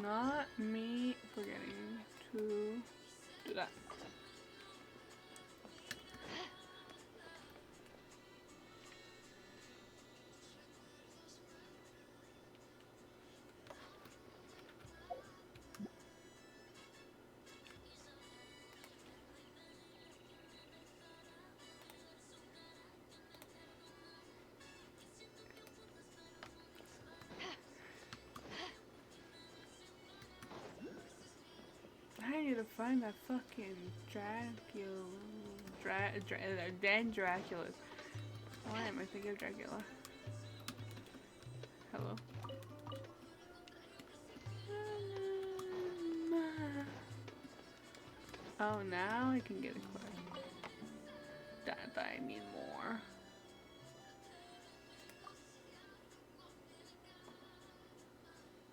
Not me forgetting to do that. I need to find that fucking Dan Dracula. Why am I thinking of Dracula? Hello? Oh, now I can get a quest. That I need more.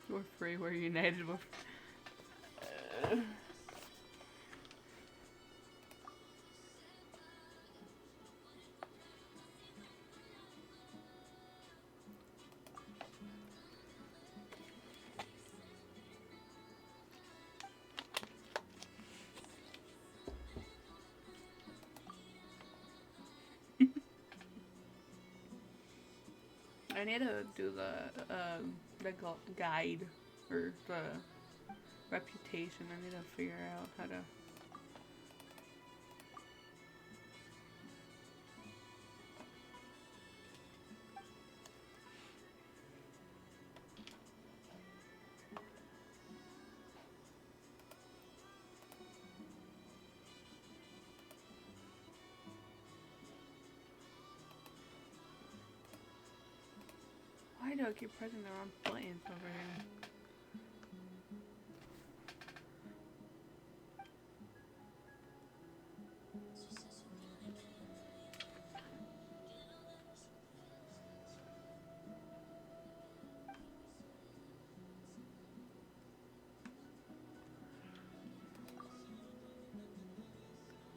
We're free, we're united, we're I need to do the guide or the reputation. I need to figure out how to. Why do I keep pressing the wrong buttons over here?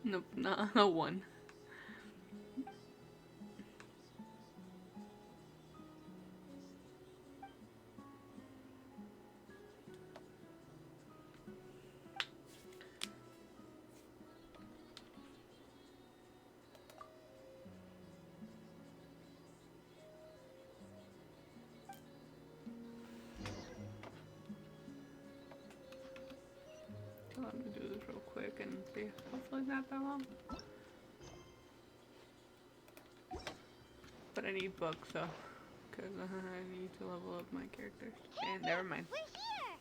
Nope, not a one. Let me do this real quick and see. Hopefully it's not that long. But I need books, so. Because I need to level up my characters. And never mind. We're here!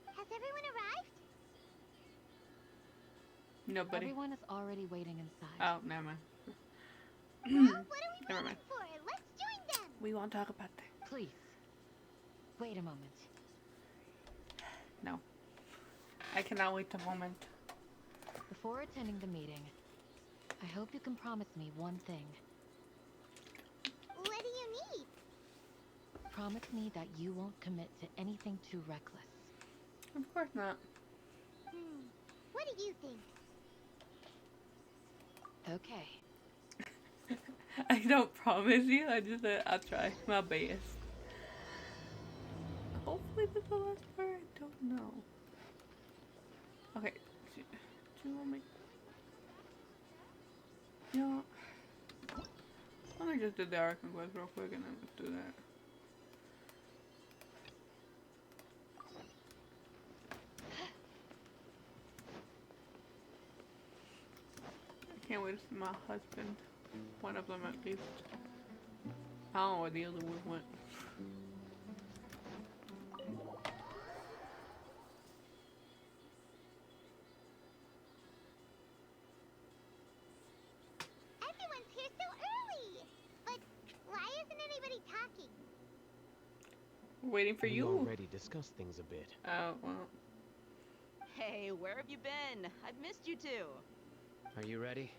Has everyone arrived? Nobody. Everyone is already waiting inside. Oh, never mind. Well, what are we Never waiting mind. for? Let's join them! We won't talk about that. Please, wait a moment. No. I cannot wait a moment. Before attending the meeting, I hope you can promise me one thing. What do you need? Promise me that you won't commit to anything too reckless. Of course not. What do you think? Okay. I don't promise you. I just said I'll try my best. Hopefully this is the last part. I don't know. Okay. Do you want me? You know, let me just do the Archon quest real quick and then let's do that. I can't wait to see my husband. One of them at least. I don't know where the other one went. Everyone's here so early! But why isn't anybody talking? We're waiting for We you. already discussed things a bit. Oh, well. Hey, where have you been? I've missed you too. Are you ready?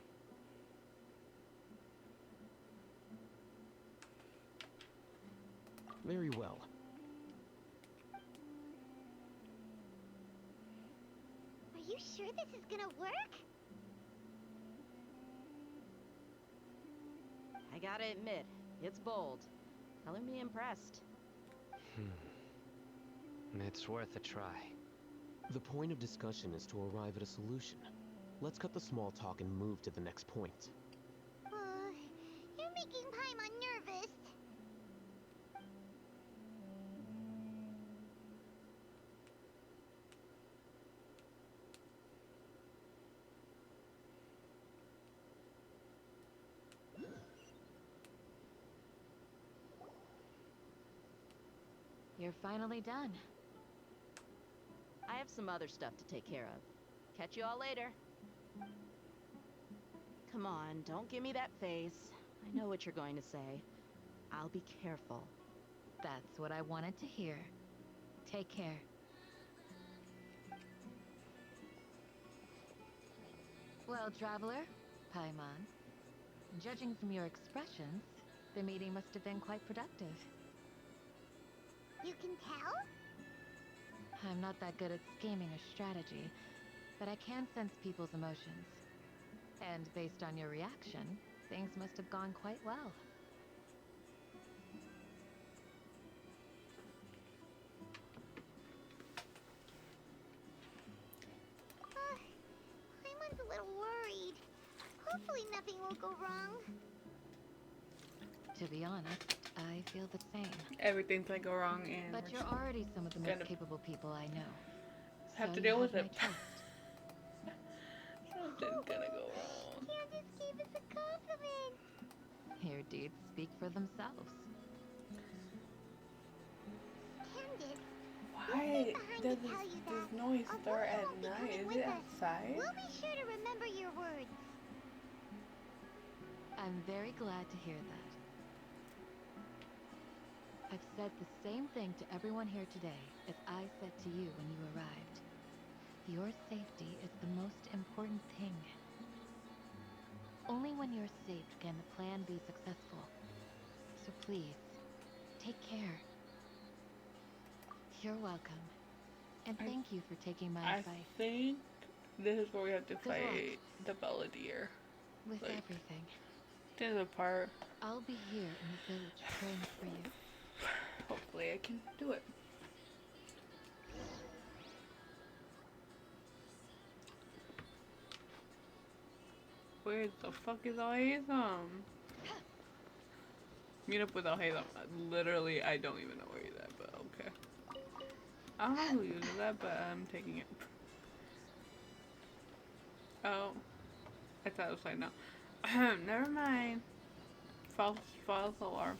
Very well. Are you sure this is gonna work? I gotta admit, it's bold. Color me impressed. It's worth a try. The point of discussion is to arrive at a solution. Let's cut the small talk and move to the next point. You're making Paimon nervous. You're finally done. I have some other stuff to take care of. Catch you all later. Come on, don't give me that face. I know what you're going to say. I'll be careful. That's what I wanted to hear. Take care. Well, traveler, Paimon, judging from your expressions, the meeting must have been quite productive. You can tell? I'm not that good at scheming or strategy, but I can sense people's emotions. And based on your reaction, things must have gone quite well. Paimon's a little worried. Hopefully nothing will go wrong. To be honest, I feel the same. Everything's gonna go wrong, and But we're you're already some of the most gonna capable people I know. have So to you deal with my it. trust. Something's gonna go wrong. Candace gave us a compliment. Your deeds speak for themselves. Candace, Why does to tell you this that, noise although start you at won't be night? coming Is with it us, outside? we'll be sure to remember your words. I'm very glad to hear that. I've said the same thing to everyone here today as I said to you when you arrived. Your safety is the most important thing. Only when you're safe can the plan be successful. So please, take care. You're welcome. And thank you for taking my I advice. think this is where we have to Good luck. fight the Belladere. With like- everything. There's a part. I'll be here in the village praying for you. Hopefully I can do it. Where the fuck is Alhazen? Meet up with Alhazen. Literally, I don't even know where he's at, but okay. I don't know who uses that, but I'm taking it. Oh. I thought it was like, no. Never mind. False alarm.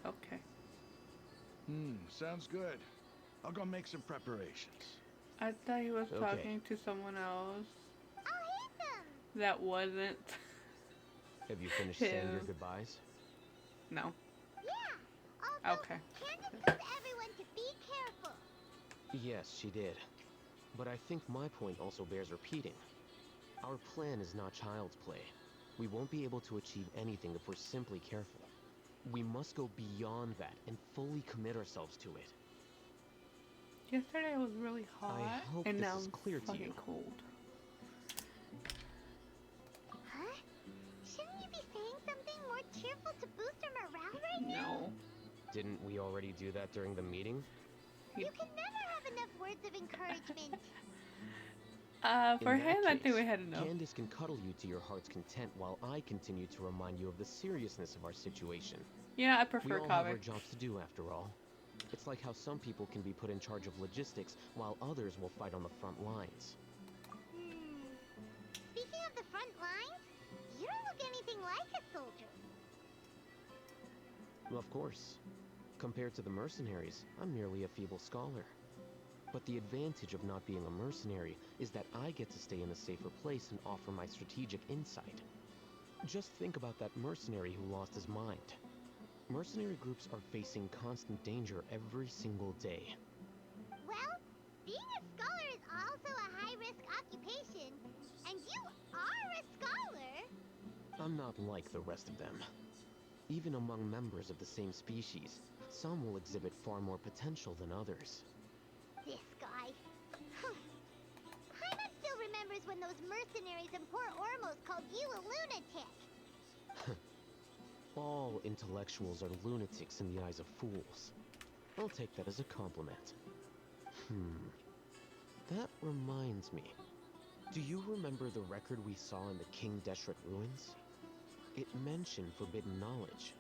Okay. Sounds good. I'll go make some preparations. I thought he was Okay. talking to someone else I'll hit them. that wasn't. Have you finished saying your Him. goodbyes? No. Yeah. Also, Okay. Candace told everyone to be careful. Yes, she did. But I think my point also bears repeating. Our plan is not child's play. We won't be able to achieve anything if we're simply careful. We must go beyond that and fully commit ourselves to it. Yesterday it was really hot, hope and this now is I'm clear to fucking you. cold. Huh? Shouldn't you be saying something more cheerful to boost our morale right now? No. Didn't we already do that during the meeting? You can never have enough words of encouragement. For In that him, I think case, we had enough. Candace can cuddle you to your heart's content while I continue to remind you of the seriousness of our situation. Yeah, I We prefer all have our comics. jobs to do after all. It's like how some people can be put in charge of logistics while others will fight on the front lines. Speaking of the front lines, you don't look anything like a soldier. Of course. Compared to the mercenaries, I'm merely a feeble scholar. But the advantage of not being a mercenary is that I get to stay in a safer place and offer my strategic insight. Just think about that mercenary who lost his mind. Mercenary groups are facing constant danger every single day. Well, being a scholar is also a high-risk occupation, and you are a scholar. I'm not like the rest of them. Even among members of the same species, some will exhibit far more potential than others. This guy. Paimon still remembers when those mercenaries in Port Ormos called you a lunatic. all intellectuals are lunatics in the eyes of fools. I'll take that as a compliment. That reminds me. Do you remember the record we saw in the King Deshret ruins? It mentioned forbidden knowledge.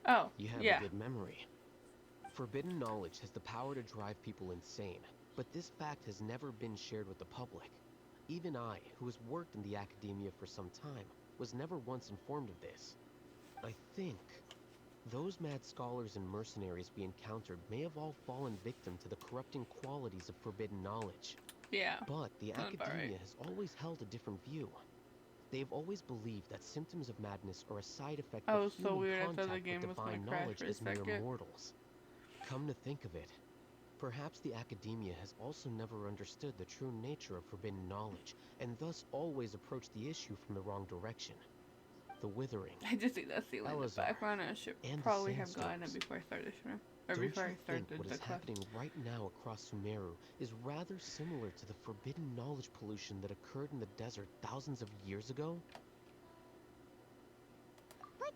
Oh, You have yeah. a good memory. Forbidden knowledge has the power to drive people insane, but this fact has never been shared with the public. Even I, who has worked in the academia for some time, was never once informed of this. I think those mad scholars and mercenaries we encountered may have all fallen victim to the corrupting qualities of forbidden knowledge. Yeah. But the Sounds about academia right. has always held a different view. They've always believed that symptoms of madness are a side effect Oh, of so human weird. I thought the contact game with was gonna divine crash knowledge for a as mere second. mortals. Come to think of it, perhaps the academia has also never understood the true nature of forbidden knowledge, and thus always approached the issue from the wrong direction. The withering, I just see that ceiling in the Elazar, background, and I should and the probably have gotten it sandstorms. before I started this room. Or Don't before you I think started what the is quest. happening right now across Sumeru is rather similar to the forbidden knowledge pollution that occurred in the desert thousands of years ago? But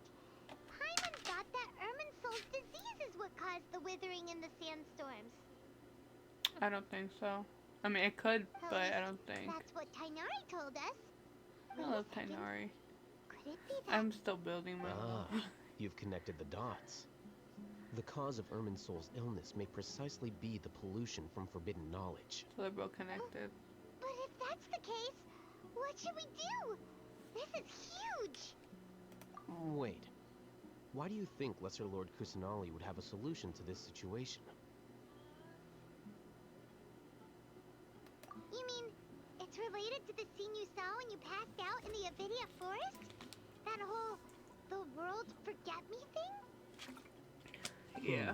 Paimon thought that Irminsul's disease is what caused the withering and the sandstorms. I don't think so. I mean, it could, At but I least don't think. that's what Tainari told us. I Wait a love second. Tainari. Could it be that? I'm still building my Ah, love. you've connected the dots. The cause of Irminsul's illness may precisely be the pollution from forbidden knowledge. So they're both connected. But if that's the case, what should we do? This is huge. Wait. Why do you think Lesser Lord Kusanali would have a solution to this situation? You mean it's related to the scene you saw when you passed out in the Avidia forest? That whole the world forget me thing? Yeah.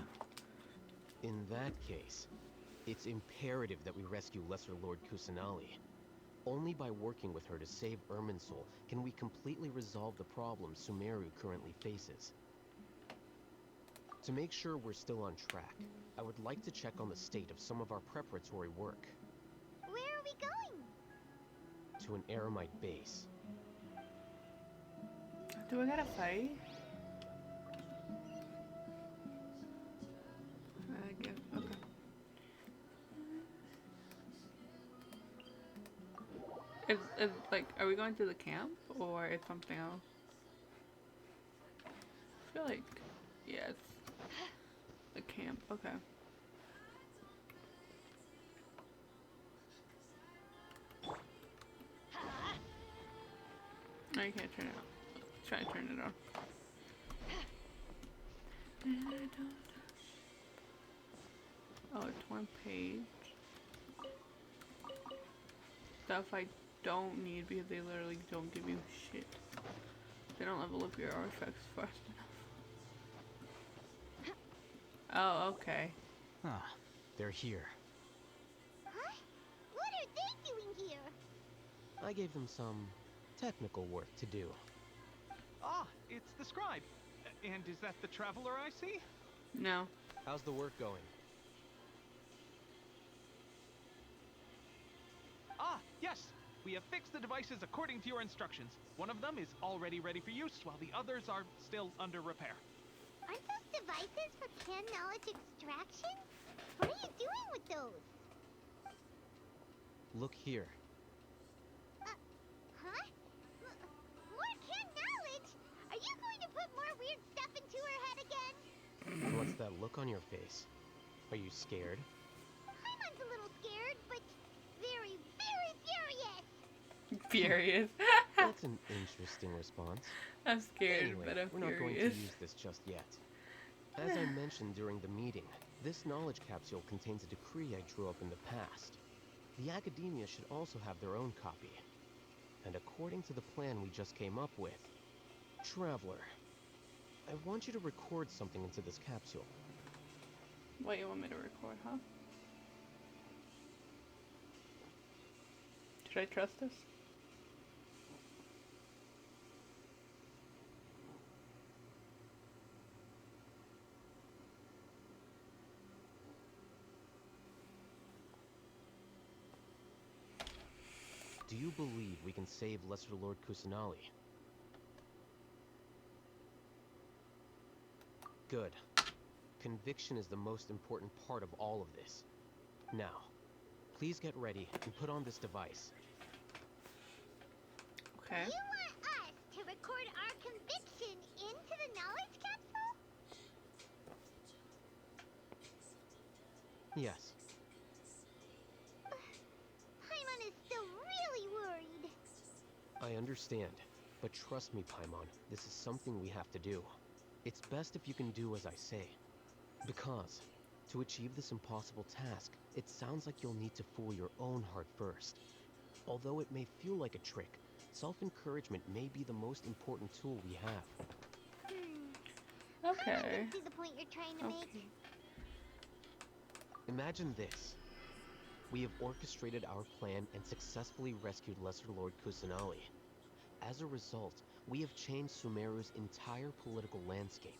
In that case, it's imperative that we rescue Lesser Lord Kusanali. Only by working with her to save Irminsul can we completely resolve the problems Sumeru currently faces. To make sure we're still on track, I would like to check on the state of some of our preparatory work. Where are we going? To an Eremite base. Do I gotta fight? I guess. Okay. Is like, are we going to the camp or it's something else? I feel like, yeah, it's the camp. Okay. No, you can't turn it on. Try to turn it on. Oh, it's one page. Stuff I don't need because they literally don't give you shit. They don't level up your artifacts fast enough. Oh, okay. Ah, They're here. Huh? What are they doing here? I gave them some technical work to do. Ah, it's the scribe. And is that the traveler I see? No. How's the work going? Ah, yes. We have fixed the devices according to your instructions. One of them is already ready for use, while the others are still under repair. Aren't those devices for can knowledge extraction? What are you doing with those? Look here. Huh? More can knowledge? Are you going to put more weird stuff into her head again? What's that look on your face? Are you scared? Paimon's a little scared, but very, very furious. Furious. That's an interesting response. I'm scared, Anyway, but I'm we're not going to furious. use this just yet. As I mentioned during the meeting, this knowledge capsule contains a decree I drew up in the past. The academia should also have their own copy. And according to the plan we just came up with, Traveler, I want you to record something into this capsule. What, you want me to record, huh? Should I trust this? Do you believe we can save Lesser Lord Kusanali? Good. Conviction is the most important part of all of this. Now, please get ready and put on this device. Okay. You want us to record our conviction into the knowledge capsule? Yes. Paimon is still really worried. I understand, but trust me, Paimon, this is something we have to do. It's best if you can do as I say. Because, to achieve this impossible task, it sounds like you'll need to fool your own heart first. Although it may feel like a trick, self-encouragement may be the most important tool we have. I Okay. can see the point you're trying to make. Okay. Imagine this. We have orchestrated our plan and successfully rescued Lesser Lord Kusanali. As a result, we have changed Sumeru's entire political landscape.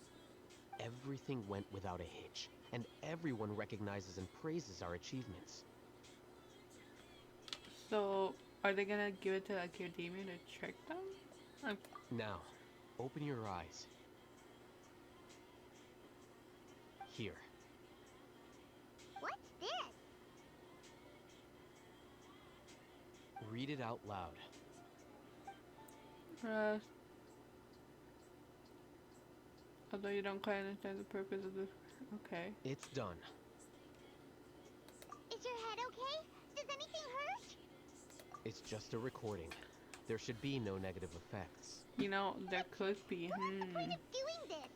Everything went without a hitch, and everyone recognizes and praises our achievements. So, are they gonna give it to Academia to trick them? Now, open your eyes. Here. What's this? Read it out loud. Although you don't quite understand the purpose of this. Okay. It's done. Is your head okay? Does anything hurt? It's just a recording. There should be no negative effects. You know, there could be. What's the point of doing this?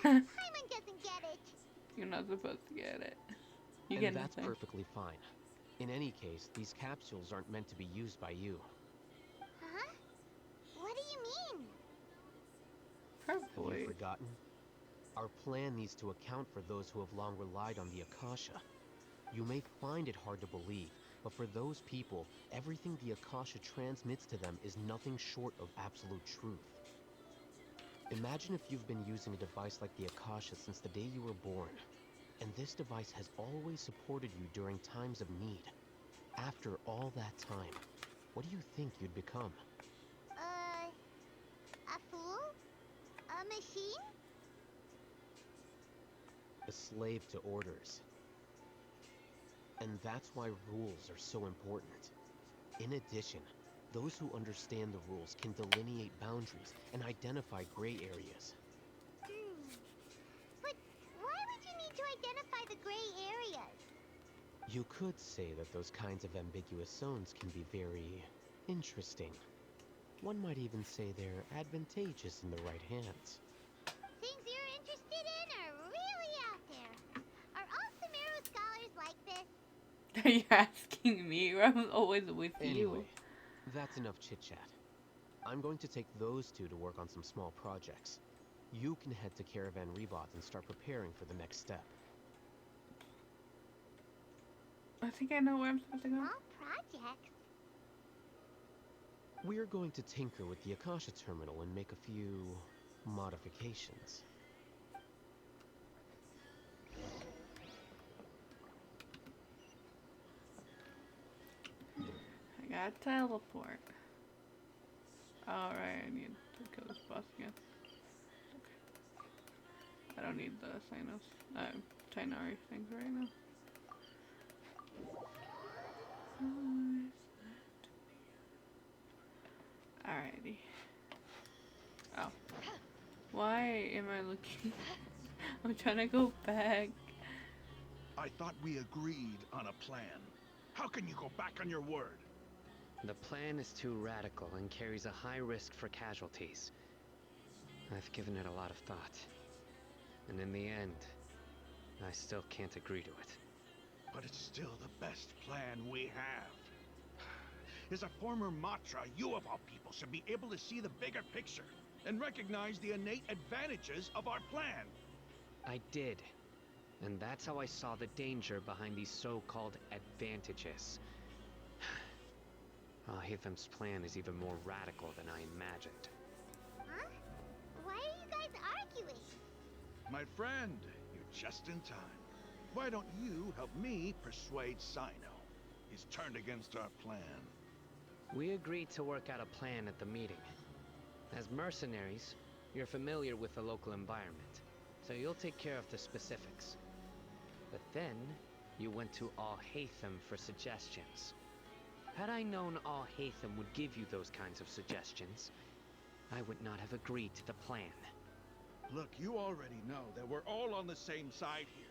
Paimon doesn't get it. You're not supposed to get it. You And get that's nothing. perfectly fine. In any case, these capsules aren't meant to be used by you. Huh? What do you mean? Have Probably. you forgotten? Our plan needs to account for those who have long relied on the Akasha. You may find it hard to believe, but for those people, everything the Akasha transmits to them is nothing short of absolute truth. Imagine if you've been using a device like the Akasha since the day you were born, and this device has always supported you during times of need. After all that time, what do you think you'd become? A fool? A machine? A slave to orders. And that's why rules are so important. In addition, those who understand the rules can delineate boundaries and identify gray areas. But why would you need to identify the gray areas? You could say that those kinds of ambiguous zones can be very interesting. One might even say they're advantageous in the right hands. Things you're interested in are really out there. Are all Sumeru scholars like this? Are you asking me? I'm always with Anyway, you. that's enough chit-chat. I'm going to take those two to work on some small projects. You can head to Caravan Rebot and start preparing for the next step. I think I know where I'm supposed to go. Small projects? We're going to tinker with the Akasha terminal and make a few modifications. I gotta teleport. Alright, I need to kill this boss again. Okay. I don't need the Tainari things right now. Alrighty. Oh. Why am I looking? I'm trying to go back. I thought we agreed on a plan. How can you go back on your word? The plan is too radical and carries a high risk for casualties. I've given it a lot of thought. And in the end, I still can't agree to it. But it's still the best plan we have. As a former Matra, you of all people should be able to see the bigger picture and recognize the innate advantages of our plan. I did. And that's how I saw the danger behind these so-called advantages. Ahithem's plan is even more radical than I imagined. Huh? Why are you guys arguing? My friend, you're just in time. Why don't you help me persuade Sino? He's turned against our plan. We agreed to work out a plan at the meeting. As mercenaries, you're familiar with the local environment, so you'll take care of the specifics. But then, you went to Al-Haytham for suggestions. Had I known Al-Haytham would give you those kinds of suggestions, I would not have agreed to the plan. Look, you already know that we're all on the same side here,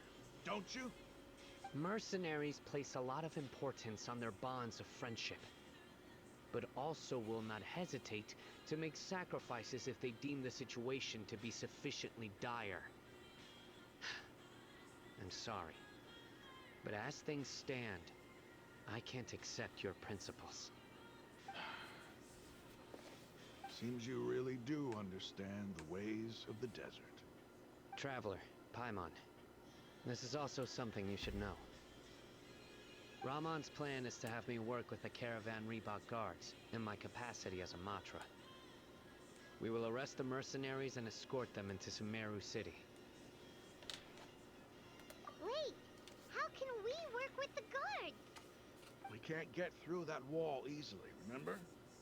don't you? Mercenaries place a lot of importance on their bonds of friendship, but also will not hesitate to make sacrifices if they deem the situation to be sufficiently dire. I'm sorry, but as things stand, I can't accept your principles. Seems you really do understand the ways of the desert. Traveler, Paimon, this is also something you should know. Rahman's plan is to have me work with the Caravan Reebok guards in my capacity as a Matra. We will arrest the mercenaries and escort them into Sumeru City. Wait, how can we work with the guards? We can't get through that wall easily, remember?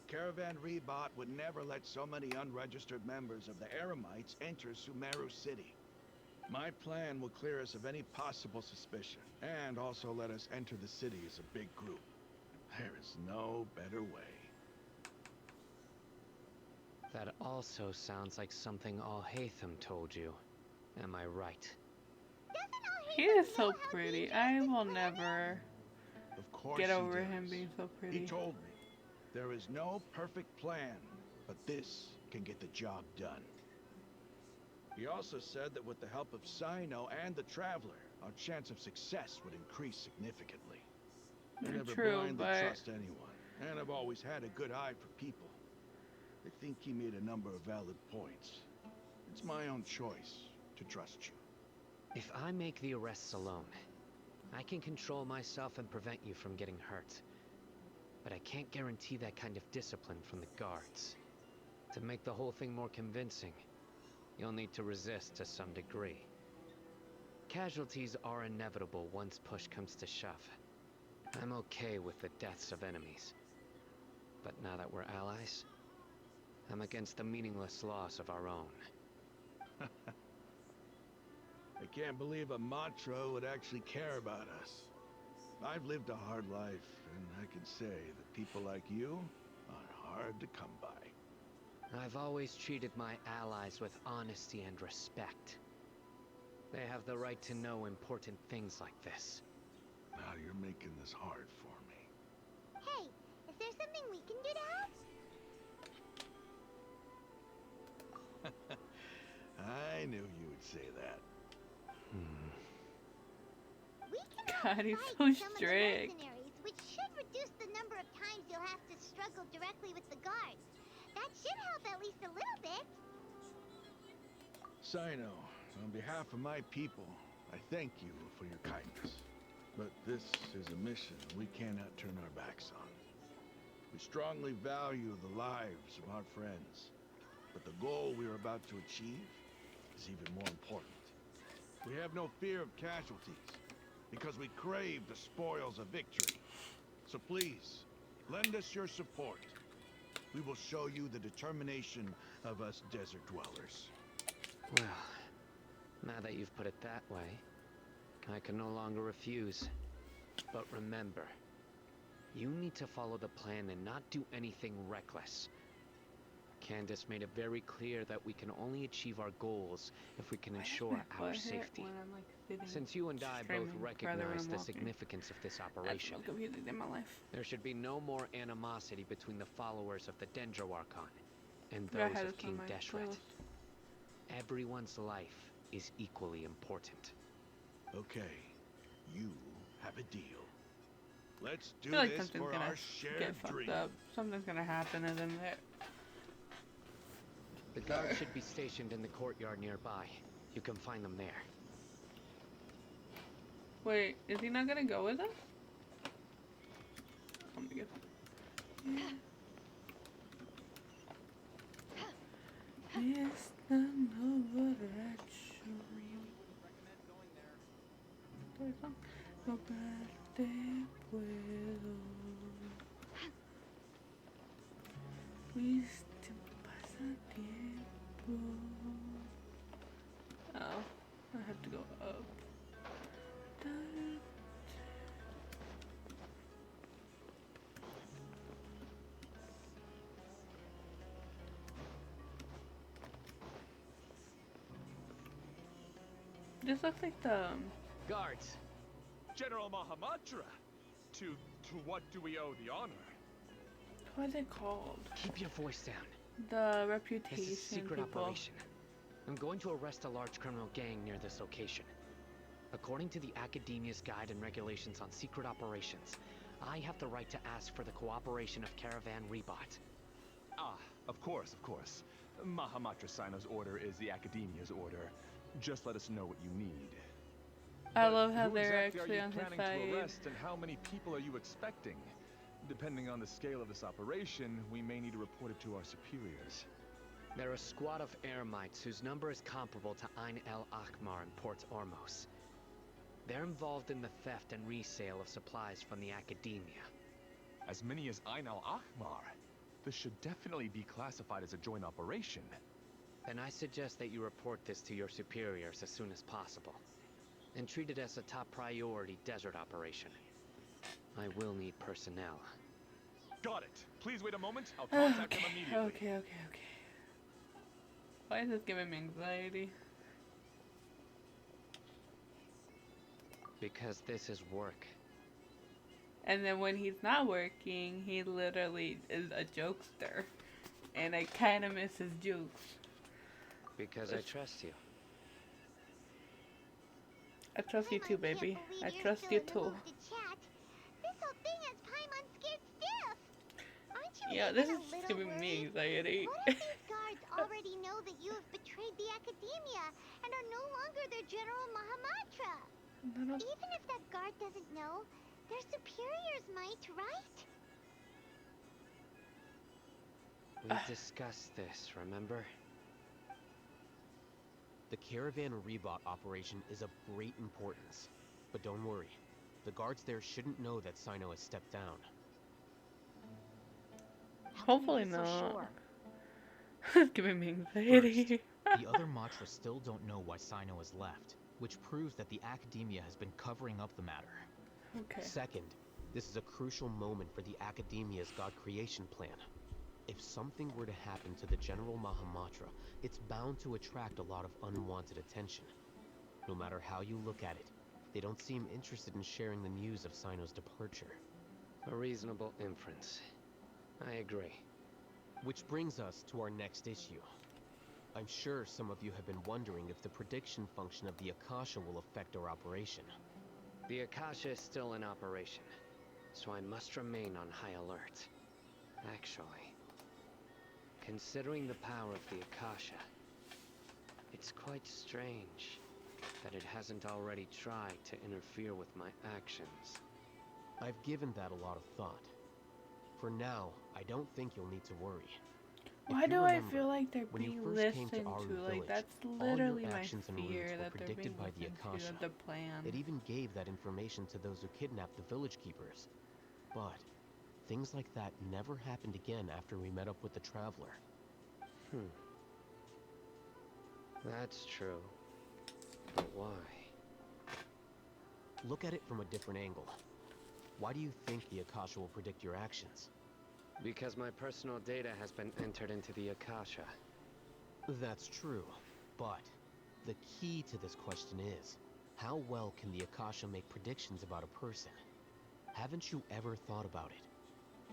Caravan Reebok would never let so many unregistered members of the Eremites enter Sumeru City. My plan will clear us of any possible suspicion, and also let us enter the city as a big group. There is no better way. That also sounds like something Al-Haytham told you. Am I right? He is so pretty. I will never Of course get he over does. him being so He pretty. told me, there is no perfect plan, but this can get the job done. He also said that with the help of Sino and the Traveler, our chance of success would increase significantly. I never True, blindly but trust anyone, and I've always had a good eye for people. I think he made a number of valid points. It's my own choice to trust you. If I make the arrests alone, I can control myself and prevent you from getting hurt. But I can't guarantee that kind of discipline from the guards. To make the whole thing more convincing, you'll need to resist to some degree. Casualties are inevitable once push comes to shove. I'm okay with the deaths of enemies. But now that we're allies, I'm against the meaningless loss of our own. I can't believe a Matra would actually care about us. I've lived a hard life, and I can say that people like you are hard to come by. I've always treated my allies with honesty and respect. They have the right to know important things like this. Now you're making this hard for me. Hey, is there something we can do to help? I knew you would say that. We can God, he's fight so some of the strict. mercenaries, which should reduce the number of times you'll have to struggle directly with the guards. That should help at least a little bit. Sino, on behalf of my people, I thank you for your kindness. But this is a mission we cannot turn our backs on. We strongly value the lives of our friends, but the goal we are about to achieve is even more important. We have no fear of casualties, because we crave the spoils of victory. So please, lend us your support. We will show you the determination of us desert dwellers. Well, now that you've put it that way, I can no longer refuse. But remember, you need to follow the plan and not do anything reckless. Candace made it very clear that we can only achieve our goals if we can Why does ensure my our foot hurt safety. when I'm, like, sitting Since you and I both streaming rather than recognize the walking? significance of this That's operation, so confusing in my life. there should be no more animosity between the followers of the Dendro Archon and Yeah, I those had of this on King my Deshret. playlist. Everyone's life is equally important. Okay, you have a deal. Let's I do feel like this something's for gonna our shared get fucked dream. up. Something's gonna happen, and then there. The guards should be stationed in the courtyard nearby. You can find them there. Wait, is he not gonna go with us? Oh my god. Yes, no direction. No parte puedo. Fuiste pasatiempo. Oh, I have to go up. This looks like the Guards, General Mahamatra. To what do we owe the honor? what are they called? Keep your voice down. The reputation This is a secret people. operation. I'm going to arrest a large criminal gang near this location. According to the Academia's Guide and Regulations on Secret Operations, I have the right to ask for the cooperation of Caravan Rebot. Ah, of course, of course. Mahamatra Sino's order is the Academia's order. Just let us know what you need. I But love how who they're exactly actually are on you his planning side. to arrest, and how many people are you expecting? Depending on the scale of this operation, we may need to report it to our superiors. They're a squad of Eremites whose number is comparable to Ain el Akmar in Port Ormos. They're involved in the theft and resale of supplies from the Academia. As many as Ain al-Ahmar. This should definitely be classified as a joint operation. Then I suggest that you report this to your superiors as soon as possible, and treat it as a top priority desert operation. I will need personnel. Got it. Please wait a moment. I'll contact them Okay, immediately. okay. Why is this giving me anxiety? Because this is work. And then when he's not working, he literally is a jokester. And I kind of miss his jokes. Because I trust you. I trust you too, baby. I trust you too. This whole thing has Paimon scared stiff. Aren't you Yeah, even this a is little giving me worried? anxiety. What if these guards already know that you have betrayed the Academia and are no longer their General Mahamatra? Even if that guard doesn't know, their superiors might, right? We discussed this, remember? The Caravan Rebot operation is of great importance. But don't worry, the guards there shouldn't know that Sino has stepped down. Hopefully Be so not. sure. It's giving me anxiety. The other Matra still don't know why Sino has left, which proves that the Academia has been covering up the matter. Okay. Second, this is a crucial moment for the Academia's God creation plan. If something were to happen to the General Mahamatra, it's bound to attract a lot of unwanted attention. No matter how you look at it, they don't seem interested in sharing the news of Sino's departure. A reasonable inference. I agree. Which brings us to our next issue. I'm sure some of you have been wondering if the prediction function of the Akasha will affect our operation. The Akasha is still in operation, so I must remain on high alert. Actually, considering the power of the Akasha, it's quite strange that it hasn't already tried to interfere with my actions. I've given that a lot of thought. For now, I don't think you'll need to worry. Why If you do I remember, feel like they're when you being first came listened to Aru to? Like, Village, that's all your literally my actions and fear, routes were that they're being predicted by the listened Akasha. to, the plan. It even gave that information to those who kidnapped the village keepers. But things like that never happened again after we met up with the Traveler. That's true. But why? Look at it from a different angle. Why do you think the Akasha will predict your actions? Because my personal data has been entered into the Akasha. That's true, but the key to this question is, how well can the Akasha make predictions about a person? Haven't you ever thought about it?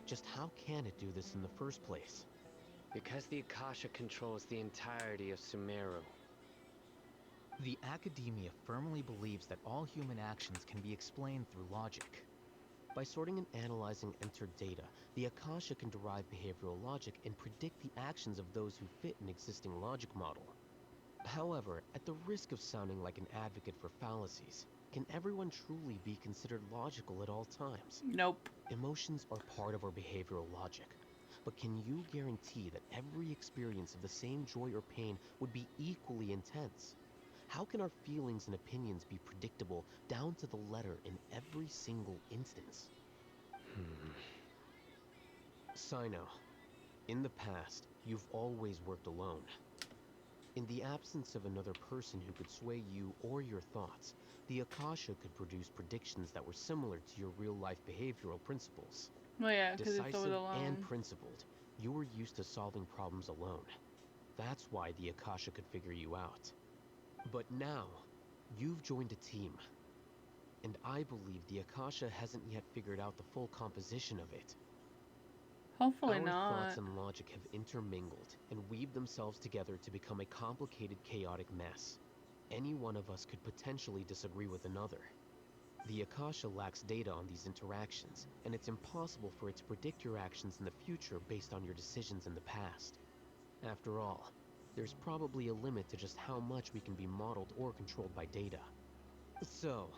Just how can it do this in the first place? Because the Akasha controls the entirety of Sumeru. The Academia firmly believes that all human actions can be explained through logic. By sorting and analyzing entered data, the Akasha can derive behavioral logic and predict the actions of those who fit an existing logic model. However, at the risk of sounding like an advocate for fallacies, can everyone truly be considered logical at all times? Nope. Emotions are part of our behavioral logic, but can you guarantee that every experience of the same joy or pain would be equally intense? How can our feelings and opinions be predictable down to the letter in every single instance? Sino, In the past, you've always worked alone. In the absence of another person who could sway you or your thoughts, the Akasha could produce predictions that were similar to your real-life behavioral principles. Well, yeah, because it's always Decisive alone. and principled, you were used to solving problems alone. That's why the Akasha could figure you out. But now, you've joined a team. And I believe the Akasha hasn't yet figured out the full composition of it. Hopefully Our not. thoughts and logic have intermingled and weaved themselves together to become a complicated, chaotic mess. Any one of us could potentially disagree with another. The Akasha lacks data on these interactions, and it's impossible for it to predict your actions in the future based on your decisions in the past. After all, there's probably a limit to just how much we can be modeled or controlled by data. So,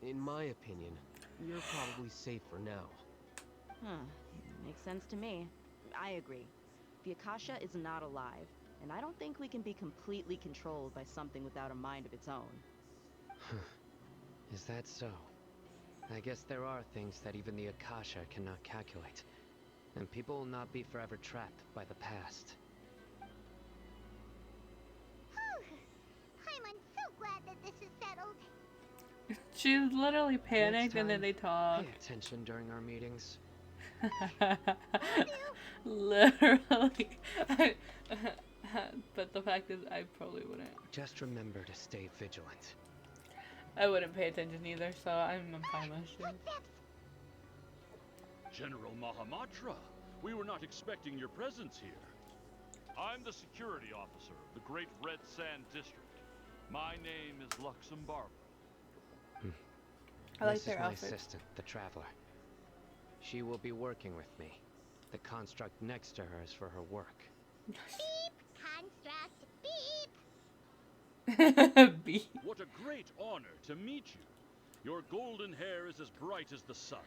in my opinion, you're probably safe for now. Makes sense to me. I agree. The Akasha is not alive, and I don't think we can be completely controlled by something without a mind of its own. Is that so? I guess there are things that even the Akasha cannot calculate. And people will not be forever trapped by the past. I'm so glad that this is settled. She's literally panicked and then Next they talk. Pay attention during our meetings. Literally. But the fact is, I probably wouldn't. Just remember to stay vigilant. I wouldn't pay attention either, so I'm fine with shit. General Mahamatra, we were not expecting your presence here. I'm the security officer of the Great Red Sand District. My name is Luxembourg. I like this their is my outfits. assistant, the Traveler. She will be working with me. The construct next to her is for her work. Beep! Construct, beep! Beep. What a great honor to meet you. Your golden hair is as bright as the sun.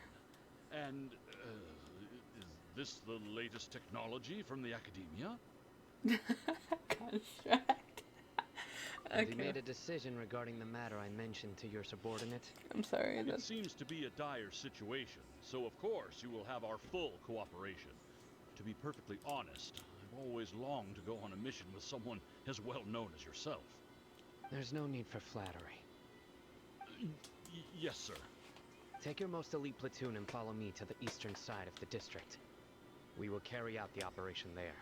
And, is this the latest technology from the Academia? Construct. Have you made a decision regarding the matter I mentioned to your subordinate? I'm sorry. It seems to be a dire situation, so of course you will have our full cooperation. To be perfectly honest, I've always longed to go on a mission with someone as well known as yourself. There's no need for flattery. Yes, sir. Take your most elite platoon and follow me to the eastern side of the district. We will carry out the operation there.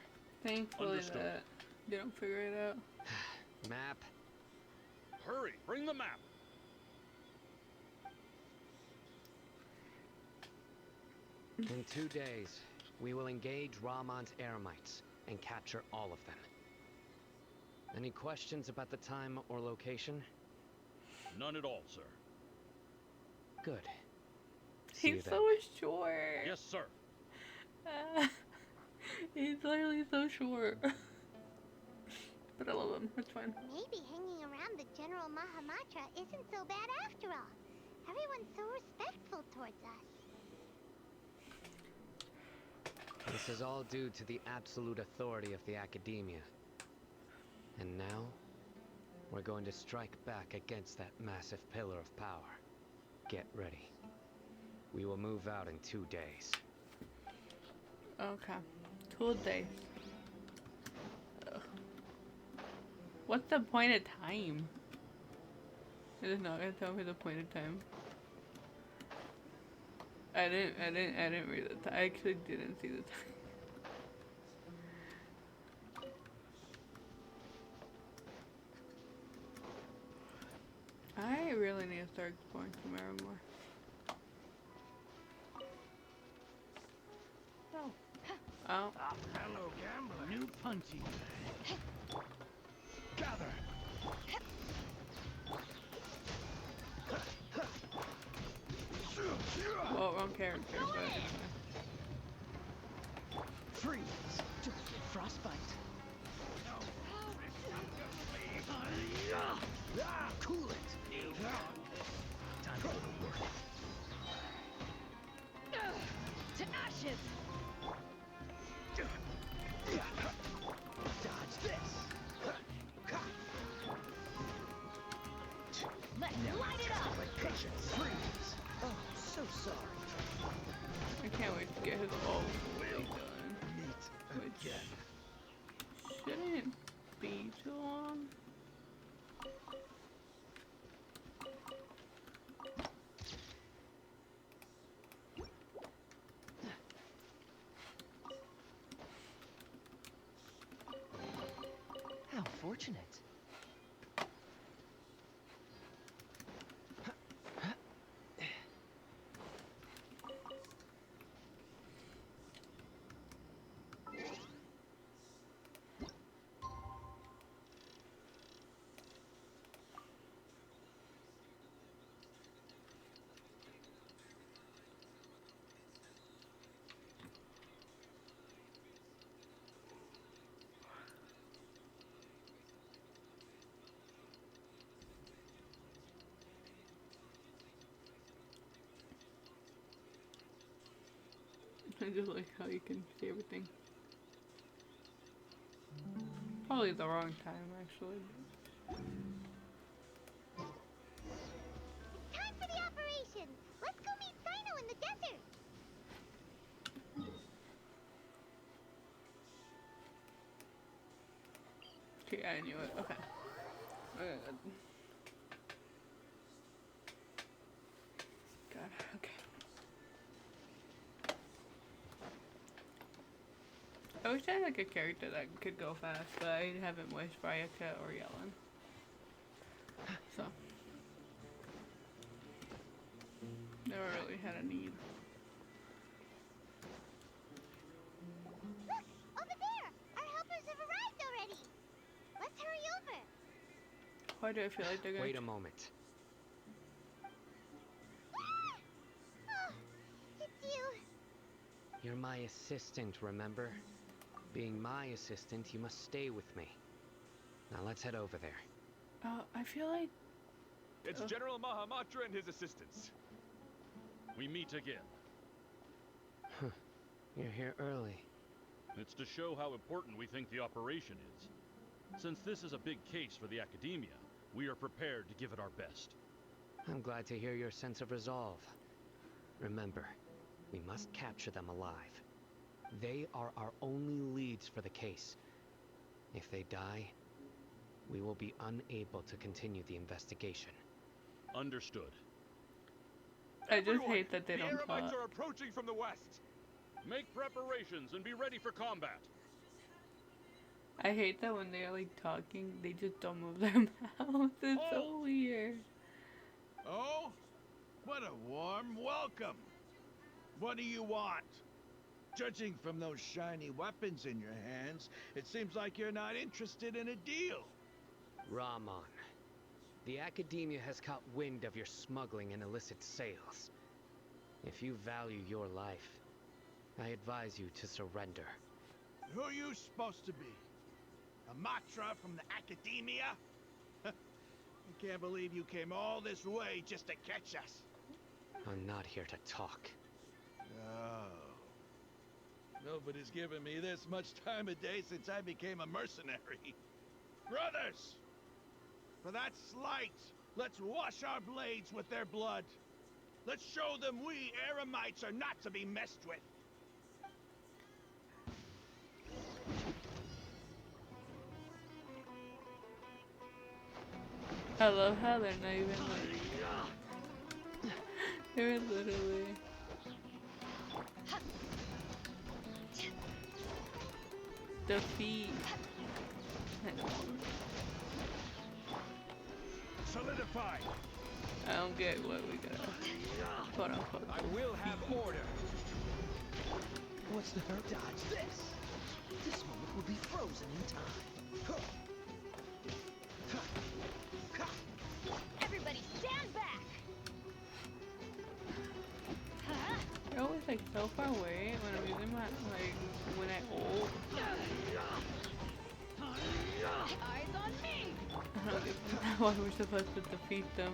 Thankfully Understood. that they don't figure it out. Map. Hurry, bring the map. In 2 days, we will engage Rahman's Eremites and capture all of them. Any questions about the time or location? None at all, sir. Good. See you He's then. so short. Yes, sir. He's literally so short. But I love him. It's fine. Maybe hanging around the General Mahamatra isn't so bad after all. Everyone's so respectful towards us. This is all due to the absolute authority of the Academia. And now, we're going to strike back against that massive pillar of power. Get ready. We will move out in 2 days. Okay. 2 days. Ugh. What's the point of time? It is not gonna tell me the point of time. I didn't read the time. I actually didn't see the time. I really need to start exploring Sumeru more. Oh. Hello, gambler. New punching. Gather. Well, wrong character, but it's fine. Freeze. Frostbite. Cool it. Time for the work. To ashes! Dodge this. Let's light it up! Like patience. Freeze. Oh, so sorry. I can't wait to get his ult fully done. Meet. Which too long. How fortunate. I just like how you can see everything. Probably the wrong time, actually. Time for the operation! Let's go meet Sino in the desert! Okay, I knew it. Okay. God, okay. I wish I had like a character that could go fast, but I haven't voiced Brayaka or Yellen. So. Never really had a need. Look! Over there! Our helpers have arrived already! Let's hurry over! Why do I feel like they're gonna... Wait a moment. Oh, it's you! You're my assistant, remember? Being my assistant, you must stay with me. Now let's head over there. I feel like... It's General Mahamatra and his assistants. We meet again. You're here early. It's to show how important we think the operation is. Since this is a big case for the Academia, we are prepared to give it our best. I'm glad to hear your sense of resolve. Remember, we must capture them alive. They are our only leads for the case. If they die, we will be unable to continue the investigation. Understood. I just hate that they don't The Aramites talk. are approaching from the west. Make preparations and be ready for combat. I hate that when they're like talking, they just don't move their mouths. It's so weird. Oh? What a warm welcome. What do you want? Judging from those shiny weapons in your hands, it seems like you're not interested in a deal. Rahman, the Academia has caught wind of your smuggling and illicit sales. If you value your life, I advise you to surrender. Who are you supposed to be? A Matra from the Academia? I can't believe you came all this way just to catch us. I'm not here to talk. Oh. Nobody's given me this much time of day since I became a mercenary. Brothers! For that slight, let's wash our blades with their blood. Let's show them we Aramites are not to be messed with. I love how they're not even like... They're literally... Defeat. Solidify. I don't get what we got. Quote unquote. I will have order. What's the hurt? Dodge this! This moment will be frozen in time. Everybody stand back! They're always like so far away when I'm using my, like, when I ult. Eyes on me! I don't get why we're supposed to defeat them.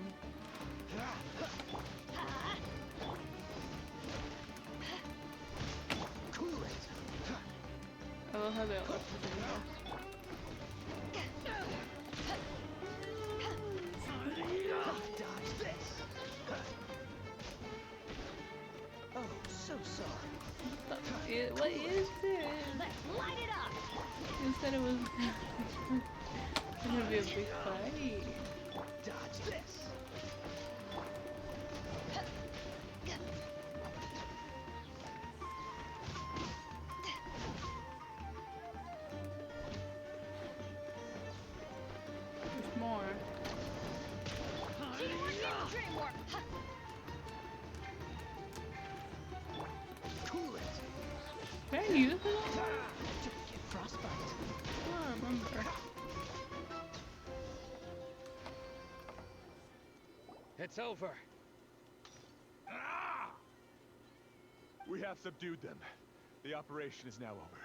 I love how they all look the same though. Dodge this! Oh, so sorry. What is this? Let's light it up! You said it was... be a big fight. Dodge this. There's more. Cool it. Can I use it? Get frostbite. I don't remember. It's over. Ah! We have subdued them. The operation is now over.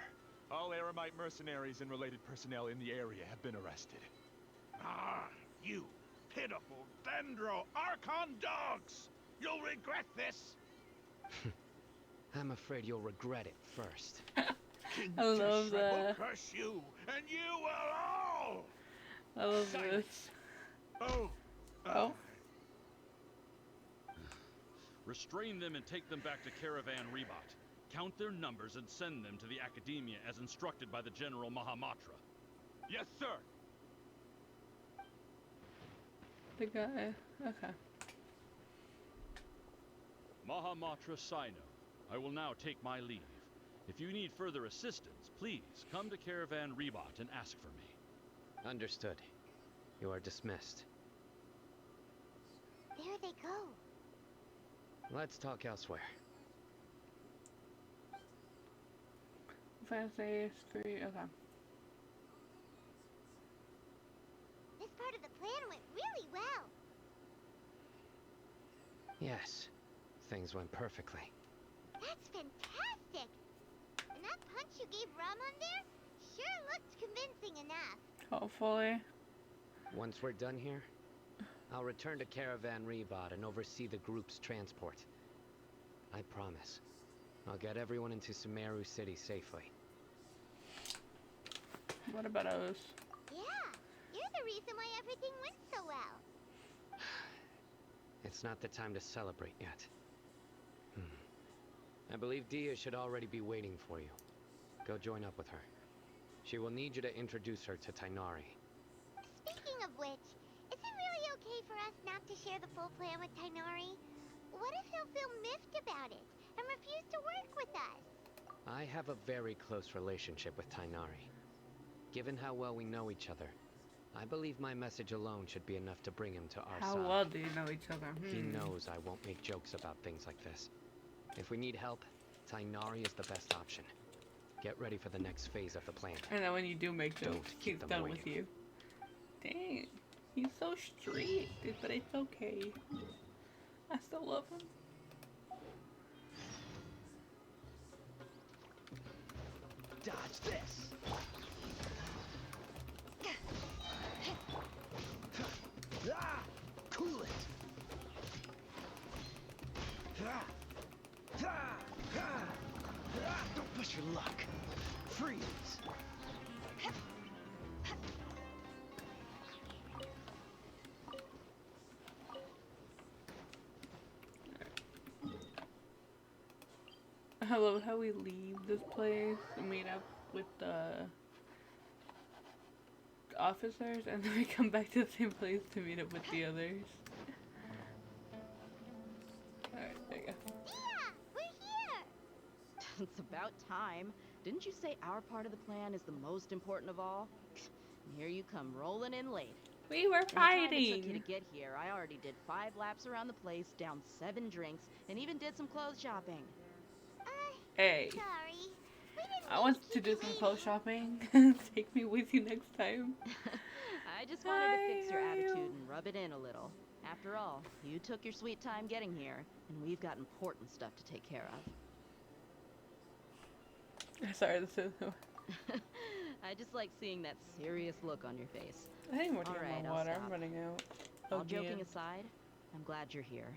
All Aramite mercenaries and related personnel in the area have been arrested. Ah, you pitiful Dendro Archon dogs! You'll regret this! I'm afraid you'll regret it first. King I love Teshret that. will curse you, and you will all! I love Silence. this. Oh. Oh. Restrain them and take them back to Caravan Rebot. Count their numbers and send them to the Academia as instructed by the General Mahamatra. Yes, sir! The guy. Okay. Mahamatra Sino, I will now take my leave. If you need further assistance, please come to Caravan Rebot and ask for me. Understood. You are dismissed. There they go. Let's talk elsewhere. Fast AS3. Okay. This part of the plan went really well. Yes, things went perfectly. That's fantastic. And that punch you gave Ramon there sure looked convincing enough. Hopefully. Once we're done here, I'll return to Caravan Rebot and oversee the group's transport. I promise. I'll get everyone into Sumeru City safely. What about us? Yeah, you're the reason why everything went so well. It's not the time to celebrate yet. I believe Dia should already be waiting for you. Go join up with her. She will need you to introduce her to Tainari. Speaking of which, is it really okay for us not to share the full plan with Tainari? What if he'll feel miffed about it and refuse to work with us? I have a very close relationship with Tainari. Given how well we know each other, I believe my message alone should be enough to bring him to our How side. well do you know each other? He knows I won't make jokes about things like this. If we need help, Tainari is the best option. Get ready for the next phase of the plan. And then when you do make jokes, Don't keep he's them done waiting. with you. Dang. He's so strict, but it's okay. I still love him. Dodge this. Ah, cool it. Don't push your luck. Freeze. I love how we leave this place and meet up with the officers, and then we come back to the same place to meet up with the others. Alright, there you go. Yeah, we're here. It's about time. Didn't you say our part of the plan is the most important of all? And here you come rolling in late. We were In the time it took you fighting! to get here, I already did 5 laps around the place, downed 7 drinks, and even did some clothes shopping. Hey, Sorry. We didn't I mean want to keep do you some waiting. clothes shopping. Take me with you next time. I just wanted to fix your Hi, how are you? attitude and rub it in a little. After all, you took your sweet time getting here, and we've got important stuff to take care of. Sorry, this is... I just like seeing that serious look on your face. I need more to All get right, my I'll water. stop. I'm running out. All joking Again. aside, I'm glad you're here.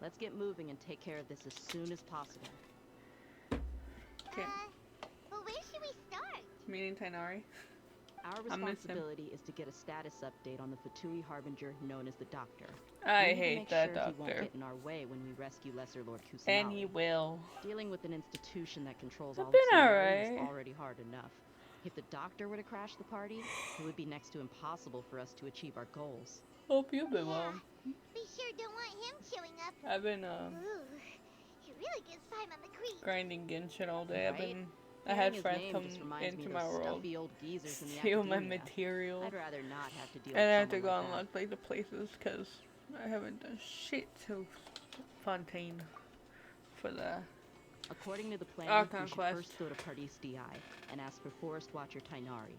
Let's get moving and take care of this as soon as possible. Okay. But where should we start? Meeting Tainari. Our I miss him. responsibility is to get a status update on the Fatui Harbinger known as the Doctor. I We need to hate make that sure he won't doctor. get in our way when we rescue Lesser Lord Kusanali. And he will. Dealing with an institution that controls I've all been of Sumeru is alright. already hard enough. If the doctor were to crash the party, it would be next to impossible for us to achieve our goals. Hope you've been well. We sure don't want him showing up. I've been Ooh, he really gets time on the creep. grinding Genshin all day. Right? I had Hearing his friends name come just reminds me into of my those world, stuffy old geezers in the steal my academia. materials, I'd rather not have to deal and I with have to someone go like unlock that. like the places because I haven't done shit to Fontaine for the According to the plan, Archon we should quest. first go to Pardis DI and ask for Forest Watcher Tainari.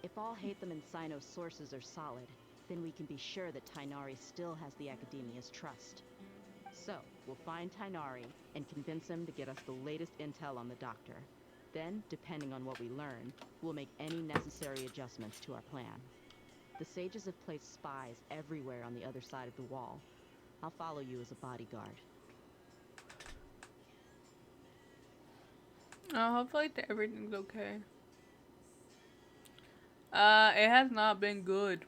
If all Hatham and Sino's sources are solid, then we can be sure that Tainari still has the Academia's trust. So, we'll find Tainari and convince him to get us the latest intel on the doctor. Then, depending on what we learn, we'll make any necessary adjustments to our plan. The sages have placed spies everywhere on the other side of the wall. I'll follow you as a bodyguard. Hopefully everything's okay. It has not been good.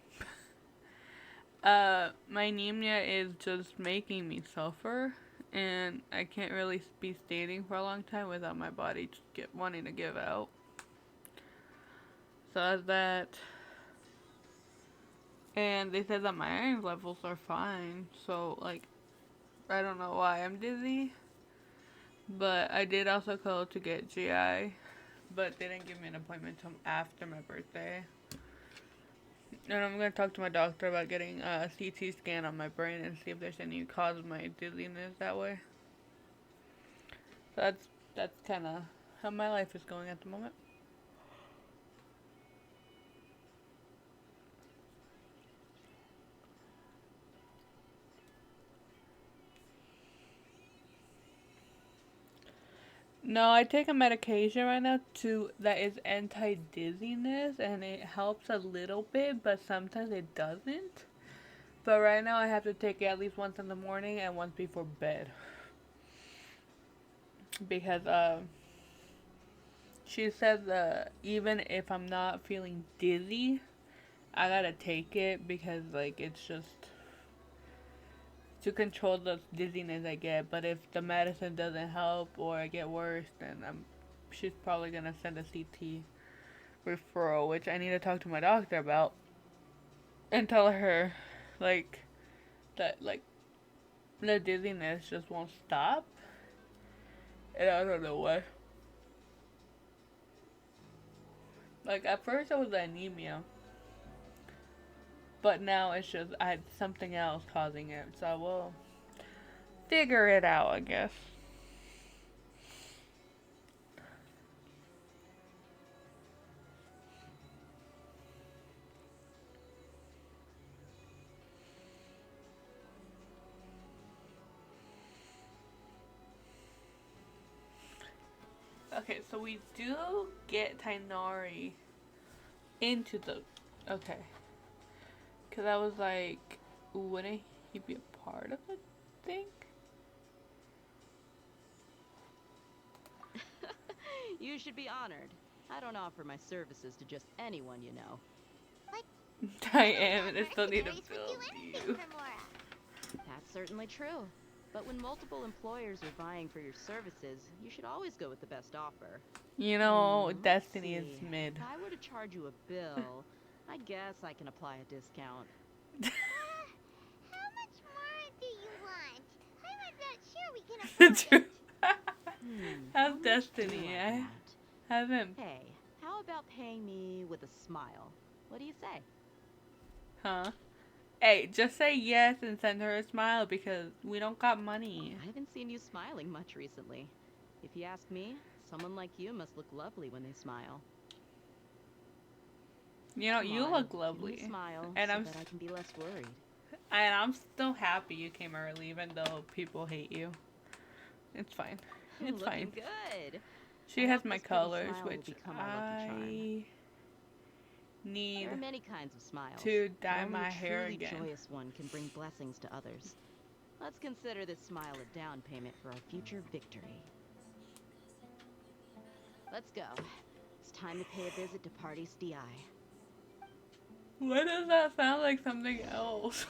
My anemia is just making me suffer, and I can't really be standing for a long time without my body just wanting to give out. So that's that. And they said that my iron levels are fine, so like, I don't know why I'm dizzy. But I did also go to get GI, but they didn't give me an appointment until after my birthday. And I'm going to talk to my doctor about getting a CT scan on my brain and see if there's any cause of my dizziness that way. So that's kind of how my life is going at the moment. No, I take a medication right now that is anti-dizziness, and it helps a little bit, but sometimes it doesn't. But right now I have to take it at least once in the morning and once before bed. Because she said that even if I'm not feeling dizzy, I gotta take it because like it's just to control the dizziness I get. But if the medicine doesn't help or I get worse, then she's probably gonna send a CT referral, which I need to talk to my doctor about and tell her like that like the dizziness just won't stop, and I don't know why. Like at first it was anemia, but now it's just I had something else causing it, so we'll figure it out, I guess. Okay, so we do get Tainari into the... Okay. Because I was like, wouldn't he be a part of the thing? You should be honored. I don't offer my services to just anyone you know. I am, and I still need to build you. That's certainly true. But when multiple employers are vying for your services, you should always go with the best offer. You know, Destiny is mid. If I were to charge you a bill, I guess I can apply a discount. How much more do you want? I'm not sure we can afford it. How's Destiny? I haven't. Hey, how about paying me with a smile? What do you say? Huh? Hey, just say yes and send her a smile because we don't got money. I haven't seen you smiling much recently. If you ask me, someone like you must look lovely when they smile. You know, you look lovely. Smile, and so that I can be less worried. And I'm still happy you came early, even though people hate you. It's fine. It's fine. Good. She has my colors, which I need there are many kinds of smiles. to dye Only my a hair truly again. joyous one can bring blessings to others. Let's consider this smile a down payment for our future victory. Let's go. It's time to pay a visit to Pardis DI. Why does that sound like something else?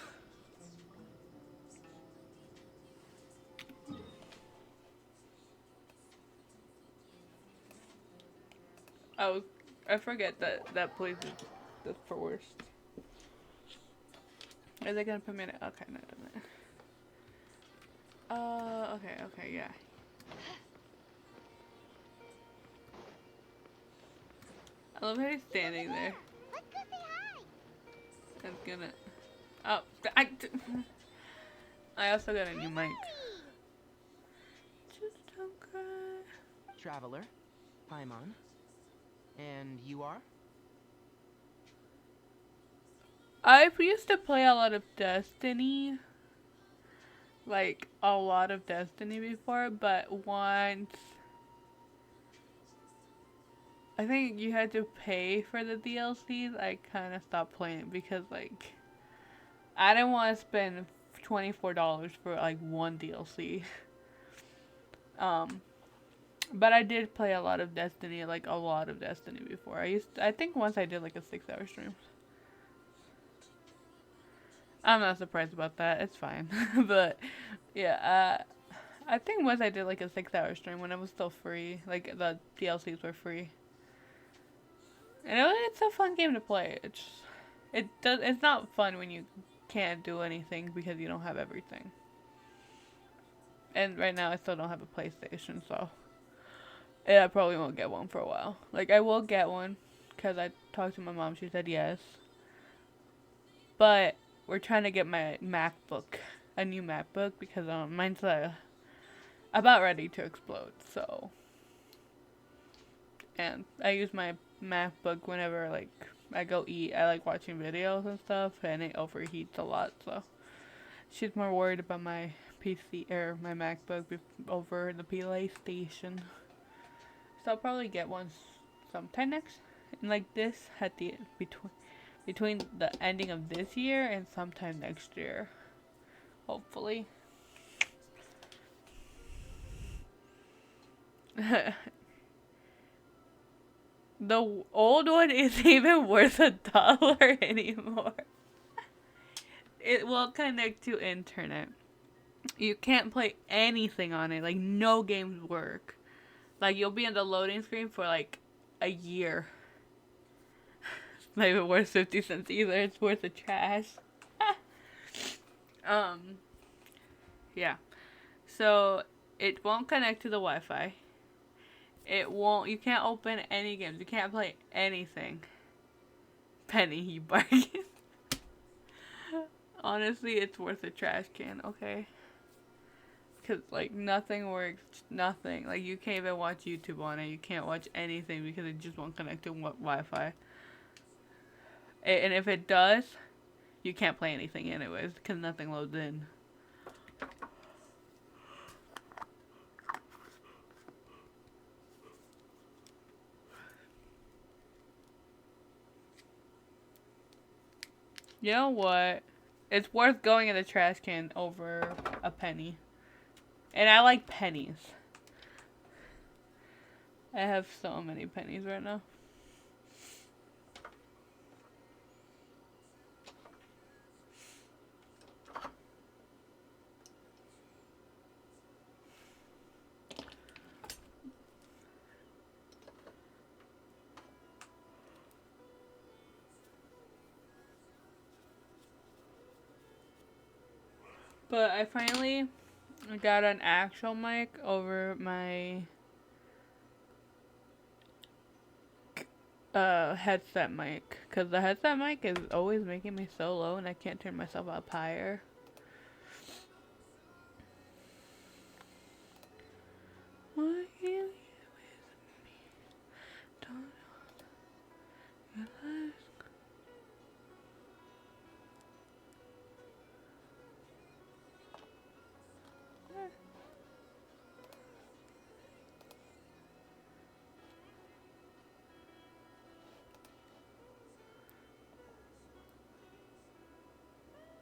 I forget that that place is the worst. Are they gonna put me in it? Okay, no, it doesn't. Okay, yeah. I love how he's standing there. Let's go say hi. I'm gonna. Oh, I also got a new mic. Just don't cry. Traveler, Paimon. And you are? I used to play a lot of Destiny. Like, a lot of Destiny before, but once... I think you had to pay for the DLCs, I kind of stopped playing because, like... I didn't want to spend $24 for, like, one DLC. But I did play a lot of Destiny, like, a lot of Destiny before. I think once I did, like, a 6-hour stream. I'm not surprised about that. It's fine. But, yeah, I think once I did, like, a 6-hour stream when it was still free. Like, the DLCs were free. And it's a fun game to play. It's not fun when you can't do anything because you don't have everything. And right now I still don't have a PlayStation, so... Yeah, I probably won't get one for a while. Like, I will get one because I talked to my mom. She said yes. But... we're trying to get my MacBook, a new MacBook, because mine's about ready to explode, so. And I use my MacBook whenever, like, I go eat. I like watching videos and stuff, and it overheats a lot, so. She's more worried about my PC, or my MacBook over the PlayStation. So I'll probably get one sometime next, and like this, at the, between the ending of this year and sometime next year. Hopefully. The old one isn't even worth $1 anymore. It will connect to internet. You can't play anything on it. Like, no games work. Like, you'll be in the loading screen for like a year. Not even worth 50 cents either. It's worth the trash. Yeah. So, it won't connect to the Wi-Fi. It won't, you can't open any games. You can't play anything. Penny, you bargain. Honestly, it's worth a trash can, okay? Because, like, nothing works. Nothing. Like, you can't even watch YouTube on it. You can't watch anything because it just won't connect to Wi-Fi. And if it does, you can't play anything anyways because nothing loads in. You know what? It's worth going in the trash can over a penny. And I like pennies. I have so many pennies right now. But I finally got an actual mic over my headset mic. Because the headset mic is always making me so low and I can't turn myself up higher. Why are you with me? Don't realize.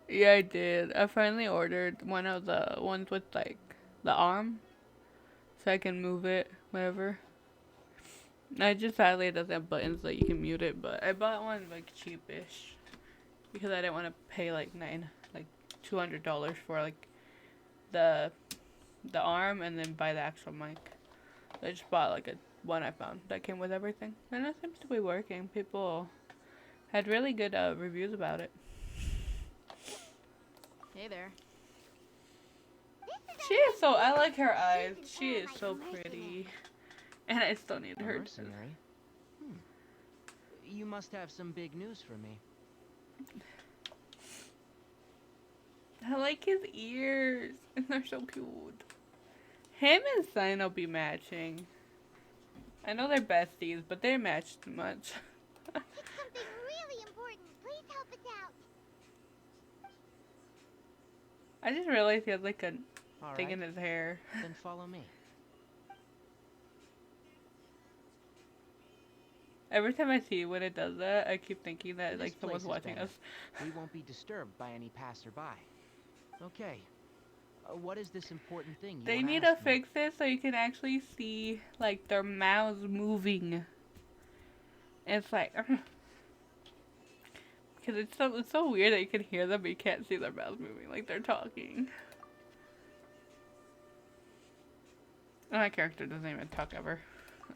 Yeah, I did. I finally ordered one of the ones with, like, the arm. So I can move it, whatever. I just sadly it doesn't have buttons so you can mute it, but I bought one, like, cheapish. Because I didn't want to pay, like, $200 for, like, the arm and then buy the actual mic. I just bought, like, a one I found that came with everything. And it seems to be working. People had really good reviews about it. Hey there. She is so, I like her eyes. She is so pretty. And I still need A her. mercenary? You must have some big news for me. I like his ears. And they're so cute. Him and Sino be matching. I know they're besties, but they match too much. It's something really important. Please help us out. I just realized he has like a All thing right. in his hair. Then follow me. Every time I see when it does that, I keep thinking that This like someone's place is watching better. us. We won't be disturbed by any passerby. Okay. What is this important thing you They wanna need to ask me? fix it so you can actually see like their mouths moving. It's like because it's so weird that you can hear them but you can't see their mouths moving like they're talking. My character doesn't even talk ever.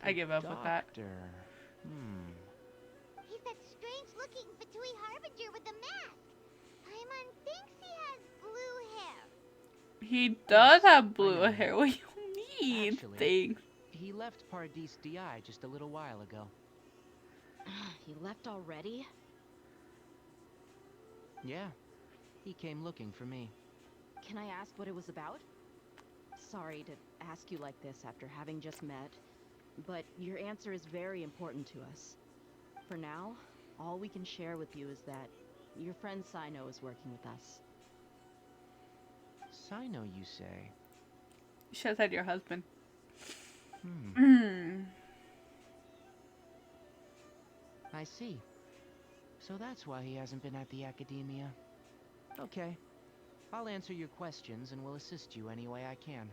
I give up with that. He's that strange-looking Fatui Harbinger with the mask. Paimon thinks he has blue hair. He does have blue know hair. him. What do you mean? Actually, Thanks. He left Paradis DI just a little while ago. He left already? Yeah. He came looking for me. Can I ask what it was about? Sorry to ask you like this after having just met, but your answer is very important to us. For now, all we can share with you is that your friend Sino is working with us. Sino, you say? You should have said your husband. I see. So that's why he hasn't been at the academia. Okay. I'll answer your questions and will assist you any way I can.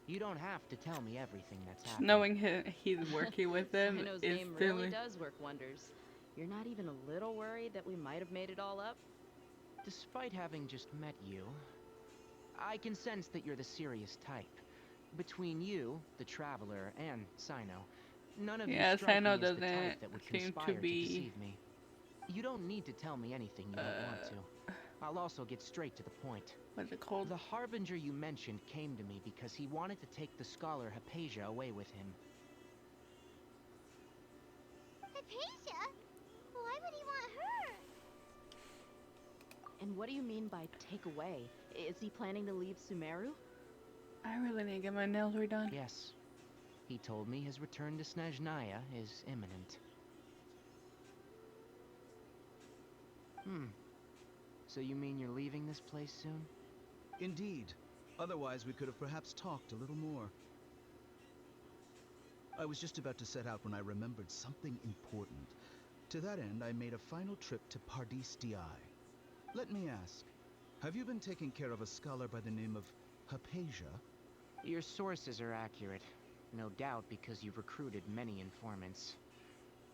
You don't have to tell me everything that's happening. Knowing he's working with them Sino's is name silly. really does work wonders. You're not even a little worried that we might have made it all up? Despite having just met you, I can sense that you're the serious type. Between you, the Traveler, and Sino, none of you strike Sino me as the doesn't type that would seem conspire to be. deceive me. You don't need to tell me anything you don't want to. I'll also get straight to the point. What's it called? The Harbinger you mentioned came to me because he wanted to take the scholar Hypatia away with him. Hypatia? Why would he want her? And what do you mean by take away? Is he planning to leave Sumeru? I really need to get my nails redone. Yes. He told me his return to Snezhnaya is imminent. So you mean you're leaving this place soon? Indeed. Otherwise, we could have perhaps talked a little more. I was just about to set out when I remembered something important. To that end, I made a final trip to Paradis DI. Let me ask, have you been taking care of a scholar by the name of Hypatia? Your sources are accurate. No doubt because you've recruited many informants.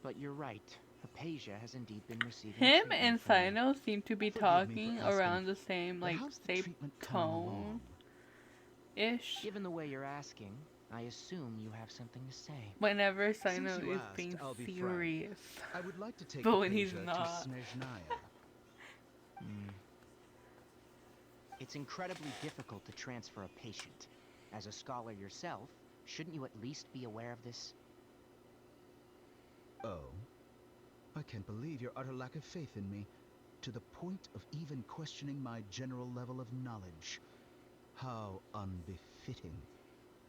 But you're right. Hypatia has indeed been receiving Him treatment and from you. Sino seem to be Forgive me talking for asking, around the same, but like, how's the same treatment coming along? tone-ish. Given the way you're asking, I assume you have something to say. Whenever Sino Since you is asked, being I'll be frank. serious. I would like to take But when he's Hypatia not. to Snezhnaya. It's incredibly difficult to transfer a patient. As a scholar yourself, shouldn't you at least be aware of this? Oh? I can't believe your utter lack of faith in me, to the point of even questioning my general level of knowledge. How unbefitting.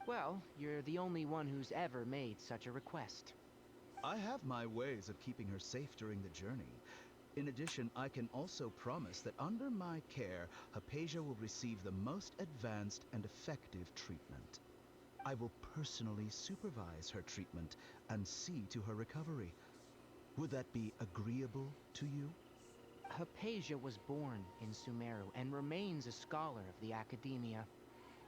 Well, you're the only one who's ever made such a request. I have my ways of keeping her safe during the journey. In addition, I can also promise that under my care, Hypatia will receive the most advanced and effective treatment. I will personally supervise her treatment and see to her recovery. Would that be agreeable to you? Hypatia was born in Sumeru and remains a scholar of the academia.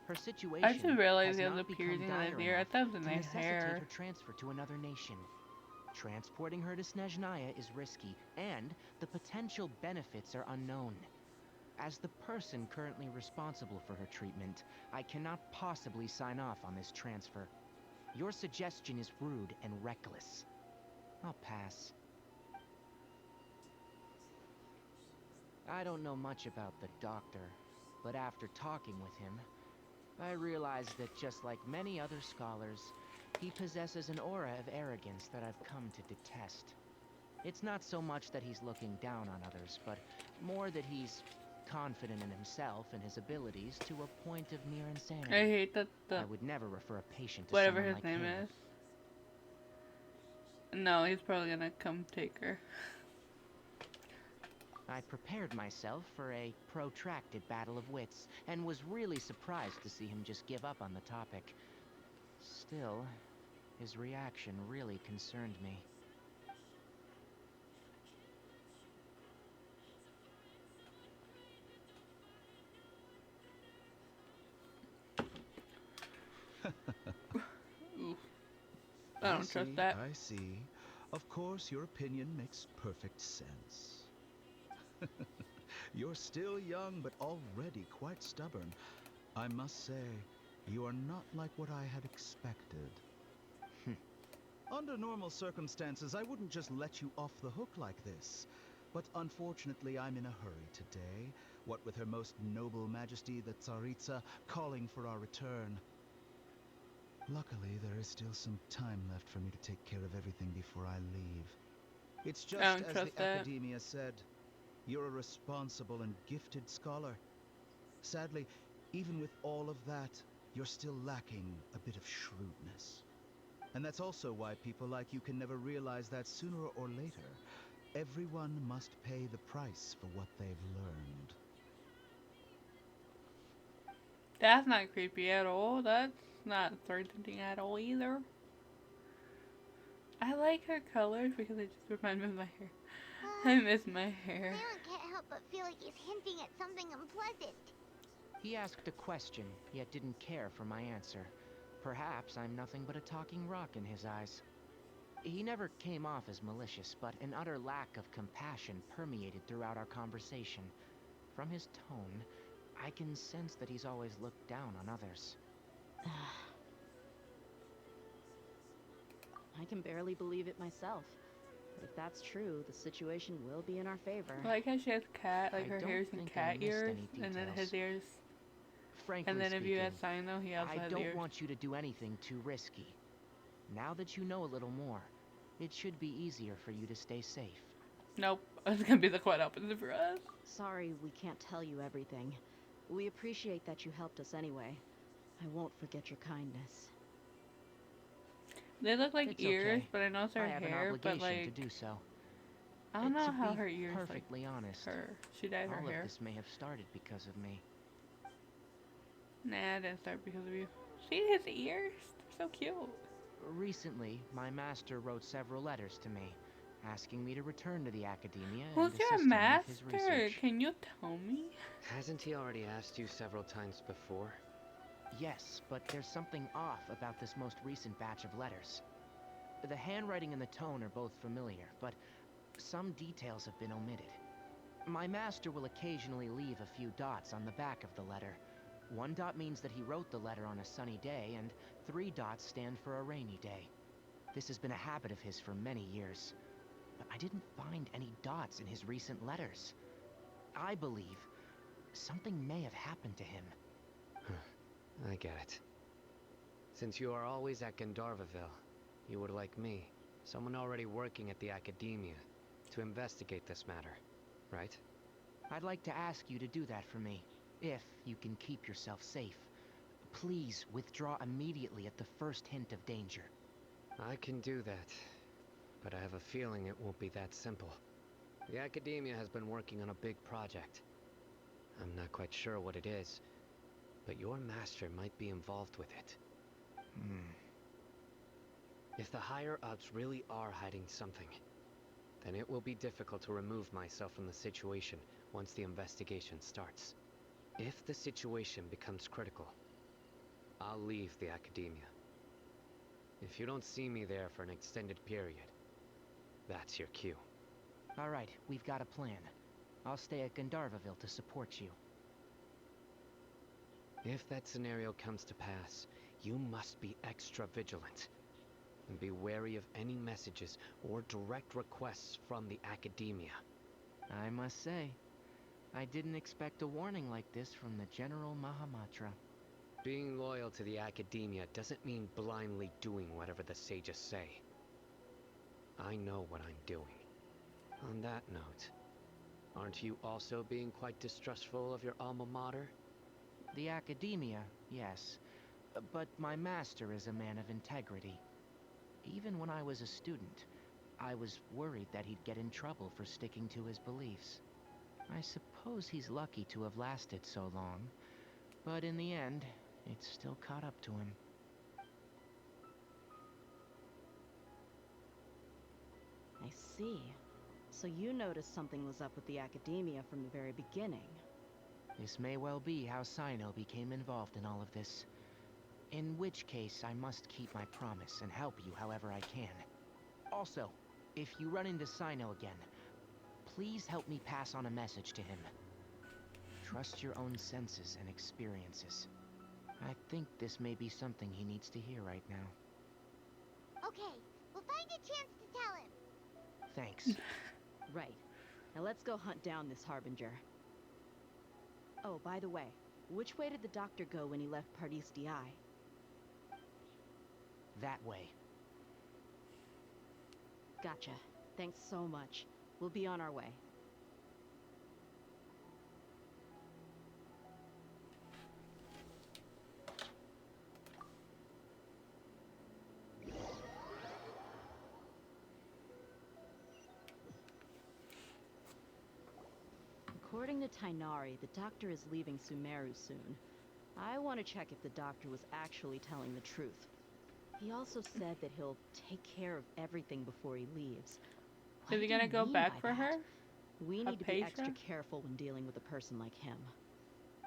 Her situation I just realized has he has a not become piercing in dire his ear. I enough thought it was in to his necessitate hair. her transfer to another nation. Transporting her to Snezhnaya is risky, and the potential benefits are unknown. As the person currently responsible for her treatment, I cannot possibly sign off on this transfer. Your suggestion is rude and reckless. I'll pass. I don't know much about the doctor, but after talking with him, I realized that just like many other scholars, he possesses an aura of arrogance that I've come to detest. It's not so much that he's looking down on others, but more that he's confident in himself and his abilities to a point of near insanity. I hate that I would never refer a patient to whatever someone his like name him. is. No, he's probably gonna come take her. I prepared myself for a protracted battle of wits, and was really surprised to see him just give up on the topic. Still, his reaction really concerned me. Oof. I don't trust that. I see. Of course, your opinion makes perfect sense. You're still young, but already quite stubborn. I must say, you are not like what I had expected. Under normal circumstances, I wouldn't just let you off the hook like this. But unfortunately, I'm in a hurry today. What with Her Most Noble Majesty the Tsaritsa calling for our return. Luckily, there is still some time left for me to take care of everything before I leave. It's just as the Academia said, you're a responsible and gifted scholar. Sadly, even with all of that, you're still lacking a bit of shrewdness. And that's also why people like you can never realize that sooner or later, everyone must pay the price for what they've learned. That's not creepy at all. That's not threatening at all either. I like her colors because it just reminds me of my hair. I miss my hair. Leon can't help but feel like he's hinting at something unpleasant. He asked a question, yet didn't care for my answer. Perhaps I'm nothing but a talking rock in his eyes. He never came off as malicious, but an utter lack of compassion permeated throughout our conversation. From his tone, I can sense that he's always looked down on others. I can barely believe it myself. But if that's true, the situation will be in our favor. I like how she has cat, like her hair's in cat ears, and then his ears. Frankly and then if you speaking, had sign though, he also I has don't ears. want you to do anything too risky. Now that you know a little more, it should be easier for you to stay safe. Nope, it's gonna be the quite opposite for us. Sorry we can't tell you everything. We appreciate that you helped us anyway. I won't forget your kindness. They look like It's ears, okay. but I know it's her I have an hair, but obligation like to do so. I don't know To how be her ears perfectly like honest, she dyed her all hair. of this may have started because of me. Nah, it didn't start because of you. See his ears? They're so cute. Recently, my master wrote several letters to me, asking me to return to the Academia Who's and your assist him with his master? research. Can you tell me? Hasn't he already asked you several times before? Yes, but there's something off about this most recent batch of letters. The handwriting and the tone are both familiar, but some details have been omitted. My master will occasionally leave a few dots on the back of the letter. 1 dot means that he wrote the letter on a sunny day, and 3 dots stand for a rainy day. This has been a habit of his for many years, but I didn't find any dots in his recent letters. I believe something may have happened to him. I get it. Since you are always at Gandharvaville, you would like me, someone already working at the Academia, to investigate this matter, right? I'd like to ask you to do that for me, if you can keep yourself safe. Please withdraw immediately at the first hint of danger. I can do that, but I have a feeling it won't be that simple. The Academia has been working on a big project. I'm not quite sure what it is, but your master might be involved with it. If the higher-ups really are hiding something, then it will be difficult to remove myself from the situation once the investigation starts. If the situation becomes critical, I'll leave the Academia. If you don't see me there for an extended period, that's your cue. All right, we've got a plan. I'll stay at Gandharvaville to support you. If that scenario comes to pass, You must be extra vigilant. And be wary of any messages or direct requests from the Academia. I must say, I didn't expect a warning like this from the General Mahamatra. Being loyal to the Academia doesn't mean blindly doing whatever the sages say. I know what I'm doing. On that note, aren't you also being quite distrustful of your alma mater? The Academia, yes. But my master is a man of integrity. Even when I was a student, I was worried that he'd get in trouble for sticking to his beliefs. I suppose he's lucky to have lasted so long, but in the end, it's still caught up to him. I see. So you noticed something was up with the Academia from the very beginning. This may well be how Sino became involved in all of this. In which case, I must keep my promise and help you however I can. Also, if you run into Sino again, please help me pass on a message to him. Trust your own senses and experiences. I think this may be something he needs to hear right now. Okay, we'll find a chance to tell him. Thanks. Right. Now let's go hunt down this Harbinger. Oh, by the way, which way did the doctor go when he left Pardis Di? That way. Gotcha. Thanks so much. We'll be on our way. According to Tainari, the doctor is leaving Sumeru soon. I want to check if the doctor was actually telling the truth. He also said that he'll take care of everything before he leaves. Is he gonna go back for her? We need to be extra Apatia? careful when dealing with a person like him.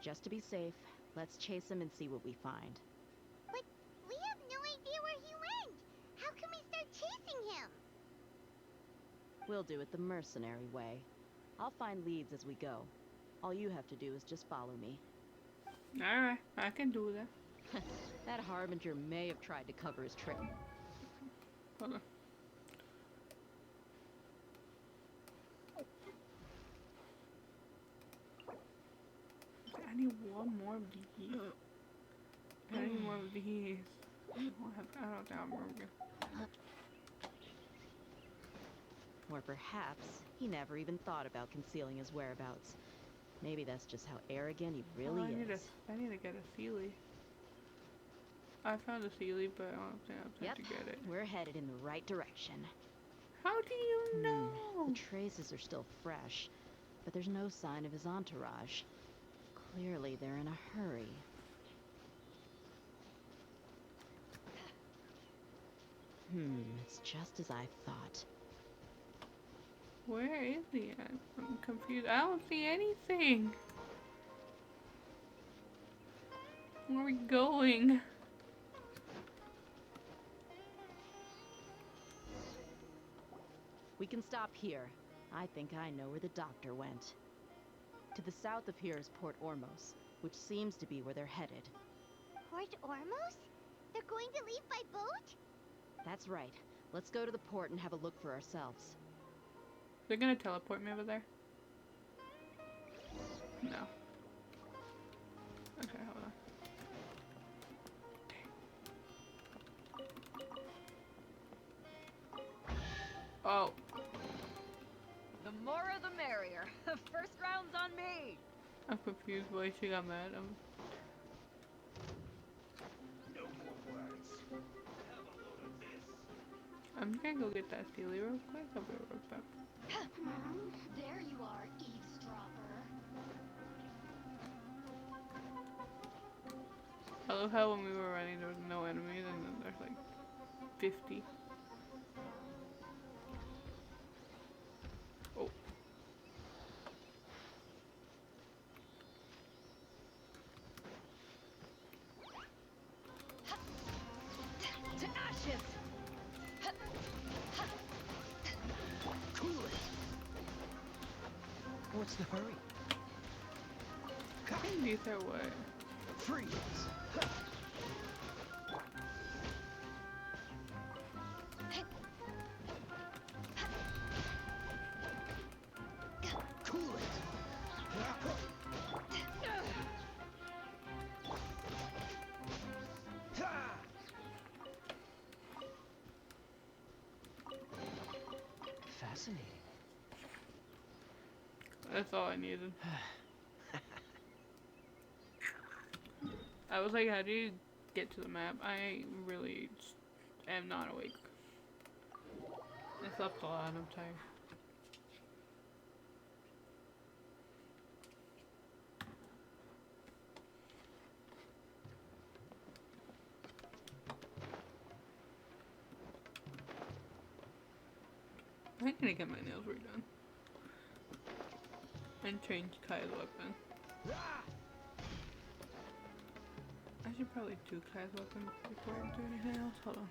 Just to be safe, let's chase him and see what we find. But we have no idea where he went. How can we start chasing him? We'll do it the mercenary way. I'll find leads as we go. All you have to do is just follow me. Alright, I can do that. That Harbinger may have tried to cover his trail. Hold on. I need one more of these. I need more of these. I don't think I'm remembering. Or perhaps he never even thought about concealing his whereabouts. Maybe that's just how arrogant he really I need is. I need to get a Sealy. I found a Sealy, but I don't think I have time to get it. We're headed in the right direction. How do you know? The traces are still fresh, but there's no sign of his entourage. Clearly, they're in a hurry. It's just as I thought. Where is he at? I'm confused. I don't see anything. Where are we going? We can stop here. I think I know where the doctor went. To the south of here is Port Ormos, which seems to be where they're headed. Port Ormos? They're going to leave by boat? That's right. Let's go to the port and have a look for ourselves. They're gonna teleport me over there? No. Okay, hold on. Oh. The more the merrier. First round's on me. I'm confused why she got mad. No more words. Have a load of this. I'm just gonna go get that Sealy real quick. I'll be right back. There you are, eavesdropper. I love how when we were running there was no enemies and then there's like 50. Oh. To ashes! What's the hurry? These are what? Freeze! Fascinating. That's all I needed. I was like, how do you get to the map? I really am not awake. I slept a lot, I'm tired. I'm gonna get my nails redone. And change Kai's weapon. I should probably do Kai's weapon before I do anything else. Hold on.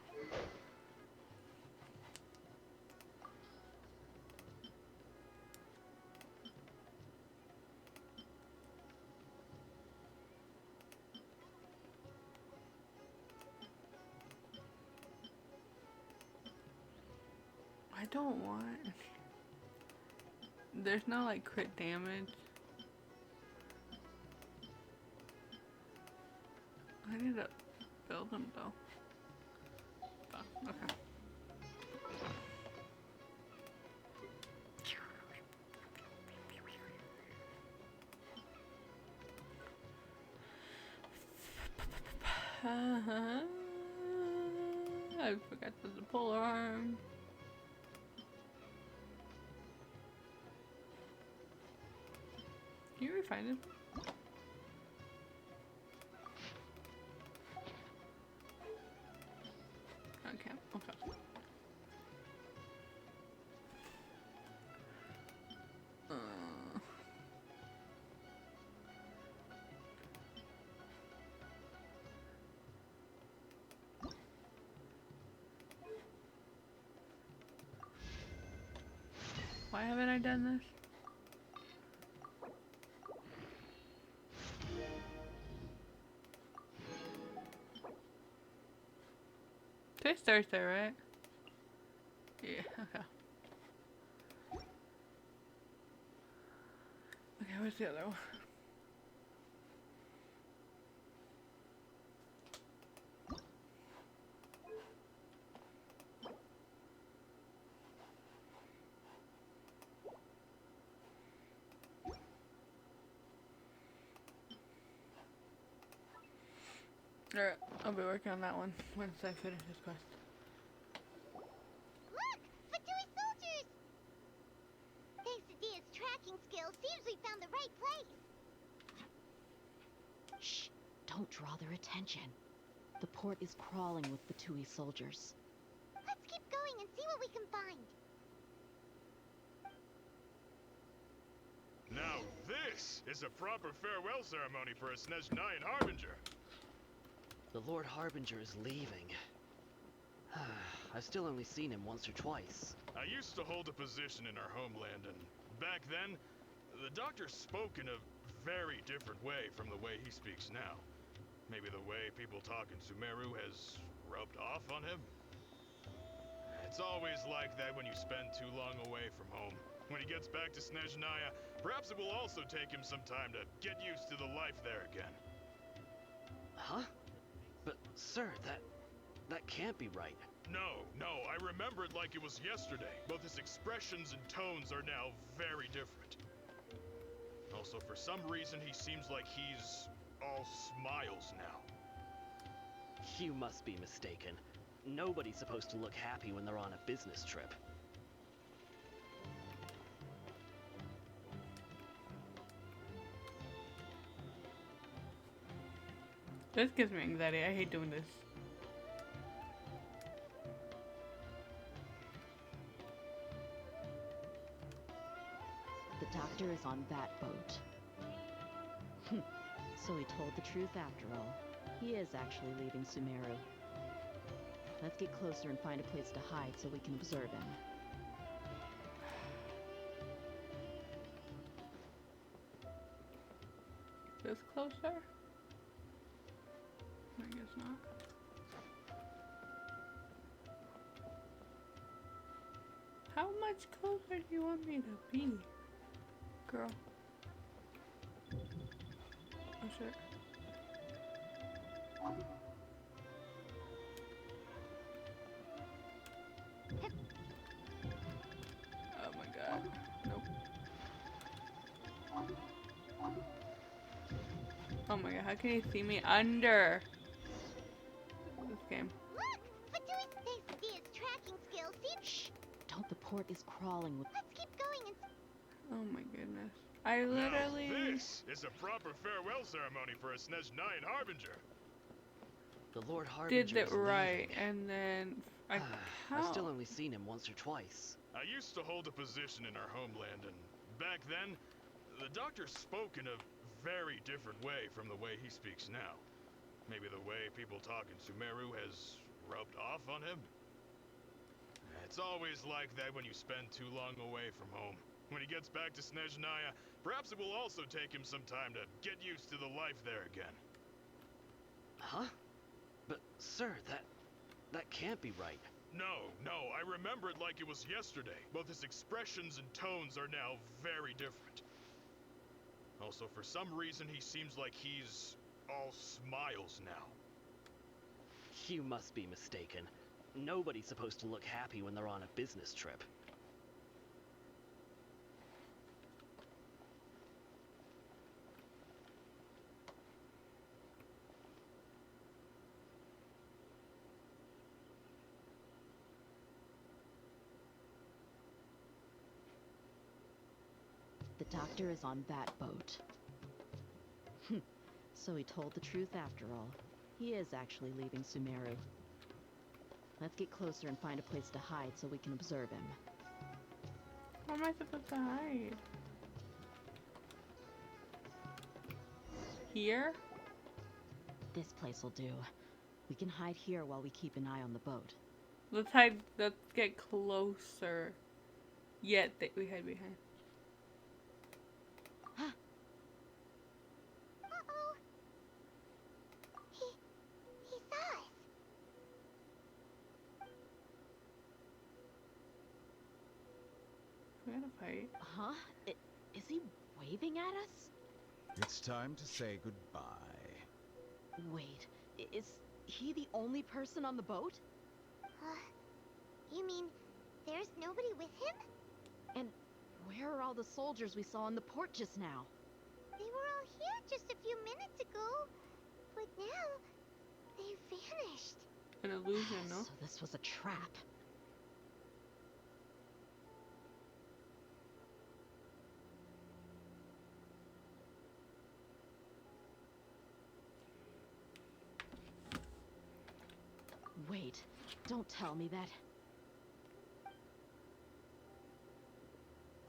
I don't want... There's no like crit damage. I need to build them though. Oh, okay. I forgot there's a polar arm. Can you refine it? Okay, okay. Why haven't I done this? Today's Thursday, right? Yeah, okay. Okay, where's the other one? Alright, I'll be working on that one once I finish this quest. Look! Fatui soldiers! Thanks to Dia's tracking skills, seems we found the right place. Shh! Don't draw their attention. The port is crawling with Fatui soldiers. Let's keep going and see what we can find. Now this is a proper farewell ceremony for a Snezhnayan Harbinger. The Lord Harbinger is leaving. I've still only seen him once or twice. I used to hold a position in our homeland, and back then, the doctor spoke in a very different way from the way he speaks now. Maybe the way people talk in Sumeru has rubbed off on him? It's always like that when you spend too long away from home. When he gets back to Snezhnaya, perhaps it will also take him some time to get used to the life there again. Huh? But, sir, that can't be right. No, I remember it like it was yesterday. Both his expressions and tones are now very different. Also, for some reason, he seems like he's all smiles now. You must be mistaken. Nobody's supposed to look happy when they're on a business trip. This gives me anxiety. I hate doing this. The doctor is on that boat. So he told the truth after all. He is actually leaving Sumeru. Let's get closer and find a place to hide so we can observe him. This closer? I guess not. How much closer do you want me to be, girl? Oh shit. Oh my god, how can you see me under this game? Look! Fatui's Dia's tracking skills seem... Shh! Don't, the port is crawling with... Let's keep going and... Oh my goodness. I Now literally... this is a proper farewell ceremony for a Snezhnayan Harbinger. The Lord Harbinger did it is right, leaving. and then... I've how? still only seen him once or twice. I used to hold a position in our homeland, and back then, the doctor spoke in a very different way from the way he speaks now. Maybe the way people talk in Sumeru has rubbed off on him? It's always like that when you spend too long away from home. When he gets back to Snezhnaya, perhaps it will also take him some time to get used to the life there again. Huh? But, sir, that can't be right. No, I remember it like it was yesterday. Both his expressions and tones are now very different. Also, for some reason, he seems like he's all smiles now. You must be mistaken. Nobody's supposed to look happy when they're on a business trip. The doctor is on that boat. So he told the truth after all. He is actually leaving Sumeru. Let's get closer and find a place to hide so we can observe him. How am I supposed to hide? Here? This place will do. We can hide here while we keep an eye on the boat. Let's hide, let's get closer. Yet that we hide behind. Uh-oh. He saw us. We gotta fight. Huh? Is he waving at us? It's time to say goodbye. Wait, is he the only person on the boat? You mean there's nobody with him? And where are all the soldiers we saw in the port just now? They were all here just a few minutes ago, but now they've vanished. An illusion, no? So this was a trap. Wait, don't tell me that.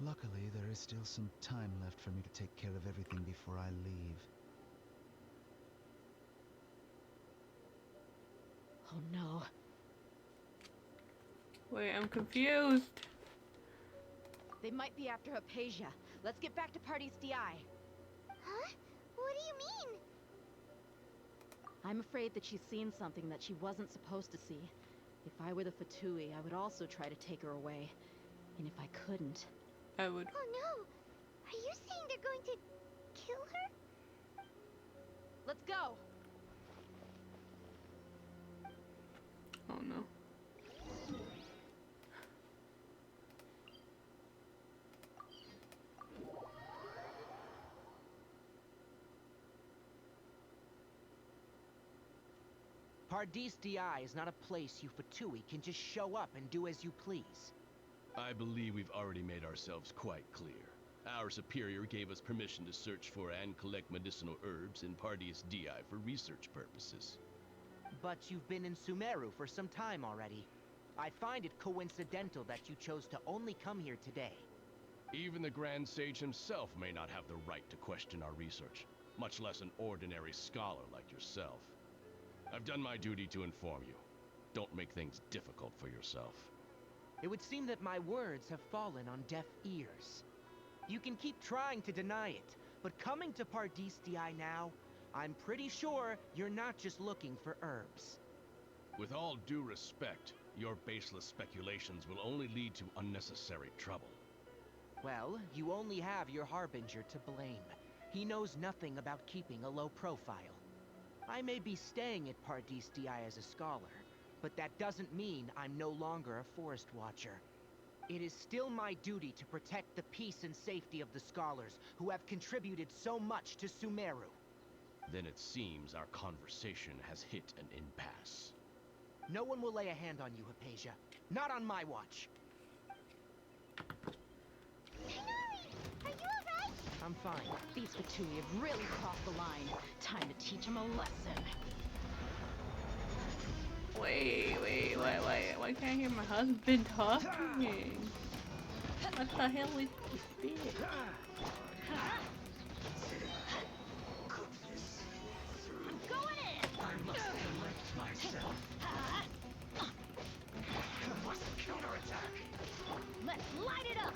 Luckily, there is still some time left for me to take care of everything before I leave. Oh no. Wait, I'm confused. They might be after Hypatia. Let's get back to Party's DI. Huh? What do you mean? I'm afraid that she's seen something that she wasn't supposed to see. If I were the Fatui, I would also try to take her away. And if I couldn't... I would. Oh no! Are you saying they're going to kill her? Let's go! Oh no. Pardis DI is not a place you Fatui can just show up and do as you please. I believe we've already made ourselves quite clear. Our superior gave us permission to search for and collect medicinal herbs in Pardis DI for research purposes. But you've been in Sumeru for some time already. I find it coincidental that you chose to only come here today. Even the Grand Sage himself may not have the right to question our research, much less an ordinary scholar like yourself. I've done my duty to inform you. Don't make things difficult for yourself. It would seem that my words have fallen on deaf ears. You can keep trying to deny it, but coming to Pardis DI now, I'm pretty sure you're not just looking for herbs. With all due respect, your baseless speculations will only lead to unnecessary trouble. Well, you only have your Harbinger to blame. He knows nothing about keeping a low profile. I may be staying at Pardis DI as a scholar, but that doesn't mean I'm no longer a forest watcher. It is still my duty to protect the peace and safety of the scholars who have contributed so much to Sumeru. Then it seems our conversation has hit an impasse. No one will lay a hand on you, Hypatia. Not on my watch. Are you alright? I'm fine. These Fatui have really crossed the line. Time to teach them a lesson. Wait, why can't I hear my husband talking? What the hell is this? Going in! I must collect myself. Must counterattack. Let's light it up!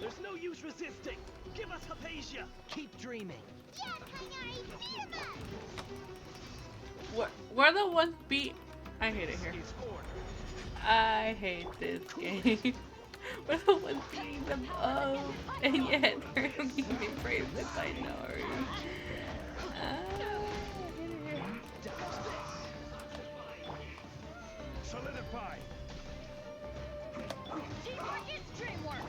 There's no use resisting. Give us Hypatia. Keep dreaming. Yeah, Kainari, beat him up! Where the ones beat? I hate it here. I hate this game. We're the ones beating them up, and yet they're being praised by Kainari. Solidify. Teamwork is dreamwork!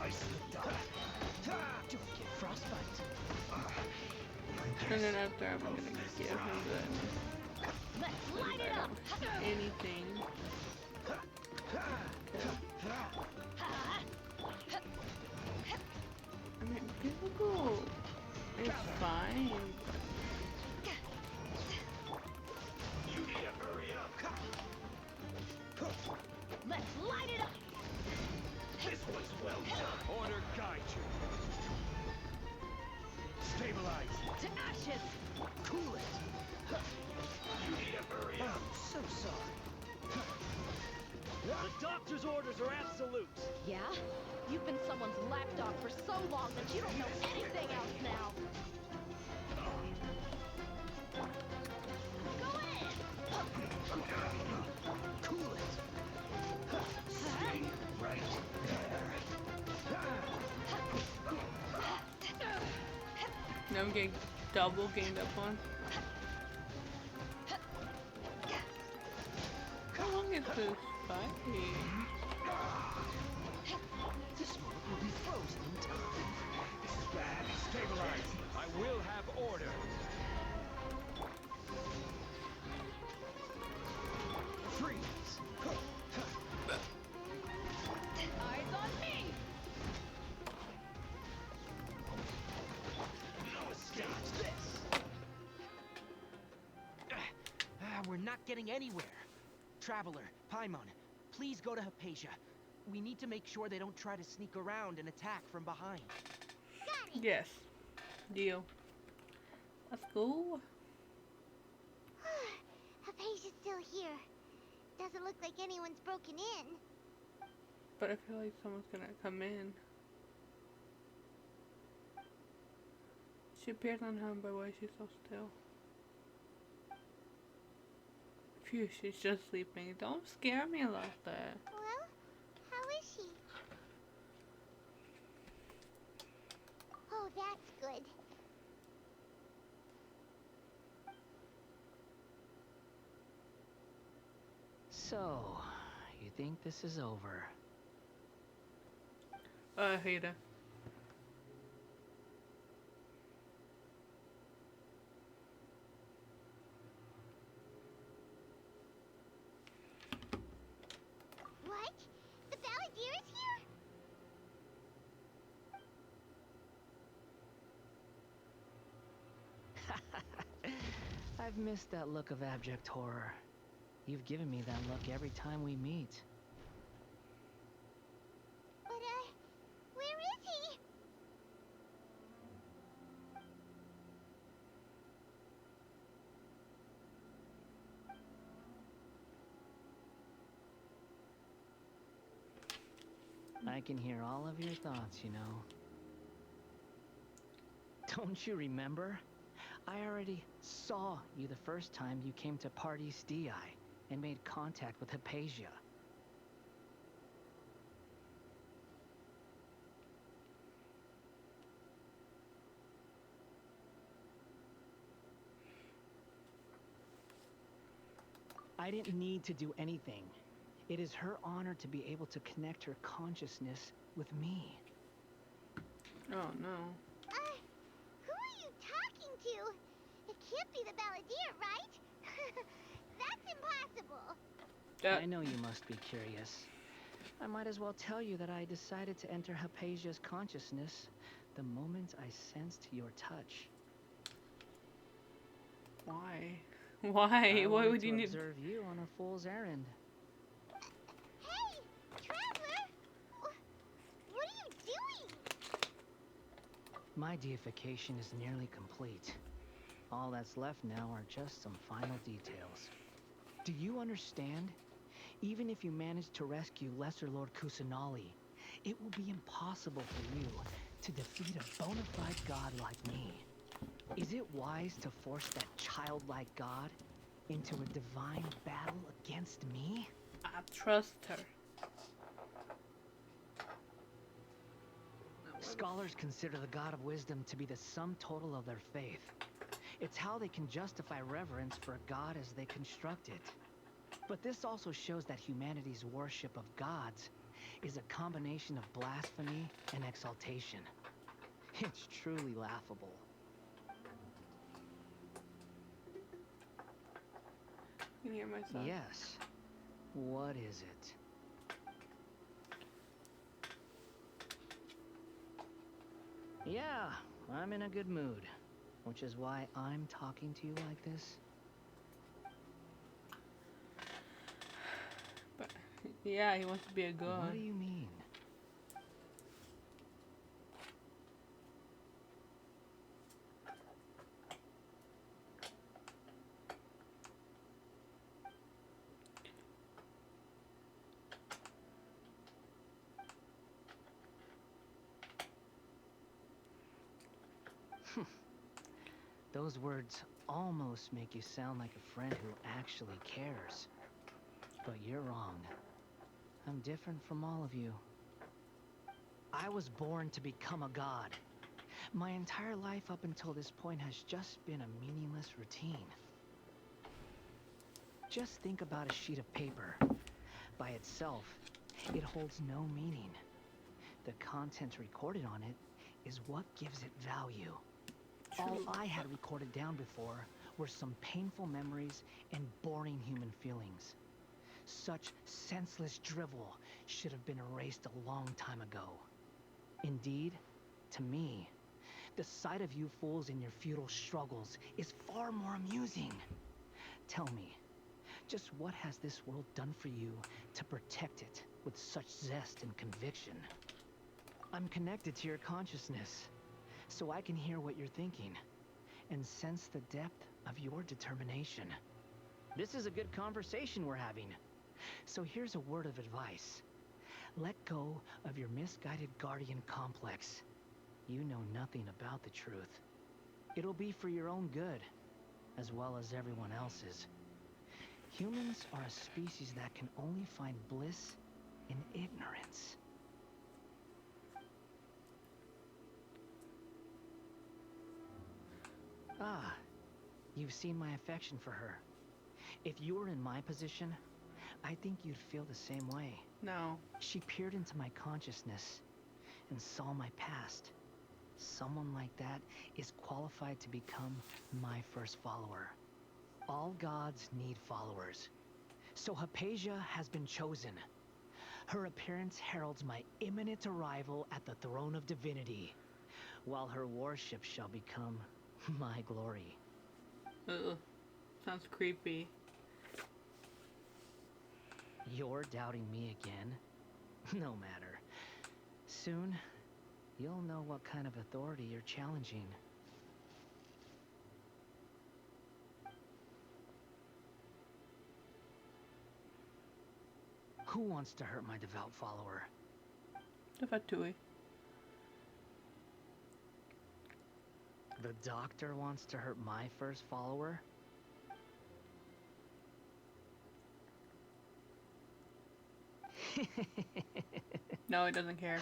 I slipped up. Don't get frostbite. And then after I'm gonna give him the Let's light it up! anything. I mean, physical is fine. You need to hurry up. Let's light it up! This was well done. Order guide you. Stabilize. To ashes! Cool it. You need to hurry up. I'm so sorry. The doctor's orders are absolute. Yeah? You've been someone's lapdog for so long that you don't know anything else now. Go in! Cool it. Stay right Now I'm getting double gained up on. How long is this fighting? This one will be frozen in time. This is bad. Stabilize. I will have order. Freeze. Eyes on me! No escape. This. We're not getting anywhere. Traveler, Paimon, please go to Hypatia. We need to make sure they don't try to sneak around and attack from behind. Got it! Yes. Deal. Let's go. Hypatia's still here. Doesn't look like anyone's broken in. But I feel like someone's gonna come in. She appears unharmed by why she's so still. Phew, she's just sleeping. Don't scare me like that. Well, how is she? Oh, that's good. So, you think this is over? I hate her. What? The Balladeer is here? I've missed that look of abject horror. You've given me that look every time we meet. But, where is he? I can hear all of your thoughts, you know. Don't you remember? I already saw you the first time you came to Party's DI and made contact with Hypatia. I didn't need to do anything. It is her honor to be able to connect her consciousness with me. Oh no. Who are you talking to? It can't be the Balladeer, right? That's impossible. I know you must be curious. I might as well tell you that I decided to enter Hypatia's consciousness the moment I sensed your touch. Why? Why? Why would you need to observe you on a fool's errand? Hey, Traveler! What are you doing? My deification is nearly complete. All that's left now are just some final details. Do you understand? Even if you manage to rescue Lesser Lord Kusanali, it will be impossible for you to defeat a bona fide god like me. Is it wise to force that childlike god into a divine battle against me? I trust her. Scholars consider the god of wisdom to be the sum total of their faith. It's how they can justify reverence for a god as they construct it. But this also shows that humanity's worship of gods is a combination of blasphemy and exaltation. It's truly laughable. I can hear myself. Yes. What is it? Yeah, I'm in a good mood, which is why I'm talking to you like this. But yeah, he wants to be a god. What do you mean? Those words almost make you sound like a friend who actually cares. But you're wrong. I'm different from all of you. I was born to become a god. My entire life up until this point has just been a meaningless routine. Just think about a sheet of paper. By itself, it holds no meaning. The content recorded on it is what gives it value. All I had recorded down before were some painful memories and boring human feelings. Such senseless drivel should have been erased a long time ago. Indeed, to me, the sight of you fools in your futile struggles is far more amusing. Tell me, just what has this world done for you to protect it with such zest and conviction? I'm connected to your consciousness, so I can hear what you're thinking and sense the depth of your determination. This is a good conversation we're having. So here's a word of advice. Let go of your misguided guardian complex. You know nothing about the truth. It'll be for your own good, as well as everyone else's. Humans are a species that can only find bliss in ignorance. Ah, you've seen my affection for her. If you were in my position, I think you'd feel the same way. No. She peered into my consciousness and saw my past. Someone like that is qualified to become my first follower. All gods need followers. So Hypatia has been chosen. Her appearance heralds my imminent arrival at the throne of divinity, while her worship shall become my glory. Ugh. Sounds creepy. You're doubting me again? No matter. Soon, you'll know what kind of authority you're challenging. Who wants to hurt my devout follower? The Fatui. The doctor wants to hurt my first follower? No, he doesn't care.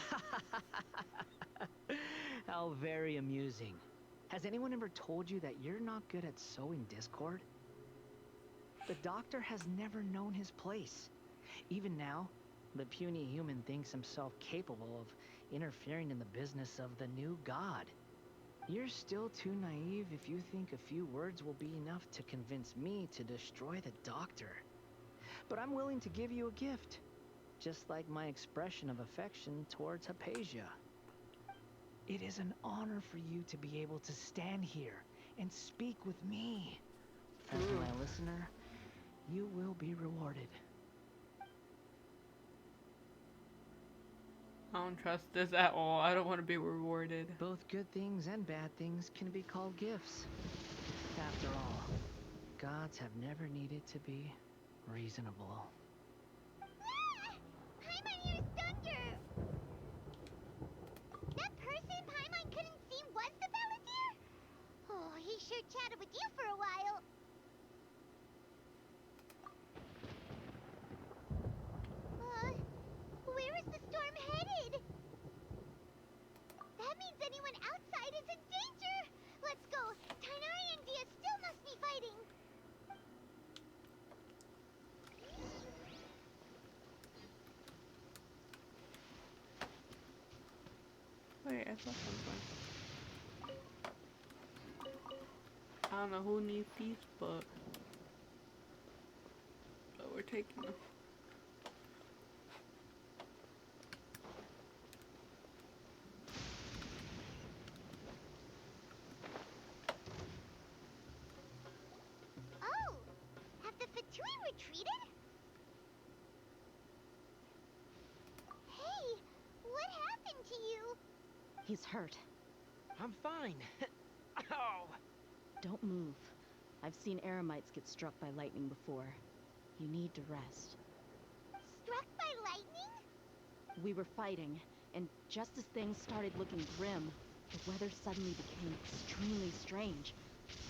How very amusing. Has anyone ever told you that you're not good at sowing discord? The doctor has never known his place. Even now, the puny human thinks himself capable of interfering in the business of the new god. You're still too naive if you think a few words will be enough to convince me to destroy the doctor. But I'm willing to give you a gift, just like my expression of affection towards Hypatia. It is an honor for you to be able to stand here and speak with me. As my listener, you will be rewarded. I don't trust this at all. I don't want to be rewarded. Both good things and bad things can be called gifts. After all, gods have never needed to be reasonable. Paimon here's thunder! That person Paimon couldn't see was the Balladeer? Oh, he sure chatted with you for a while. Where is the storm headed? That means anyone outside is in danger! Let's go! Tighnari and Dia still must be fighting! Wait, I saw something. I don't know who needs these, but we're taking them. Oh! Have the Fatui retreated? Hey! What happened to you? He's hurt. I'm fine. Ow! Don't move. I've seen eremites get struck by lightning before. You need to rest. Struck by lightning? We were fighting, and just as things started looking grim, the weather suddenly became extremely strange.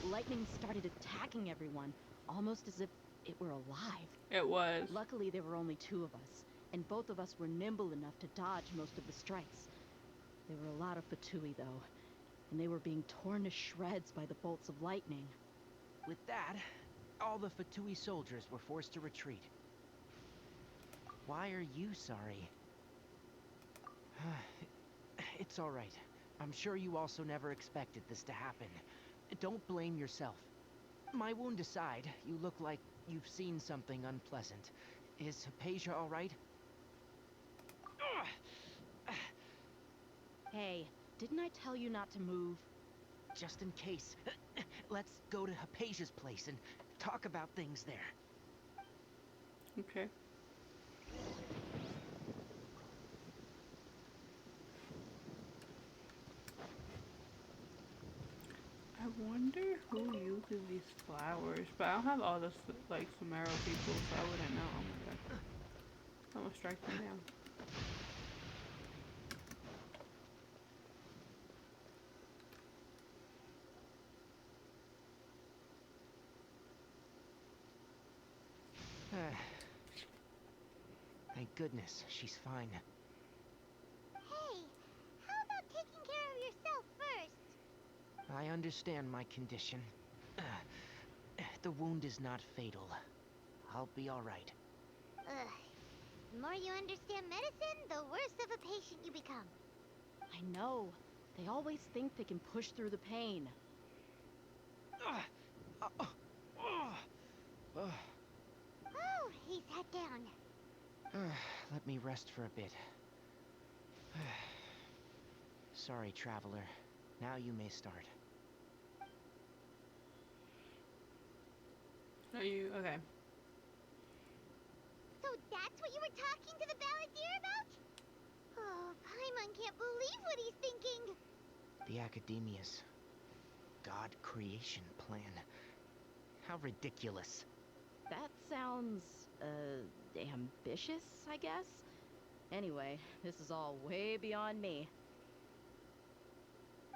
Lightning started attacking everyone, almost as if it were alive. It was. Luckily, there were only two of us, and both of us were nimble enough to dodge most of the strikes. There were a lot of Fatui, though, and they were being torn to shreds by the bolts of lightning. With that, all the Fatui soldiers were forced to retreat. Why are you sorry? It's all right. I'm sure you also never expected this to happen. Don't blame yourself. My wound aside, you look like you've seen something unpleasant. Is Hypatia all right? Hey, didn't I tell you not to move? Just in case. Let's go to Hypatia's place and talk about things there. Okay. I wonder who uses these flowers, but I don't have all the like Sumeru people, so I wouldn't know. Oh my god. I'm gonna strike them down. Thank goodness, she's fine. Hey, how about taking care of yourself first? I understand my condition. The wound is not fatal. I'll be all right. The more you understand medicine, the worse of a patient you become. I know. They always think they can push through the pain. Oh, he sat down. Let me rest for a bit. Sorry, traveler. Now you may start. Are you okay? So that's what you were talking to the Balladeer about? Oh, Paimon can't believe what he's thinking. The Academia's God creation plan. How ridiculous. That sounds, ambitious, I guess? Anyway, this is all way beyond me.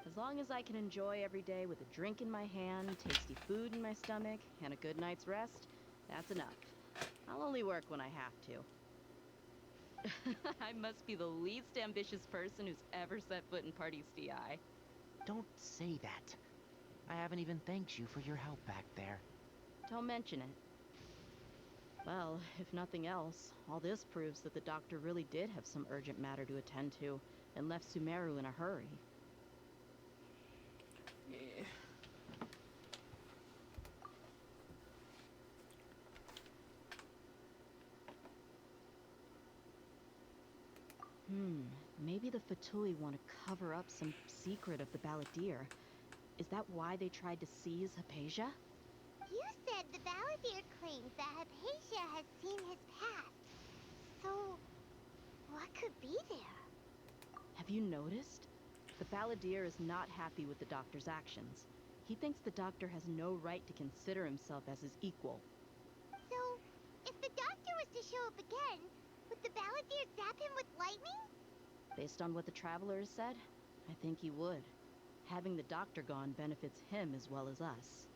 As long as I can enjoy every day with a drink in my hand, tasty food in my stomach, and a good night's rest, that's enough. I'll only work when I have to. I must be the least ambitious person who's ever set foot in Party CI. Don't say that. I haven't even thanked you for your help back there. Don't mention it. Well, if nothing else, all this proves that the doctor really did have some urgent matter to attend to and left Sumeru in a hurry. Yeah. Maybe the Fatui want to cover up some secret of the Balladeer. Is that why they tried to seize Hypatia? You said the Balladeer claims that Hypatia has seen his past. So, what could be there? Have you noticed? The Balladeer is not happy with the doctor's actions. He thinks the doctor has no right to consider himself as his equal. So, if the doctor was to show up again, would the Balladeer zap him with lightning? Based on what the Traveler has said, I think he would. Having the doctor gone benefits him as well as us.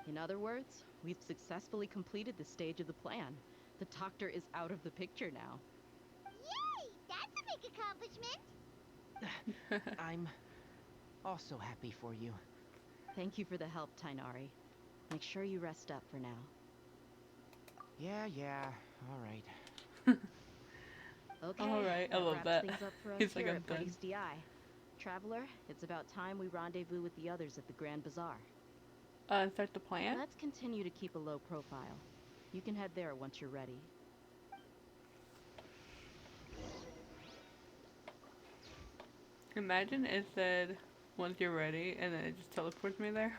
In other words, we've successfully completed the stage of the plan. The doctor is out of the picture now. Yay! That's a big accomplishment! I'm also happy for you. Thank you for the help, Tainari. Make sure you rest up for now. Yeah, all right. Okay, Alright, I love wraps that. things up for us He's like, here I'm at done. Buddy's DI. Traveler, it's about time we rendezvous with the others at the Grand Bazaar. Start the plan? Let's continue to keep a low profile. You can head there once you're ready. Imagine it said, once you're ready, and then it just teleports me there.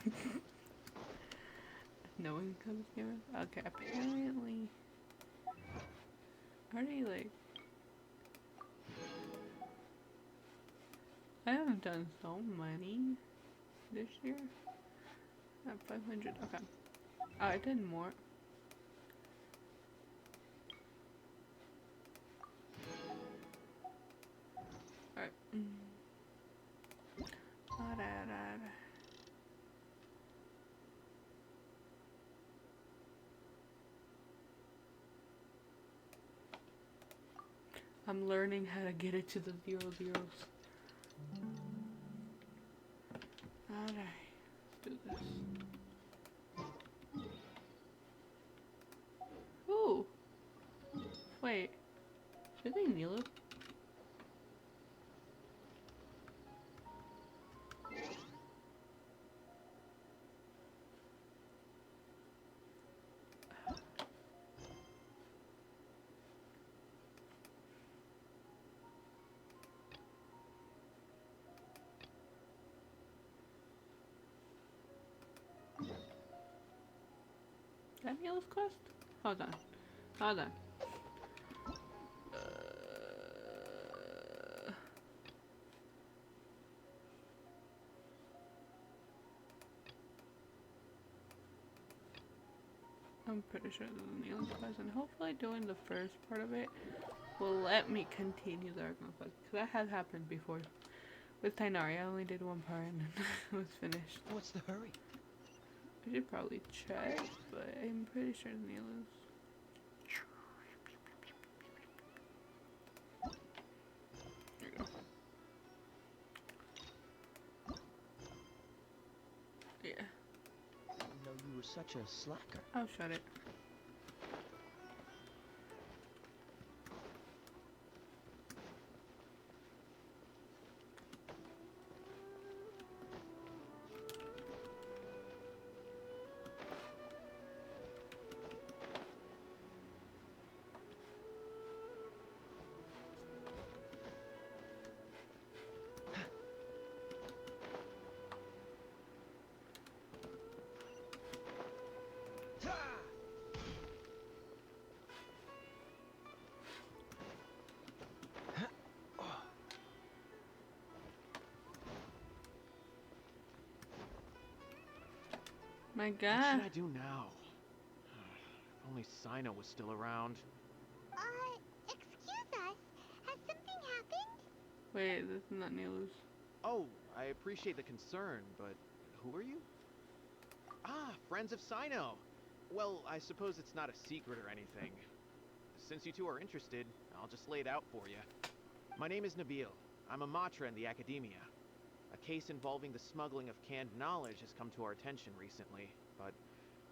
Knowing how this game is? Okay, apparently... Already, like... I have done so many this year. At 500, okay. Oh, I did more. Alright. I'm learning how to get it to the 0 zeros. Alright, let's do this. Ooh! Wait, should they kneel it? That Neil's quest? Hold on. Hold on. I'm pretty sure this is Neil's quest, and hopefully doing the first part of it will let me continue the Archon quest. Because that has happened before. With Tainari, I only did one part and then it was finished. What's the hurry? I should probably check, but I'm pretty sure Neil is. There you go. Yeah. I didn't know you were such a slacker. Oh, shut it. My What god. should I do now? If only Sino was still around. Excuse us. Has something happened? Wait, this is not Neil's. Oh, I appreciate the concern, but who are you? Ah, friends of Sino. Well, I suppose it's not a secret or anything. Since you two are interested, I'll just lay it out for you. My name is Nabil. I'm a Matra in the Academia. A case involving the smuggling of canned knowledge has come to our attention recently, but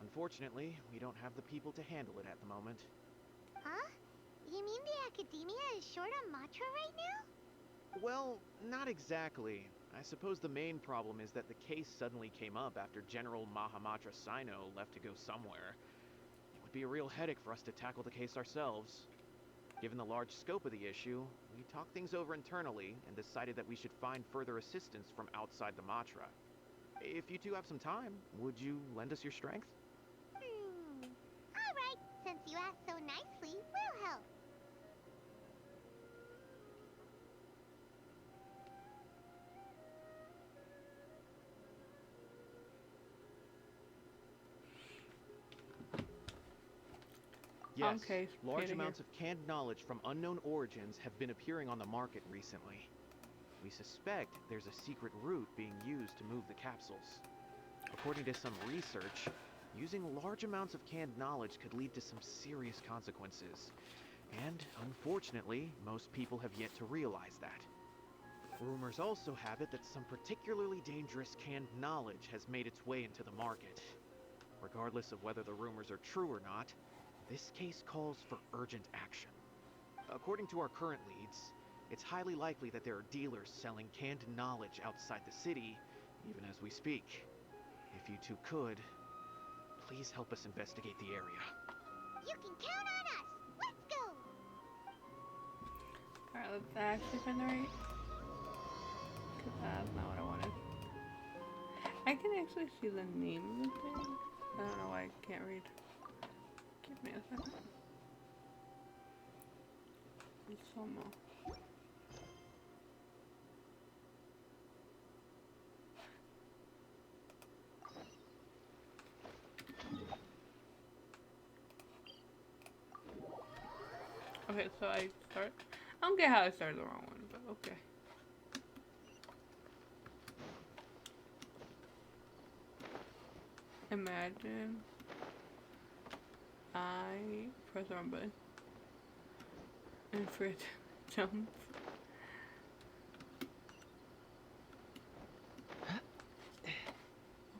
Unfortunately, we don't have the people to handle it at the moment. Huh? You mean the Academia is short on Matra right now? Well, not exactly. I suppose the main problem is that the case suddenly came up after General Mahamatra Sino left to go somewhere. It would be a real headache for us to tackle the case ourselves. Given the large scope of the issue, we talked things over internally and decided that we should find further assistance from outside the Matra. If you two have some time, would you lend us your strength? Alright, since you asked so nicely, we'll help. Yes, Okay, large here. amounts of canned knowledge from unknown origins have been appearing on the market recently. We suspect there's a secret route being used to move the capsules. According to some research, using large amounts of canned knowledge could lead to some serious consequences. And, unfortunately, most people have yet to realize that. Rumors also have it that some particularly dangerous canned knowledge has made its way into the market. Regardless of whether the rumors are true or not, this case calls for urgent action. According to our current leads, it's highly likely that there are dealers selling canned knowledge outside the city, even as we speak. If you two could, please help us investigate the area. You can count on us! Let's go! Alright, let's actually find the right. Cause that's not what I wanted. I can actually see the name of the thing. I don't know why I can't read. Give me a second. Somo. Okay, so I start. I don't get how I started the wrong one, but okay. Imagine I press the wrong button and for it to jump.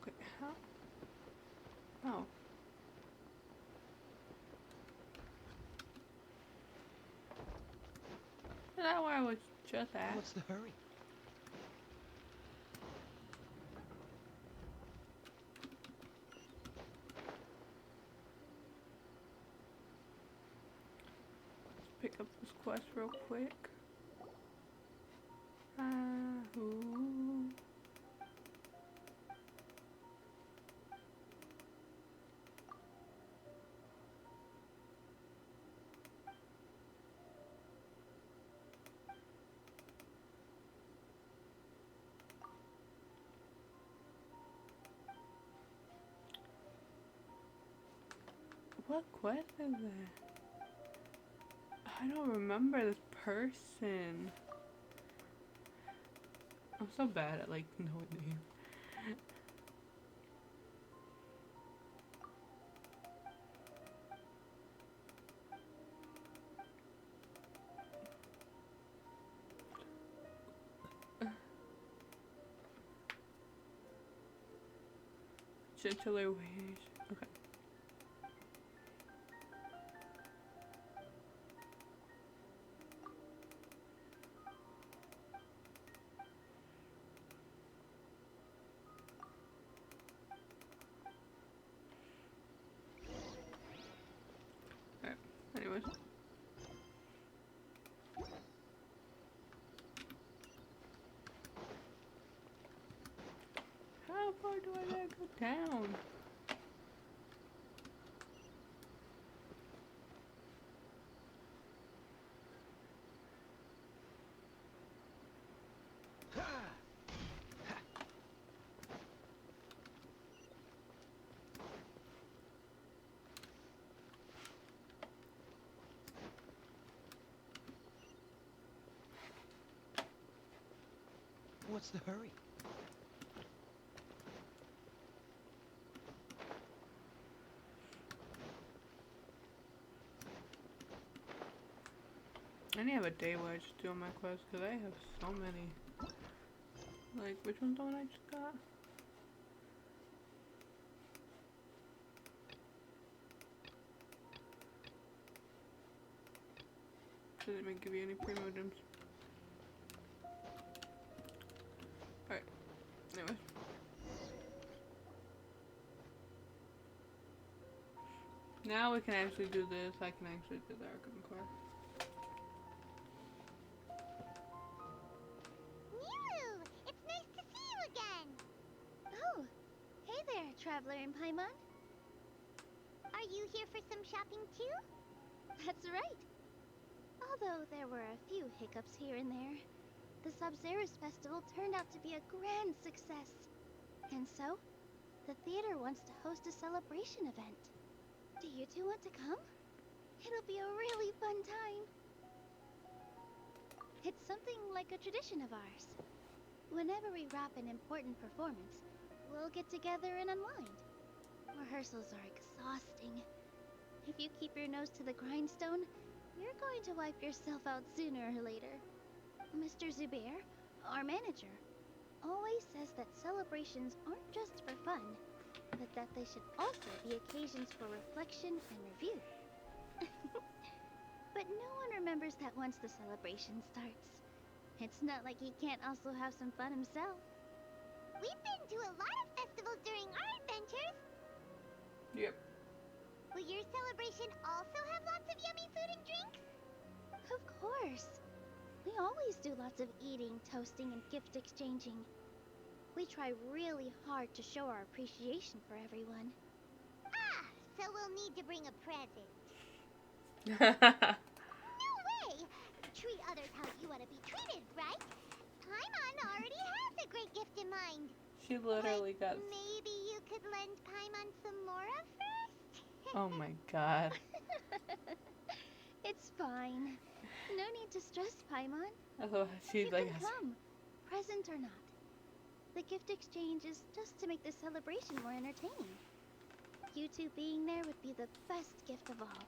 Okay, how? Oh. Is that where I was just at? What's the hurry? Let's pick up this quest real quick. What quest is that? I don't remember this person. I'm so bad at like knowing names. Gentler ways. Okay. Alright, anyways. How far do I gotta go down? What's the hurry? I need to have a day where I just do my quests because I have so many. Like, which one's the one I just got? Doesn't even give you any primogems. Alright. Anyway. Now we can actually do this. I can actually do the Archon core. Milu! It's nice to see you again! Oh, hey there, Traveler in Paimon. Are you here for some shopping too? That's right. Although there were a few hiccups here and there, the Sub-Zerus Festival turned out to be a grand success. And so, the theater wants to host a celebration event. Do you two want to come? It'll be a really fun time. It's something like a tradition of ours. Whenever we wrap an important performance, we'll get together and unwind. Rehearsals are exhausting. If you keep your nose to the grindstone, you're going to wipe yourself out sooner or later. Mr. Zubair, our manager, always says that celebrations aren't just for fun, but that they should also be occasions for reflection and review. But no one remembers that once the celebration starts. It's not like he can't also have some fun himself. We've been to a lot of festivals during our adventures. Yep. Will your celebration also have lots of yummy food and drinks? Of course. We always do lots of eating, toasting, and gift exchanging. We try really hard to show our appreciation for everyone. Ah, so we'll need to bring a present. No way! Treat others how you want to be treated, right? Paimon already has a great gift in mind. She literally got... Maybe you could lend Paimon some Mora first? Oh my god. It's fine. No need to stress, Paimon. Oh, she's You like... can come, present or not. The gift exchange is just to make the celebration more entertaining. You two being there would be the best gift of all.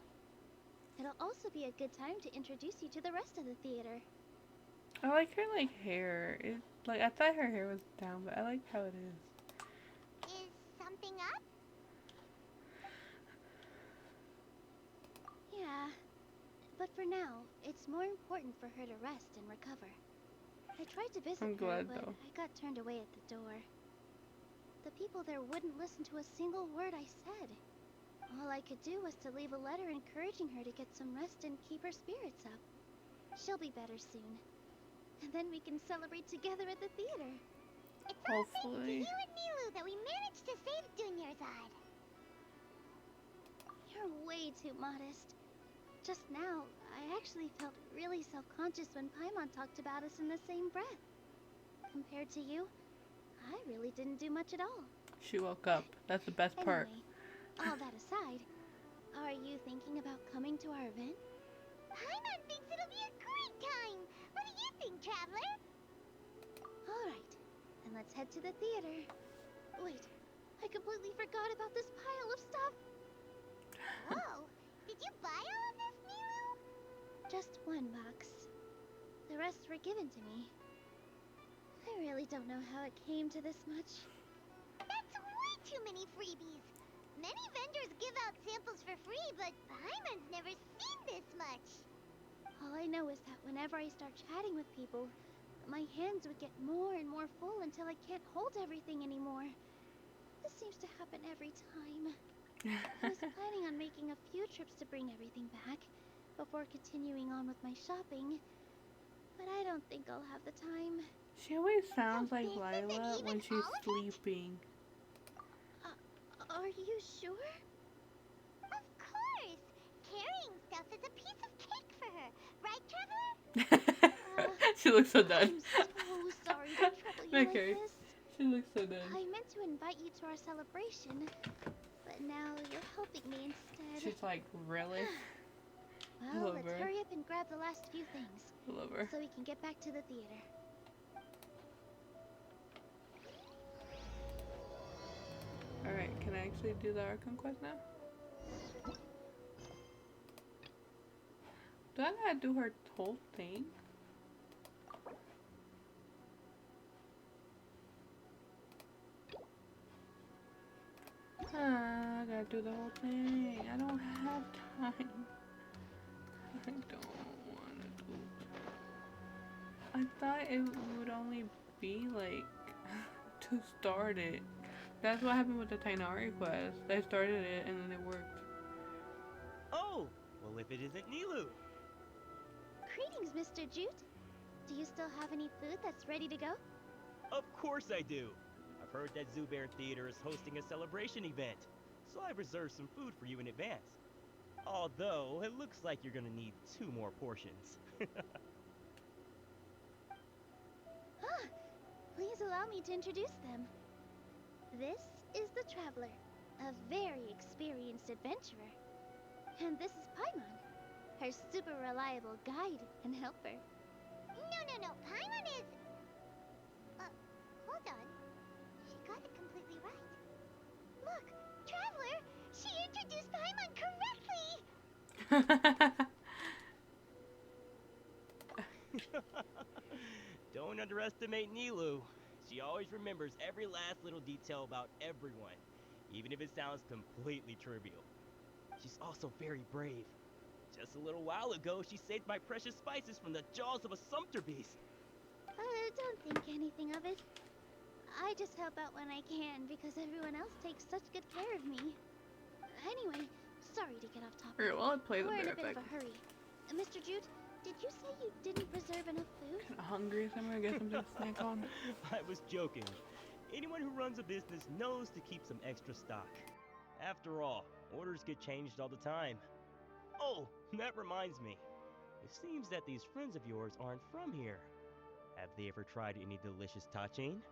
It'll also be a good time to introduce you to the rest of the theater. I like her, like, hair. It, like, I thought her hair was down, but I like how it is. Is something up? Yeah. But for now, it's more important for her to rest and recover. I tried to visit I'm her, glad, but though. I got turned away at the door. The people there wouldn't listen to a single word I said. All I could do was to leave a letter encouraging her to get some rest and keep her spirits up. She'll be better soon. And then we can celebrate together at the theater. It's all thanks to Hopefully. you and Nilu that we managed to save Dunyarzad. You're way too modest. Just now, I actually felt really self-conscious when Paimon talked about us in the same breath. Compared to you, I really didn't do much at all. She woke up. That's the best part. Anyway, all that aside, are you thinking about coming to our event? Paimon thinks it'll be a great time! What do you think, Traveler? Alright, then let's head to the theater. Wait, I completely forgot about this pile of stuff! Whoa! Did you buy all of this, Nilu? Just one box. The rest were given to me. I really don't know how it came to this much. That's way too many freebies! Many vendors give out samples for free, but Paimon's never seen this much. All I know is that whenever I start chatting with people, my hands would get more and more full until I can't hold everything anymore. This seems to happen every time. I was planning on making a few trips to bring everything back before continuing on with my shopping, but I don't think I'll have the time. She always sounds like Lila when she's sleeping. Are you sure? Of course! Carrying stuff is a piece of cake for her, right, Traveler? She looks so done. I'm so sorry to trouble you like Okay. this. She looks so done. I meant to invite you to our celebration, but now you're helping me instead. She's like, really? I Well, love let's her. hurry up and grab the last few things. I love her. So we can get back to the theater. Alright, can I actually do the Archon quest now? Do I gotta do her whole thing? I gotta do the whole thing. I don't have time. I don't want to thought it would only be like to start it. That's what happened with the Tainari quest. They started it and then it worked. Oh, well if it isn't Nilu. Greetings, Mr. Jute. Do you still have any food that's ready to go? Of course I do. I've heard that Zubair Theater is hosting a celebration event, so I've reserved some food for you in advance. Although, it looks like you're gonna need 2 more portions. Please allow me to introduce them. This is the Traveler, a very experienced adventurer. And this is Paimon, her super reliable guide and helper. No. Paimon is... hold on. She got it completely right. Look, Traveler! She introduced Paimon correctly! Don't underestimate Nilu. She always remembers every last little detail about everyone, even if it sounds completely trivial. She's also very brave. Just a little while ago, she saved my precious spices from the jaws of a sumpter beast. Don't think anything of it. I just help out when I can because everyone else takes such good care of me. Anyway, sorry to get off topic. Alright, well, I played We're in a there. bit of a hurry. Mr. Jute, did you say you didn't preserve enough food? Kinda hungry, so I'm gonna get something to snack on. I was joking. Anyone who runs a business knows to keep some extra stock. After all, orders get changed all the time. Oh, that reminds me. It seems that these friends of yours aren't from here. Have they ever tried any delicious tachin?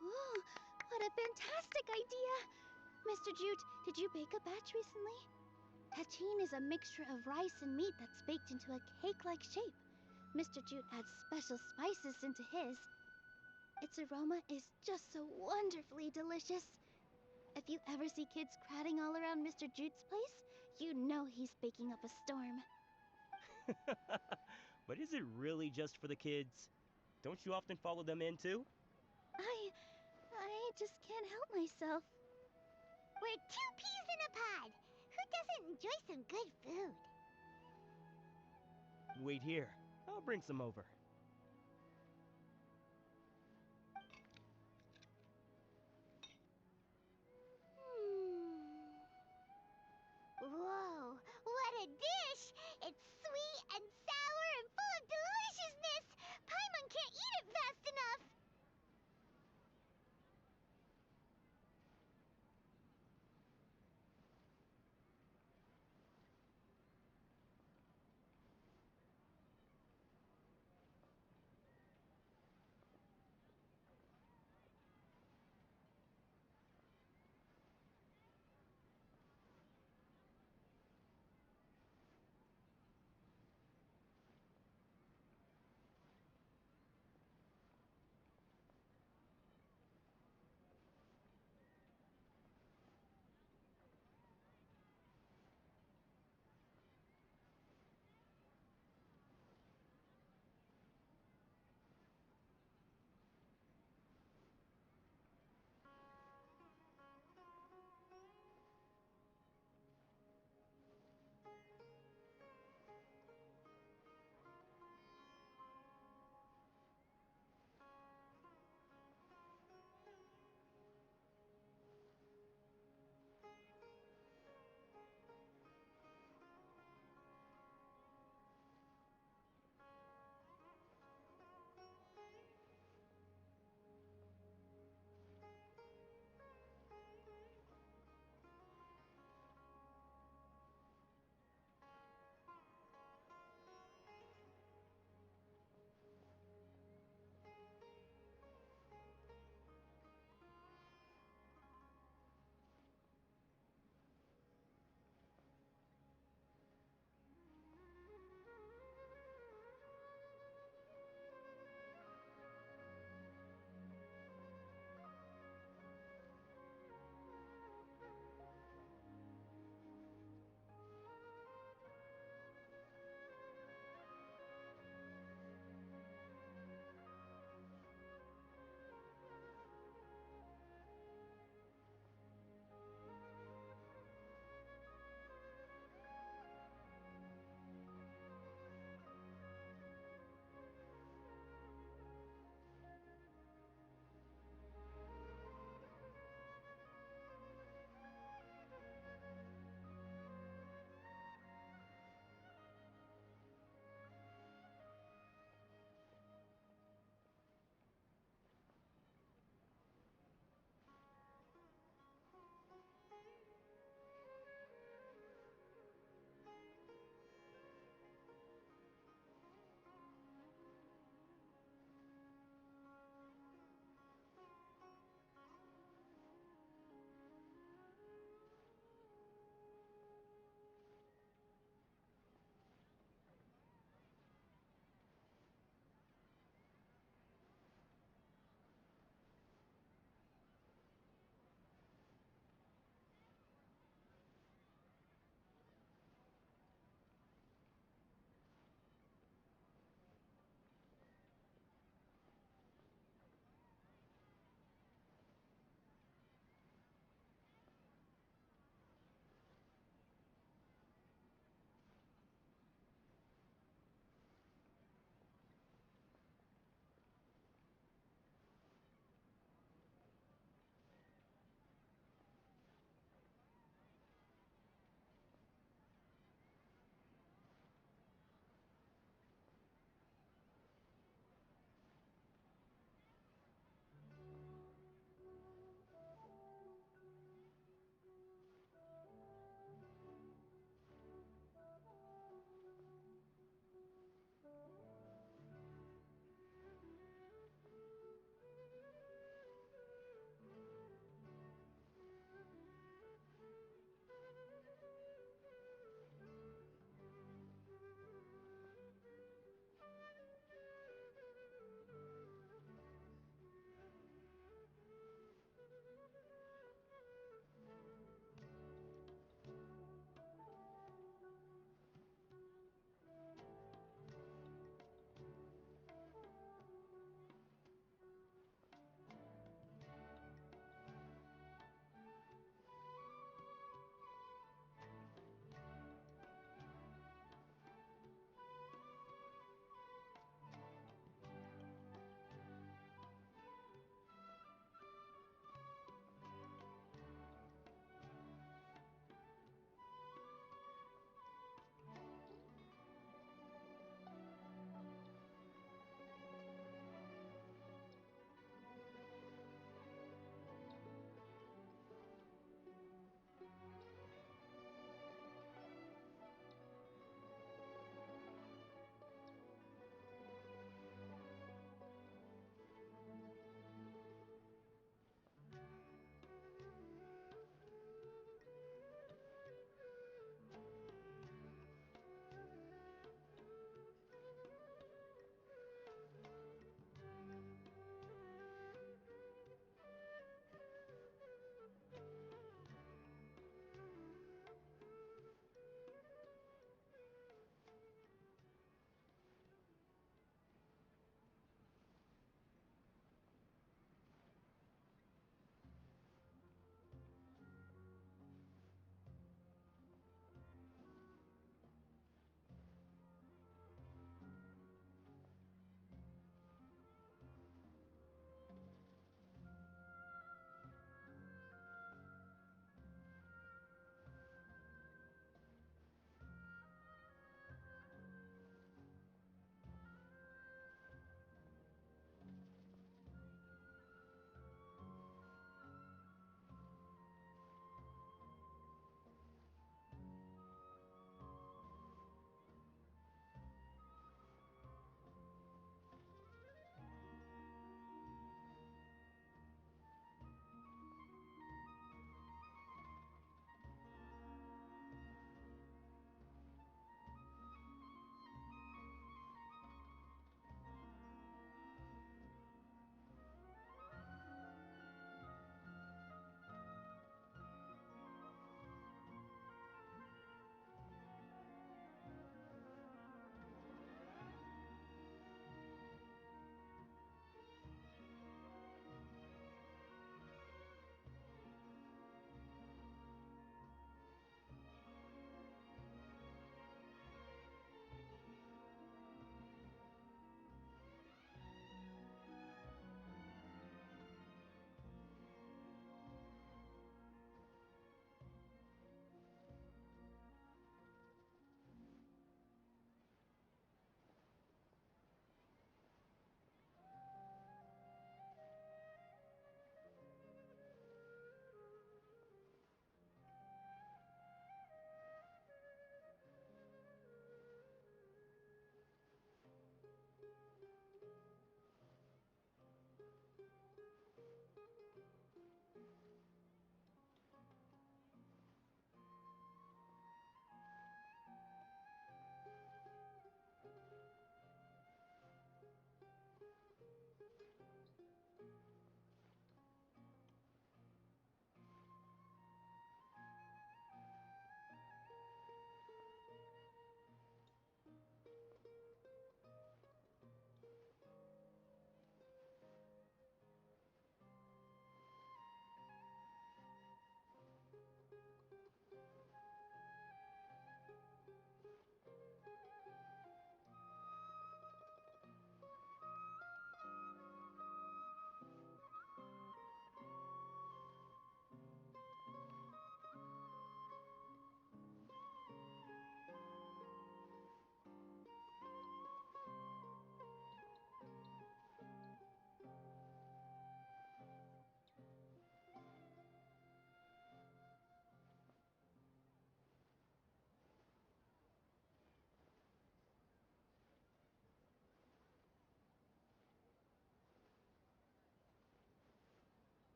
Whoa, what a fantastic idea! Mr. Jute, did you bake a batch recently? Tachin is a mixture of rice and meat that's baked into a cake-like shape. Mr. Jute adds special spices into his. Its aroma is just so wonderfully delicious. If you ever see kids crowding all around Mr. Jute's place, you know he's baking up a storm. But is it really just for the kids? Don't you often follow them in too? I just can't help myself. We're 2 peas in a pod. enjoy some good food. Wait here. I'll bring some over. Whoa, what a dish! It's sweet and sour and full of deliciousness! Paimon can't eat it fast enough!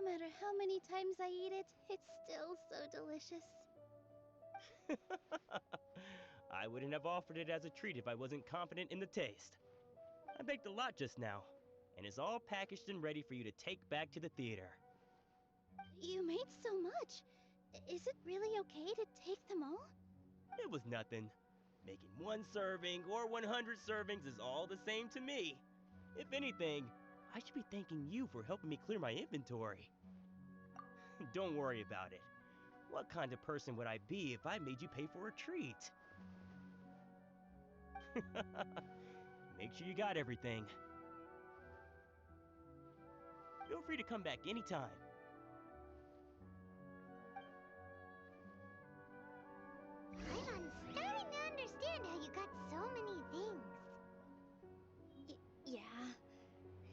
No matter how many times I eat it, it's still so delicious. I wouldn't have offered it as a treat if I wasn't confident in the taste. I baked a lot just now, and it's all packaged and ready for you to take back to the theater. You made so much. Is it really okay to take them all? It was nothing. Making one serving or 100 servings is all the same to me. If anything, I should be thanking you for helping me clear my inventory. Don't worry about it. What kind of person would I be if I made you pay for a treat? Make sure you got everything. Feel free to come back anytime. I'm starting to understand how you got so many things. Yeah,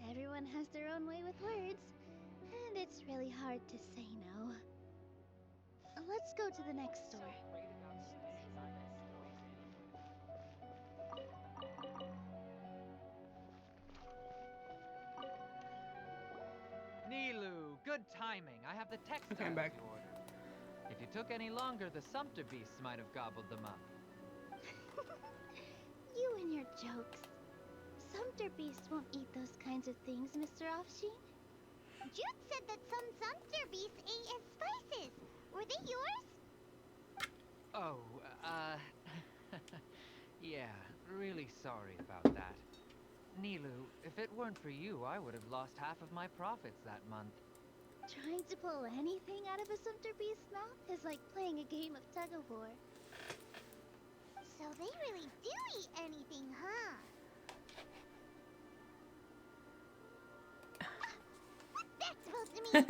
everyone has their own way with words, and it's really hard to say no. Let's go to the next store. Nilu, good timing. I have the textiles back. you ordered. If you took any longer, the sumpter beasts might have gobbled them up. You and your jokes. Sumpter beasts won't eat those kinds of things, Mr. Offsheen. Jude said that some sumpter beasts ate his spices. Were they yours? Oh, yeah, really sorry about that. Nilu, if it weren't for you, I would have lost half of my profits that month. Trying to pull anything out of a sumpter beast's mouth is like playing a game of tug-of-war. So they really do eat anything, huh? What's that supposed to mean?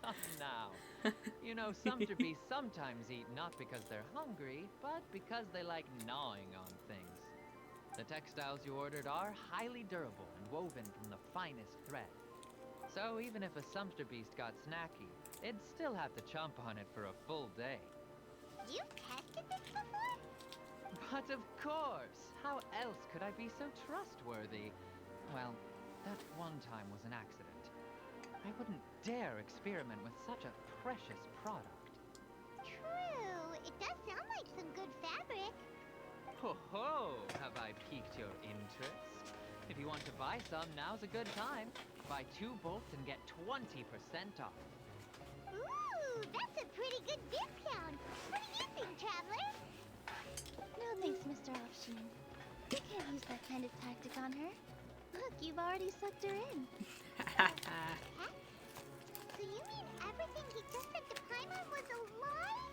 Come now. You know, sumpter beasts sometimes eat not because they're hungry, but because they like gnawing on things. The textiles you ordered are highly durable and woven from the finest thread. So even if a sumpter beast got snacky, it'd still have to chomp on it for a full day. You've tested this before? But of course! How else could I be so trustworthy? Well, that one time was an accident. I wouldn't dare experiment with such a precious product. True. It does sound like some good fabric. Ho ho! Have I piqued your interest? If you want to buy some, now's a good time. Buy 2 bolts and get 20% off. Ooh, that's a pretty good discount. What do you think, Traveler? No thanks, Mr. Offsheen. You can't use that kind of tactic on her. Look, you've already sucked her in. Huh? So you mean everything he just said to Paimon was a lie?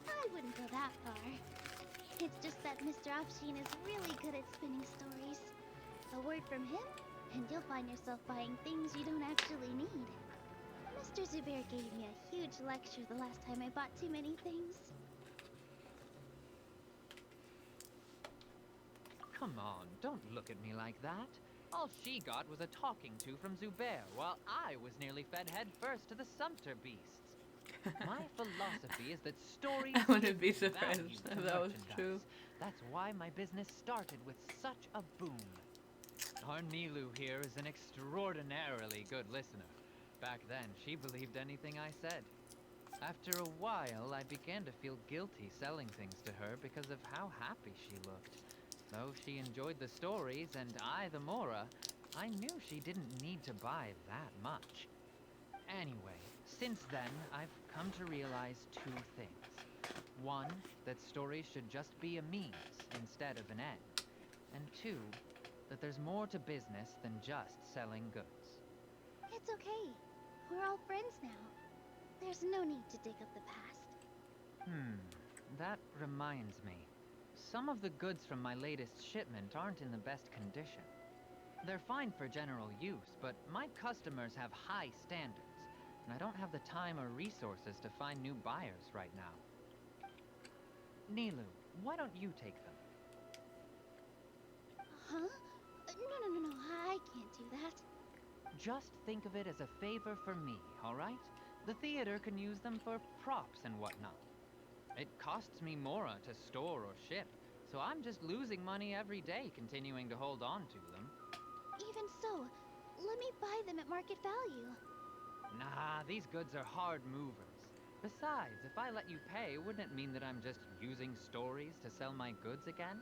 I wouldn't go that far. It's just that Mr. Offsheen is really good at spinning stories. A word from him, and you'll find yourself buying things you don't actually need. Mr. Zubair gave me a huge lecture the last time I bought too many things. Come on, don't look at me like that. All she got was a talking to from Zubair, while I was nearly fed head first to the sumpter beasts. My philosophy is that stories I wouldn't be give surprised value if to that was merchandise. true. That's why my business started with such a boom. Our Nilu here is an extraordinarily good listener. Back then, she believed anything I said. After a while, I began to feel guilty selling things to her because of how happy she looked. Though she enjoyed the stories and I the Mora, I knew she didn't need to buy that much. Anyway, since then, I've come to realize 2 things. 1, that stories should just be a means instead of an end. And 2, that there's more to business than just selling goods. It's okay. We're all friends now. There's no need to dig up the past. That reminds me. Some of the goods from my latest shipment aren't in the best condition. They're fine for general use, but my customers have high standards, and I don't have the time or resources to find new buyers right now. Nilu, why don't you take them? Huh? No, I can't do that. Just think of it as a favor for me, alright? The theater can use them for props and whatnot. It costs me Mora to store or ship, so I'm just losing money every day continuing to hold on to them. Even so, let me buy them at market value. Nah, these goods are hard movers. Besides, if I let you pay, wouldn't it mean that I'm just using stories to sell my goods again?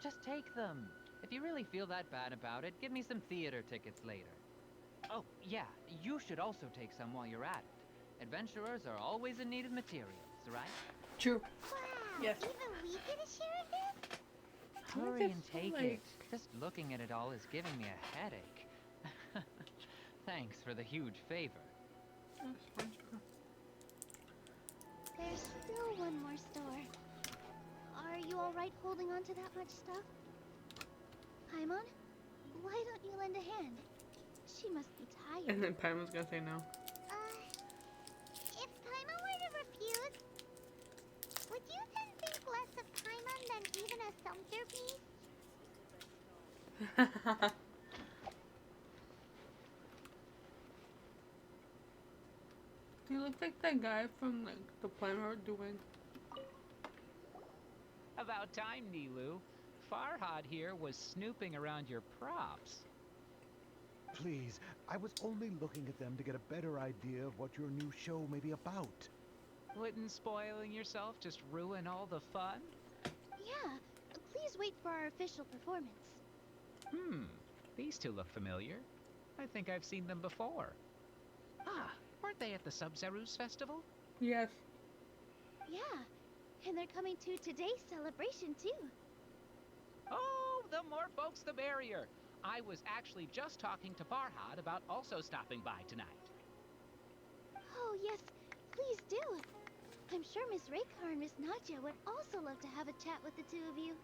Just take them. If you really feel that bad about it, give me some theater tickets later. Oh, yeah, you should also take some while you're at it. Adventurers are always in need of materials, right? True. Wow, Yes. even we get a share of this? Hurry and take it. Just looking at it all is giving me a headache. Thanks for the huge favor. There's still one more store. Are you alright holding on to that much stuff? Paimon, why don't you lend a hand? She must be tired. And then Paimon's gonna say no. If Paimon were to refuse, would you then think less of Paimon than even a sumpter piece? He looks like that guy from like the plan we're doing. About time, Nilu. Farhad here was snooping around your props. Please, I was only looking at them to get a better idea of what your new show may be about. Wouldn't spoiling yourself just ruin all the fun? Yeah, please wait for our official performance. These two look familiar. I think I've seen them before. Ah, weren't they at the Sub-Zerus festival? Yes. Yeah, and they're coming to today's celebration too. Oh, the more folks the merrier. I was actually just talking to Farhad about also stopping by tonight. Oh yes, please do. I'm sure Miss Raykar and Miss Nadja would also love to have a chat with the two of you.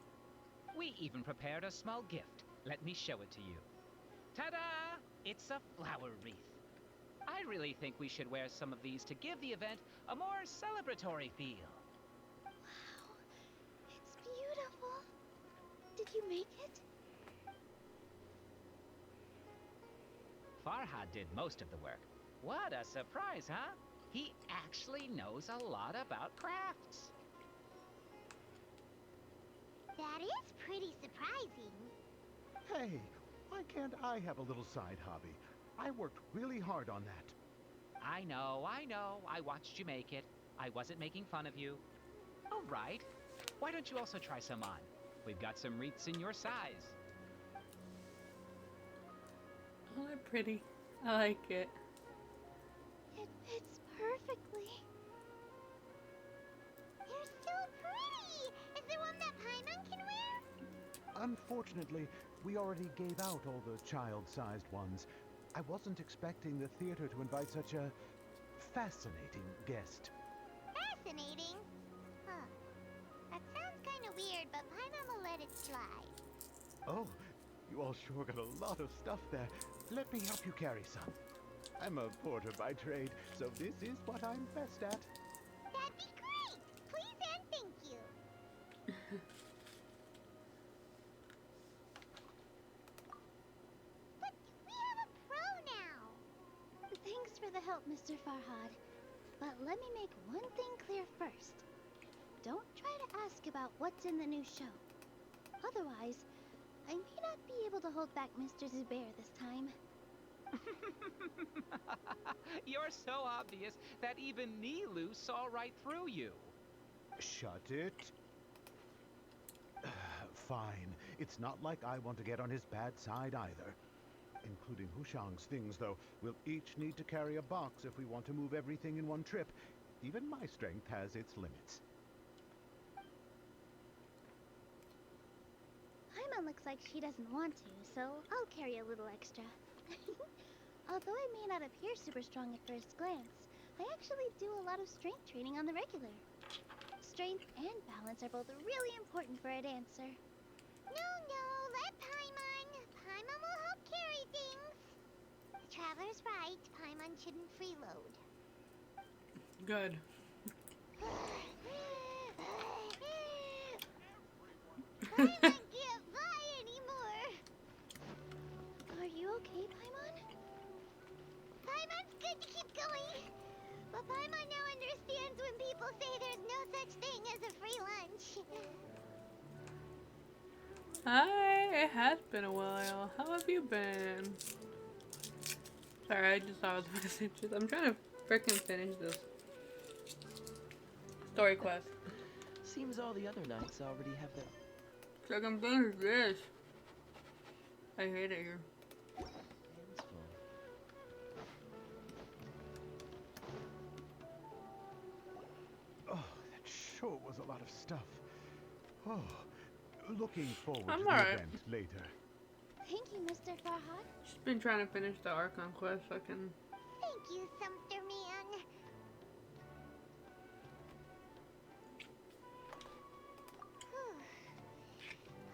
We even prepared a small gift. Let me show it to you. Ta-da! It's a flower wreath. I really think we should wear some of these to give the event a more celebratory feel. Wow, it's beautiful. Did you make it? Farhad did most of the work. What a surprise, huh? He actually knows a lot about crafts. That is pretty surprising. Hey, why can't I have a little side hobby? I worked really hard on that. I know. I watched you make it. I wasn't making fun of you. All right. Why don't you also try some on? We've got some wreaths in your size. Oh, they're pretty. I like it. It fits perfectly. They're so pretty! Is there one that Paimon can wear? Unfortunately, we already gave out all the child-sized ones. I wasn't expecting the theater to invite such a fascinating guest. Fascinating? Huh. That sounds kind of weird, but Paimon will let it slide. Oh, you all sure got a lot of stuff there. Let me help you carry some. I'm a porter by trade, so this is what I'm best at. That'd be great! Please and thank you. But we have a pro now! Thanks for the help, Mr. Farhad. But let me make one thing clear first. Don't try to ask about what's in the new show. Otherwise, I may not be able to hold back Mr. Zubair this time. You're so obvious that even Nilu saw right through you. Shut it. Fine. It's not like I want to get on his bad side either. Including Hushang's things, though. We'll each need to carry a box if we want to move everything in one trip. Even my strength has its limits. Paimon looks like she doesn't want to, so I'll carry a little extra. Although I may not appear super strong at first glance, I actually do a lot of strength training on the regular. Strength and balance are both really important for a dancer. No, let Paimon. Paimon will help carry things. The Traveler's right. Paimon shouldn't freeload. Good. Paimon can't fly anymore. Are you okay, Paimon? Paimon's good to keep going. But Paimon now understands when people say there's no such thing as a free lunch. Hi, it has been a while. How have you been? Sorry, I just saw the messages. I'm trying to freaking finish this story quest. Seems all the other knights already have their... So I can finish this. I hate it here. hands full. Oh, that sure was a lot of stuff. Oh, looking forward I'm to the alright. event later. Thank you, Mr. Farhad. Just been trying to finish the Archon quest so I can... Thank you, Sumpter Man.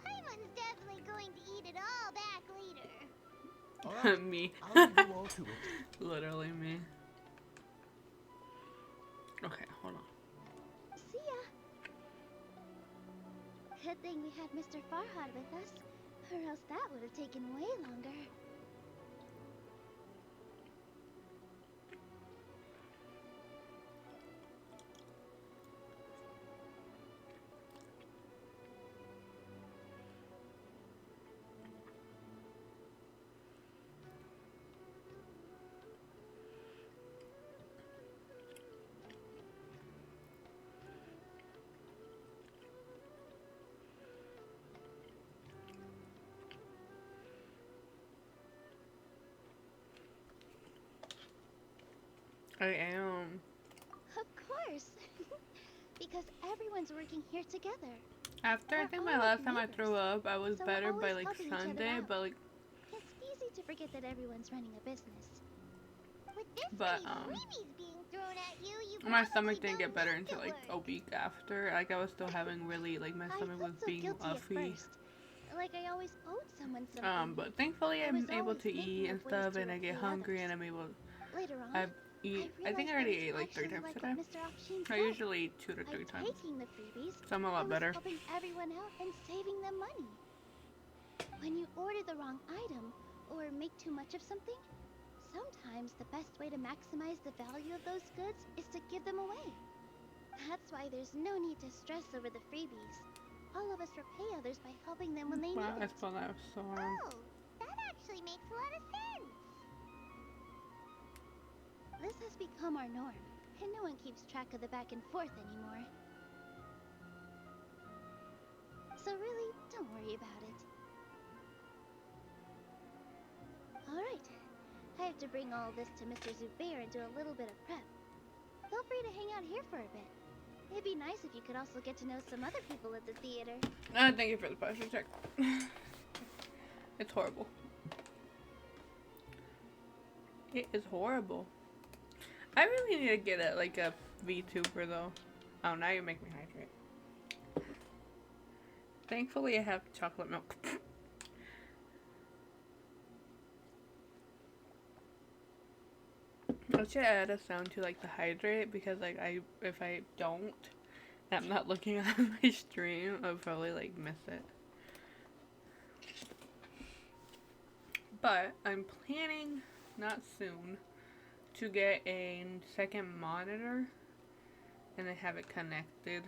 Hyman's definitely going to eat it all back later. Alright, Me. I'll leave you all to it. Literally me. Okay, hold on. See ya. Good thing we had Mr. Farhad with us, or else that would have taken way longer. I am. Of course. Because everyone's working here together. After I think my last time I threw up, I was better by like Sunday, but like... It's easy to forget that everyone's running a business. With this But, many freebies being thrown at you, you my probably stomach didn't don't get better need to until like a work. week after. Like I was still having really, like my stomach was I felt so being guilty at uffy. first. Like I always owed someone something. But thankfully I I'm was able always to thinking eat and of ways stuff, to and I get repay hungry, others. and I'm able. Later on, I think I already ate like 3 times today. I usually eat 2 to 3 times. Taking the freebies, So I'm a I lot was better. helping everyone out and saving them money. When you order the wrong item or make too much of something, sometimes the best way to maximize the value of those goods is to give them away. That's why there's no need to stress over the freebies. All of us repay others by helping them when they Wow, need I it. spelled that so wrong. Oh, that actually makes a lot of sense. This has become our norm, and no one keeps track of the back and forth anymore. So really, don't worry about it. Alright, I have to bring all this to Mr. Zubair and do a little bit of prep. Feel free to hang out here for a bit. It'd be nice if you could also get to know some other people at the theater. Thank you for the posture check. It's horrible. It is horrible. I really need to get a like a VTuber though. Oh, now you make me hydrate. Thankfully, I have chocolate milk. I should add a sound to like the hydrate, because like if I don't, I'm not looking at my stream, I'll probably like miss it. But I'm planning, not soon, to get a second monitor and then have it connected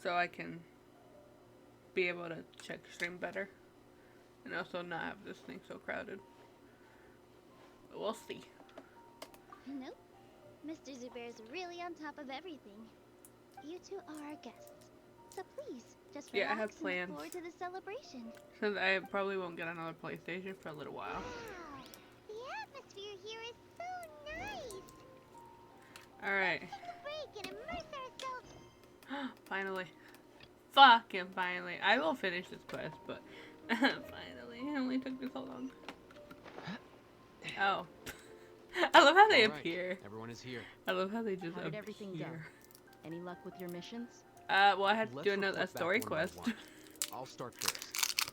so I can be able to check stream better and also not have this thing so crowded. But we'll see. Nope. Mr. Zubair's really on top of everything. You two are our guests. So please, just relax Yeah, I have and plans. look forward to the celebration. Since I probably won't get another PlayStation for a little while. Wow, the atmosphere here is so nice. Alright. Take a break and immerse ourselves. Finally. Fucking finally. I will finish this quest, but finally. It only took me so long. Oh. I love how they appear. Everyone is here. I love how they just How did appear. everything go? Any luck with your missions? Well, I had to Let's do a report back story one by quest. one. I'll start first.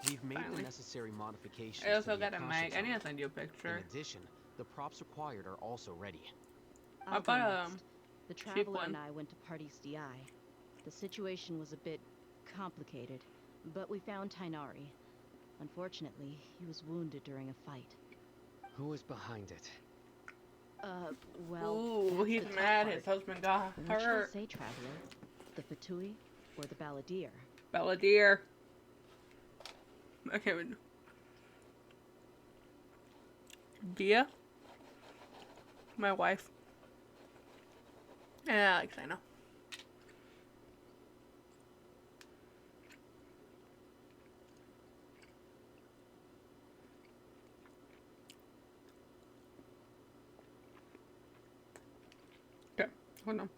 We've made Finally. the necessary modifications. I also to the got a Akasha mic. I need Tome. to send you a picture. In addition, the props required are also ready. I'll bought go a next. The cheap Traveler one. and I went to Party's DI. The situation was a bit complicated, but we found Tainari. Unfortunately, he was wounded during a fight. Who is behind it? Well, Ooh, that's he's the tough mad. part. His husband got What should I hurt. say, Traveler? The Fatui or the Balladeer? Balladeer. Okay, Dia, my wife, and Alex, I know. Okay, hold on.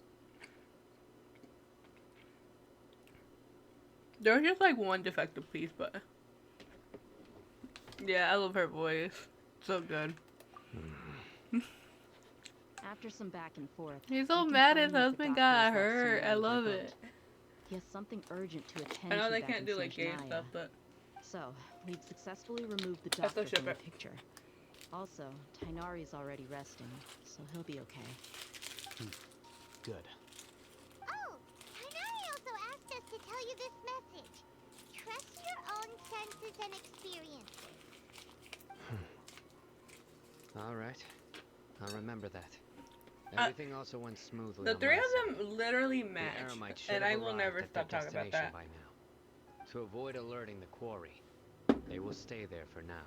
There's just like one defective piece, but yeah, I love her voice. So good. After some back and forth, He's so we mad confirmed his that the husband doctor got has left hurt. I Sumeru by love boat. it. He has something urgent to attend I know to they back can't in do like gay Sejnaya. stuff, but So, we've successfully removed the I still doctor from ship the it. picture. Also, Tainari's already resting, so he'll be okay. Good. Oh, Tainari also asked us to tell you this message. Trust your own senses and experiences. All right. I'll remember that. Everything also went smoothly. The on three my of side. them literally The match, Eremite should and have I will arrived never at their stop talking about destination that. by now. To avoid alerting the quarry, they will stay there for now.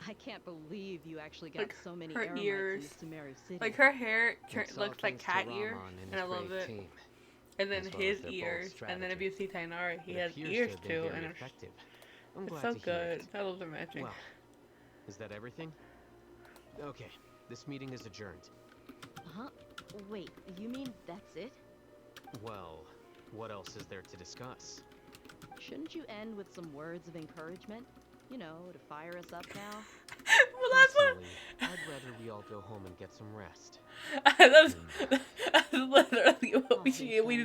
I can't believe you actually got Like so many her Eremites ears, in Sumeru City. like her hair It's all looks like thanks to cat ear, Rahman and and his I love brave it. team, And then as well his as their bold ears, and then if strategy. you see Tainari, he It has appears ears to have been too, very and effective. I'm it's glad so to hear good. it. I love the matching. Well, is that everything? Okay, this meeting is adjourned. Huh? Wait, you mean that's it? Well, what else is there to discuss? Shouldn't you end with some words of encouragement? You know, to fire us up now? Well, that's what. Personally, I'd rather we all go home and get some rest. That's literally what we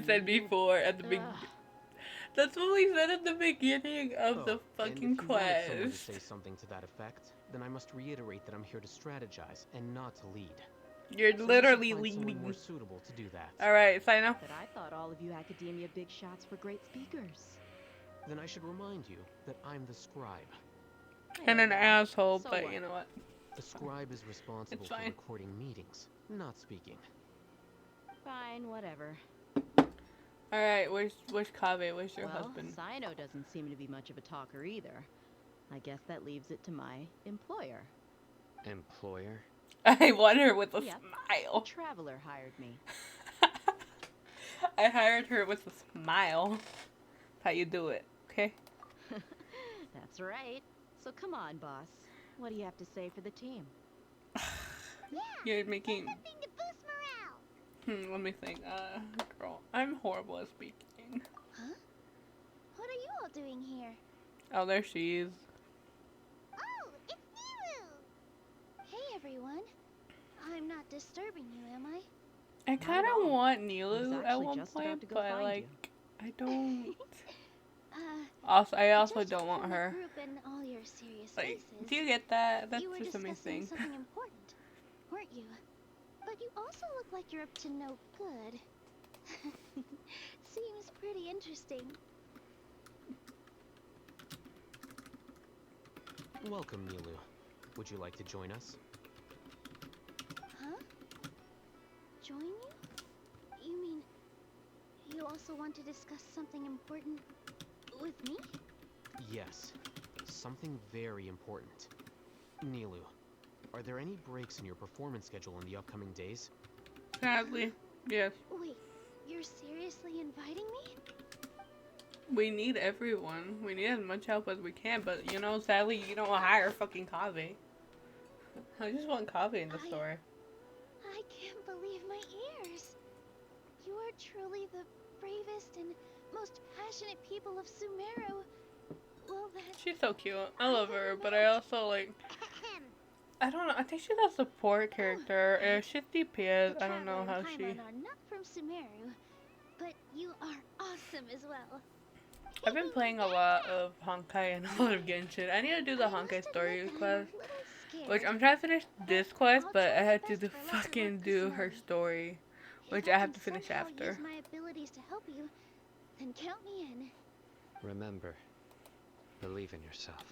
said before at the beginning. That's what we said at the beginning of the fucking and if you wanted someone to quest. say something to that effect, then I must reiterate that I'm here to strategize and not to lead. You're So literally you should find someone leading. more suitable to do that. All right, sign up. But I thought all of you academia big shots were great speakers. Then I should remind you that I'm the scribe. And an asshole, So but what? you know what? The scribe is responsible for fine. recording meetings, not speaking. Fine, whatever. All right, where's Kaveh? Where's your Well, husband? Sino doesn't seem to be much of a talker either. I guess that leaves it to my employer. Employer? I want her with a Yep, smile. a traveler hired me. I hired her with a smile. How you do it, okay? That's right. So come on, boss. What do you have to say for the team? You're making. Something to boost morale. Let me think. Girl, I'm horrible at speaking. Huh? What are you all doing here? Oh, there she is. Oh, it's Niru. Hey, everyone. I'm not disturbing you, am I? I kind of want Nilu at actually one just about point, to go but find like, I don't. I also just don't want from the her. Group and all your serious Like, faces. do you get that? That's You were just discussing amazing. something important, weren't you? But you also look like you're up to no good. Seems pretty interesting. Welcome, Nilu. Would you like to join us? Huh? Join you? You mean you also want to discuss something important with me? Yes, something very important. Nilu, are there any breaks in your performance schedule in the upcoming days? Sadly, yes. Wait, you're seriously inviting me? We need everyone. We need as much help as we can, but you know, sadly, you don't hire fucking Kaveh. I just want Kaveh in the story. I can't believe my ears. You are truly the bravest and most passionate people of Sumeru. Well, that... She's so cute. I love her, but I also like. I don't know. I think she's a support character. She's DPS. I don't know how she. Paimon are not from Sumeru, but you are awesome as well. I've been playing a lot of Honkai and a lot of Genshin. I need to do the Honkai story quest, which I'm trying to finish this quest, but I had to fucking do her story, which I have to finish after. Use my abilities to help you, then count me in. Remember, believe in yourself.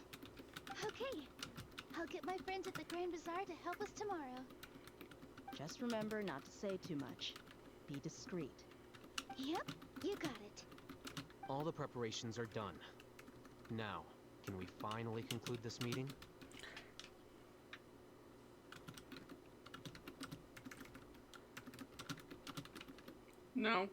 Okay, I'll get my friends at the Grand Bazaar to help us tomorrow. Just remember not to say too much. Be discreet. Yep, you got it. All the preparations are done. Now, can we finally conclude this meeting? No.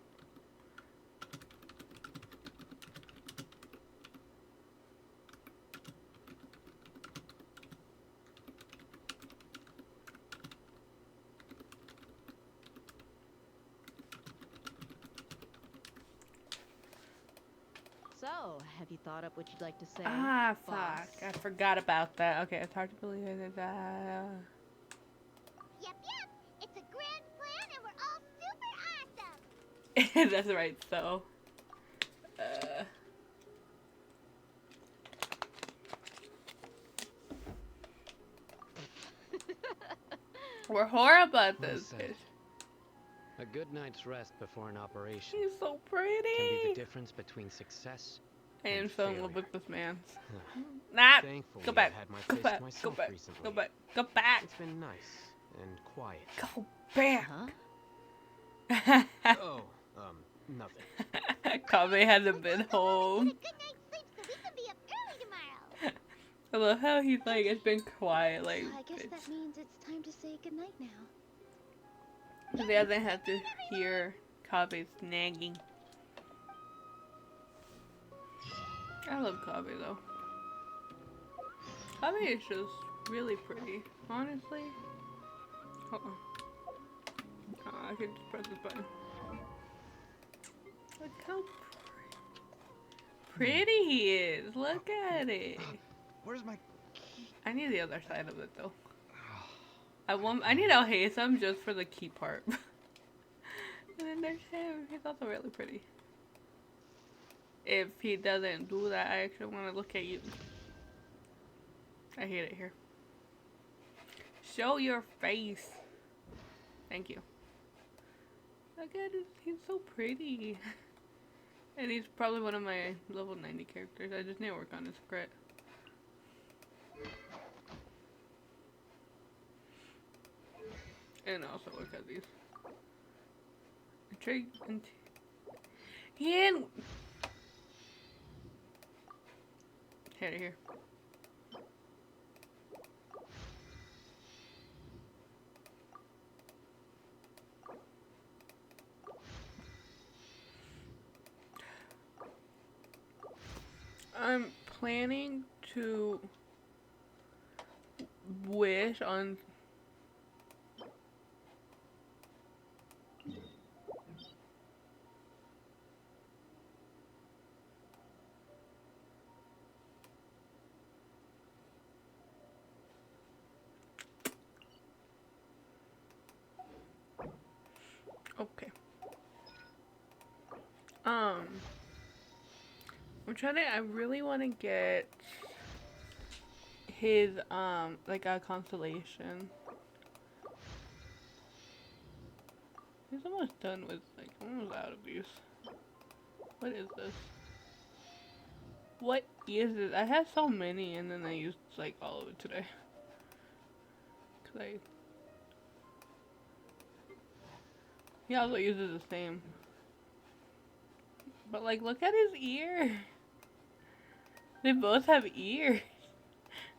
So, have you thought up what you'd like to say? Ah, boss? fuck. I forgot about that. Okay, it's hard to believe that. Yep, yep. It's a grand plan and we're all super awesome. That's right, so. We're horrible at Well this. said. A good night's rest before an operation He's so pretty. can be the difference between success And fell in love failure. with this man. Nah, Thankfully, go back. I had my Go taste back. myself Go back. recently. Go back. Go back. It's been nice and quiet. Go back. Oh, nothing. Kame hasn't been home. Good night's sleep so we can be up early tomorrow. I love how he's like, it's been quiet, like, I guess that means it's time to say goodnight now. he doesn't have to hear Kabe's nagging. I love Kabe though. Kabe is just really pretty, honestly. Hold on. Oh, I can just press this button. Look how pretty he is. Look at it. Where's my... I need the other side of it though. I need El Haysam just for the key part. And then there's him. He's also really pretty. If he doesn't do that, I actually want to look at you. I hate it here. Show your face. Thank you. Look at it. He's so pretty. And he's probably one of my level 90 characters. I just need to work on his crit. And also look at these. Trade and and out of here. I'm planning to wish on okay. I'm trying to, I really want to get his, like a constellation. He's almost done with, like, almost out of these. What is this? What is this? I had so many and then I used, like, all of it today. Cause he also uses the same. But, like, look at his ear. They both have ears.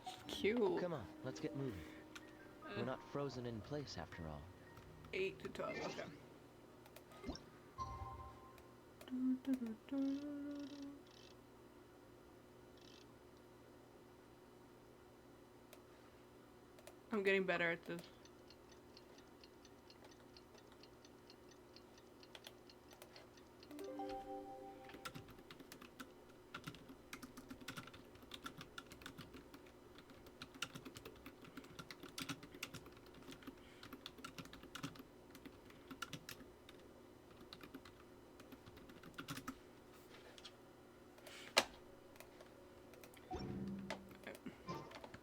It's cute. Come on, let's get moving. We're not frozen in place after all. 8 to 12, okay. I'm getting better at this.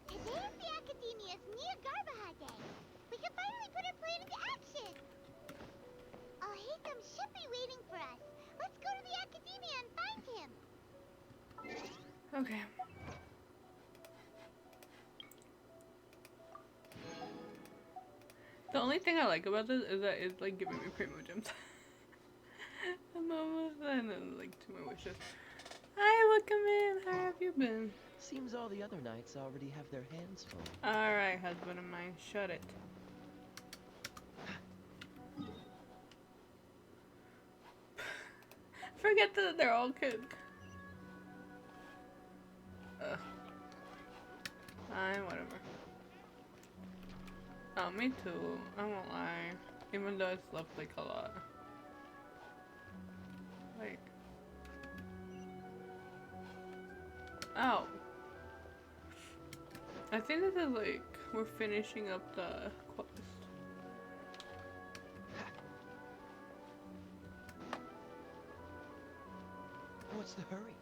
Today's the Academia's Nia Day. We can finally put our plan into action. Al-Haytham should be waiting for us. Let's go to the Academia and find him. Okay. The only thing I like about this is that it's like giving me primo gems. I'm almost done and like 2 more wishes. Hi, welcome in. How have you been? Seems all the other knights already have their hands full. Alright, husband of mine, shut it. forget that they're all kids. Fine, whatever. Oh, me too. I won't lie. Even though I slept like a lot. Wait. Oh. I think this is like, we're finishing up the quest. What's the hurry?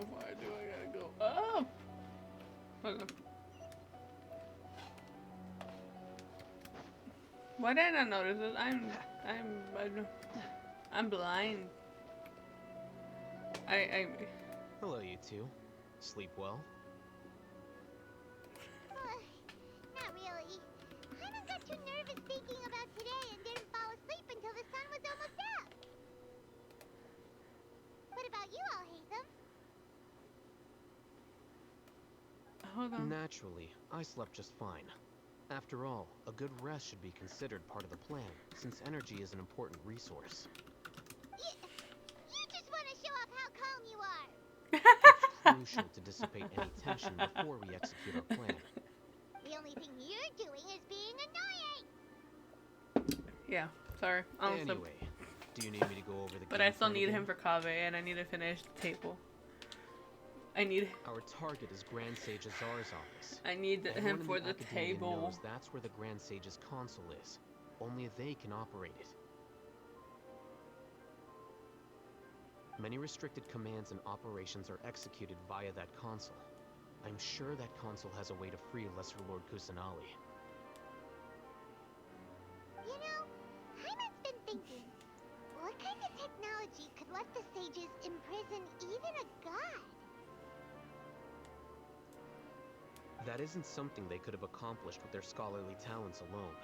Why do I gotta go up? Hold on. Why did I not notice this? I'm blind. Hello, you two. Sleep well? Not really. Paimon got too nervous thinking about today and didn't fall asleep until the sun was almost out. What about you all, Hatham? Hold on. Naturally, I slept just fine. After all, a good rest should be considered part of the plan, since energy is an important resource. You just want to show off how calm you are. It's crucial to dissipate any tension before we execute our plan. The only thing you're doing is being annoying. Yeah, sorry. Anyway, do you need me to go over the But I still need him for Kaveh, and I need to finish the table. Our target is Grand Sage Azar's office. I need him for the table. Knows that's where the Grand Sage's console is. Only they can operate it. Many restricted commands and operations are executed via that console. I'm sure that console has a way to free Lesser Lord Kusanali. You know, Paimon's been thinking, what kind of technology could let the sages imprison even a god? That isn't something they could have accomplished with their scholarly talents alone.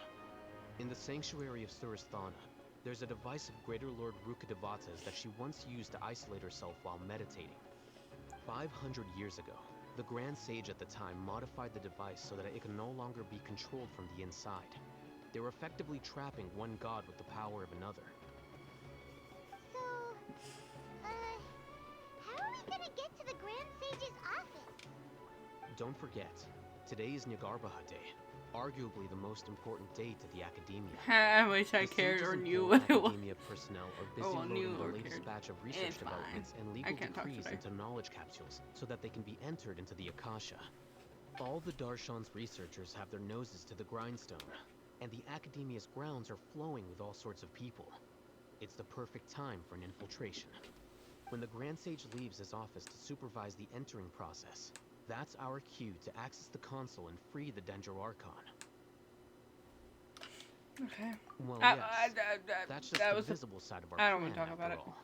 In the sanctuary of Surasthana, there's a device of Greater Lord Rukkhadevata's that she once used to isolate herself while meditating. 500 years ago, the Grand Sage at the time modified the device so that it could no longer be controlled from the inside. They were effectively trapping one god with the power of another. So, how are we gonna get to the Grand Sage's office? Don't forget, today is Nyagarbha Day, arguably the most important day to the Academia. I wish I cared or knew what it was. Academia personnel are busy loading the latest batch of research developments and legal decrees into knowledge capsules so that they can be entered into the Akasha. All the Darshan's researchers have their noses to the grindstone, and the Academia's grounds are flowing with all sorts of people. It's the perfect time for an infiltration. When the Grand Sage leaves his office to supervise the entering process, that's our cue to access the console and free the Sumeru Archon. Okay. Well, yes, that's just the visible side of our plan, I don't want to talk about it. all.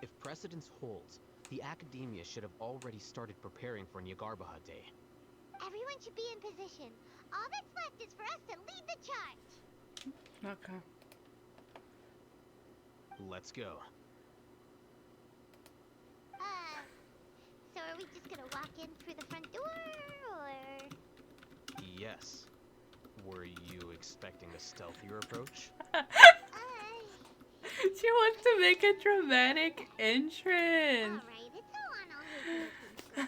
If precedence holds, the Academia should have already started preparing for Nyagarbha Day. Everyone should be in position. All that's left is for us to lead the charge. Okay. Let's go. So are we just gonna walk in through the front door, or...? Yes. Were you expecting a stealthier approach? She wants to make a dramatic entrance. Alright, it's all on all.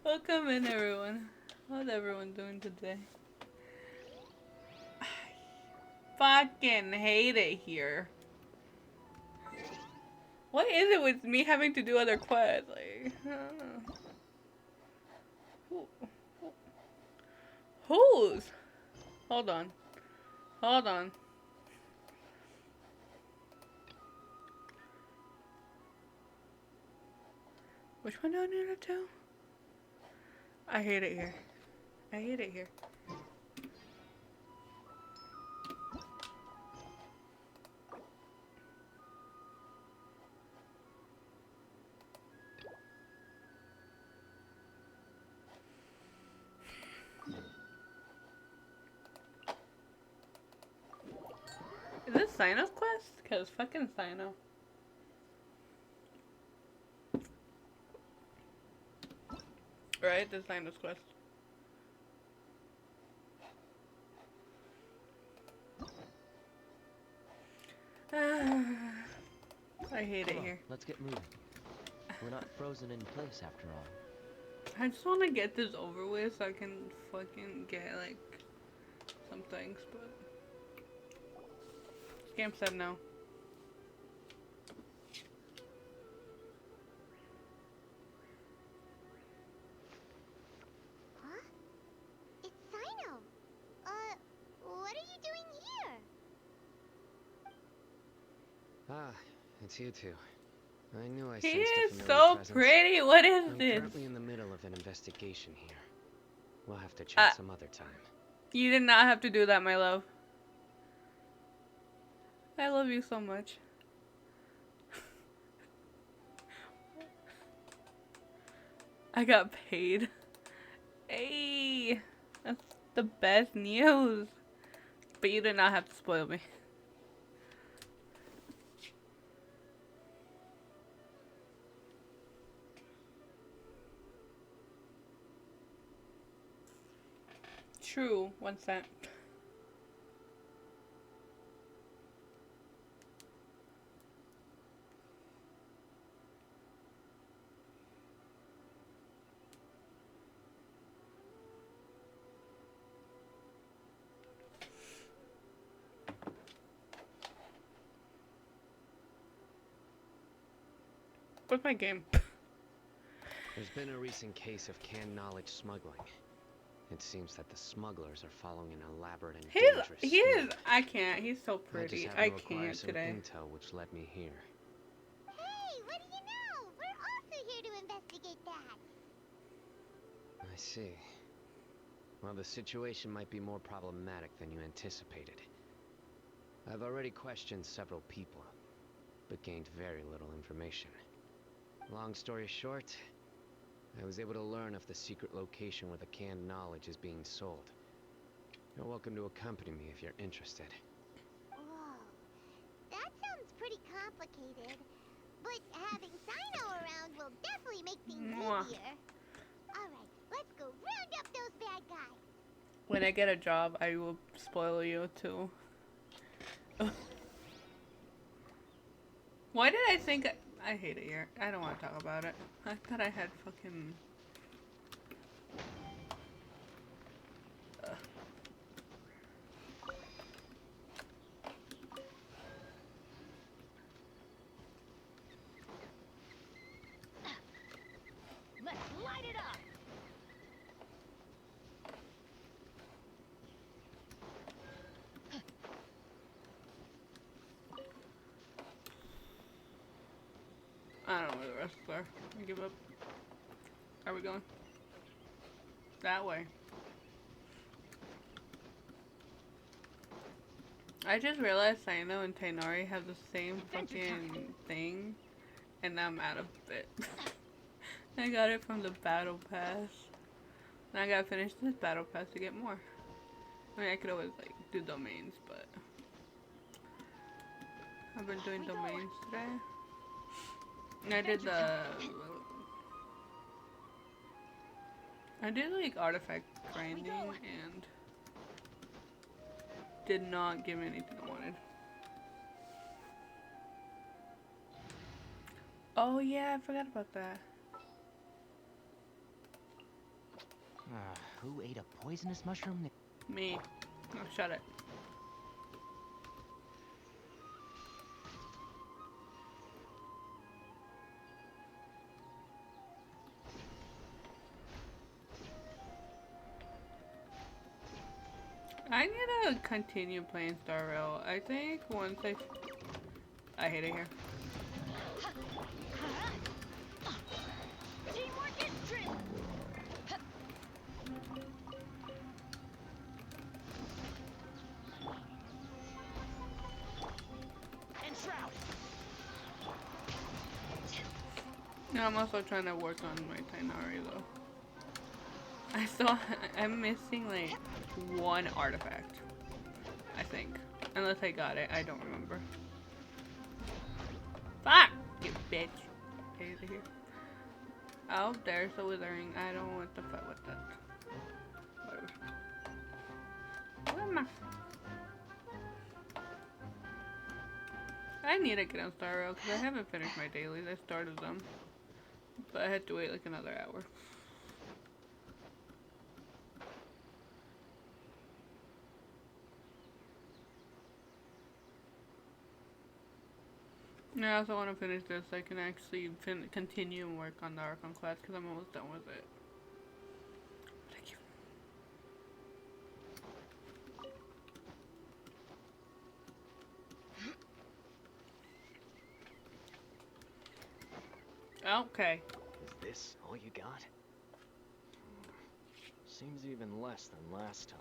Welcome in, everyone. How's everyone doing today? I fucking hate it here. What is it with me having to do other quests? Like, I don't know. Whose? Hold on. Hold on. Which one do I need to do? I hate it here. I hate it here. Is this Sino's quest? Because fucking Sino. Right? The Sinus quest. I hate it here. Let's get moving. We're not frozen in place after all. I just want to get this over with so I can fucking get, like, some things, but... This game said no. Huh? It's Sino. What are you doing here? Ah, it's you two. I knew I He sensed a is familiar so presence. pretty. What is I'm this? currently in the middle of an investigation here. We'll have to chat some other time. You did not have to do that, my love. I love you so much. I got paid. Hey, that's the best news. But you did not have to spoil me. True, 1 cent. What's my game? There's been a recent case of canned knowledge smuggling. It seems that the smugglers are following an elaborate and dangerous scheme. I can't. He's so I just pretty. happened I to acquire can't some today. intel which led me here. Hey, what do you know? We're also here to investigate that. I see. Well, the situation might be more problematic than you anticipated. I've already questioned several people, but gained very little information. Long story short, I was able to learn of the secret location where the canned knowledge is being sold. You're welcome to accompany me if you're interested. Whoa, that sounds pretty complicated. But having Sino around will definitely make things easier. Alright, let's go round up those bad guys. When I get a job, I will spoil you too. Why did I think I hate it here? I don't want to talk about it. I thought I had fucking... Let's light it up! I don't know where the rest are. I give up. Are we going? That way. I just realized Sino and Tainari have the same fucking thing, and I'm out of it. I got it from the battle pass. And I gotta finish this battle pass to get more. I mean, I could always like do domains, but I've been doing domains today. And I did like artifact grinding and did not give me anything I wanted. Oh yeah, I forgot about that. Who ate a poisonous mushroom? Me. Oh, shut it. I need to continue playing Star Rail. I think once I hate it here. Teamwork is drill! And Shroud! No, I'm also trying to work on my Tainari though. I'm missing like one artifact, I think. Unless I got it, I don't remember. Fuck! You bitch. Get over here. Oh, there's a withering. I don't want to fight with that. Whatever. Where am I? I need to get on Star Rail because I haven't finished my dailies. I started them, but I had to wait like another hour. I also want to finish this so I can actually continue and work on the Archon class because I'm almost done with it. Thank you. Okay. Is this all you got? Seems even less than last time.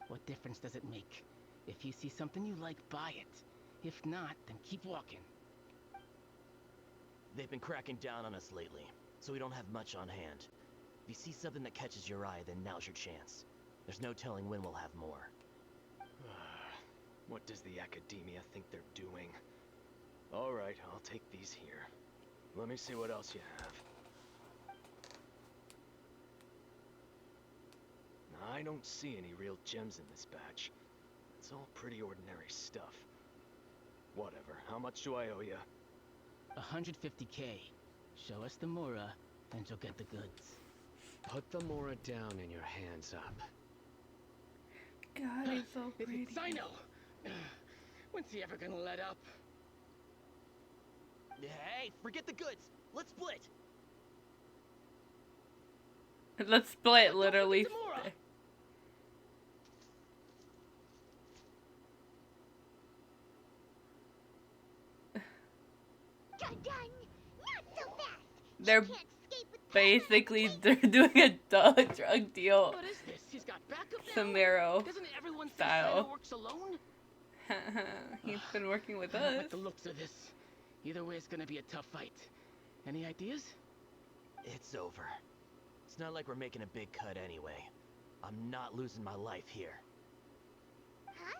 What difference does it make? If you see something you like, buy it. If not, then keep walking. They've been cracking down on us lately, so we don't have much on hand. If you see something that catches your eye, then now's your chance. There's no telling when we'll have more. What does the Academia think they're doing? Alright, I'll take these here. Let me see what else you have. I don't see any real gems in this batch. It's all pretty ordinary stuff. Whatever, how much do I owe you? 150K. Show us the Mora, and you'll get the goods. Put the Mora down and your hands up. God, he's so pretty. It's Sino! When's he ever gonna let up? Hey, forget the goods! Let's split! Let's split, literally. They're basically doing a drug deal. What is this? He's got backup now? Sumeru Doesn't everyone think style. Sino works alone? He's been working with I don't us. like the looks of this. Either way, it's gonna be a tough fight. Any ideas? It's over. It's not like we're making a big cut anyway. I'm not losing my life here. Huh?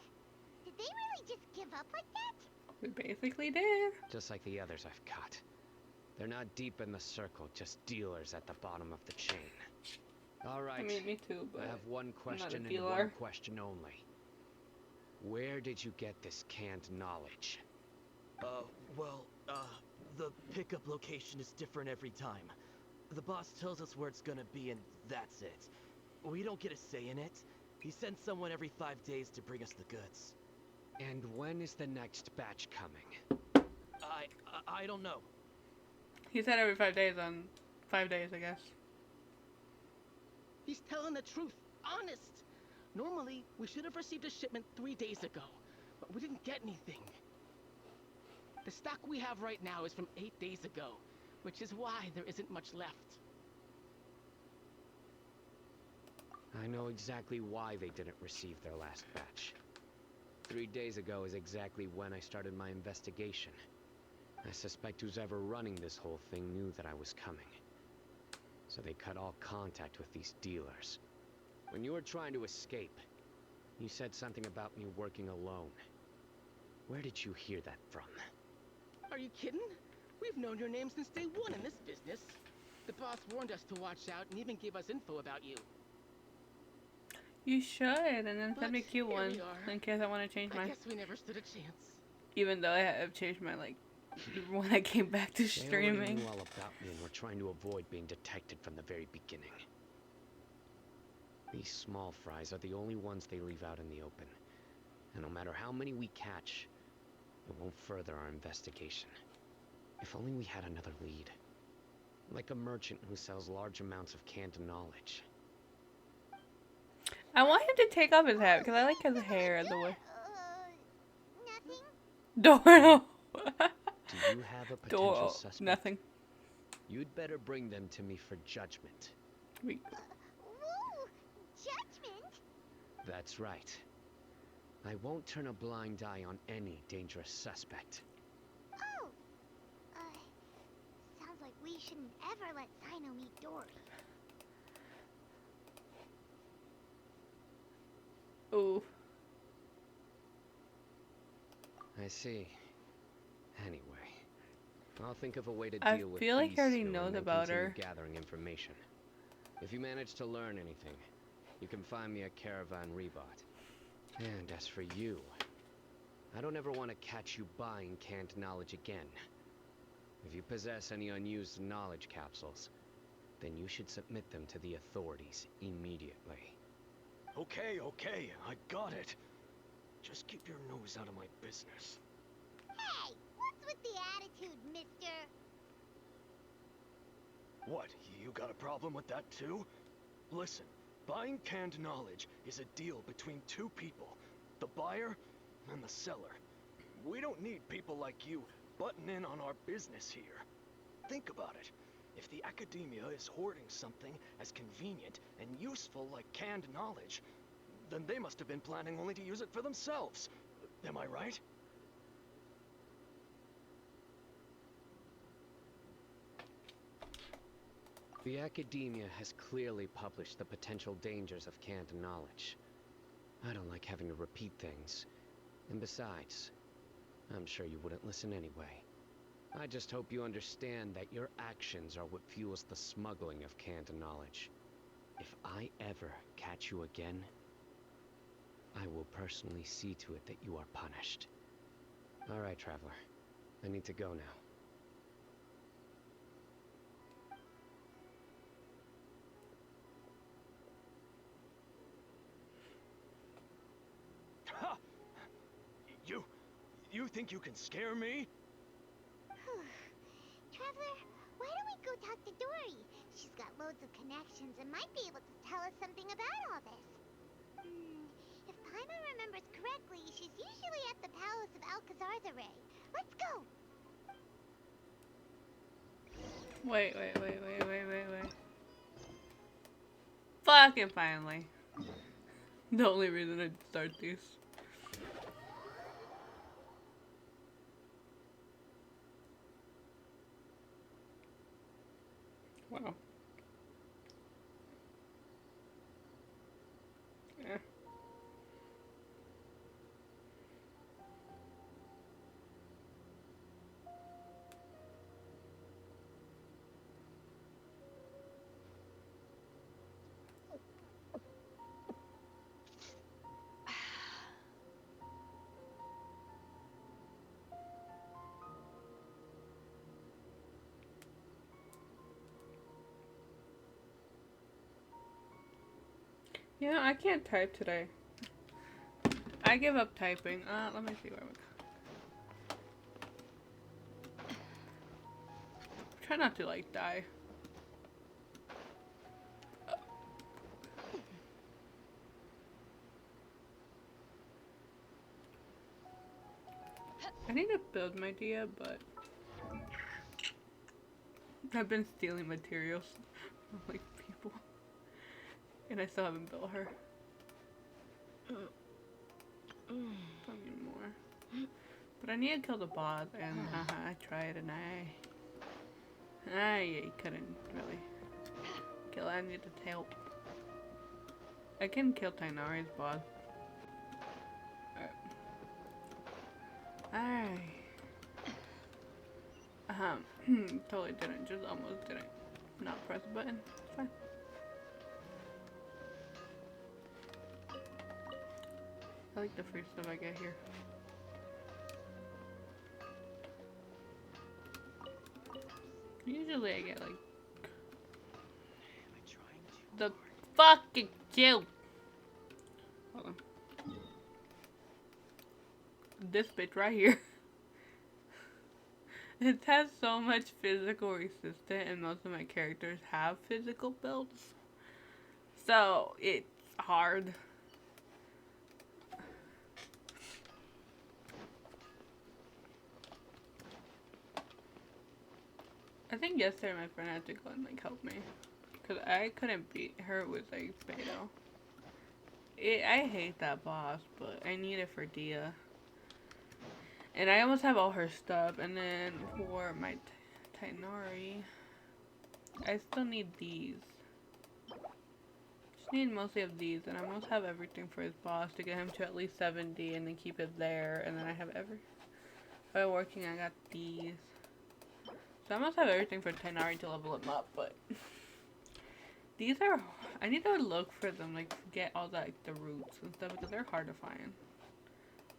Did they really just give up like that? We basically did. Just like the others I've caught. They're not deep in the circle, just dealers at the bottom of the chain. All right. I mean, me too, but I have one I'm not a question and dealer. one question only. Where did you get this canned knowledge? The pickup location is different every time. The boss tells us where it's gonna be and that's it. We don't get a say in it. He sends someone every 5 days to bring us the goods. And when is the next batch coming? I don't know. He said every 5 days on 5 days, I guess. He's telling the truth. Honest. Normally, we should have received a shipment 3 days ago, but we didn't get anything. The stock we have right now is from 8 days ago, which is why there isn't much left. I know exactly why they didn't receive their last batch. 3 days ago is exactly when I started my investigation. I suspect who's ever running this whole thing knew that I was coming. So they cut all contact with these dealers. When you were trying to escape, you said something about me working alone. Where did you hear that from? Are you kidding? We've known your name since day one in this business. The boss warned us to watch out and even gave us info about you. You should, and then send me a cute here one we are. in case I want to change I mine. guess we never stood a chance. Even though I have changed my when I came back to They already streaming. knew all about me and were trying to avoid being detected from the very beginning. These small fries are the only ones they leave out in the open. And no matter how many we catch, it won't further our investigation. If only we had another lead. Like a merchant who sells large amounts of canned knowledge. I want him to take off his hat because I like his hair the way. Doro. Do you have a potential Doro. suspect? Nothing. You'd better bring them to me for judgment. Whoa! Judgment? That's right. I won't turn a blind eye on any dangerous suspect. Oh! Sounds like we shouldn't ever let Sino meet Dory. Ooh. I see. Anyway, I'll think of a way to I deal with feel like these I already two knows and then about continue her. gathering information. If you manage to learn anything, you can find me at Caravan Rebot. And as for you, I don't ever want to catch you buying canned knowledge again. If you possess any unused knowledge capsules, then you should submit them to the authorities immediately. Okay, okay, I got it. Just keep your nose out of my business. Hey, what's with the attitude, mister? What, you got a problem with that too? Listen, buying canned knowledge is a deal between two people, the buyer and the seller. We don't need people like you butting in on our business here. Think about it. If the academia is hoarding something as convenient and useful like canned knowledge, then they must have been planning only to use it for themselves. Am I right? The academia has clearly published the potential dangers of canned knowledge. I don't like having to repeat things. And besides, I'm sure you wouldn't listen anyway. I just hope you understand that your actions are what fuels the smuggling of canned knowledge. If I ever catch you again, I will personally see to it that you are punished. All right, traveler. I need to go now. Ha! You think you can scare me? Traveler, why don't we go talk to Dory? She's got loads of connections and might be able to tell us something about all this. If Paimon remembers correctly, she's usually at the palace of Alcazar's. Let's go! Wait. Fucking finally. The only reason I'd start these. Wow. Yeah. You know, I can't type today. I give up typing. Let me see where we go. Try not to, like, die. I need to build my Dia, but I've been stealing materials from, like, people. And I still haven't built her. Don't need more. But I need to kill the boss, and I tried, and I couldn't really kill it. I needed help. I can kill Tainari's boss. Alright. Totally didn't, just almost didn't. Not press the button. It's fine. I like the free stuff I get here. Usually I get like the fucking kill. Hold on. This bitch right here. It has so much physical resistance, and most of my characters have physical builds. So it's hard. I think yesterday my friend had to go and like help me, cause I couldn't beat her with like Beto. I hate that boss, but I need it for Dia. And I almost have all her stuff, and then for my Tainari, I still need these. Just need mostly of these, and I almost have everything for his boss to get him to at least 70, and then keep it there, and then I have every. If I'm working, I got these. So I must have everything for Tainari to level him up, but these are, I need to look for them, like get all the, like, the roots and stuff because they're hard to find.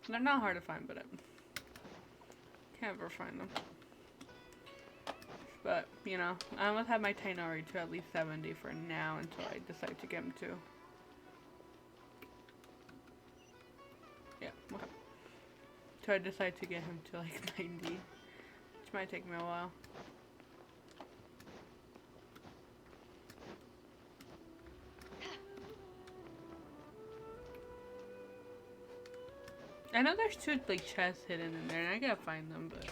They're not hard to find, but I can't ever find them. But, you know, I must have my Tainari to at least 70 for now until I decide to get him to. Yeah, okay. Until I decide to get him to like 90, which might take me a while. I know there's 2 like chests hidden in there and I gotta find them, but...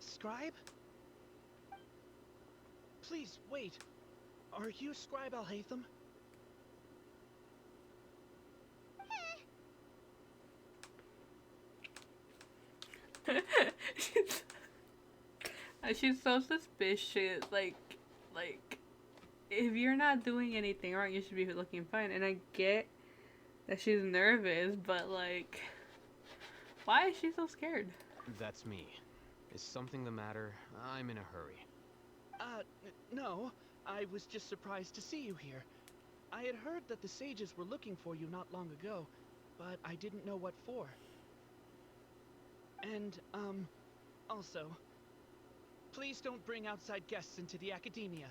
Scribe? Please, wait. Are you Scribe Alhaitham? She's so suspicious, like, if you're not doing anything wrong, you should be looking fine, and I get that she's nervous, but, like, why is she so scared? That's me. Is something the matter? I'm in a hurry. No. I was just surprised to see you here. I had heard that the sages were looking for you not long ago, but I didn't know what for. And, also, please don't bring outside guests into the academia.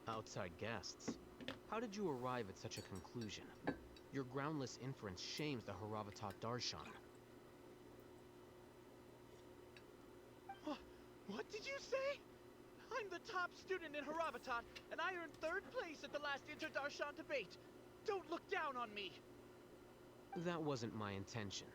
Outside guests? How did you arrive at such a conclusion? Your groundless inference shames the Haravatat Darshan. What did you say? I'm the top student in Haravatat, and I earned 3rd place at the last Inter-Darshan debate. Don't look down on me. That wasn't my intention.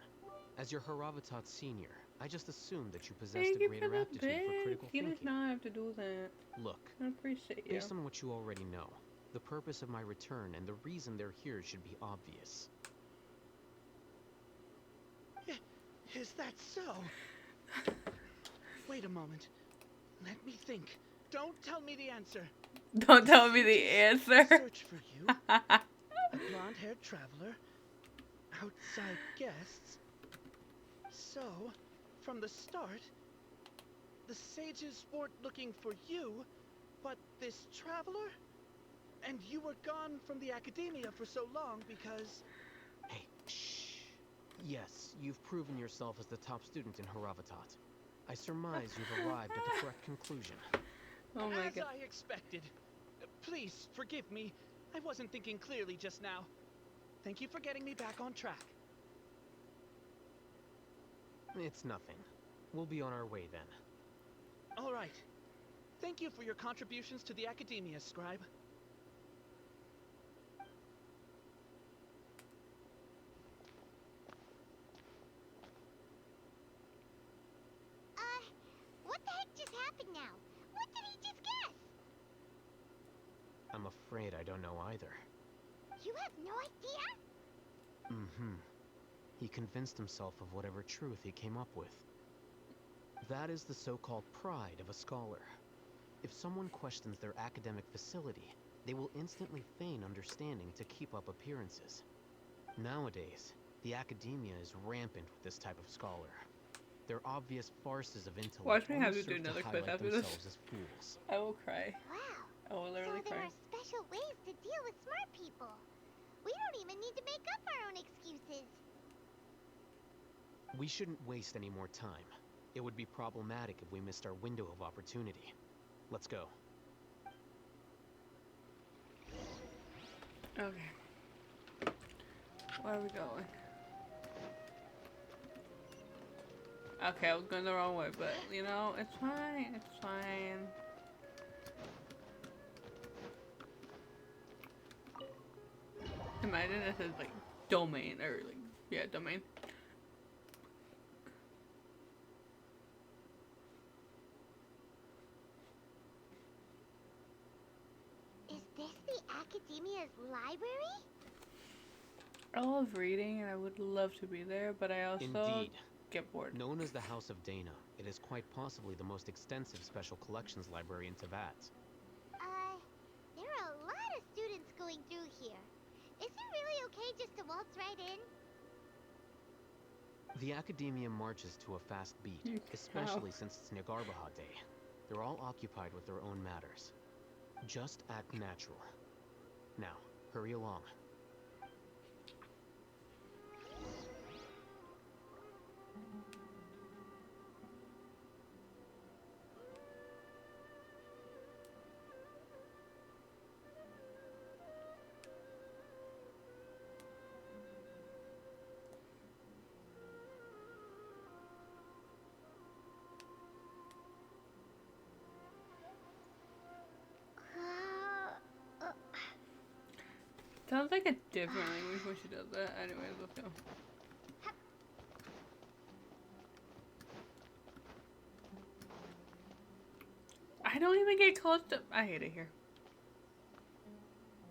As your Haravatat senior, I just assumed that you possessed a greater aptitude for critical You thinking. did not have to do that. Look, I appreciate you. based on what you already know, the purpose of my return and the reason they're here should be obvious. Is that so? Wait a moment. Let me think. Don't tell me the answer. Don't tell me the answer. Search for you. A blonde-haired traveler. Outside guests. So, from the start, the sages weren't looking for you, but this traveler? And you were gone from the academia for so long because... Hey, shh. Yes, you've proven yourself as the top student in Haravatat. I surmise you've arrived at the correct conclusion. Oh my As god. I expected. Please, forgive me. I wasn't thinking clearly just now. Thank you for getting me back on track. It's nothing. We'll be on our way then. All right. Thank you for your contributions to the academia, Scribe. What the heck just happened now? What did he just guess? I'm afraid I don't know either. You have no idea? Mm-hmm. He convinced himself of whatever truth he came up with. That is the so-called pride of a scholar. If someone questions their academic facility, they will instantly feign understanding to keep up appearances. Nowadays, the academia is rampant with this type of scholar. Their obvious farces of intellect Watch me have only you do serve to another quiz highlight after this. themselves as fools. I will cry. Wow. I will literally So there cry. are special ways to deal with smart people. We don't even need to make up our own excuses. We shouldn't waste any more time. It would be problematic if we missed our window of opportunity. Let's go. Okay. Where are we going? Okay, I was going the wrong way, but you know, it's fine. It's fine. Imagine this is like domain or like, yeah, domain. Is this the Academia's library? I love reading and I would love to be there, but I also Indeed. get bored. Known as the House of Dana, it is quite possibly the most extensive special collections library in Teyvat. waltz right in? The Academia marches to a fast beat, especially since it's Nagarbaha Day. They're all occupied with their own matters. Just act natural. Now, hurry along. Sounds like a different language when she does that. Anyways, let's go. I don't even get close to. I hate it here.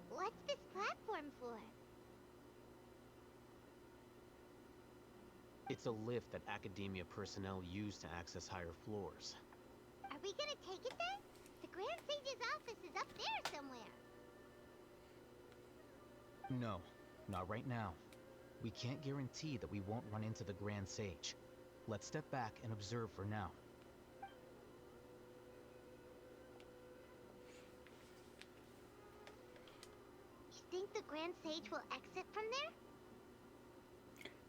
What's this platform for? It's a lift that Academia personnel use to access higher floors. Are we gonna take it then? The Grand Sage's office is up there somewhere. No, not right now. We can't guarantee that we won't run into the Grand Sage. Let's step back and observe for now. You think the Grand Sage will exit from there?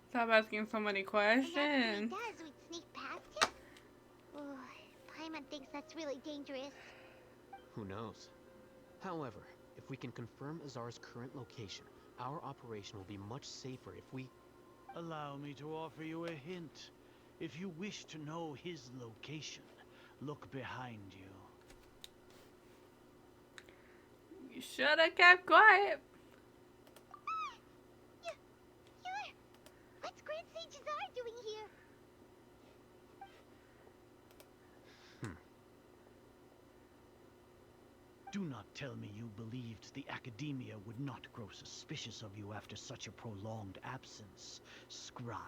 Stop asking so many questions. And after he does, we'd sneak past him? Oh, Paimon thinks that's really dangerous. Who knows? However, if we can confirm Azar's current location, our operation will be much safer if we... Allow me to offer you a hint. If you wish to know his location, look behind you. You should have kept quiet. What's Grand Sage Azar doing here? Do not tell me you believed the Academia would not grow suspicious of you after such a prolonged absence, Scribe.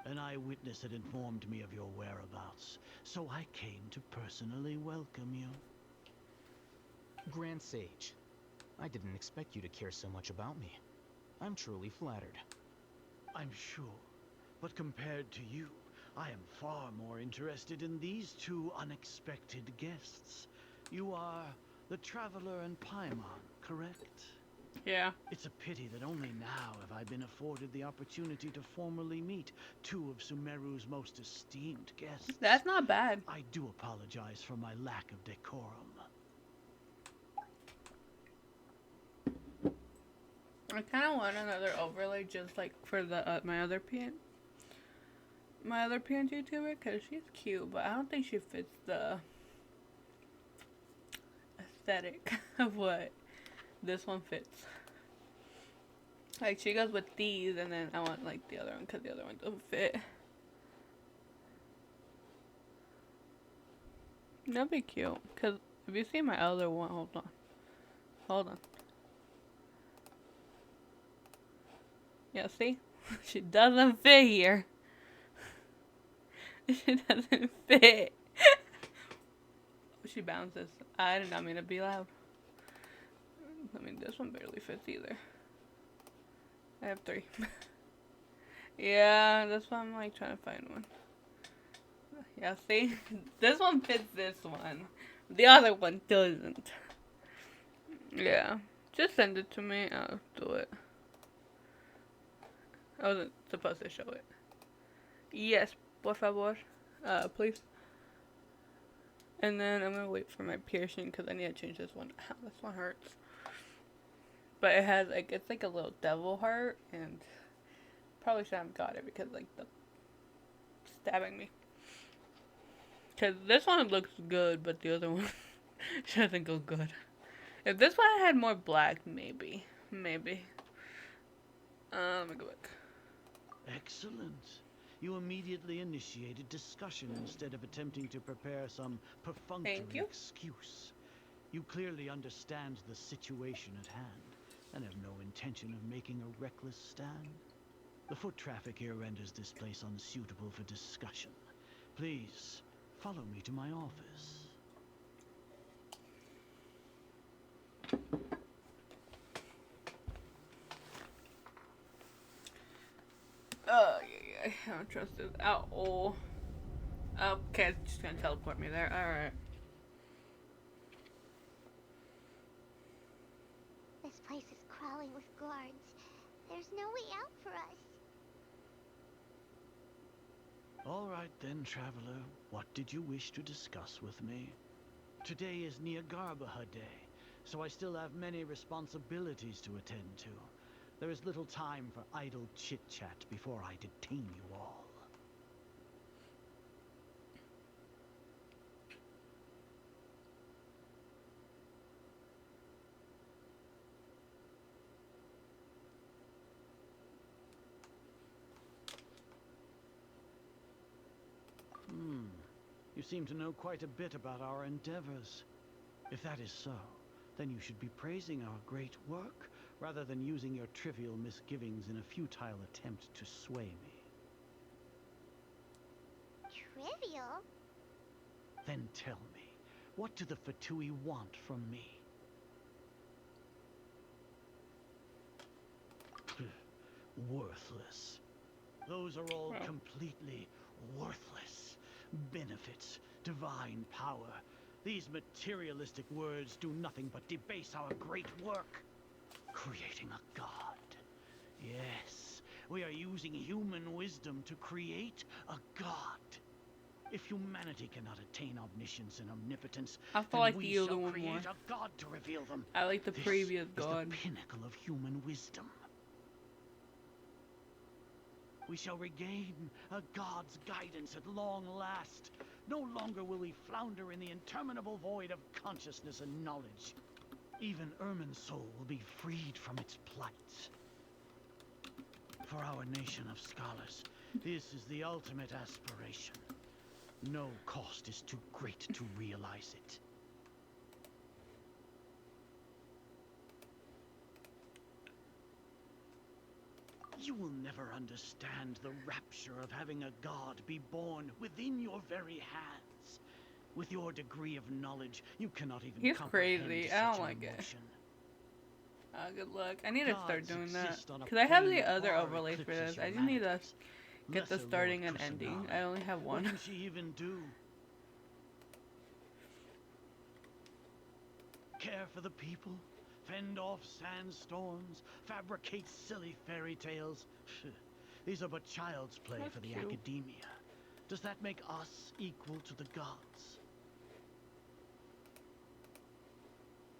An eyewitness had informed me of your whereabouts, so I came to personally welcome you. Grand Sage, I didn't expect you to care so much about me. I'm truly flattered. I'm sure, but compared to you, I am far more interested in these two unexpected guests. You are the Traveler and Paimon, correct? Yeah. It's a pity that only now have I been afforded the opportunity to formally meet two of Sumeru's most esteemed guests. That's not bad. I do apologize for my lack of decorum. I kind of want another overlay just like for the my other PNG tuber, because she's cute, but I don't think she fits the aesthetic of what this one fits. Like, she goes with these, and then I want like the other one because the other one doesn't fit. That'd be cute, because if you see my other one, hold on. Yeah, see? She doesn't fit here. She doesn't fit. She bounces. I did not mean to be loud. I mean, this one barely fits either. I have 3. Yeah, that's why I'm like trying to find one. Yeah, see? This one fits this one. The other one doesn't. Yeah. Just send it to me. I'll do it. I wasn't supposed to show it. Yes, por favor. Please. And then I'm gonna wait for my piercing because I need to change this one. Ow, this one hurts. But it has like, it's like a little devil heart, and probably shouldn't have got it because like the stabbing me. Cause this one looks good, but the other one doesn't go good. If this one had more black, maybe. Let me go back. Excellent. You immediately initiated discussion instead of attempting to prepare some perfunctory excuse. You clearly understand the situation at hand and have no intention of making a reckless stand. The foot traffic here renders this place unsuitable for discussion. Please, follow me to my office. I don't trust this at all. Okay, it's just gonna teleport me there. Alright. This place is crawling with guards. There's no way out for us. All right then, traveler. What did you wish to discuss with me? Today is Niagarbaha Day, so I still have many responsibilities to attend to. There is little time for idle chit-chat before I detain you all. You seem to know quite a bit about our endeavors. If that is so, then you should be praising our great work, rather than using your trivial misgivings in a futile attempt to sway me. Trivial? Then tell me, what do the Fatui want from me? Worthless. Those are all completely worthless. Benefits, divine power. These materialistic words do nothing but debase our great work. Creating a god. Yes, we are using human wisdom to create a god. If humanity cannot attain omniscience and omnipotence, I feel then like we the other shall one create more. a god to reveal them. I like the previous god. This is the pinnacle of human wisdom. We shall regain a god's guidance at long last. No longer will we flounder in the interminable void of consciousness and knowledge. Even Irminsul will be freed from its plight. For our nation of scholars, this is the ultimate aspiration. No cost is too great to realize it. You will never understand the rapture of having a god be born within your very hands. With your degree of knowledge, you cannot even He's comprehend crazy. such I don't an like emotion. it. Good luck. I need to start Gods doing that. exist on a Because I have plane the that other far overlays for eclipses this. I just need to humanity's. get the Lesser starting Lord and ending. Kusanagi. I only have What one. can she even do? Care for the people? Fend off sandstorms? Fabricate silly fairy tales? These are but child's play That's for the cute. academia. Does that make us equal to the gods?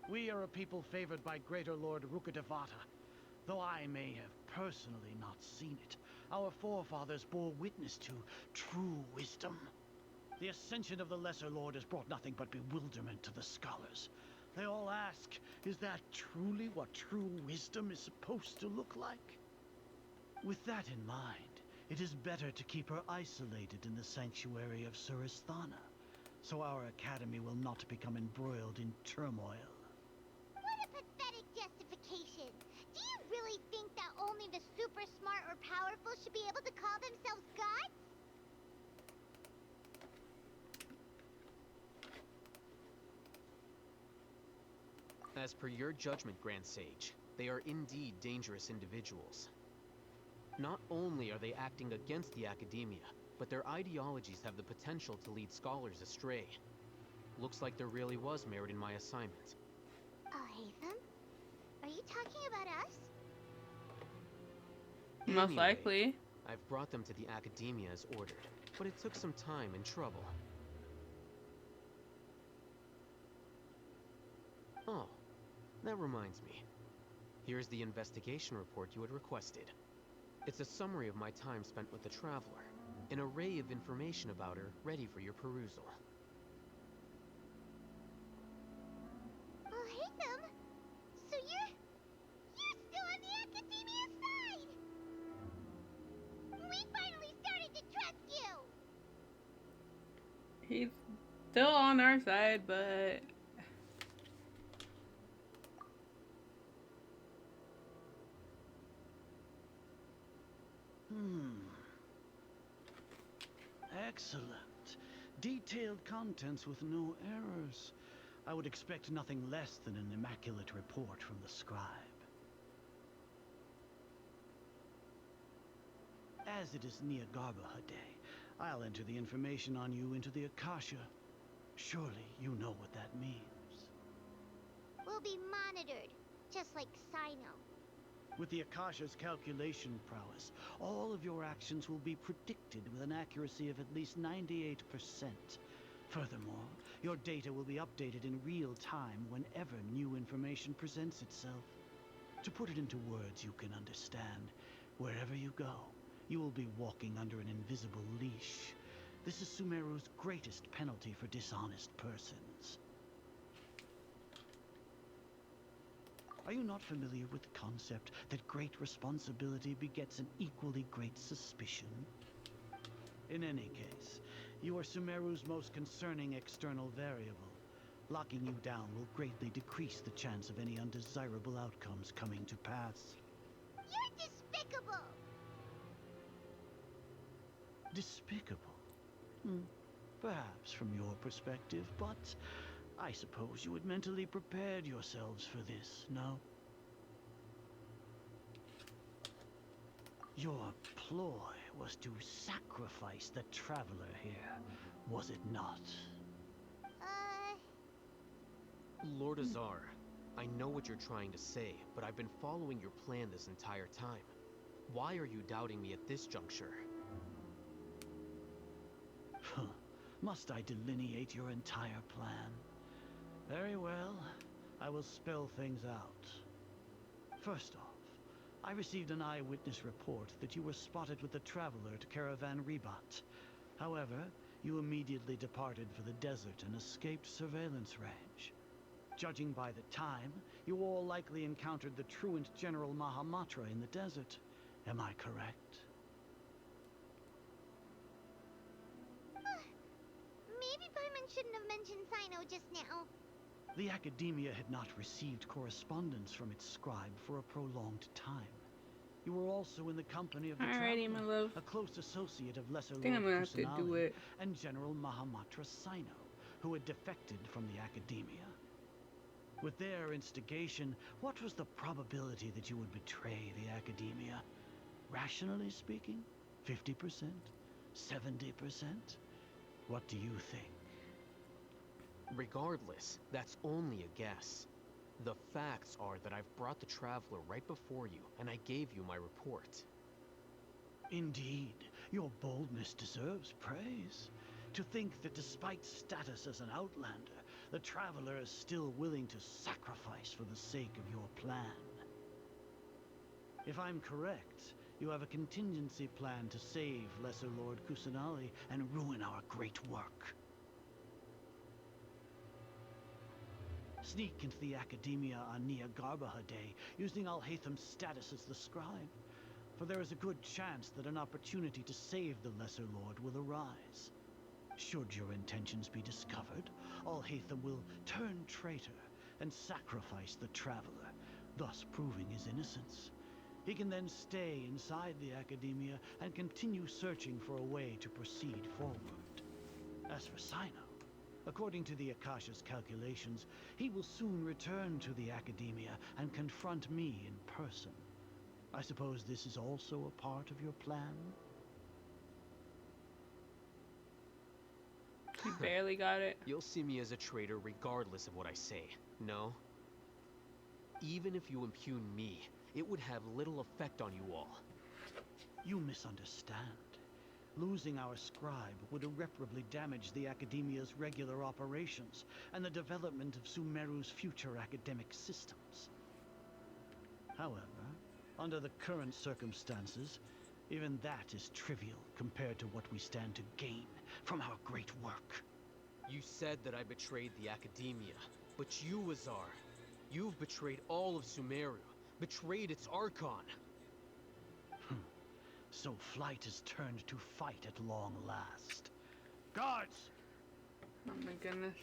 We are a people favored by Greater Lord Rukkhadevata. Though I may have personally not seen it, our forefathers bore witness to true wisdom. The ascension of the Lesser Lord has brought nothing but bewilderment to the scholars. They all ask, is that truly what true wisdom is supposed to look like? With that in mind, it is better to keep her isolated in the sanctuary of Suristhana, so our academy will not become embroiled in turmoil. What a pathetic justification. Do you really think that only the super smart or powerful should be able to call themselves gods? As per your judgment, Grand Sage, they are indeed dangerous individuals. Not only are they acting against the academia, but their ideologies have the potential to lead scholars astray. Looks like there really was merit in my assignment. Oh, Hatham? Are you talking about us? Most Anyway, likely. I've brought them to the academia as ordered, but it took some time and trouble. Oh, that reminds me. Here's the investigation report you had requested. It's a summary of my time spent with the Traveler, an array of information about her ready for your perusal. Oh, Hatham! So you're still on the Academia side! We finally started to trust you! He's still on our side, but... Excellent. Detailed contents with no errors. I would expect nothing less than an immaculate report from the scribe. As it is Niagarbaha Day, I'll enter the information on you into the Akasha. Surely you know what that means. We'll be monitored, just like Sino. With the Akasha's calculation prowess, all of your actions will be predicted with an accuracy of at least 98%. Furthermore, your data will be updated in real time whenever new information presents itself. To put it into words you can understand, wherever you go, you will be walking under an invisible leash. This is Sumeru's greatest penalty for dishonest persons. Are you not familiar with the concept that great responsibility begets an equally great suspicion? In any case, you are Sumeru's most concerning external variable. Locking you down will greatly decrease the chance of any undesirable outcomes coming to pass. You're despicable! Despicable? Perhaps from your perspective, but I suppose you had mentally prepared yourselves for this, no? Your ploy was to sacrifice the traveler here, was it not? Lord Azar, I know what you're trying to say, but I've been following your plan this entire time. Why are you doubting me at this juncture? Must I delineate your entire plan? Very well, I will spell things out. First off, I received an eyewitness report that you were spotted with the traveler to Caravan Ribat. However, you immediately departed for the desert and escaped surveillance range. Judging by the time, you all likely encountered the truant General Mahamatra in the desert. Am I correct? Maybe Paimon shouldn't have mentioned Sino just now. The Academia had not received correspondence from its scribe for a prolonged time. You were also in the company of the Alrighty, my Traveler, love. a close associate of Lesser I think I'm Lord gonna have to do Kusanali, it. and General Mahamatra Sino, who had defected from the Academia. With their instigation, what was the probability that you would betray the Academia? Rationally speaking, 50%? 70%? What do you think? Regardless, that's only a guess. The facts are that I've brought the Traveler right before you, and I gave you my report. Indeed, your boldness deserves praise. To think that despite status as an outlander, the Traveler is still willing to sacrifice for the sake of your plan. If I'm correct, you have a contingency plan to save Lesser Lord Kusanali and ruin our great work. Sneak into the Academia on Niagarbaha Day, using Alhaitham's status as the scribe. For there is a good chance that an opportunity to save the Lesser Lord will arise. Should your intentions be discovered, Alhaitham will turn traitor and sacrifice the Traveler, thus proving his innocence. He can then stay inside the Academia and continue searching for a way to proceed forward. As for Sino, according to the Akasha's calculations, he will soon return to the Academia and confront me in person. I suppose this is also a part of your plan? You barely got it. You'll see me as a traitor regardless of what I say, no? Even if you impugn me, it would have little effect on you all. You misunderstand. Losing our scribe would irreparably damage the Academia's regular operations and the development of Sumeru's future academic systems. However, under the current circumstances, even that is trivial compared to what we stand to gain from our great work. You said that I betrayed the Academia, but you, Azar, you've betrayed all of Sumeru, betrayed its Archon. So flight has turned to fight at long last. Guards! Oh my goodness.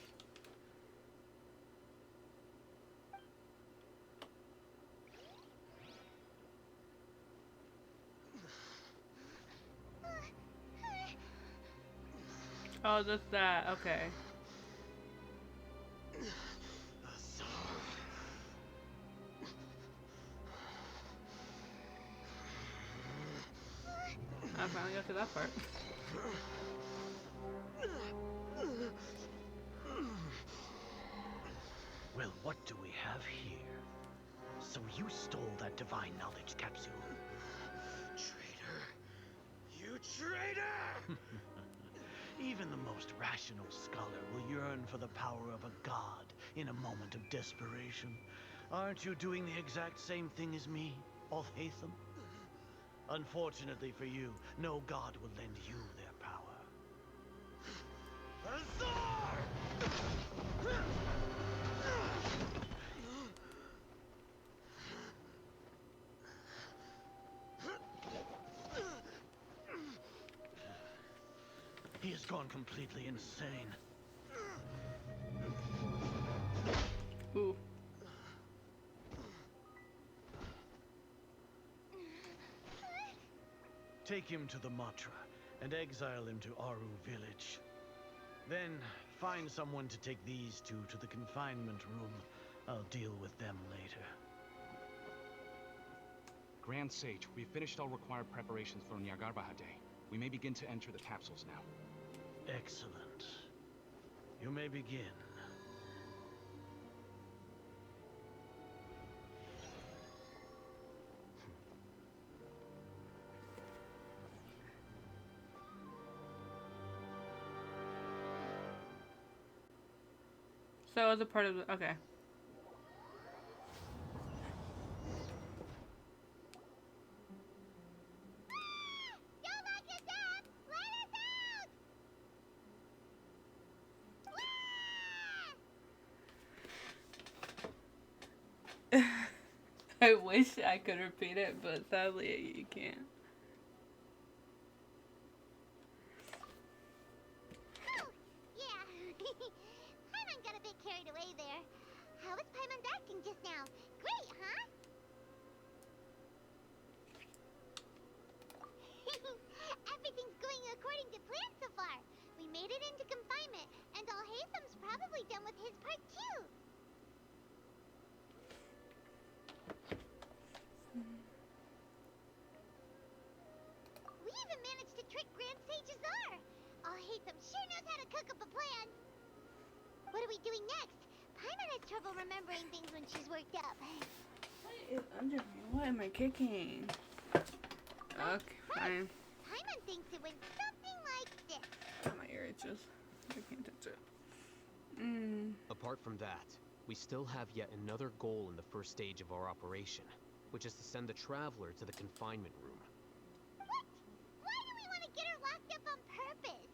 Oh, that's that. Okay. I finally got to that part. Well, what do we have here? So you stole that divine knowledge capsule. Traitor! You traitor! Even the most rational scholar will yearn for the power of a god in a moment of desperation. Aren't you doing the exact same thing as me, Alhaitham? Unfortunately for you, no god will lend you their power. Azar! He has gone completely insane. Ooh. Take him to the Matra and exile him to Aru village. Then find someone to take these two to the confinement room. I'll deal with them later. Grand Sage, we've finished all required preparations for Nyargarbaha Day. We may begin to enter the capsules now. Excellent. You may begin. So as a part of the, okay. I wish I could repeat it, but sadly you can't. Yeah. Paimon got a bit carried away there. How was Paimon's acting just now? Great, huh? Everything's going according to plan so far. We made it into confinement, and Alhaitham's probably done with his part too. We even managed to trick Grand Sage Azar. Alhaitham sure knows how to cook up a plan. What are we doing next? Paimon has trouble remembering things when she's worked up. What is under me? What am I kicking? Okay, fine. Paimon thinks it went something like this. My ear itches. I can't touch it. Apart from that, we still have yet another goal in the first stage of our operation, which is to send the Traveler to the confinement room. What? Why do we want to get her locked up on purpose?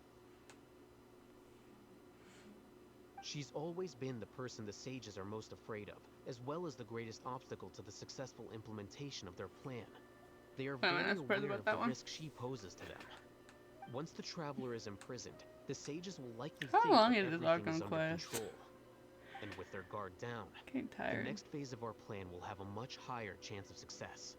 She's always been the person the sages are most afraid of, as well as the greatest obstacle to the successful implementation of their plan. They are very aware of the risk she poses to them. Once the Traveler is imprisoned, the sages will likely think that everything is under control. And with their guard down, the next phase of our plan will have a much higher chance of success.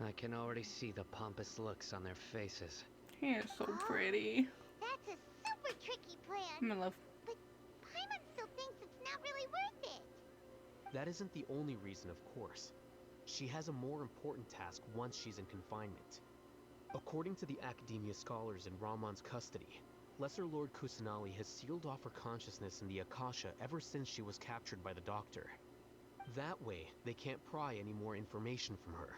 I can already see the pompous looks on their faces. He is so pretty. That's a super tricky plan. I'm in love. But Paimon still thinks it's not really worth it. That isn't the only reason, of course. She has a more important task once she's in confinement. According to the Academia scholars in Ramon's custody, Lesser Lord Kusanali has sealed off her consciousness in the Akasha ever since she was captured by the Doctor. That way, they can't pry any more information from her.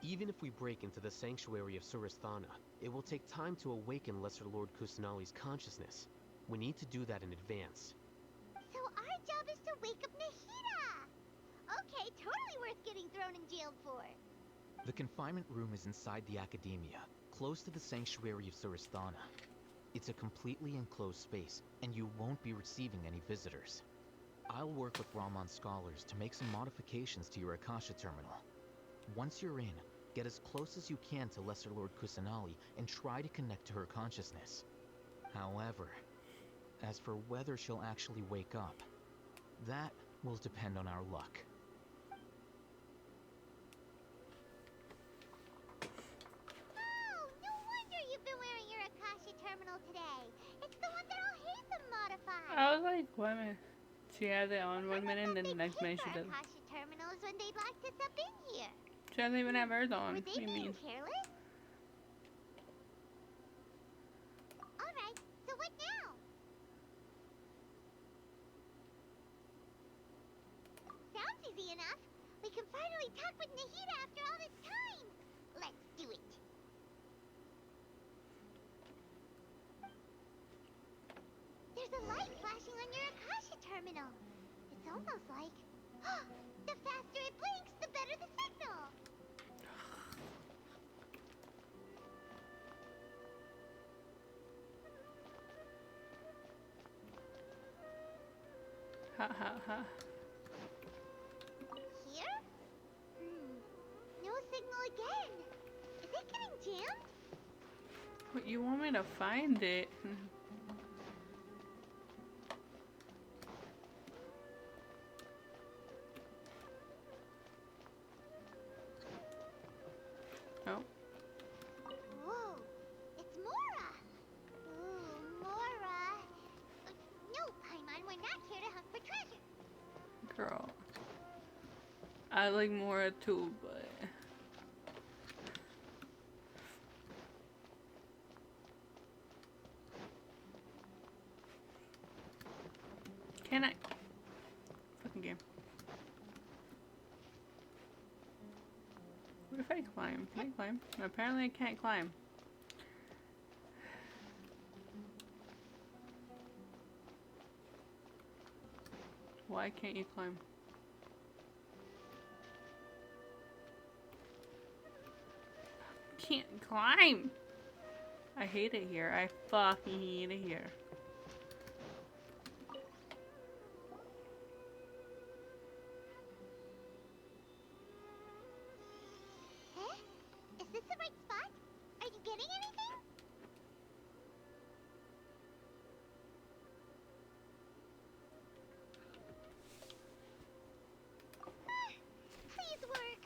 Even if we break into the sanctuary of Suristhana, it will take time to awaken Lesser Lord Kusanali's consciousness. We need to do that in advance. So our job is to wake up Nahida! Okay, totally worth getting thrown in jail for. The confinement room is inside the Academia, close to the sanctuary of Suristhana. It's a completely enclosed space, and you won't be receiving any visitors. I'll work with Ramon's scholars to make some modifications to your Akasha terminal. Once you're in, get as close as you can to Lesser Lord Kusanali and try to connect to her consciousness. However, as for whether she'll actually wake up, that will depend on our luck. Oh, no wonder you've been wearing your Akasha terminal today. It's the one that Alhaitham modified. I was like, wait a minute. She has it on 1 minute and then the next minute she doesn't. Akasha terminals when they locked us up in here. She doesn't even have hers on. Were What they do you being mean? careless? Alright, so what now? Sounds easy enough. We can finally talk with Nahida after all this time. Let's do it. There's a light flashing on your Akasha terminal. It's almost like... the faster it blinks, the better the signal. Ha ha ha. Here? No signal again. Is it getting jammed? What, you want me to find it? Oh. Whoa, it's Mora. Ooh, Mora. No, Paimon, we're not here to hunt for treasure. Girl. I like Mora too, but... Can I? Fucking game. What if I climb? Can I climb? Apparently I can't climb. Why can't you climb? Can't climb! I hate it here. I fucking hate it here. Eh? Is this the right spot? Are you getting anything? Please work.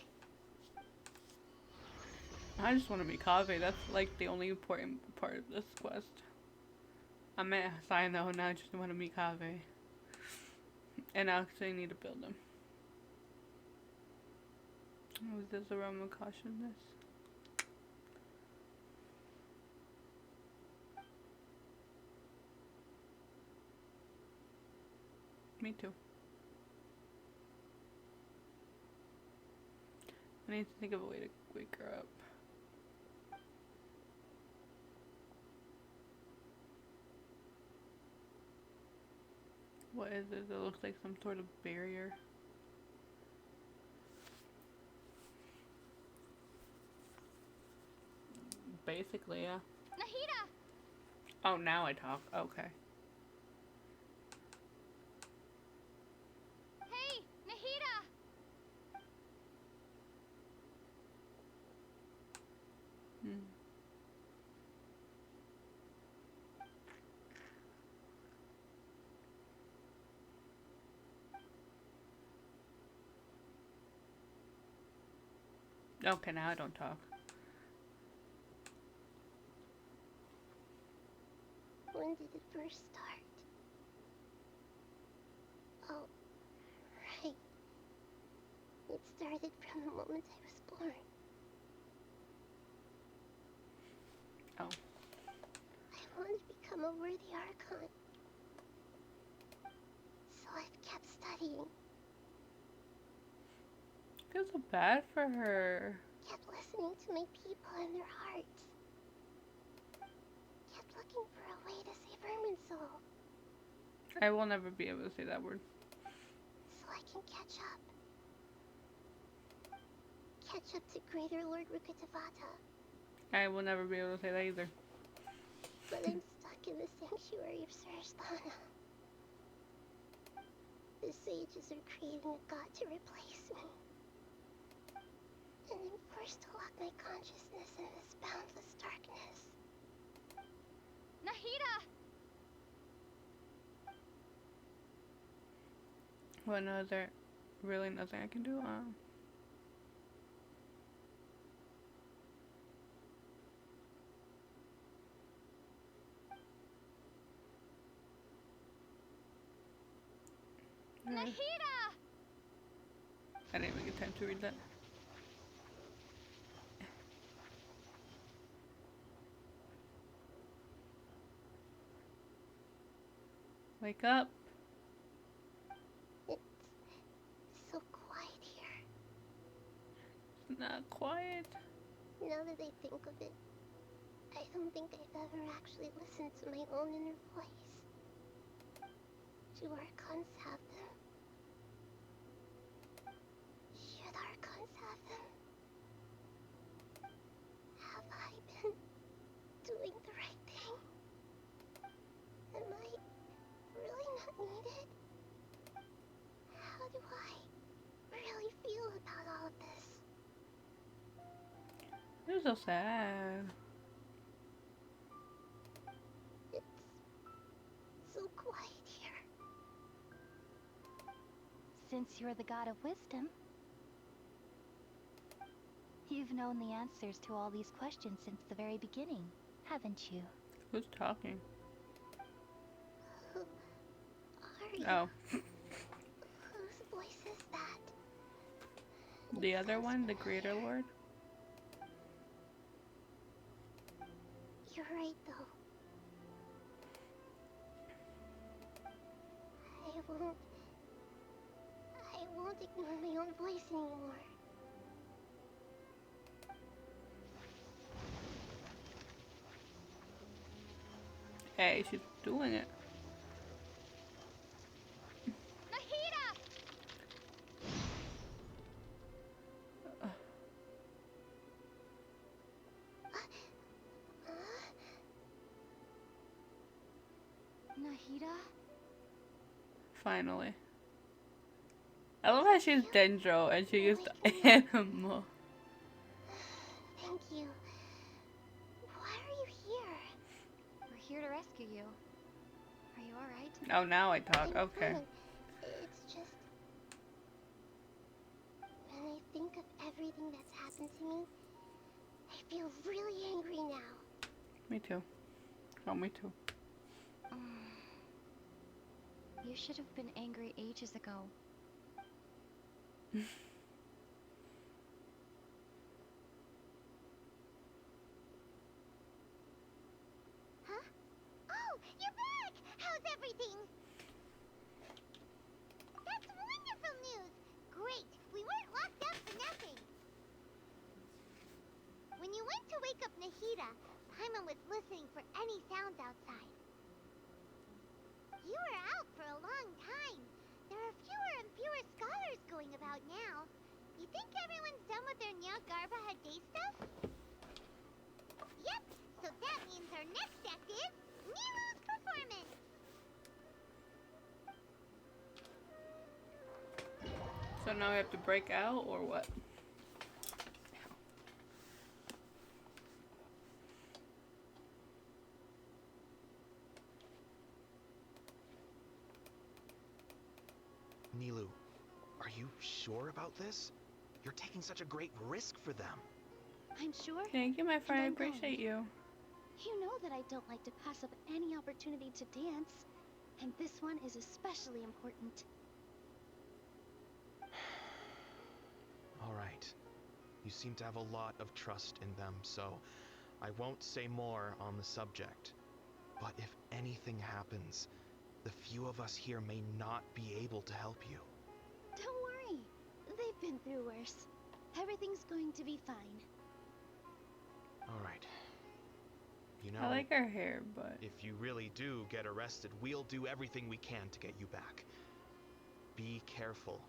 I just want to meet Kaveh. That's like the only important part of this quest. I'm at Sino now. I just want to meet Kaveh. And I actually need to build him. Was this a realm of cautiousness? Me too. I need to think of a way to wake her up. What is this? It looks like some sort of barrier. Basically, yeah. Nahida! Oh, now I talk. Okay. Hey, Nahida! Hmm. Okay, now I don't talk. When did it first start? Oh, right. It started from the moment I was born. Oh. I want to become a worthy Archon. So I've kept studying. I feel so bad for her. Kept listening to my people and their hearts. Kept looking for a way to save Irminsul. I will never be able to say that word. So I can catch up. Catch up to Greater Lord Rukkhadevata. I will never be able to say that either. But I'm stuck in the sanctuary of Surasthana. The sages are creating a god to replace me. And I'm forced to lock my consciousness in this boundless darkness. Nahida! Well, no, is there really nothing I can do? Nahida! I didn't even get time to read that. Wake up. It's so quiet here. It's not quiet. Now that I think of it, I don't think I've ever actually listened to my own inner voice. Do Archons have them? Should Archons have them? Have I been doing the right thing? Am I really not needed? How do I really feel about all of this? This is so sad. It's so quiet here. Since you're the god of wisdom, you've known the answers to all these questions since the very beginning, haven't you? Who's talking? Who are you? Oh. Whose voice is that? The other one, the Greater Lord? You're right, though. I won't ignore my own voice anymore. Hey, she's doing it. Nahida! Nahida? Finally. I love how she's Dendro and she used animal. Thank you. Why are you here? We're here to rescue you. Are you alright? Oh, now I talk. Okay. It's just... when I think of everything that's happened to me, I feel really angry now. Me too. Oh, me too. You should have been angry ages ago. Huh? Oh, you're back! How's everything? That's wonderful news! Great! We weren't locked up for nothing! When you went to wake up Nahida, Paimon was listening for any sounds outside. You were out for a long time. There are fewer and fewer scholars going about now. You think everyone's done with their Nyagarbaha Day stuff? Yep, so that means our next act is Nilu's performance. So now we have to break out or what? Nilu, are you sure about this? You're taking such a great risk for them. I'm sure. Thank you, my friend. I I'm appreciate you. You know that I don't like to pass up any opportunity to dance, and this one is especially important. All right. You seem to have a lot of trust in them, so I won't say more on the subject. But if anything happens, the few of us here may not be able to help you. Don't worry. They've been through worse. Everything's going to be fine. All right. You know, I like her hair, but... if you really do get arrested, we'll do everything we can to get you back. Be careful,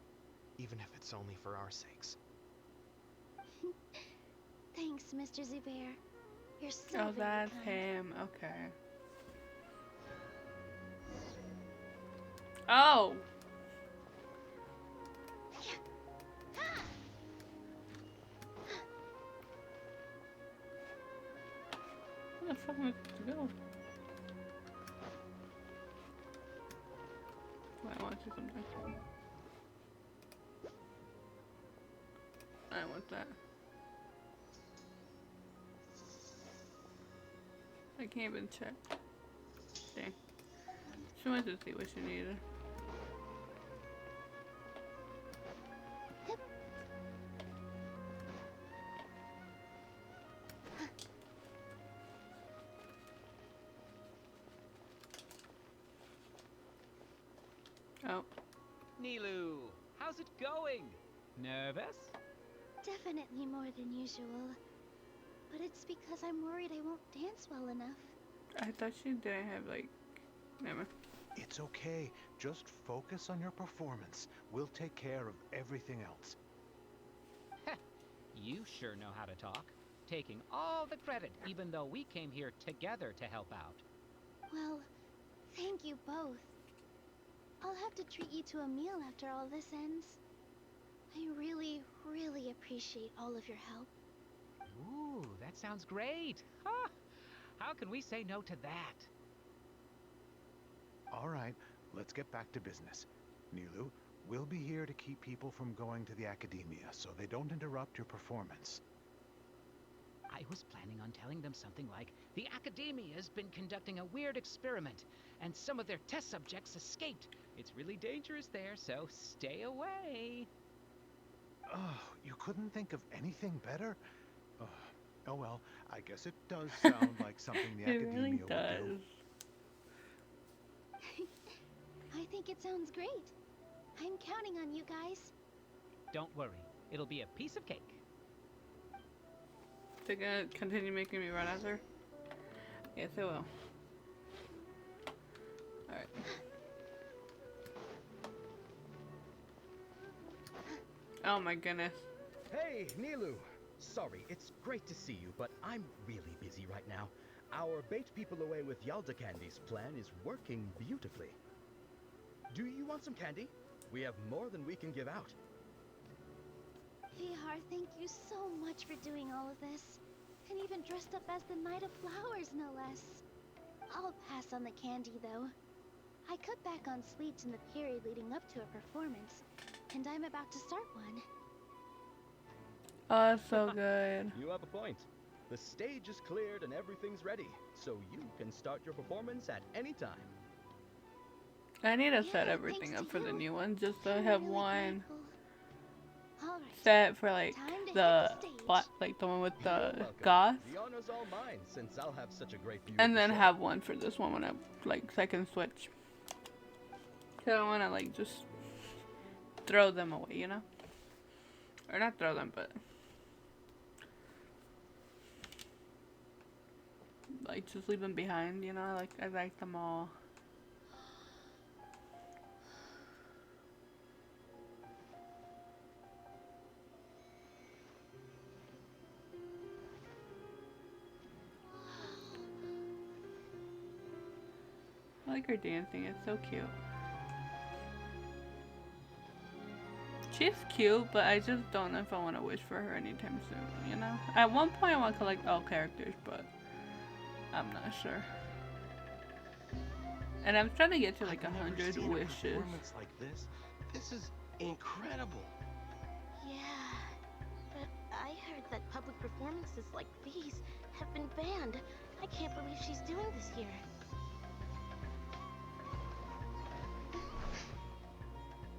even if it's only for our sakes. Thanks, Mr. Zubair. You're so Oh, very that's kind. him. Okay. Oh! Where the fuck am I supposed to go? I want to do something. I want that. I can't even check. Dang. She went to see what she needed. Nilu, how's it going? Nervous? Definitely more than usual. But it's because I'm worried I won't dance well enough. I thought she didn't have like. Never mind. It's okay. Just focus on your performance. We'll take care of everything else. You sure know how to talk. Taking all the credit, even though we came here together to help out. Well, thank you both. I'll have to treat you to a meal after all this ends. I really, really appreciate all of your help. Ooh, that sounds great. Ha! How can we say no to that? All right, let's get back to business. Nilu, we'll be here to keep people from going to the academia so they don't interrupt your performance. I was planning on telling them something like, the Academia's been conducting a weird experiment, and some of their test subjects escaped. It's really dangerous there, so stay away. Oh, you couldn't think of anything better? Oh well, I guess it does sound like something the It academia really would does. do. I think it sounds great. I'm counting on you guys. Don't worry, it'll be a piece of cake. They're gonna continue making me run after? Yes, it will. Alright. Oh my goodness. Hey, Nilu! Sorry, it's great to see you, but I'm really busy right now. Our bait people away with Yalda Candy's plan is working beautifully. Do you want some candy? We have more than we can give out. Vihar, thank you so much for doing all of this. And even dressed up as the Knight of Flowers, no less. I'll pass on the candy, though. I cut back on sweets in the period leading up to a performance, and I'm about to start one. Oh, that's so good. You have a point. The stage is cleared and everything's ready, so you can start your performance at any time. I need to set everything up for the new one, just to have one set for like the like the one with the goth, The honor's all mine, since I'll have such a great view and of the then show. have one for this one when I like second switch. So I don't want to like just throw them away, you know, or not throw them, but like just leave them behind, you know. Like I like them all. I like her dancing, it's so cute. She's cute, but I just don't know if I want to wish for her anytime soon, you know? At one point I want to collect all characters, but I'm not sure. And I'm trying to get to like 100 wishes. Performance like this? This is incredible. Yeah, but I heard that public performances like these have been banned. I can't believe she's doing this here.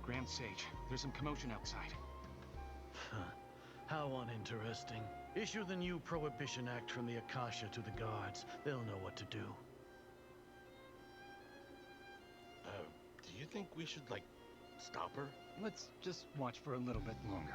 Grand Sage, there's some commotion outside. How uninteresting. Issue the new Prohibition Act from the Akasha to the guards. They'll know what to do. Do you think we should, like, stop her? Let's just watch for a little bit longer.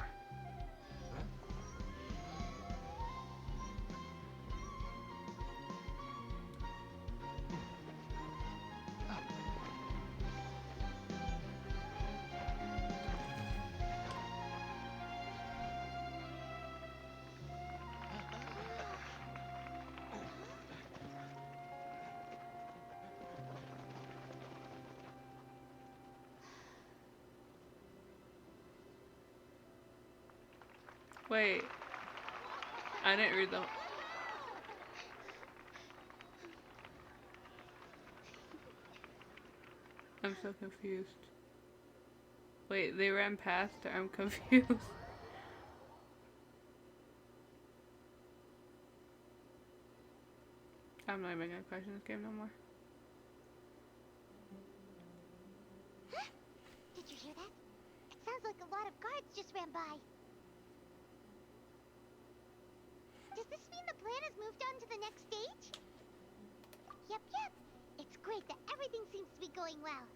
Wait, I didn't read the. I'm so confused. Wait, they ran past her. I'm confused. I'm not even gonna question this game no more. Did you hear that? It sounds like a lot of guards just ran by. Does this mean the plan has moved on to the next stage? Yep. It's great that everything seems to be going well.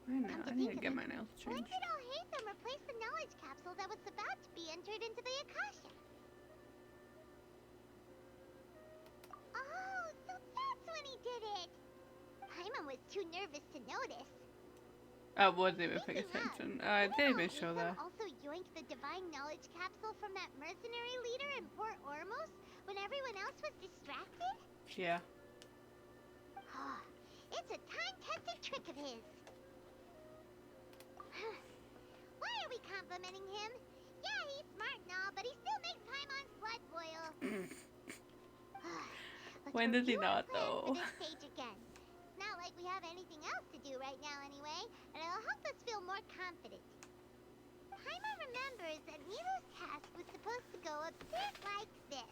I know, Come to I need to think get of my it, nails when changed. did all Hatham replace the knowledge capsule that was about to be entered into the Akasha? Oh, so that's when he did it! Paimon was too nervous to notice. I wasn't even paying Speaking of, attention. I didn't even show Hatham that. also yoinked the divine knowledge capsule from that mercenary leader in Port Ormos when everyone else was distracted? Yeah. It's a time-tested trick of his. Why are we complimenting him? Yeah, he's smart and all, but he still makes Paimon's blood boil. Let's When does he review our not, plans though? for this stage again. It's not like we have anything else to do right now anyway, and it'll help us feel more confident. Paimon remembers that Nilu's task was supposed to go a bit like this.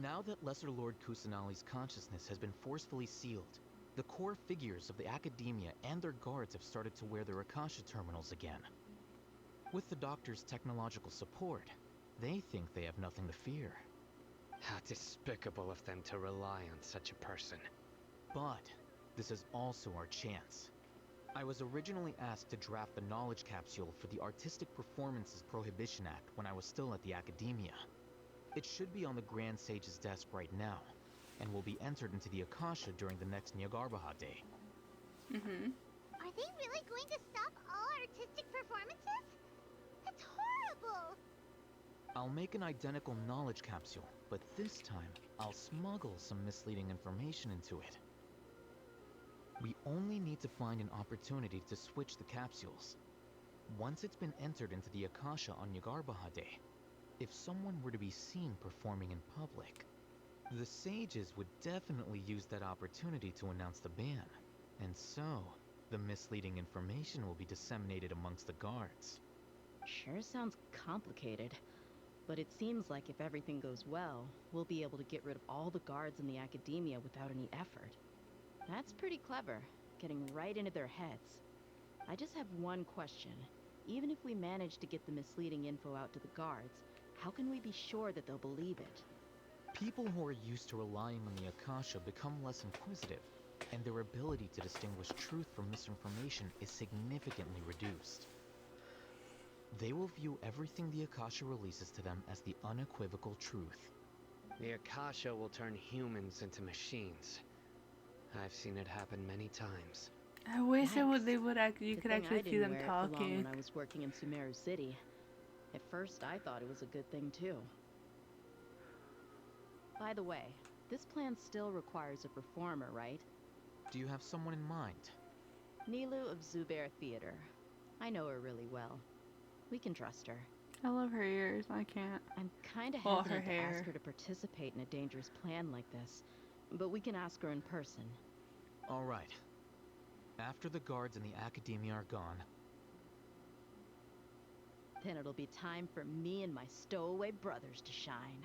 Now that Lesser Lord Kusanali's consciousness has been forcefully sealed, the core figures of the Academia and their guards have started to wear their Akasha terminals again. With the Doctor's technological support, they think they have nothing to fear. How despicable of them to rely on such a person. But this is also our chance. I was originally asked to draft the knowledge capsule for the Artistic Performances Prohibition Act when I was still at the Academia. It should be on the Grand Sage's desk right now, and will be entered into the Akasha during the next Nyargarbaha Day. Are they really going to stop all artistic performances? That's horrible! I'll make an identical knowledge capsule, but this time, I'll smuggle some misleading information into it. We only need to find an opportunity to switch the capsules. Once it's been entered into the Akasha on Nyargarbaha Day, if someone were to be seen performing in public, the sages would definitely use that opportunity to announce the ban. And so, the misleading information will be disseminated amongst the guards. Sure sounds complicated, but it seems like if everything goes well, we'll be able to get rid of all the guards in the Academia without any effort. That's pretty clever, getting right into their heads. I just have one question. Even if we manage to get the misleading info out to the guards, how can we be sure that they'll believe it? People who are used to relying on the Akasha become less inquisitive, and their ability to distinguish truth from misinformation is significantly reduced. They will view everything the Akasha releases to them as the unequivocal truth. The Akasha will turn humans into machines. I've seen it happen many times. I wish Yikes. they would actually, you Good could thing actually I see didn't them wear it for long talking. when I was working in Sumeru City. At first, I thought it was a good thing too. By the way, this plan still requires a performer, right? Do you have someone in mind? Nilu of Zubair Theater. I know her really well. We can trust her. I love her ears. I can't. I'm kinda Well, her hesitant to hair. ask her to participate in a dangerous plan like this, but we can ask her in person. All right. After the guards in the Academia are gone, Then it'll be time for me and my stowaway brothers to shine.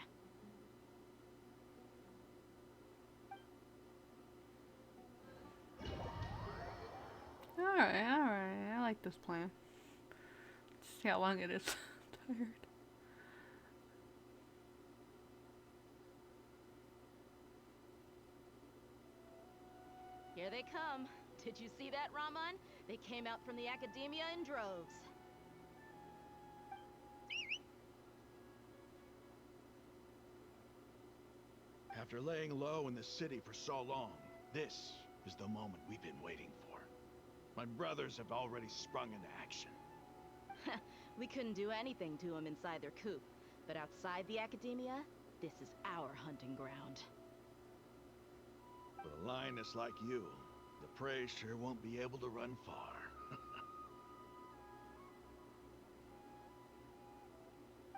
Alright, alright. I like this plan. Just see how long it is. I'm tired. Here they come. Did you see that, Raman? They came out from the Academia in droves. After laying low in the city for so long, this is the moment we've been waiting for. My brothers have already sprung into action. We couldn't do anything to them inside their coop, but outside the Academia, this is our hunting ground. With a lioness like you, the prey sure won't be able to run far.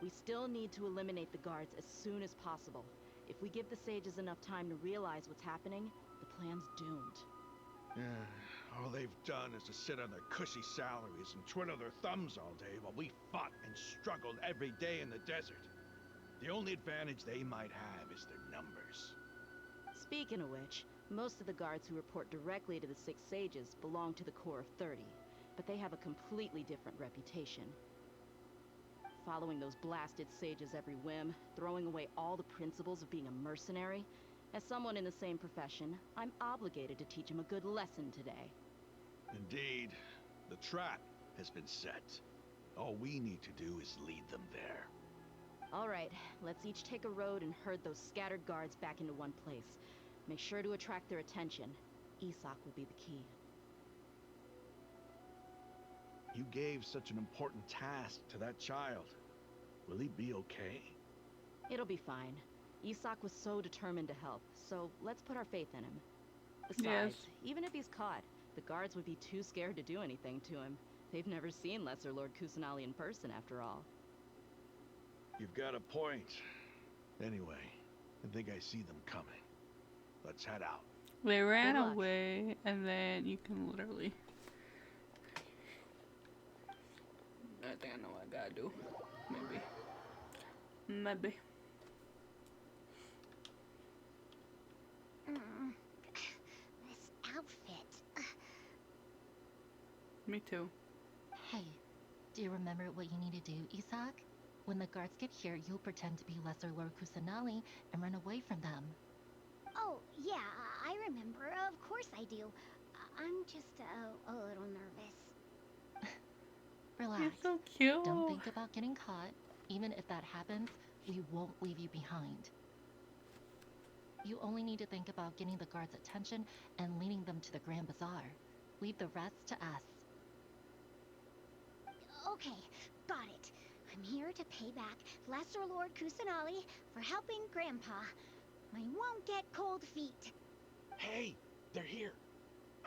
We still need to eliminate the guards as soon as possible. If we give the sages enough time to realize what's happening, the plan's doomed. All they've done is to sit on their cushy salaries and twiddle their thumbs all day while we fought and struggled every day in the desert. The only advantage they might have is their numbers. Speaking of which, most of the guards who report directly to the Six Sages belong to the Corps of 30, but they have a completely different reputation. Following those blasted sages every whim, throwing away all the principles of being a mercenary, As someone in the same profession, I'm obligated to teach him a good lesson today. Indeed. The trap has been set. All we need to do is lead them there. All right, let's each take a road and herd those scattered guards back into one place. Make sure to attract their attention. Isak will be the key. You gave such an important task to that child. Will he be okay? It'll be fine. Isak was so determined to help, so let's put our faith in him. Besides, even if he's caught, the guards would be too scared to do anything to him. They've never seen Lesser Lord Kusanali in person, after all. You've got a point. Anyway, I think I see them coming. Let's head out. They ran away, and then you can literally... I think I know what I gotta do. Maybe. This outfit. Me too. Hey, do you remember what you need to do, Isak? When the guards get here, you'll pretend to be Lesser Lord Kusanali and run away from them. Oh, yeah, I remember. Of course I do. I'm just a little nervous. Relax. You're so cute. Don't think about getting caught. Even if that happens, we won't leave you behind. You only need to think about getting the guards' attention and leading them to the Grand Bazaar. Leave the rest to us. Okay, got it. I'm here to pay back Lesser Lord Kusanali for helping Grandpa. I won't get cold feet. Hey, they're here.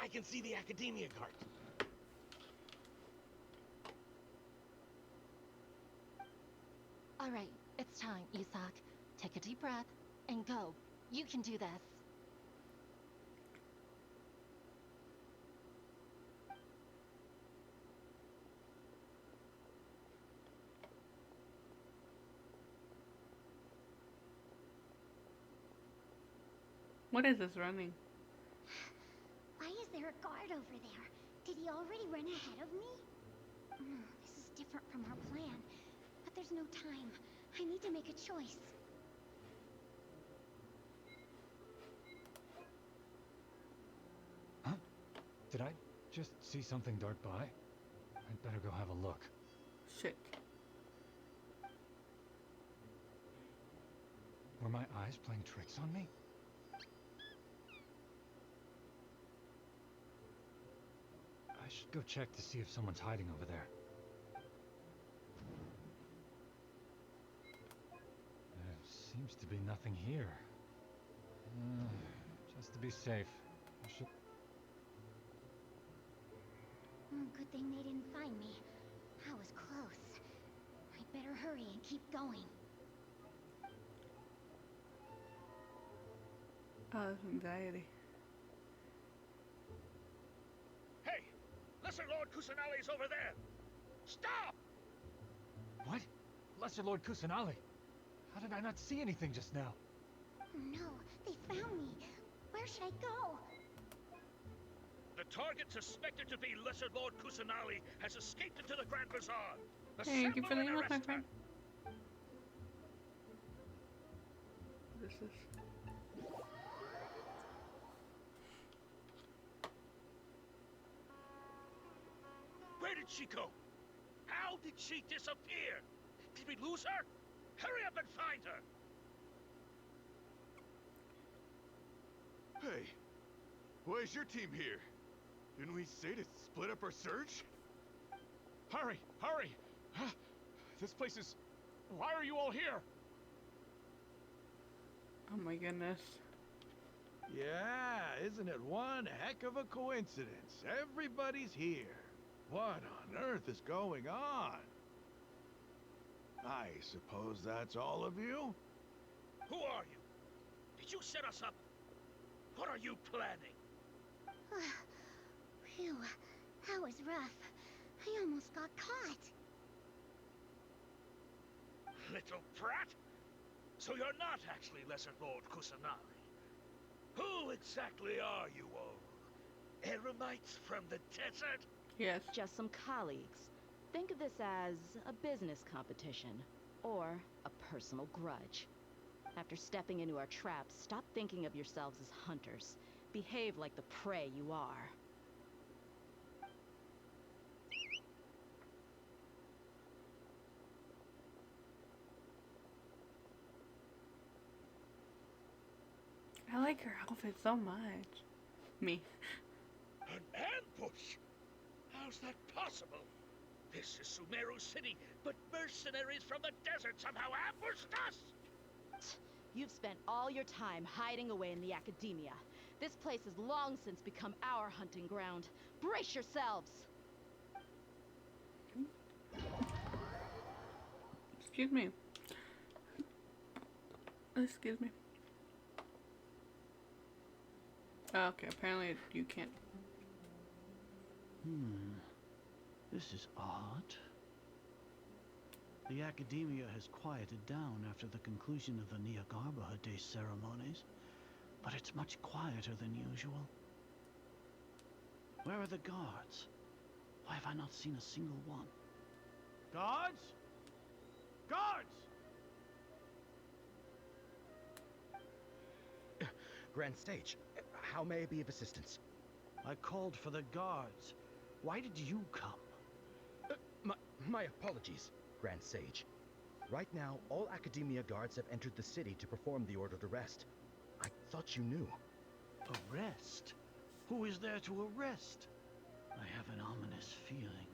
I can see the Academia guard. All right, it's time, Isak. Take a deep breath and go. You can do this. What is this running? Why is there a guard over there? Did he already run ahead of me? This is different from our plan. But there's no time. I need to make a choice. Huh? Did I just see something dart by? I'd better go have a look. Shit. Were my eyes playing tricks on me? I should go check to see if someone's hiding over there. There seems to be nothing here. Just to be safe, I should... Good thing they didn't find me. I was close. I'd better hurry and keep going. Oh, that's anxiety. Hey! Lesser Lord Kusanali's over there! Stop! What? Lesser Lord Kusanali? How did I not see anything just now? Oh no, they found me. Where should I go? The target suspected to be Lesser Lord Kusanali has escaped into the Grand Bazaar. Thank you for the Assemble and email, my arrest friend. her. This is... Where did she go? How did she disappear? Did we lose her? Hurry up and find her! Hey, why is your team here? Didn't we say to split up our search? Hurry! Hurry! This place is... Why are you all here? Oh my goodness. Yeah, isn't it one heck of a coincidence? Everybody's here. What on earth is going on? I suppose that's all of you? Who are you? Did you set us up? What are you planning? Phew, that was rough. I almost got caught. Little brat? So you're not actually Lesser Lord Kusanali. Who exactly are you all? Eremites from the desert? Yes. Just some colleagues. Think of this as a business competition, or a personal grudge. After stepping into our traps, stop thinking of yourselves as hunters. Behave like the prey you are. I like her outfit so much. Me. An ambush? How's that possible? This is Sumeru City, but mercenaries from the desert somehow ambushed us! You've spent all your time hiding away in the academia. This place has long since become our hunting ground. Brace yourselves! Excuse me. Excuse me. Oh, okay, apparently you can't. This is odd. The academia has quieted down after the conclusion of the Niagarbaha Day ceremonies, but it's much quieter than usual. Where are the guards? Why have I not seen a single one? Guards? Guards! Grand Sage, how may I be of assistance? I called for the guards. Why did you come? My apologies, Grand Sage. Right now, all Academia guards have entered the city to perform the order to rest. I thought you knew. Arrest? Who is there to arrest? I have an ominous feeling.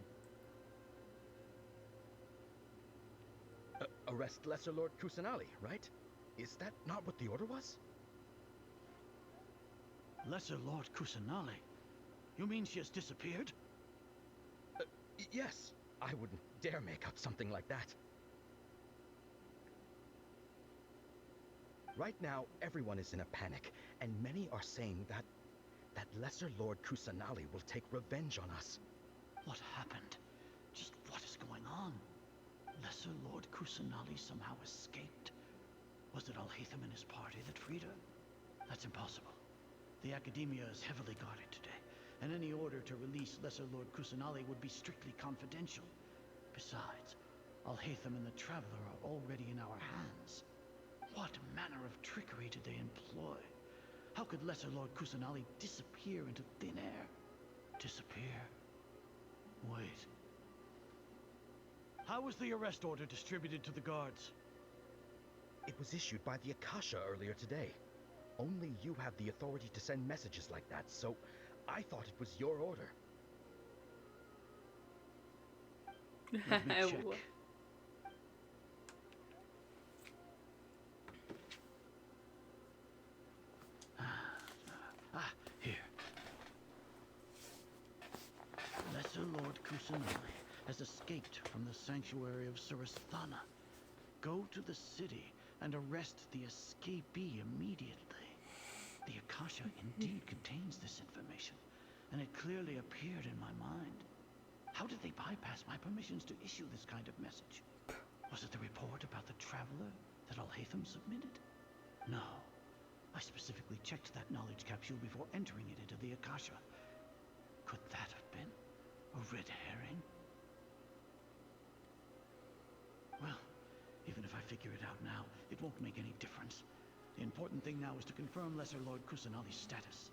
Arrest Lesser Lord Kusanali, right? Is that not what the order was? Lesser Lord Kusanali? You mean she has disappeared? Yes. I wouldn't dare make up something like that. Right now, everyone is in a panic, and many are saying that Lesser Lord Kusanali will take revenge on us. What happened? Just what is going on? Lesser Lord Kusanali somehow escaped. Was it Alhaitham and his party that freed her? That's impossible. The Academia is heavily guarded today, and any order to release Lesser Lord Kusanali would be strictly confidential. Besides, Alhaitham and the Traveler are already in our hands. What manner of trickery did they employ? How could Lesser Lord Kusanali disappear into thin air? Disappear? Wait. How was the arrest order distributed to the guards? It was issued by the Akasha earlier today. Only you have the authority to send messages like that, so I thought it was your order. Let me check. Here. Lesser Lord Kusanali has escaped from the sanctuary of Surasthana. Go to the city and arrest the escapee immediately. The Akasha indeed contains this information, and it clearly appeared in my mind. How did they bypass my permissions to issue this kind of message? Was it the report about the Traveler that Alhaitham submitted? No. I specifically checked that knowledge capsule before entering it into the Akasha. Could that have been a red herring? Well, even if I figure it out now, it won't make any difference. The important thing now is to confirm Lesser Lord Kusanali's status.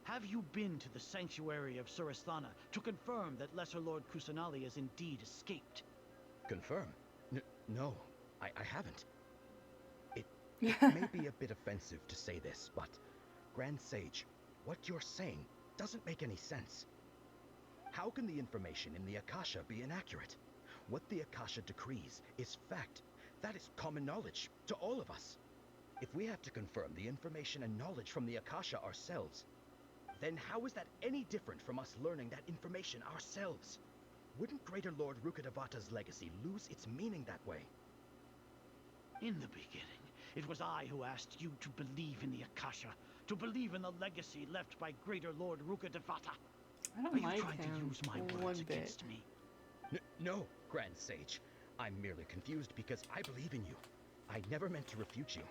Have you been to the sanctuary of Surasthana to confirm that Lesser Lord Kusanali has indeed escaped? Confirm? No, I haven't. It may be a bit offensive to say this, but Grand Sage, what you're saying doesn't make any sense. How can the information in the Akasha be inaccurate? What the Akasha decrees is fact. That is common knowledge to all of us. If we have to confirm the information and knowledge from the Akasha ourselves, then how is that any different from us learning that information ourselves? Wouldn't Greater Lord Rukkhadevata's legacy lose its meaning that way? In the beginning, it was I who asked you to believe in the Akasha, to believe in the legacy left by Greater Lord Rukkhadevata. I don't Are you like trying him to use my one words bit. against me? No, Grand Sage. I'm merely confused because I believe in you. I never meant to refute you.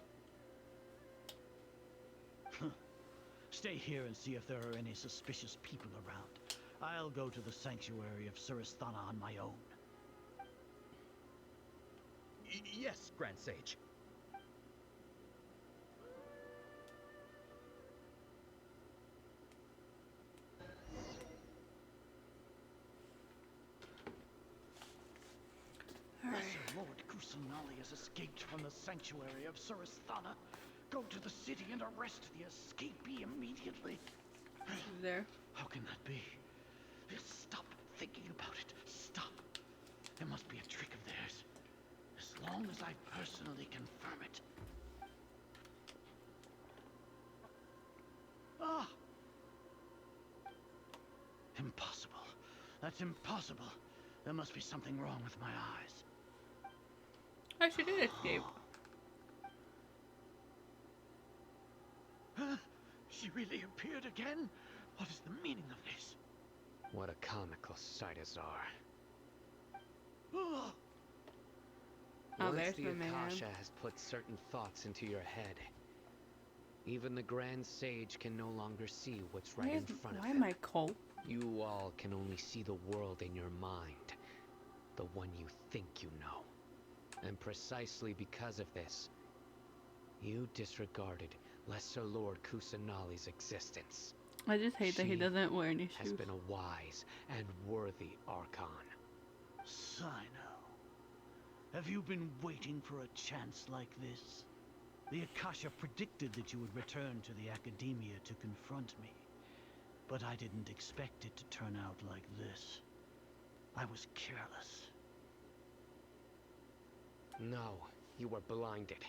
Stay here and see if there are any suspicious people around. I'll go to the sanctuary of Surasthana on my own. Yes, Grand Sage. Kusanali has escaped from the sanctuary of Surasthana. Go to the city and arrest the escapee immediately. There. How can that be? Stop thinking about it. Stop. It must be a trick of theirs. As long as I personally confirm it. Ah! Impossible. That's impossible. There must be something wrong with my eyes. Oh, she did escape. Huh? She really appeared again? What is the meaning of this? What a comical sight, Azar. Oh, Once there's the my man. Akasha has put certain thoughts into your head, even the Grand Sage can no longer see what's right in front of Why him. am I cold? You all can only see the world in your mind, the one you think you know. And precisely because of this, you disregarded Lesser Lord Kusanali's existence. I just hate that he She doesn't wear any has shoes. been a wise and worthy Archon. Sino. Have you been waiting for a chance like this? The Akasha predicted that you would return to the Academia to confront me. But I didn't expect it to turn out like this. I was careless. No, you were blinded.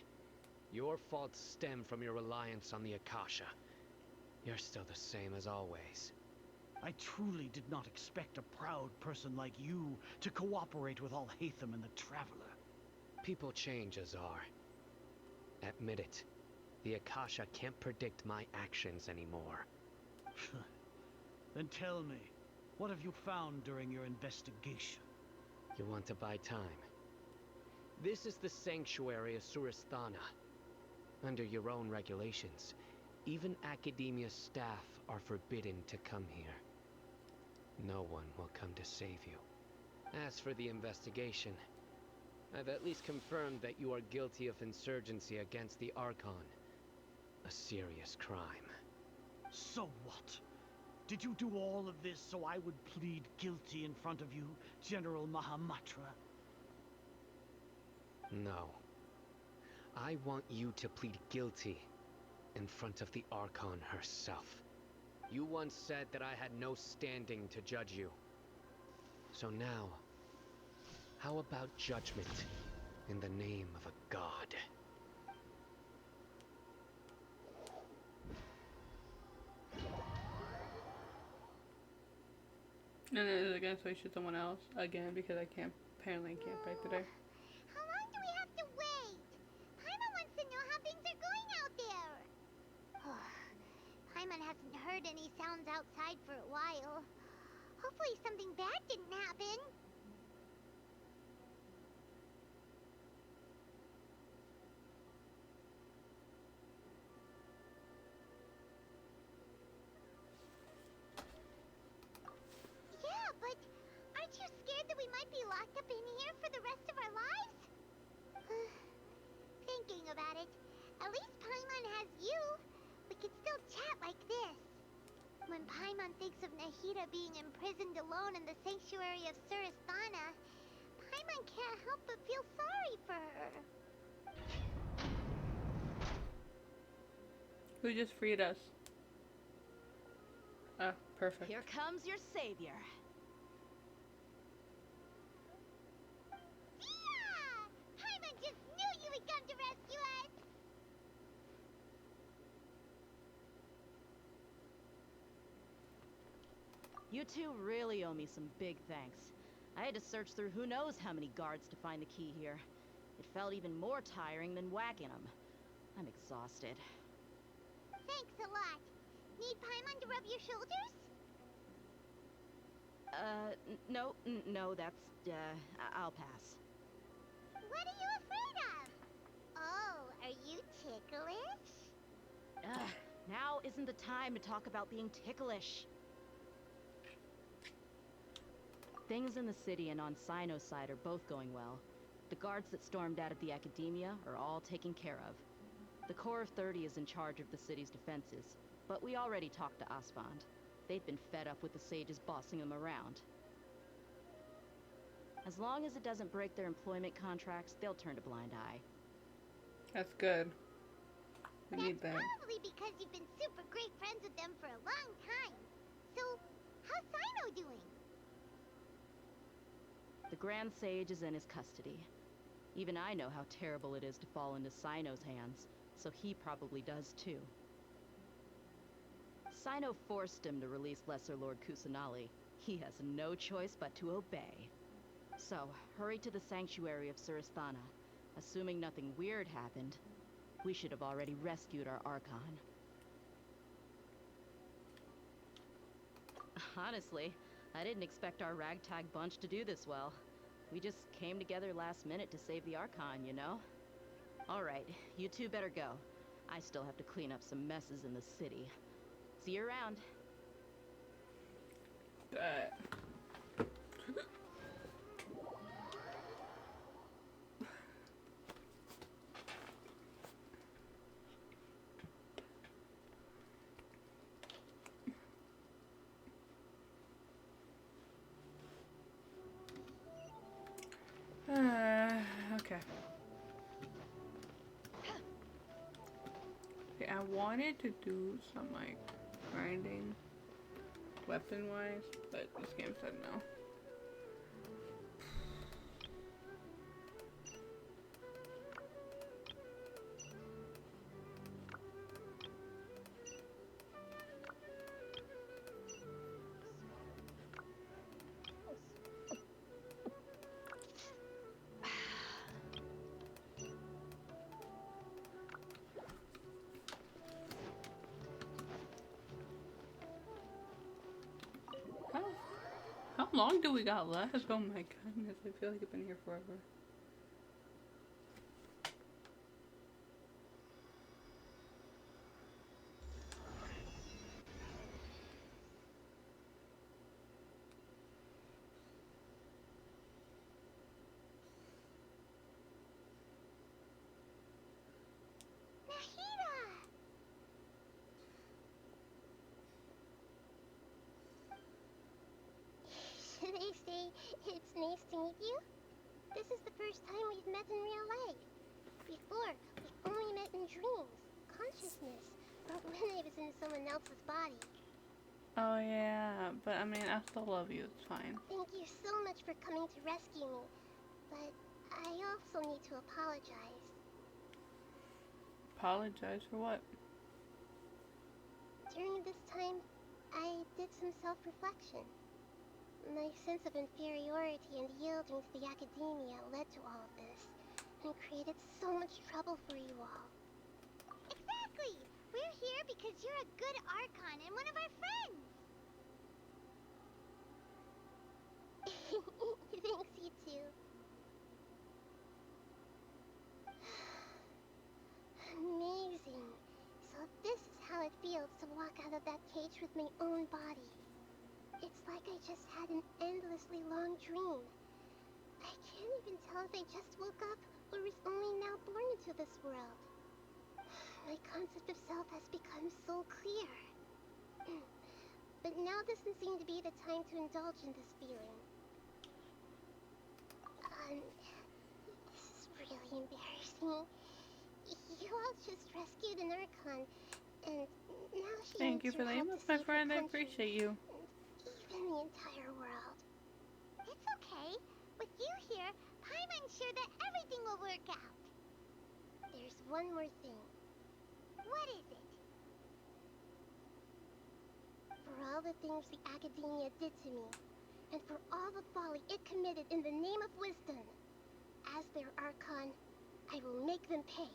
Your faults stem from your reliance on the Akasha. You're still the same as always. I truly did not expect a proud person like you to cooperate with Alhaitham and the Traveler. People change, Azar. Admit it. The Akasha can't predict my actions anymore. Then tell me, what have you found during your investigation? You want to buy time? This is the sanctuary of Surasthana. Under your own regulations, even Academia staff are forbidden to come here. No one will come to save you. As for the investigation, I've at least confirmed that you are guilty of insurgency against the Archon. A serious crime. So what? Did you do all of this so I would plead guilty in front of you, General Mahamatra? No. I want you to plead guilty in front of the Archon herself. You once said that I had no standing to judge you. So now, how about judgment in the name of a god? And then is it gonna switch to someone else again because I can't apparently I can't fight today. How long do we have to wait? Paimon wants to know how things are going out there. Paimon hasn't heard any sounds outside for a while. Hopefully something bad didn't happen. Yeah, but aren't you scared that we might be locked up in here for the rest of our lives? Thinking about it, at least Paimon has you. We could still chat like this. When Paimon thinks of Nahida being imprisoned alone in the sanctuary of Surasthana, Paimon can't help but feel sorry for her. Who just freed us? Oh, perfect. Here comes your savior. Yeah! Paimon just knew you would come to rescue us! You two really owe me some big thanks. I had to search through who knows how many guards to find the key here. It felt even more tiring than whacking them. I'm exhausted. Thanks a lot. Need Paimon to rub your shoulders? No, that's, I'll pass. What are you afraid of? Oh, are you ticklish? Ugh, now isn't the time to talk about being ticklish. Things in the city and on Sino's side are both going well. The guards that stormed out of the Academia are all taken care of. The Corps of 30 is in charge of the city's defenses, but we already talked to Asvand. They've been fed up with the sages bossing them around. As long as it doesn't break their employment contracts, they'll turn a blind eye. That's good. We need that. Probably because you've been super great friends with them for a long time. So, how's Sino doing? The Grand Sage is in his custody. Even I know how terrible it is to fall into Sino's hands, so he probably does too. Sino forced him to release Lesser Lord Kusanali. He has no choice but to obey. So, hurry to the sanctuary of Surasthana. Assuming nothing weird happened, we should have already rescued our Archon. Honestly, I didn't expect our ragtag bunch to do this well. We just came together last minute to save the Archon, you know? Alright, you two better go. I still have to clean up some messes in the city. See you around. Okay. Okay, I wanted to do some like grinding weapon wise, but this game said no. How long do we got left? Oh my goodness, I feel like I've been here forever. Should I say it's nice to meet you? This is the first time we've met in real life. Before, we've only met in dreams, consciousness, or when I was in someone else's body. Oh yeah, but I mean, I still love you, it's fine. Thank you so much for coming to rescue me, but I also need to apologize. Apologize for what? During this time, I did some self-reflection. My sense of inferiority and yielding to the academia led to all of this, and created so much trouble for you all. Exactly! We're here because you're a good Archon and one of our friends! Thanks, you too. Amazing. So this is how it feels to walk out of that cage with my own body. It's like I just had an endlessly long dream. I can't even tell if I just woke up or was only now born into this world. My concept of self has become so clear. But now doesn't seem to be the time to indulge in this feeling. This is really embarrassing. You all just rescued an Archon, and now she Thank you needs for your the help email, to my save her friend. I country. appreciate you. Even the entire world. It's okay. With you here, Paimon's sure that everything will work out. There's one more thing. What is it? For all the things the Academia did to me, and for all the folly it committed in the name of wisdom, as their Archon, I will make them pay.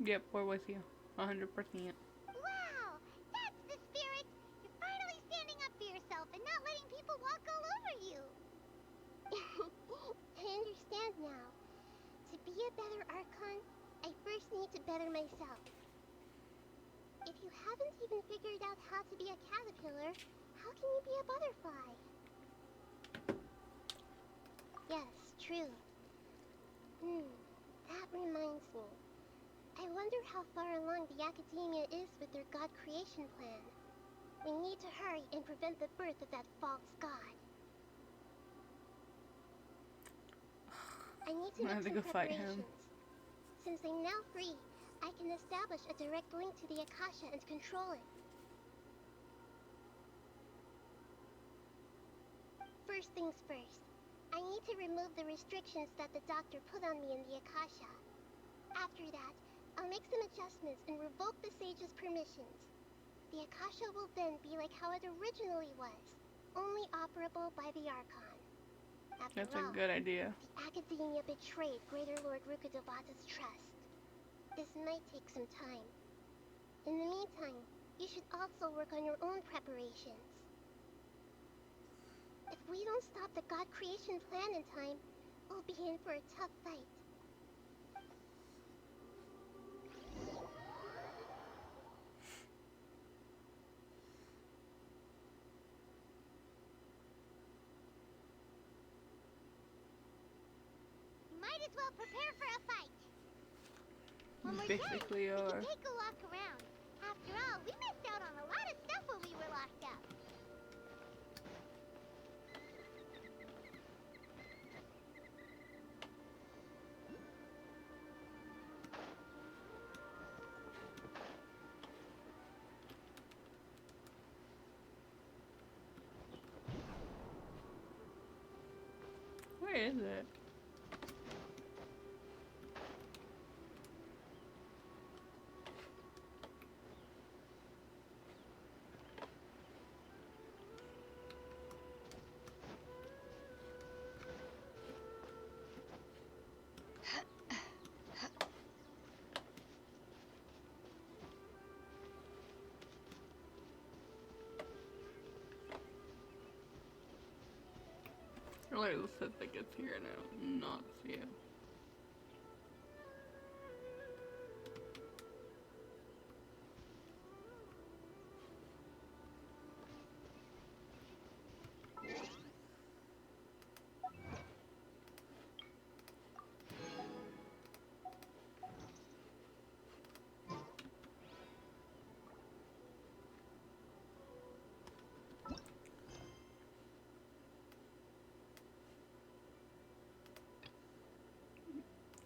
Yep, we're with you. 100%. Wow! That's the spirit! You're finally standing up for yourself and not letting people walk all over you! I understand now. To be a better Archon, I first need to better myself. If you haven't even figured out how to be a caterpillar, how can you be a butterfly? Yes, true. That reminds me. I wonder how far along the Academia is with their God creation plan. We need to hurry and prevent the birth of that false god. I need to I have make to some go fight him. preparations. Since I'm now free, I can establish a direct link to the Akasha and control it. First things first, I need to remove the restrictions that the doctor put on me in the Akasha. After that, I'll make some adjustments and revoke the sage's permissions. The Akasha will then be like how it originally was, only operable by the Archon. After That's a all, good idea. the Academia betrayed Greater Lord Rukkhadevata's trust. This might take some time. In the meantime, you should also work on your own preparations. If we don't stop the God creation plan in time, we'll be in for a tough fight. Might as well prepare for a fight. When we're Basically, done, we can take a walk around. After all, we missed out on a lot of stuff when we were locked up. Where is it? Like it says like it's here and I do not see it.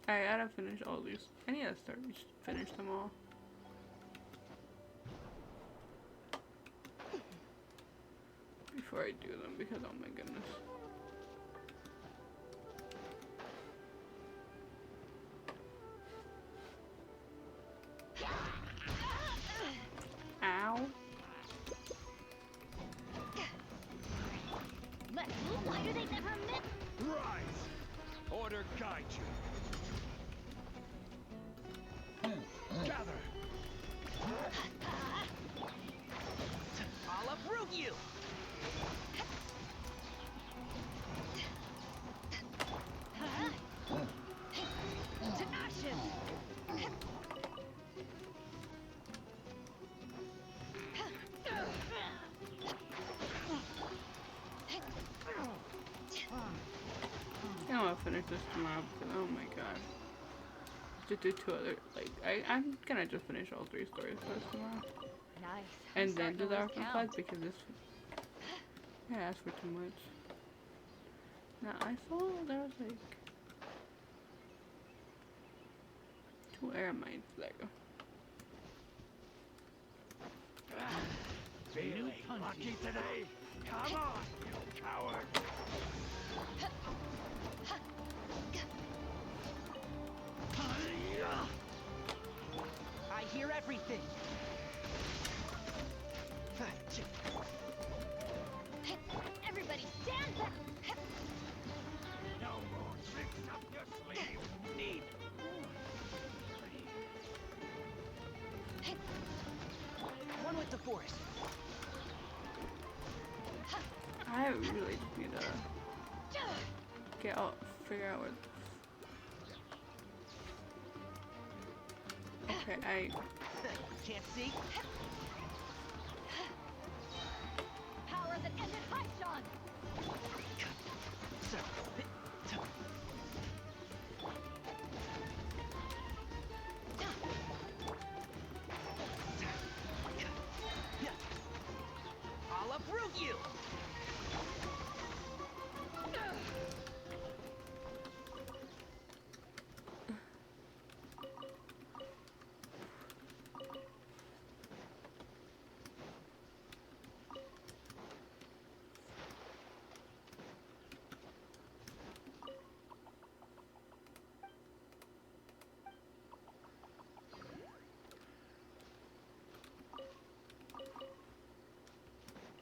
I gotta finish all these. I need to start finish them all. Before I do them, because oh my goodness. Ow. Let's move. Why do they never miss? Rise! Order guide you. Gather! I'll uproot you! To ashes! I want to finish this tomorrow because oh my god. To do two other, like, I'm gonna just finish all three stories first tomorrow. Nice. And then do the Archon fight because this, I asked for too much. Now I saw there was like 2 air mines there. Feeling lucky today? Come on, you coward! I hear everything. Everybody stand back! No more tricks up your sleeve. Need. One with the force. I really just need to get out, figure out what. Okay, I can't see. Power that ended Archon! uproot you!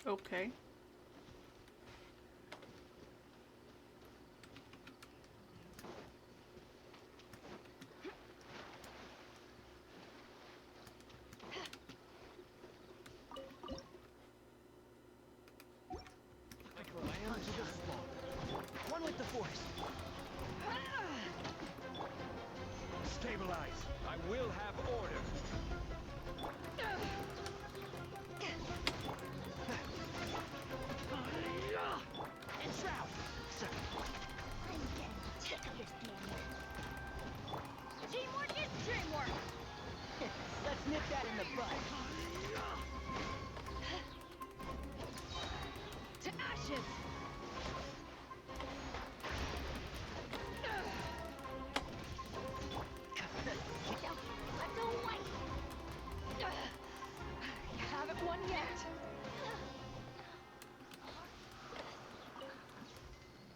Okay. One with the force. Stabilize. I will have order. And shroud. Sir. I'm getting sick of this damn work. Teamwork is dreamwork! Let's nip that in the bud. To ashes! Let go away! You haven't won yet!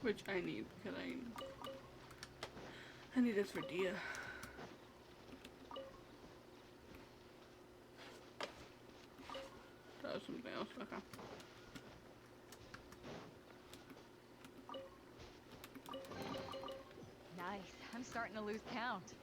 Which I need, because I need this for Dia. That was something else, okay. Nice. I'm starting to lose count.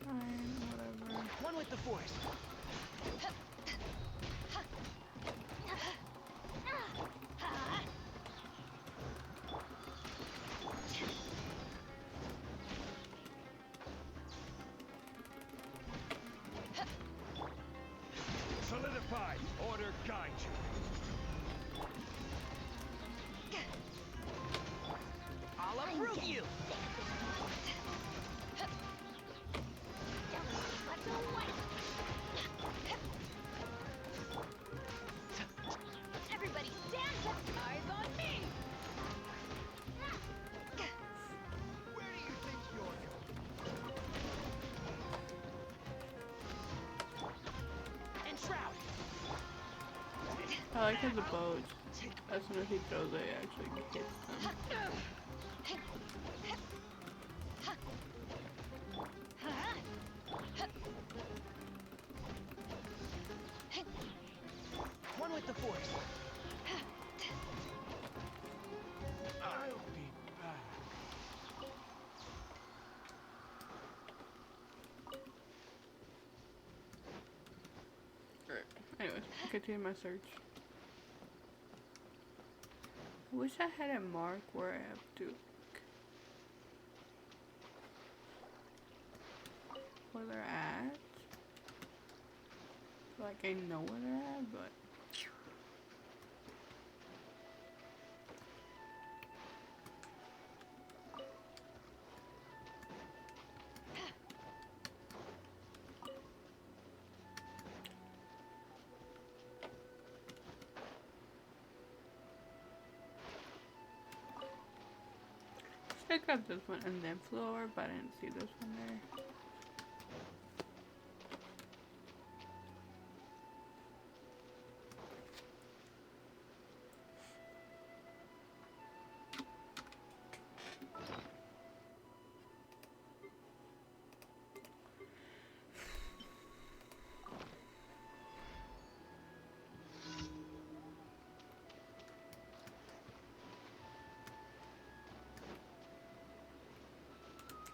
Whatever. One with the force. Solidify. Order guide you. I'll uproot you! Let go away! Everybody stand up! Eyes on me! Where do you think you're going? And shroud. I like how the bows, as soon as he throws it, it actually hits them. One with the force. I'll be back. Alright, anyways, continue my search. Wish I had a mark where I have to, where they're at. Like I know where they're at, but. I grabbed this one and then flew over, but I didn't see this one there.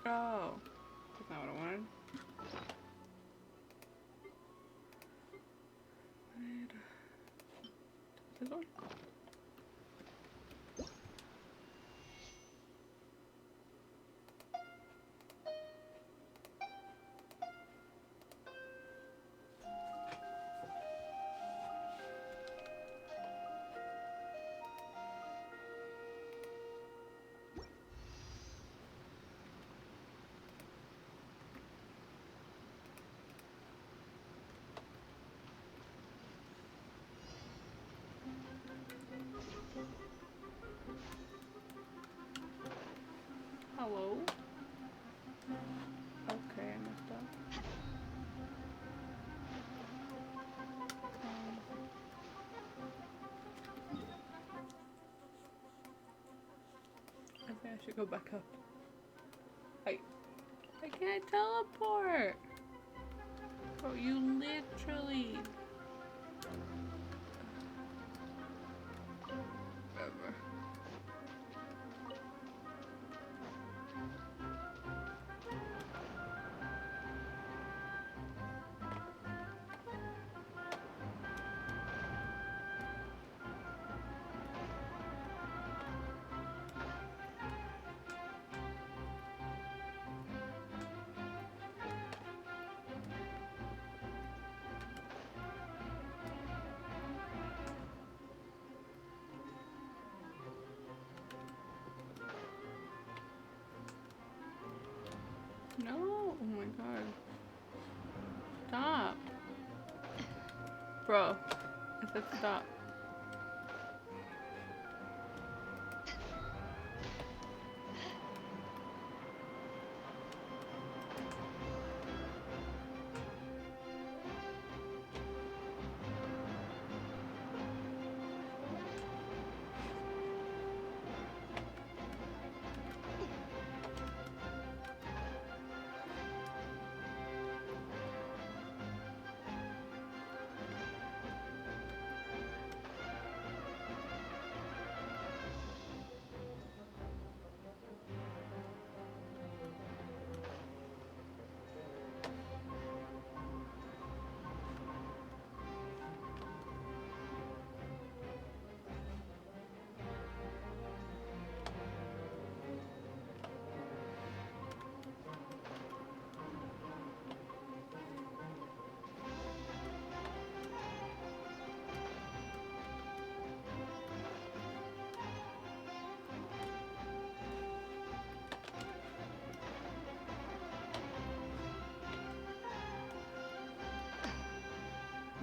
Oh, that's not what I wanted. This one? Hello? Okay, I messed up. I think I should go back up. I can't teleport! Bro, you literally... Whatever. No! Oh my god. Stop! Bro, I said stop.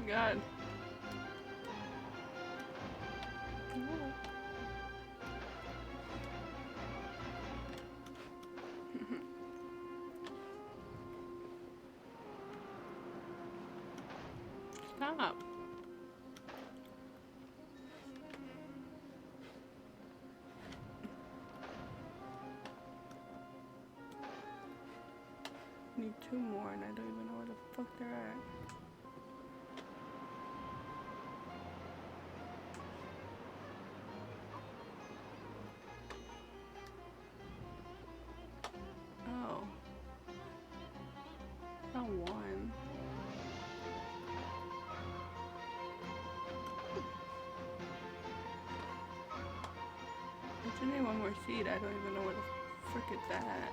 God. Stop. Need two more and I don't even know where the fuck they're at. Oh. Not one. one more seed. I don't even know where the frick it's at.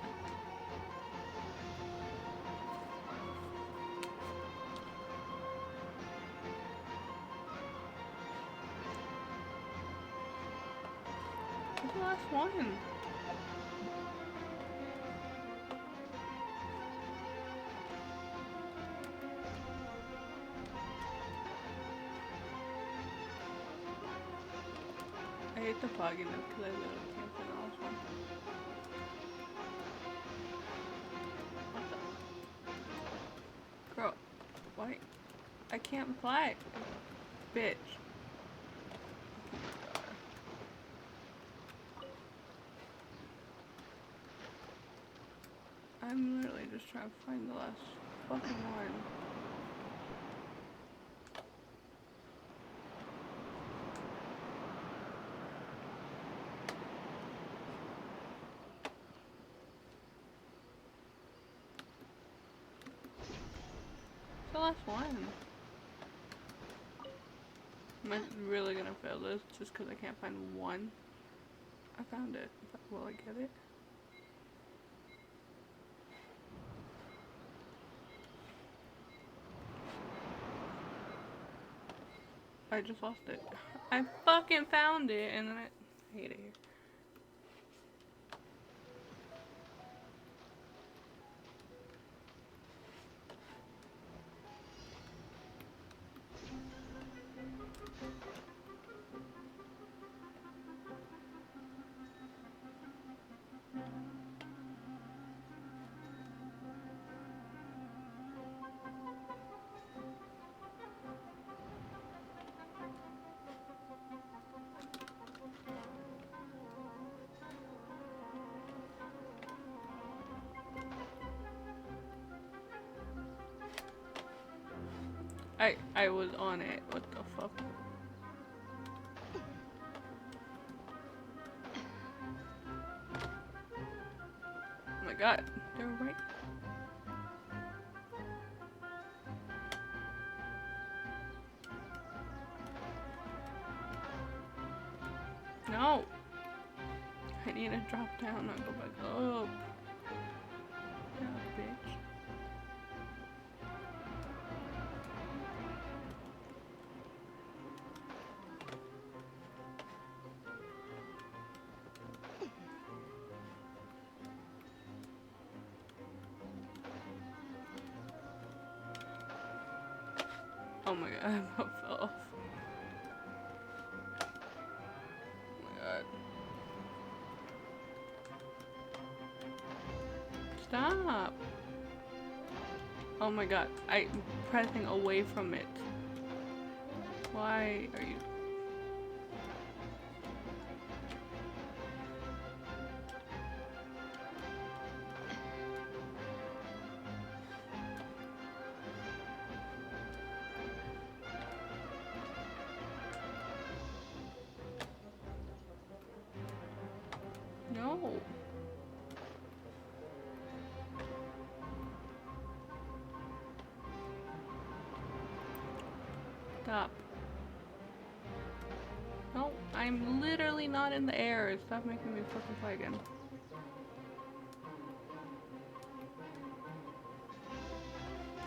What's the last one? I hate the fogginess because I literally can't find the last one. What the? Girl, why? I can't play. Bitch. I'm literally just trying to find the last fucking one. It's the last one. Am I really gonna fail this just because I can't find one? I found it. Will I get it? I just lost it. I fucking found it and then I hate it here. I was on it. What the fuck? Oh my god, they're right. No! I need to drop down, not go back up. Yeah, bitch. Oh my god, I about fell off. Oh my god. Stop! Oh my god, I'm pressing away from it. Why are you... No! Stop. No, I'm literally not in the air. Stop making me fucking play again.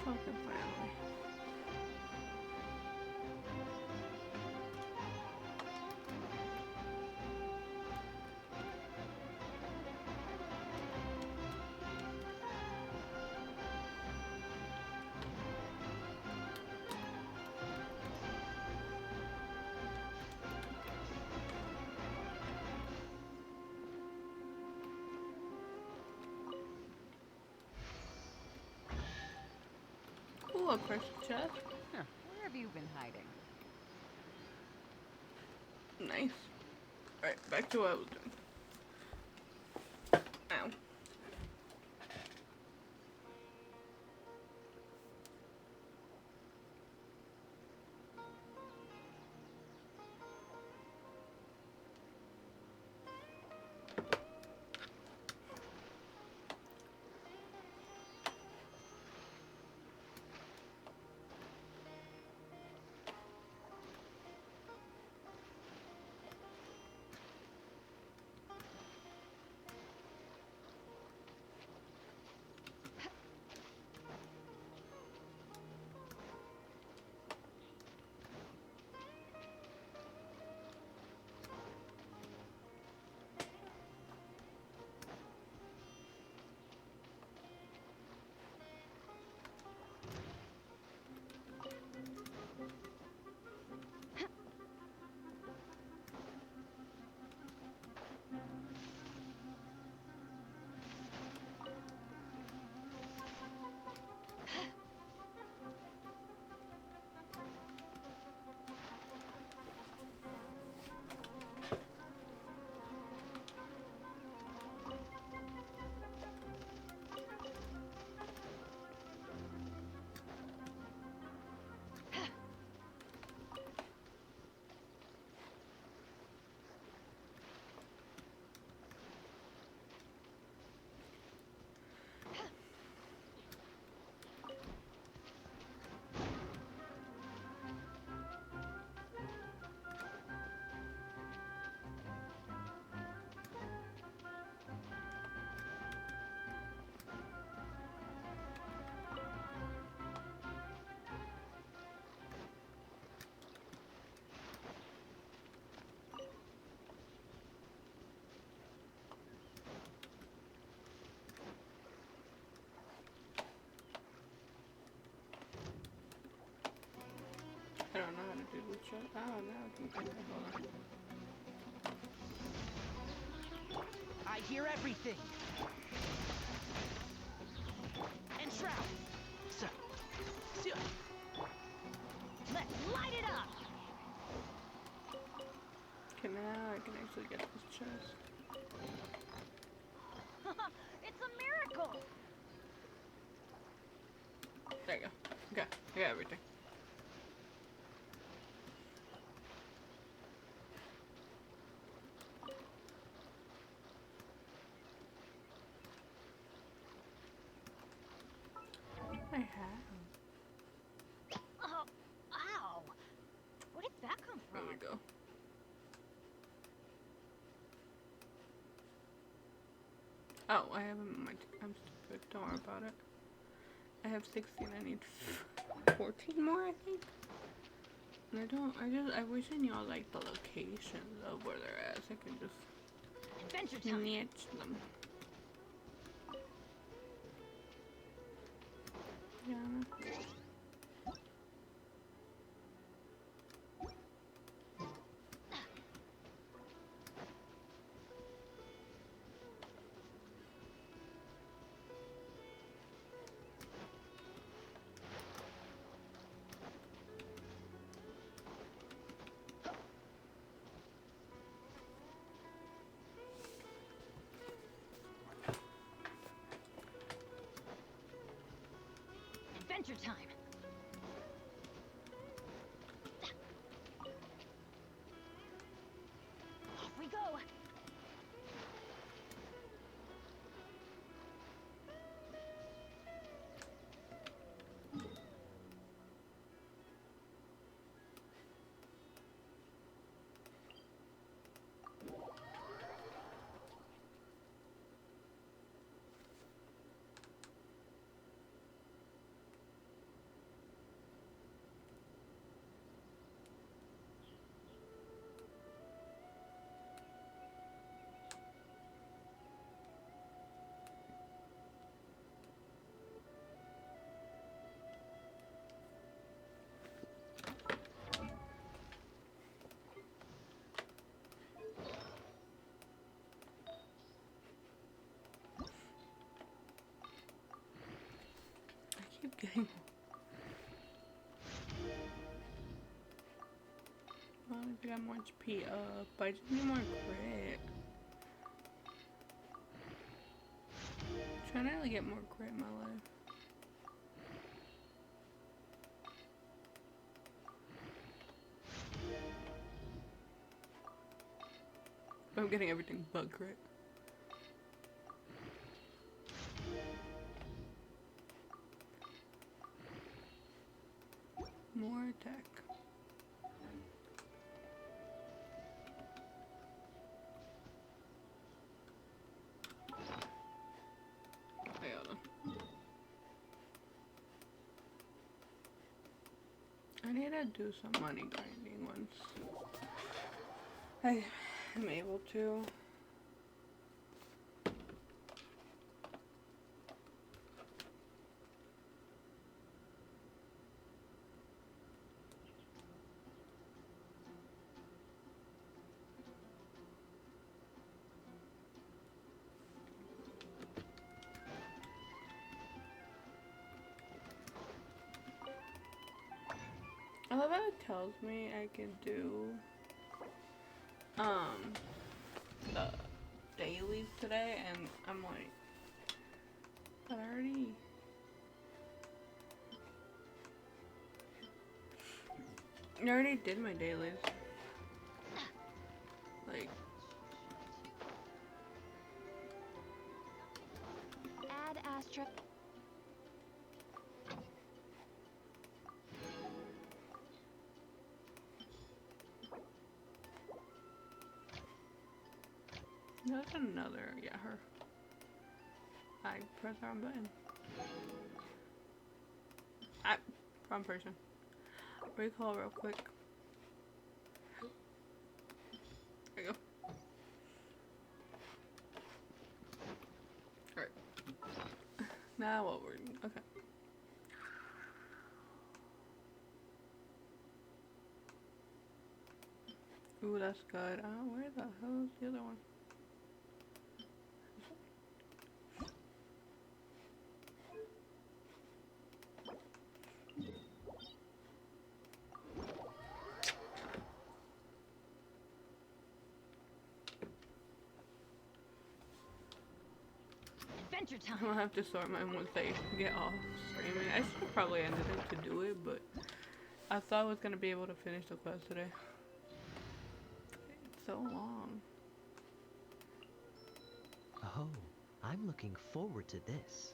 Fucking finally. Ooh, a precious chest. Huh. Where have you been hiding? Nice. Alright, back to what I was doing. Ow. chest. Oh, now I can get it. Hold on. I hear everything. And Shroud. Let's light it up. Okay, now I can actually get this chest. It's a miracle. There you go. Okay, I got everything. I have. Oh, ow. Where did that come from? There we go. Oh, I haven't. I'm stupid. Don't worry about it. I have 16. I need 14 more, I think. And I wish I knew all, like, the locations of where they're at, so I can just Adventure time. niche them. Yeah. Adventure time. Off we go. Keep getting. Well, I got more HP up. I just need more grit. Trying to really get more grit in my life. I'm getting everything but grit. More attack. I need to do some money grinding once I am able to. I love how it tells me I can do the dailies today, and I'm like, but I already did my dailies. Like, Add asterisk. there's another, yeah, her. I press the wrong button. Wrong person. Recall real quick. There you go. Alright. Now what we're doing. Okay. Ooh, that's good. Where the hell is the other one? Adventure time. I'll have to sort mine once I get off streaming. I should have probably ended it to do it, but I thought I was gonna be able to finish the quest today. It's so long. Oh, I'm looking forward to this.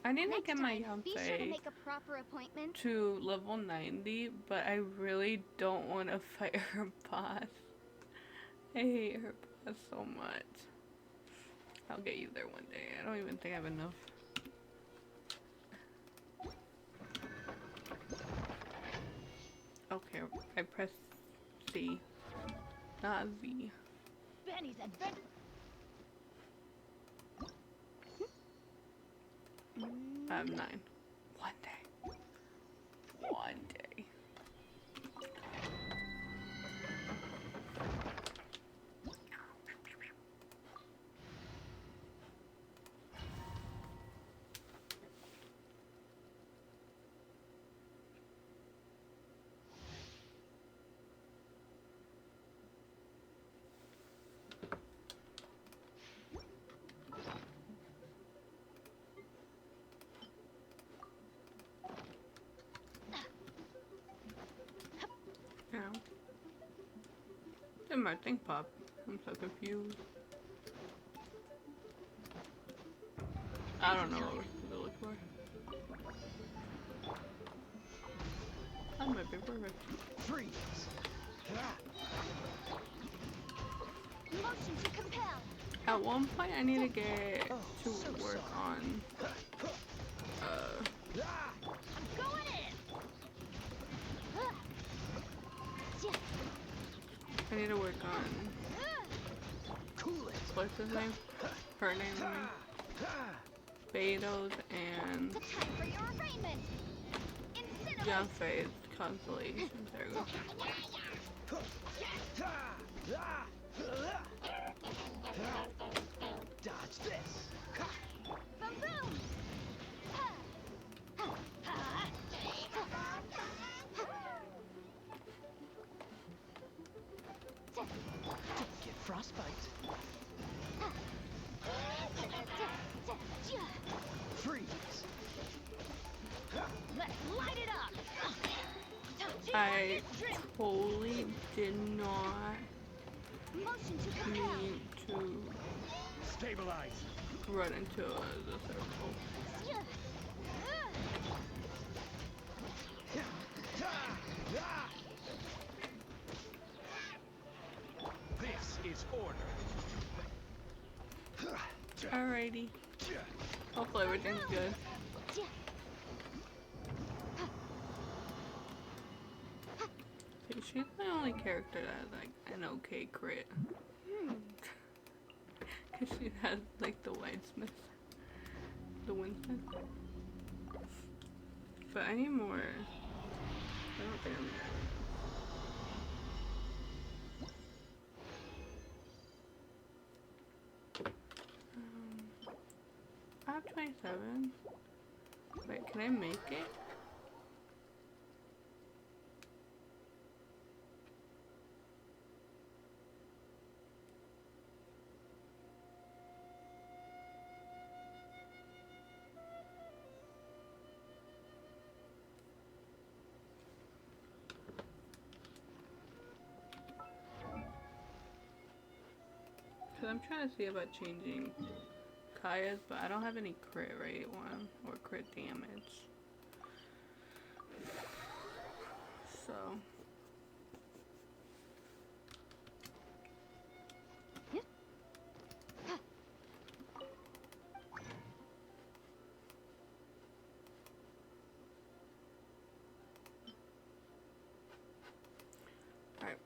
I need to get my Be sure to Yonsei make a proper appointment. to level 90, but I really don't want to fight her boss. I hate her boss so much. I'll get you there one day. I don't even think I have enough. Okay, I pressed C, not Z. Benny's adventure. I have 9. One day. One day. Ow. Did my thing pop? I'm so confused. I don't know what we're supposed to look for. That might be perfect. Freeze! Motion to compel. At one point I need to get to work on I'm going in. I need to work on what's his name? Her name, I mean. Betos and Time for your arraignment. Yonsei's constellation. There we go. Dodge this. Boom boom. Don't get frostbite. Freeze. Let's light it up. I totally did not Motion to compel. mean to Stabilize. run into the circle. This is order. Alrighty. Hopefully everything's good. See, she's the only character that has like an okay crit. Cause she has like the Whitesmith, the Winston. But I need more. I don't think I'm I have 27. Wait, can I make it? Cause I'm trying to see about changing Kaya's, but I don't have any crit rate one or crit damage. So alright,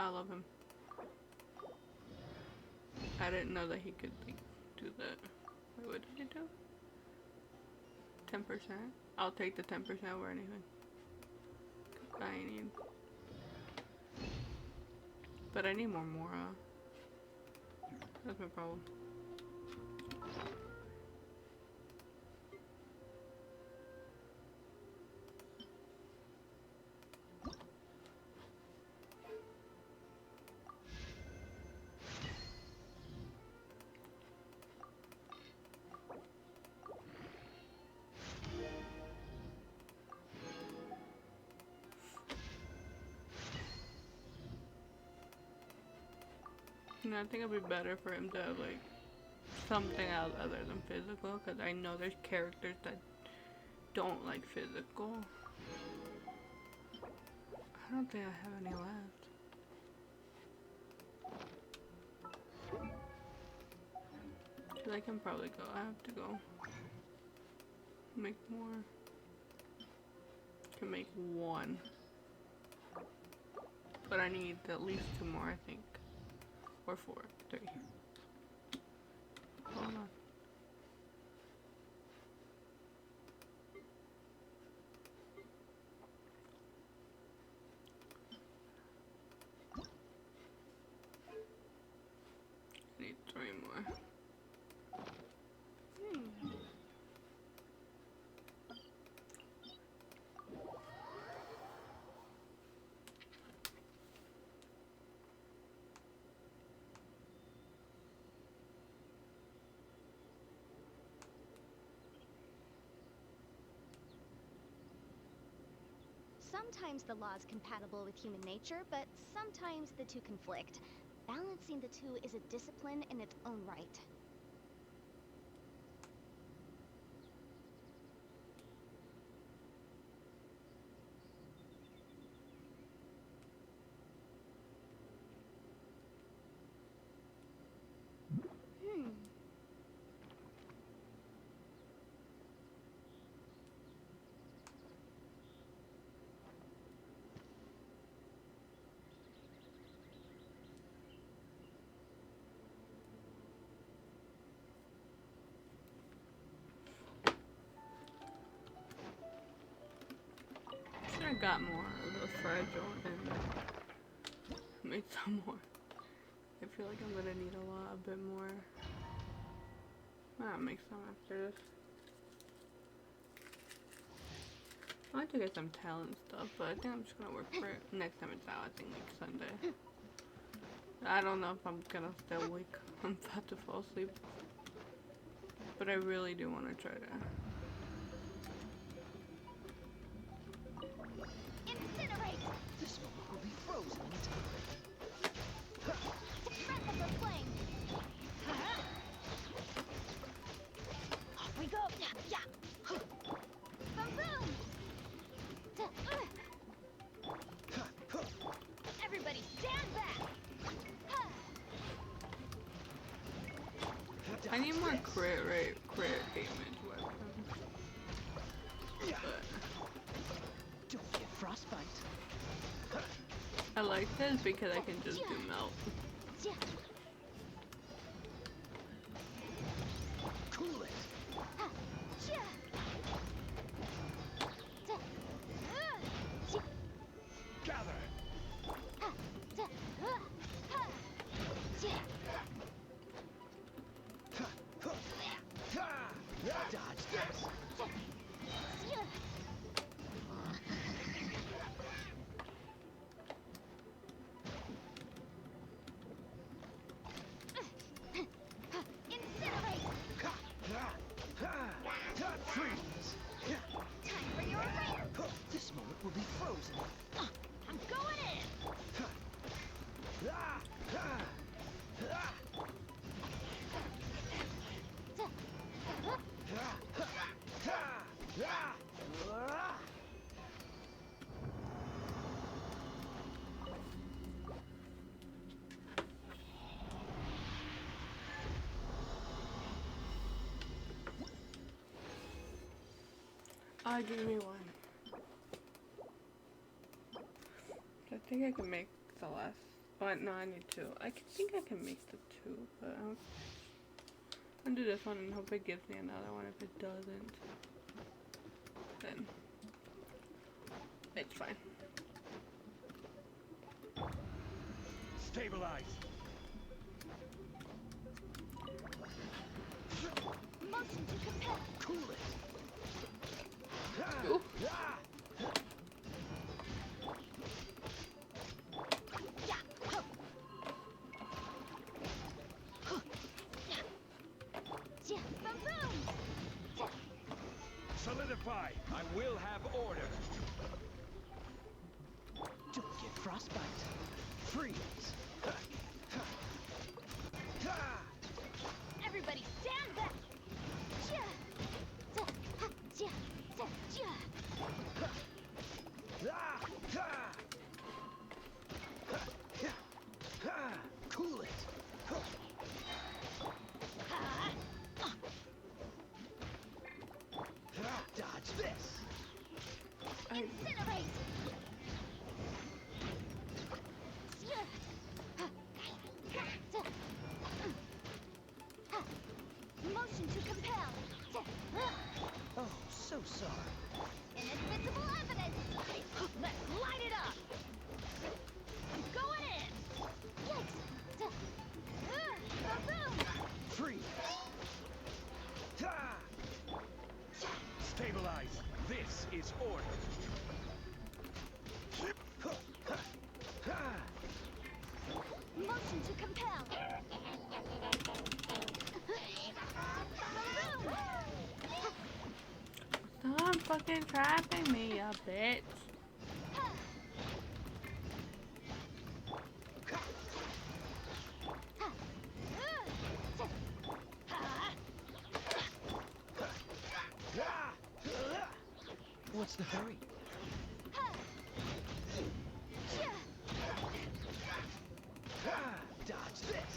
I love him. I didn't know that he could like do that. Wait, what did he do? 10%? I'll take the 10% over anything. I need. But I need more Mora. That's my problem. No, I think it'd be better for him to have like something else other than physical, because I know there's characters that don't like physical. I don't think I have any left. I can probably go. I have to go. Make more. Can make one. But I need at least 2 more, I think. Or 4. 3. Hold on. I need 3 more. Sometimes the law is compatible with human nature, but sometimes the two conflict. Balancing the two is a discipline in its own right. I got more of those fragile and made some more. I feel like I'm gonna need a bit more. I'll make some after this. I like to get some talent stuff, but I think I'm just gonna work for it next time it's out. I think like Sunday. I don't know if I'm gonna stay awake. I'm about to fall asleep, but I really do want to try to. Incinerate! This moment will be frozen in time. Rapid flame! Off we go! Yeah! Boom boom! Everybody stand back! I need more crit damage weapons. But don't get frostbite. I like this because I can just do melt. Cool it. Gather. Dodge this. Time for your lair! This moment will be frozen. I'm going in! Give me one. I think I can make the last. But no, I need two. Think I can make the two, but I'll do this one and hope it gives me another one. If it doesn't, then it's fine. Stabilize. Motion to compel. Cool it. Ooh. Solidify. I will have order. Don't get frostbite. Freeze. Everybody stand back. Cool it. Dodge this. Incinerate. Motion to compel. Oh, so sorry. Inadmissible evidence. Let's light it up. I'm going in. Yikes. Boom. Freeze. Stabilize. This is order. Motion to compel. Stop fucking trapping me, you bitch. What's the hurry? Dodge this.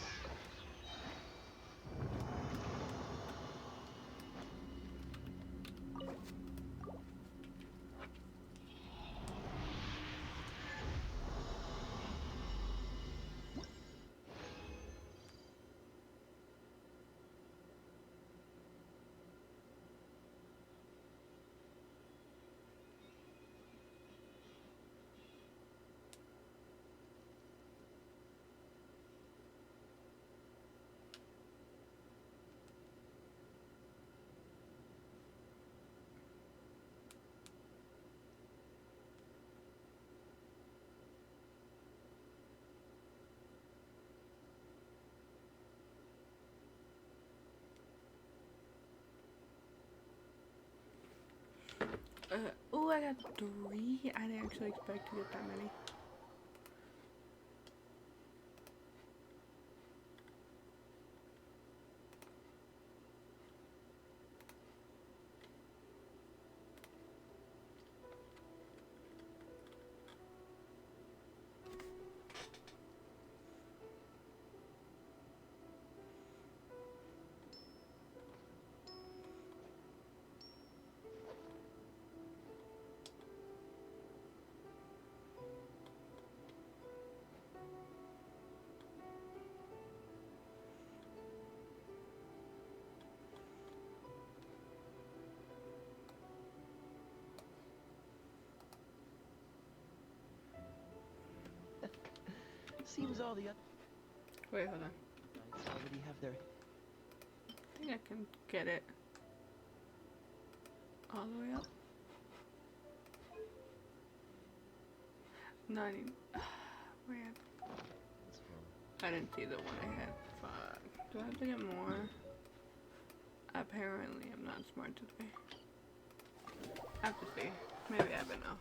Oh, I got 3. I didn't actually expect to get that many. Seems all the other Wait, hold on. knights already have their... I think I can get it all the way up. 90. Where? I didn't see the one I had. Fuck. Do I have to get more? Apparently, I'm not smart today. I have to see. Maybe I have enough.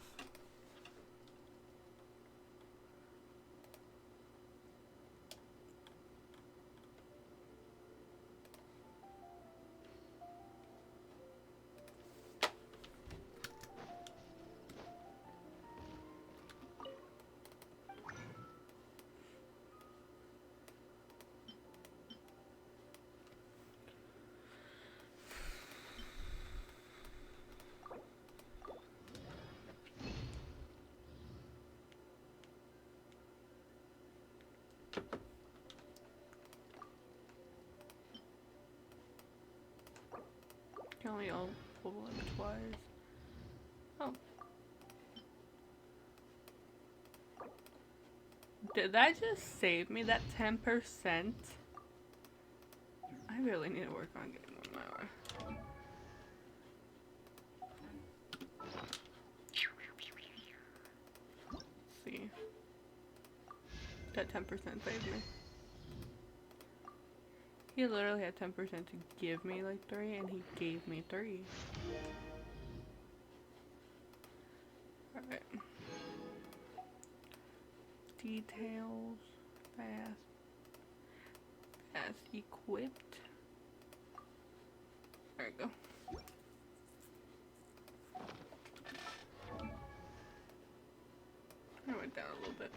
requires. Oh. Did that just save me that 10%? I really need to work on getting more power. See. That 10% saved me. He literally had 10% to give me like 3, and he gave me 3. Alright. Details. Fast. Fast equipped. There we go. I went down a little bit.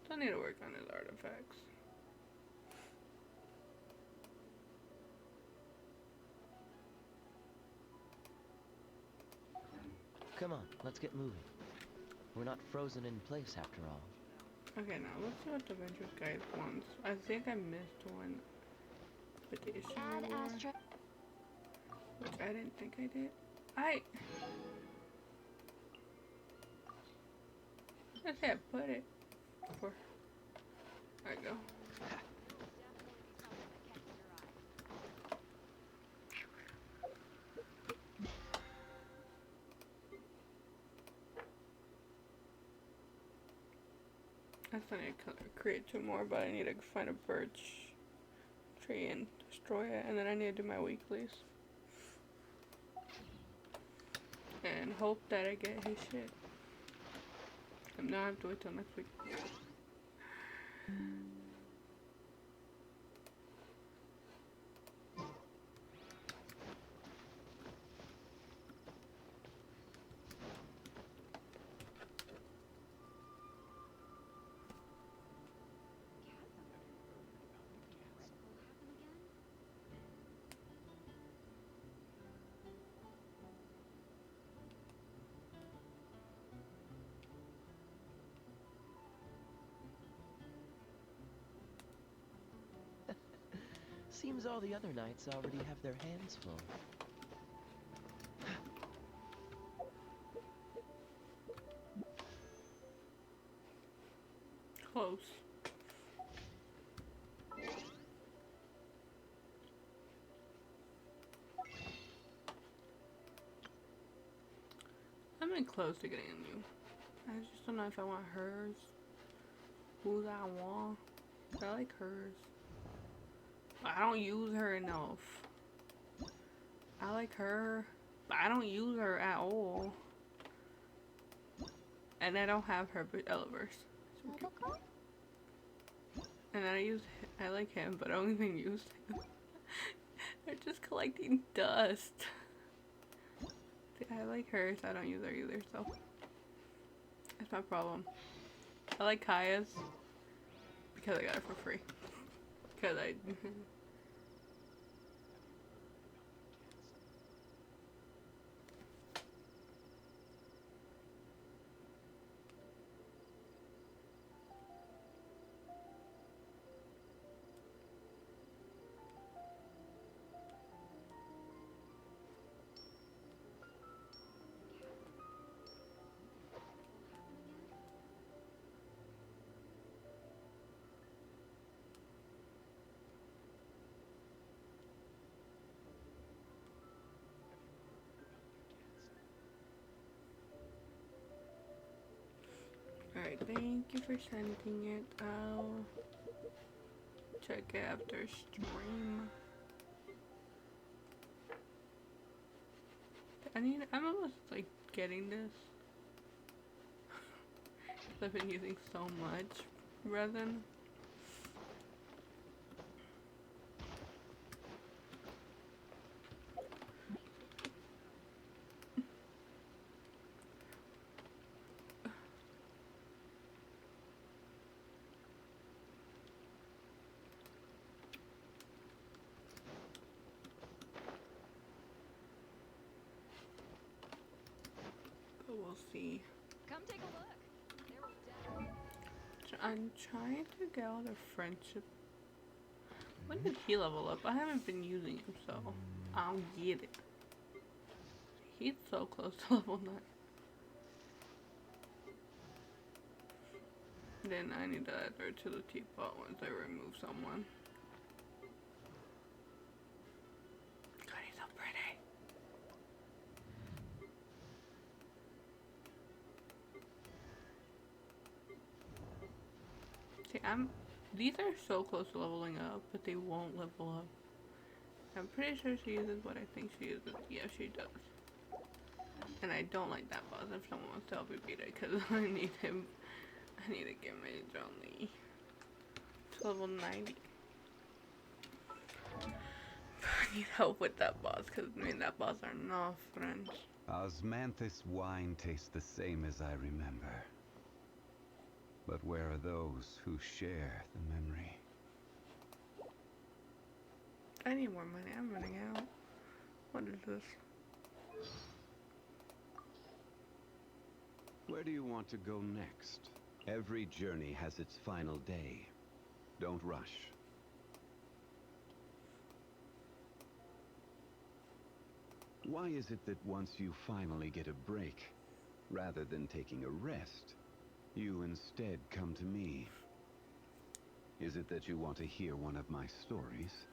Still need to work on his artifacts. Come on, let's get moving. We're not frozen in place after all. Okay, now let's see what the Venture Guide wants. I think I missed one. Invitation reward, which I didn't think I did. I say I put it for. There we go. I still need to create 2 more, but I need to find a birch tree and destroy it, and then I need to do my weeklies. And hope that I get his shit. And now I have to wait till next week. Seems all the other knights already have their hands full. Close. I'm in close to getting a new. I just don't know if I want hers. Who I want. I like hers. I don't use her enough. I like her, but I don't use her at all. And I don't have her Eleverse. And I like him, but I don't even use him. They're just collecting dust. I like her, so I don't use her either, so that's my problem. I like Kaya's because I got her for free. Because I Alright, thank you for sending it. I'll check it after stream. I'm almost like getting this. I've been using so much resin. But we'll see. Come take a look. There will definitely... I'm trying to get all the friendship. When did he level up? I haven't been using him, so I don't get it. He's so close to level 9. Then I need to add her to the teapot once I remove someone. God, he's so pretty. See, these are so close to leveling up, but they won't level up. I'm pretty sure she uses what I think she uses. Yeah, she does. And I don't like that boss if someone wants to help me beat it, because I need him. I need to get Mage only to level 90. I need help with that boss, because me and that boss are not friends. Osmanthus wine tastes the same as I remember. But where are those who share the memory? I need more money. I'm running out. What is this? Where do you want to go next? Every journey has its final day. Don't rush. Why is it that once you finally get a break, rather than taking a rest, you instead come to me? Is it that you want to hear one of my stories?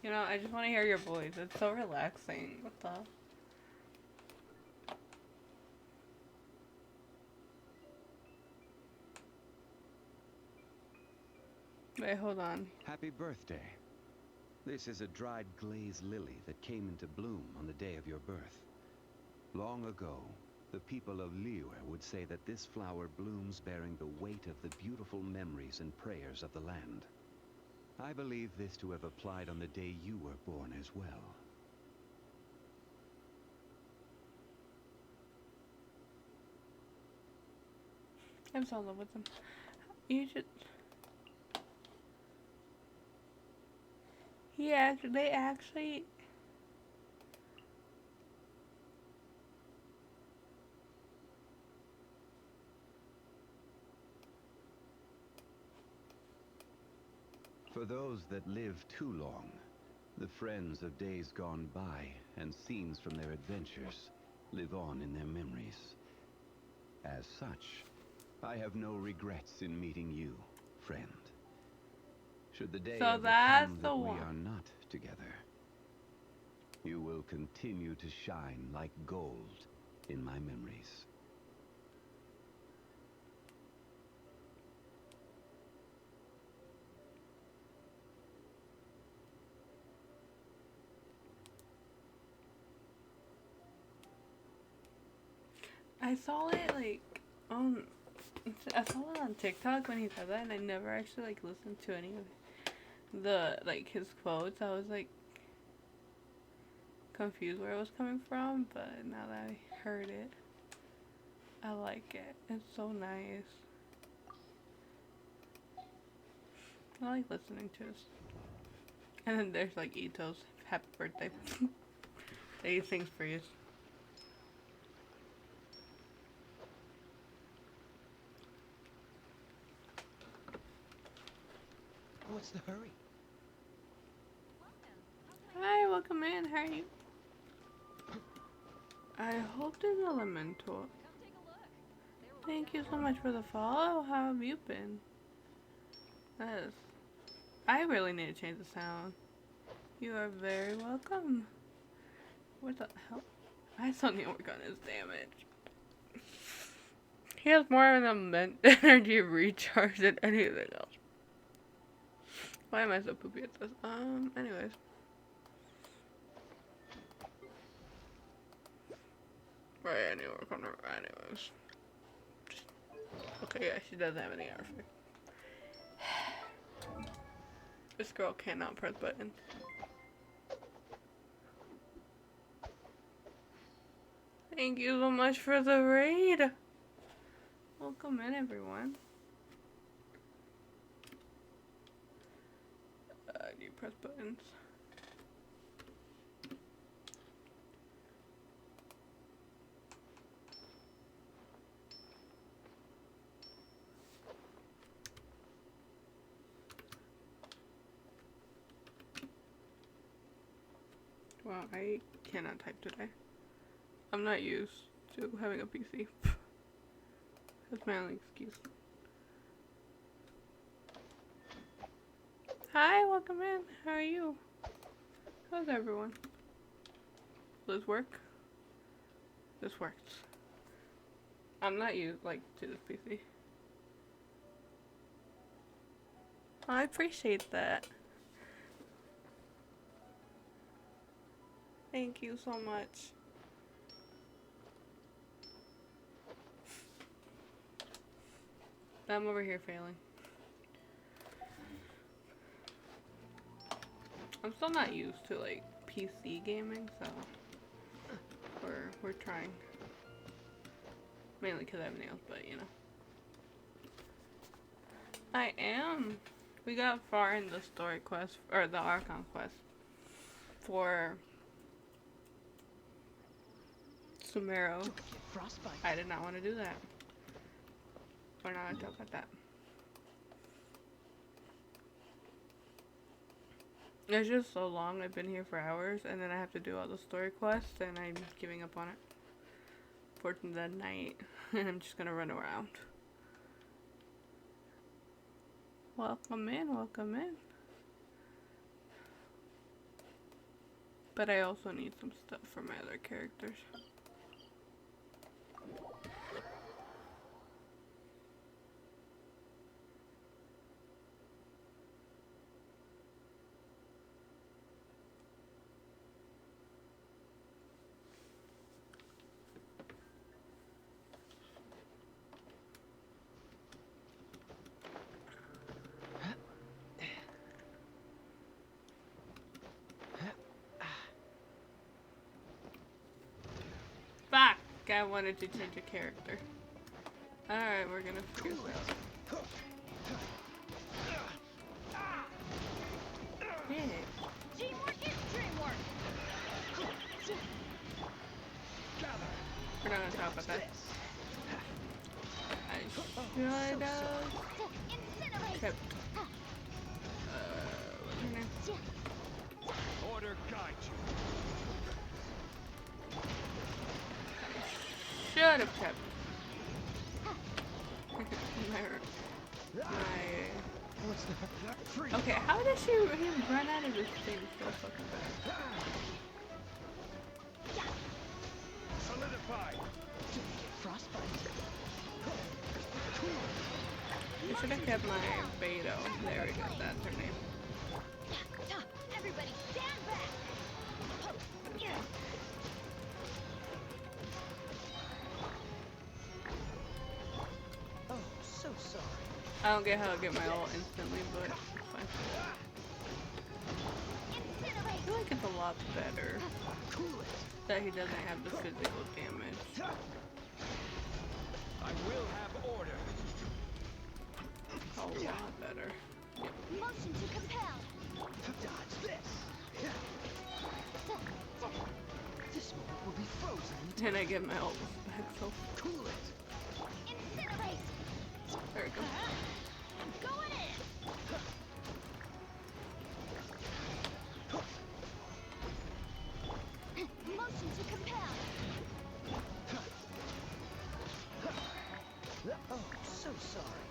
You know, I just want to hear your voice. It's so relaxing. What the? Wait, hold on. Happy birthday. This is a dried glaze lily that came into bloom on the day of your birth. Long ago, the people of Liyue would say that this flower blooms bearing the weight of the beautiful memories and prayers of the land. I believe this to have applied on the day you were born as well. I'm so in love with them. You should... Yeah, they actually... For those that live too long, the friends of days gone by and scenes from their adventures live on in their memories. As such, I have no regrets in meeting you, friend. Should the day ever come that we are not together, you will continue to shine like gold in my memories. I saw it like on... I saw it on TikTok when he said that, and I never actually like listened to any of the like his quotes. I was like confused where it was coming from, but now that I heard it, I like it. It's so nice. I like listening to this. And then there's like Ito's happy birthday. That he sings for you. What's the hurry? Hi, welcome in. How are you? I hope there's Elementor. Thank you so much for the follow. How have you been? Yes. I really need to change the sound. You are very welcome. What the hell? I still need to work on his damage. He has more of an energy recharge than anything else. Why am I so poopy at this? Anyways. Right, I need to work on her. Anyways. Okay, yeah, she doesn't have any armor. This girl cannot press buttons. Thank you so much for the raid. Welcome in, everyone. Do you press buttons? Well, I cannot type today. I'm not used to having a PC. That's my only excuse. Hi, welcome in. How are you? How's everyone? Does this work? This works. I'm not used like to this PC. I appreciate that. Thank you so much. I'm over here failing. I'm still not used to like PC gaming, so we're trying. Mainly because I have nails, but you know. I am. We got far in the story quest, or the Archon quest, for Sumeru. I did not want to do that. We're not gonna talk about that. It's just so long. I've been here for hours, and then I have to do all the story quests, and I'm giving up on it for the night, and I'm just gonna run around. Welcome in, welcome in. But I also need some stuff for my other characters. Fuck! I wanted to change a character. Alright, we're gonna figure this out. Yeah. Teamwork is dreamwork. We're not gonna talk about that. I should have kept what's her name? Order guide you. Should have kept my okay, how does he run out of his thing so fucking fast? Solidify. Frostbite. I should have kept my Beto. There we go, that's her name. Everybody stand back. Oh, so sorry. I don't get how to get my ult instantly, but it's fine. I feel like it's a lot better that he doesn't have the physical damage. I will have order. A lot better. Motion to compel. Dodge this. This moment will be frozen. And I get my ult back, so Cool it. Incinerate. there we go. I'm going in. Motion to compel. Oh, so sorry.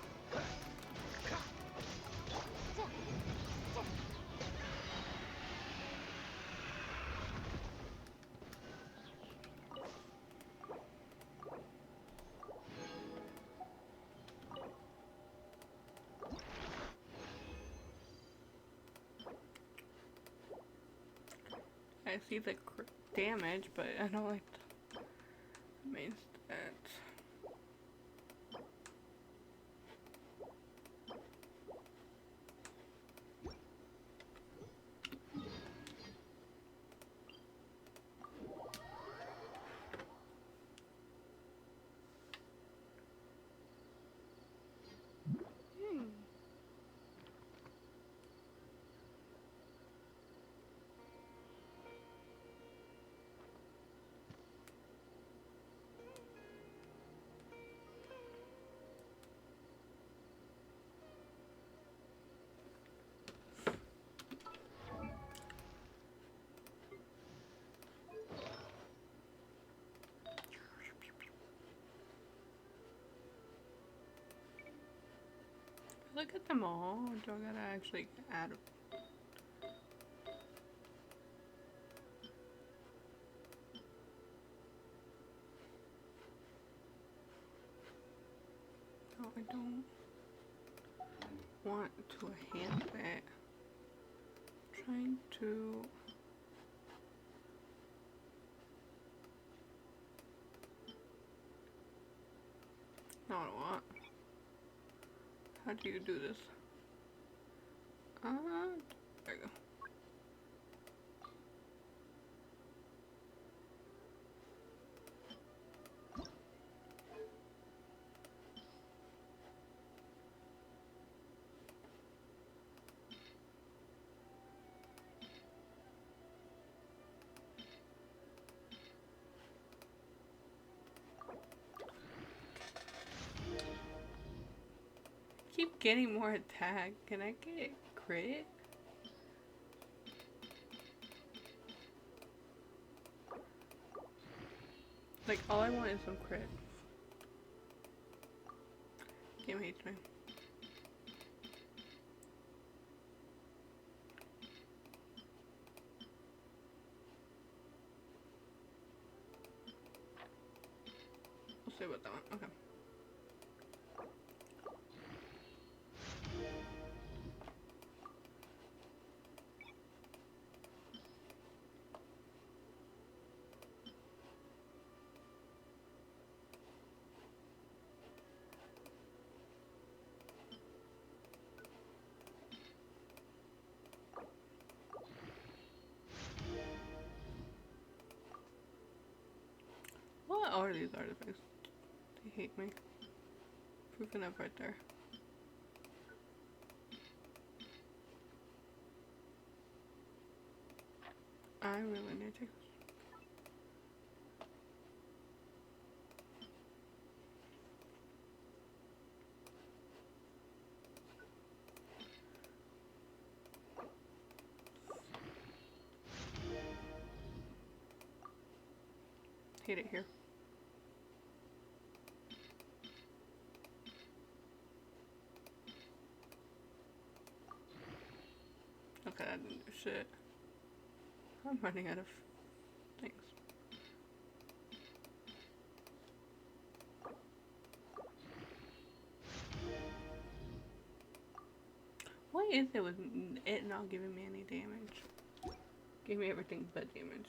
I see the damage, but I don't like the main stats. Look at them all. Do I gotta actually add them? No, I don't want to hand that. Trying to. No, I don't want. How do you do this? There you go. Keep getting more attack. Can I get crit? Like, all I want is some crit. Game hates me. We'll see about that one. Okay. What are these artifacts? They hate me. Proof enough right there. I really need to take this. Hate it here. Okay, I didn't do shit. I'm running out of things. What is it with it not giving me any damage? Give me everything but damage.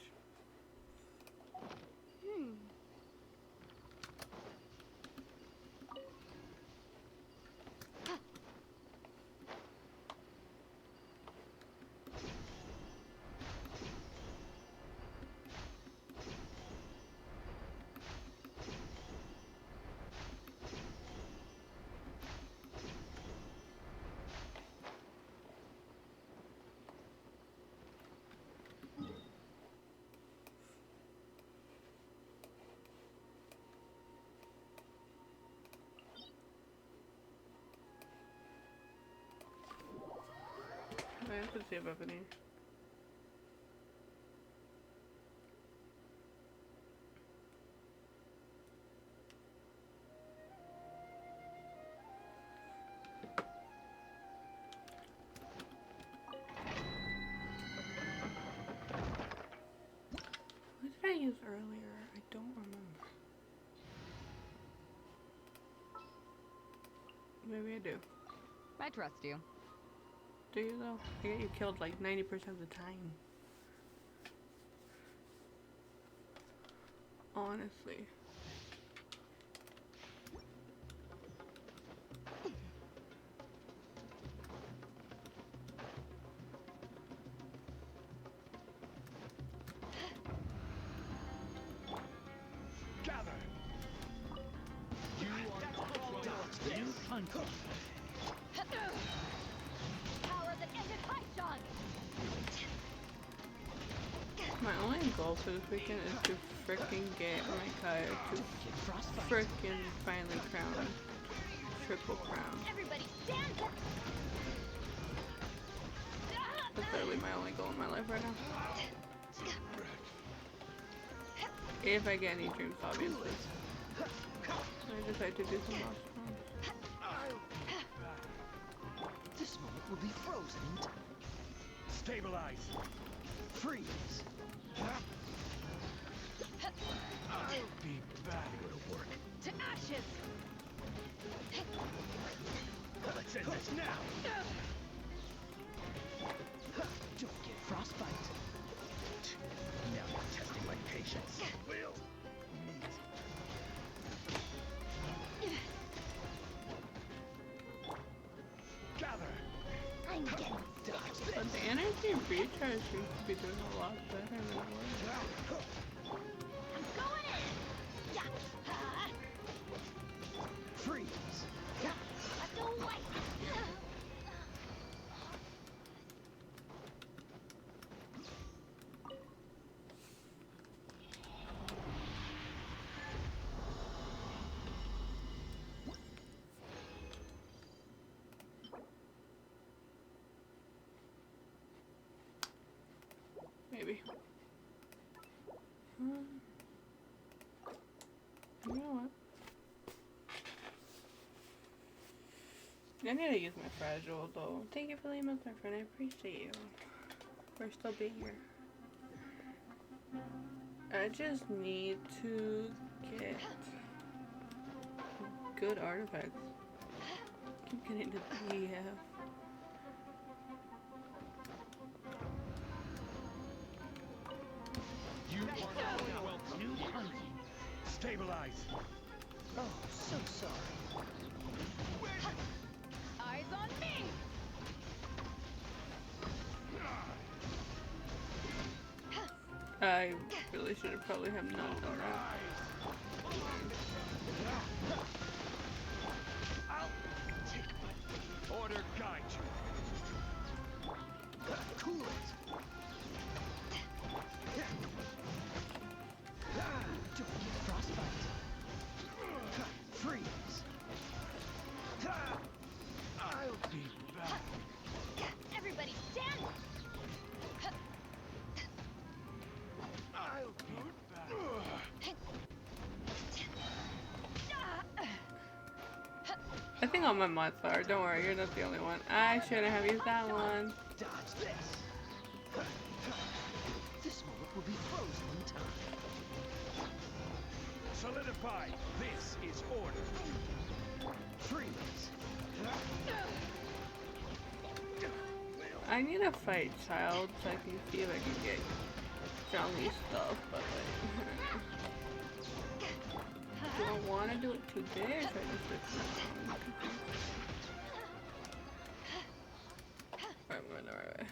I have to see if I have any. What did I use earlier? I don't remember. Maybe I do. I trust you. Do you though? I get you killed like 90% of the time. Honestly. Gather! You are the new hunter. Power that ended Archon! My only goal for this weekend is to frickin' get my Kaya to frickin' finally crown triple crown. Everybody stand up! That's literally my only goal in my life right now. If I get any dreams, obviously. I decide to do some lost ones. will be frozen in time. Stabilize. Freeze. I'll be back. It'll work. To ashes! Let's end this now. Don't get frostbite. Now you're testing my patience. Will. Gather. I'm getting But the energy recharge seems to be doing a lot better than it was. I'm going in! Yeah! Freeze. Let's go away! Maybe. You know what? I need to use my fragile though. Thank you for the emails, my friend. I appreciate you for still being here. I just need to get good artifacts. Keep getting to DF. You are welcome. Stabilize. Oh, so sorry. Eyes on me! I really should have probably have not done that. I'll take my order guide you. Cool it. Don't get frostbite. Freeze. I'll be back. Everybody stand! I'll be back. I think all my mods are. Don't worry, you're not the only one. I shouldn't have used that one. Dodge this. This moment will be frozen in time. Solidify. This is order. Freeze. I need to fight Child so I can see if I can get Johnny stuff, but like, do I want to do it today or should I just wait for I'm going the right way.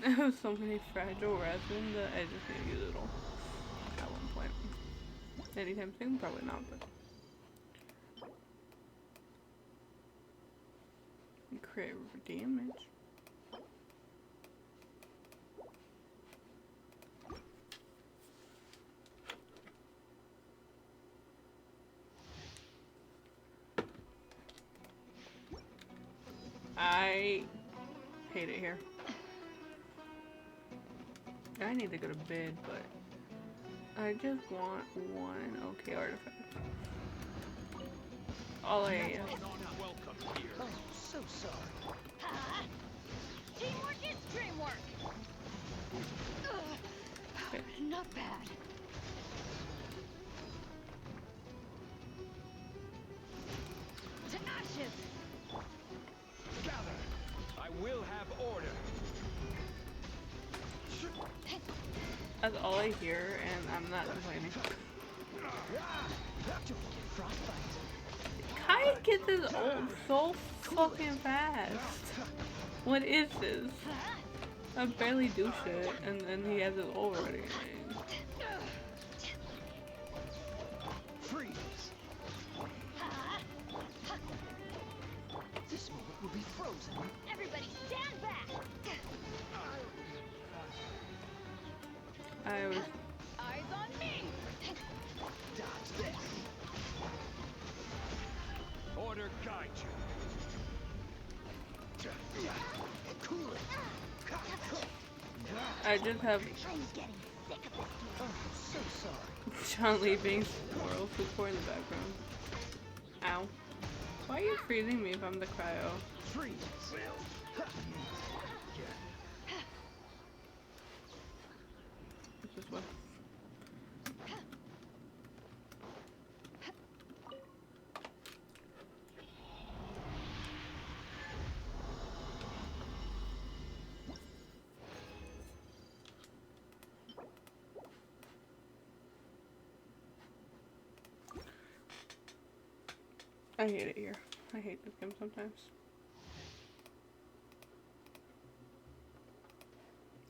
I have so many fragile resin that I just need to use it all at one point. Anytime soon? Probably not, but create damage. I hate it here. I need to go to bed, but I just want one okay artifact. All I am. Oh, so sorry. Teamwork is dreamwork! Okay. Not bad. To ashes! Gather. I will have order. That's all I hear, and I'm not complaining. Don't get frostbite. Kai gets his ult so fucking fast. What is this? I barely do shit, and then he has his ult already. Freeze. This moment will be frozen. Everybody stand back! I was. Eyes on me! Dodge this. Order guide you. Cool it. I just have I'm getting sick of this. Oh, so sorry. John Lee being moral support in the background. Ow. Why are you freezing me if I'm the cryo? Freeze. This is what. I hate it here. I hate this game sometimes.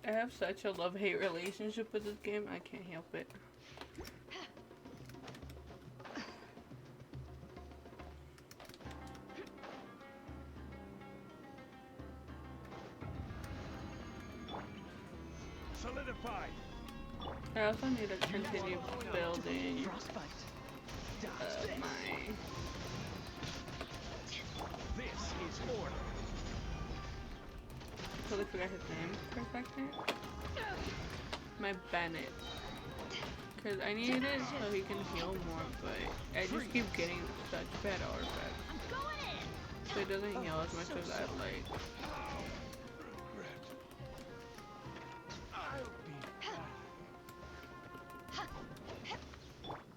I have such a love-hate relationship with this game, I can't help it. Solidified. I also need to continue building my... This is order. I totally forgot his name for a second. My Bennett. Because I need it so he can heal more, but I just keep getting such bad artifacts. So it doesn't heal as much as I'd like.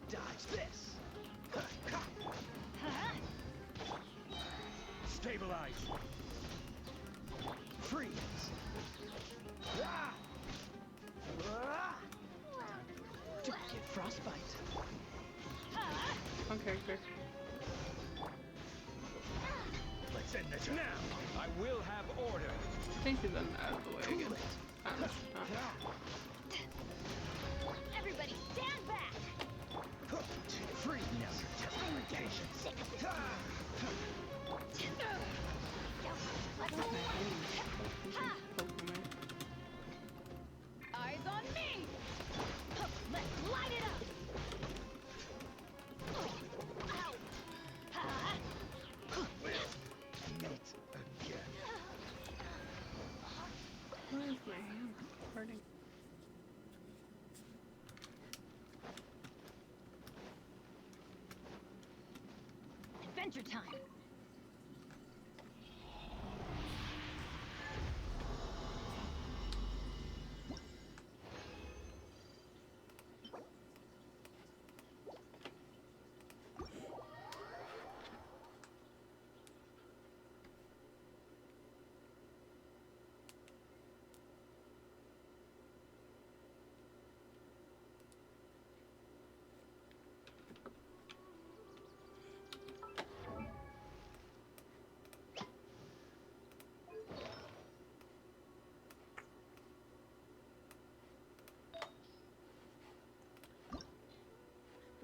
Dodge this. Stabilize. Freeze. Don't get frostbite. On character. Let's end this now. I will have order. I think he's out of the way again. Everybody stand back! Freeze. Never test my patience. Eyes on me! Let's light it up! Ow! Meet again. Why is my hand hurting? Adventure time!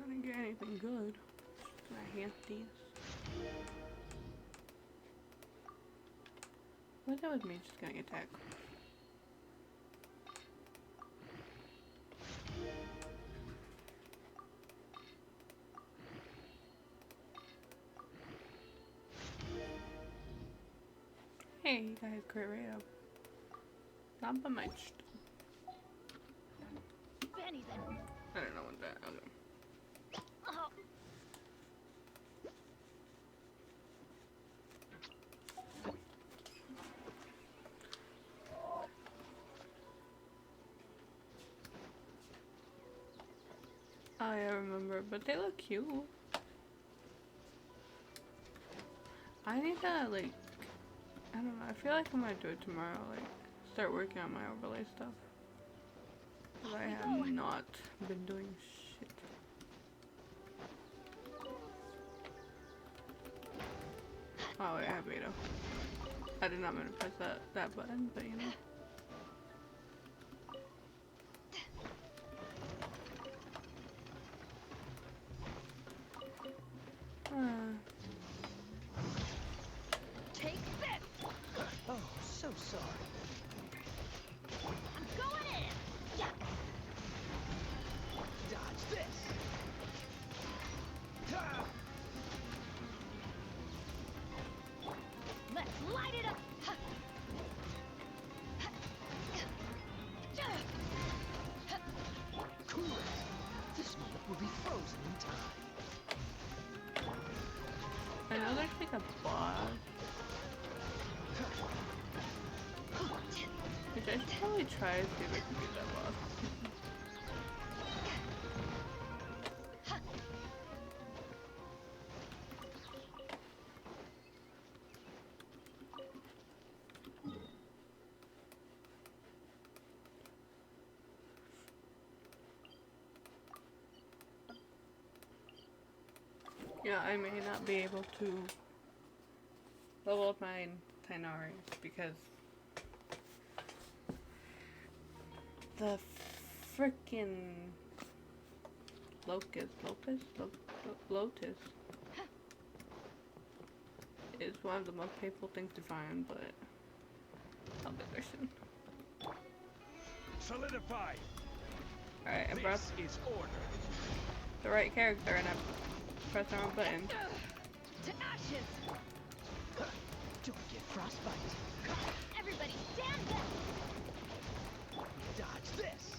I didn't get anything good. I hate these. What's that with me just getting attacked? Hey, you guys, great right up. Not by much. Benny then. I don't know what that. Okay. Oh. Oh, yeah, I remember, but they look cute. I need to, like, I don't know, I feel like I'm gonna do it tomorrow, like, start working on my overlay stuff. Because I have not been doing shit. Oh, wait, I have beta. I did not mean to press that button, but you know. Take this! Oh, so sorry. I'm going in! Yeah. Dodge this. Let's light it up! Cool it. This moment time. I know there's like a boss. Which I should probably try to see if I can beat that boss. Yeah, I may not be able to level up my Tainari because the frickin' Lotus is one of the most painful things to find, but I'll get there soon. Solidify. Alright, I brought is order. the right character and I pressed the wrong button. To ashes! Don't get frostbite. Everybody stand back! Dodge this.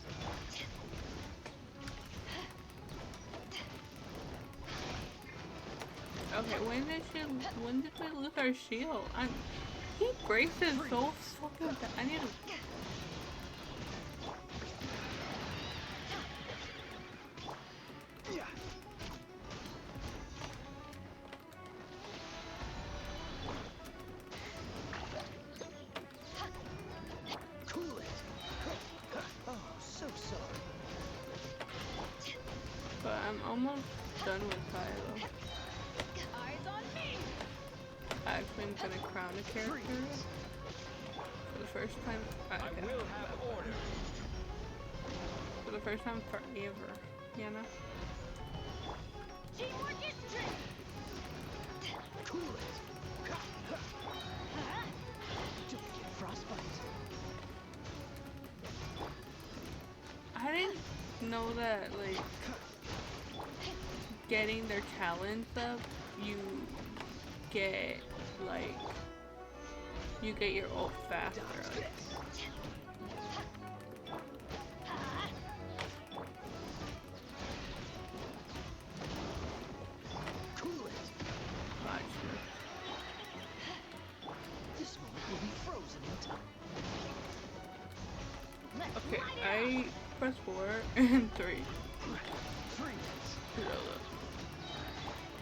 Okay, when did we lose our shield? He breaks it so fucking bad. I need to. Cool it. Oh, so sorry. But I'm almost done with Kylo. Eyes on me! Actually, I'm gonna crown a character for the first time. I will have order. For the first time forever, you know? Teamwork is strength! Cool it. Don't get frostbite. I didn't know that, like, getting their talents up, you get, like, you get your ult faster. Like. Cool it. This moment will be frozen in time. Okay, I press 4 and 3.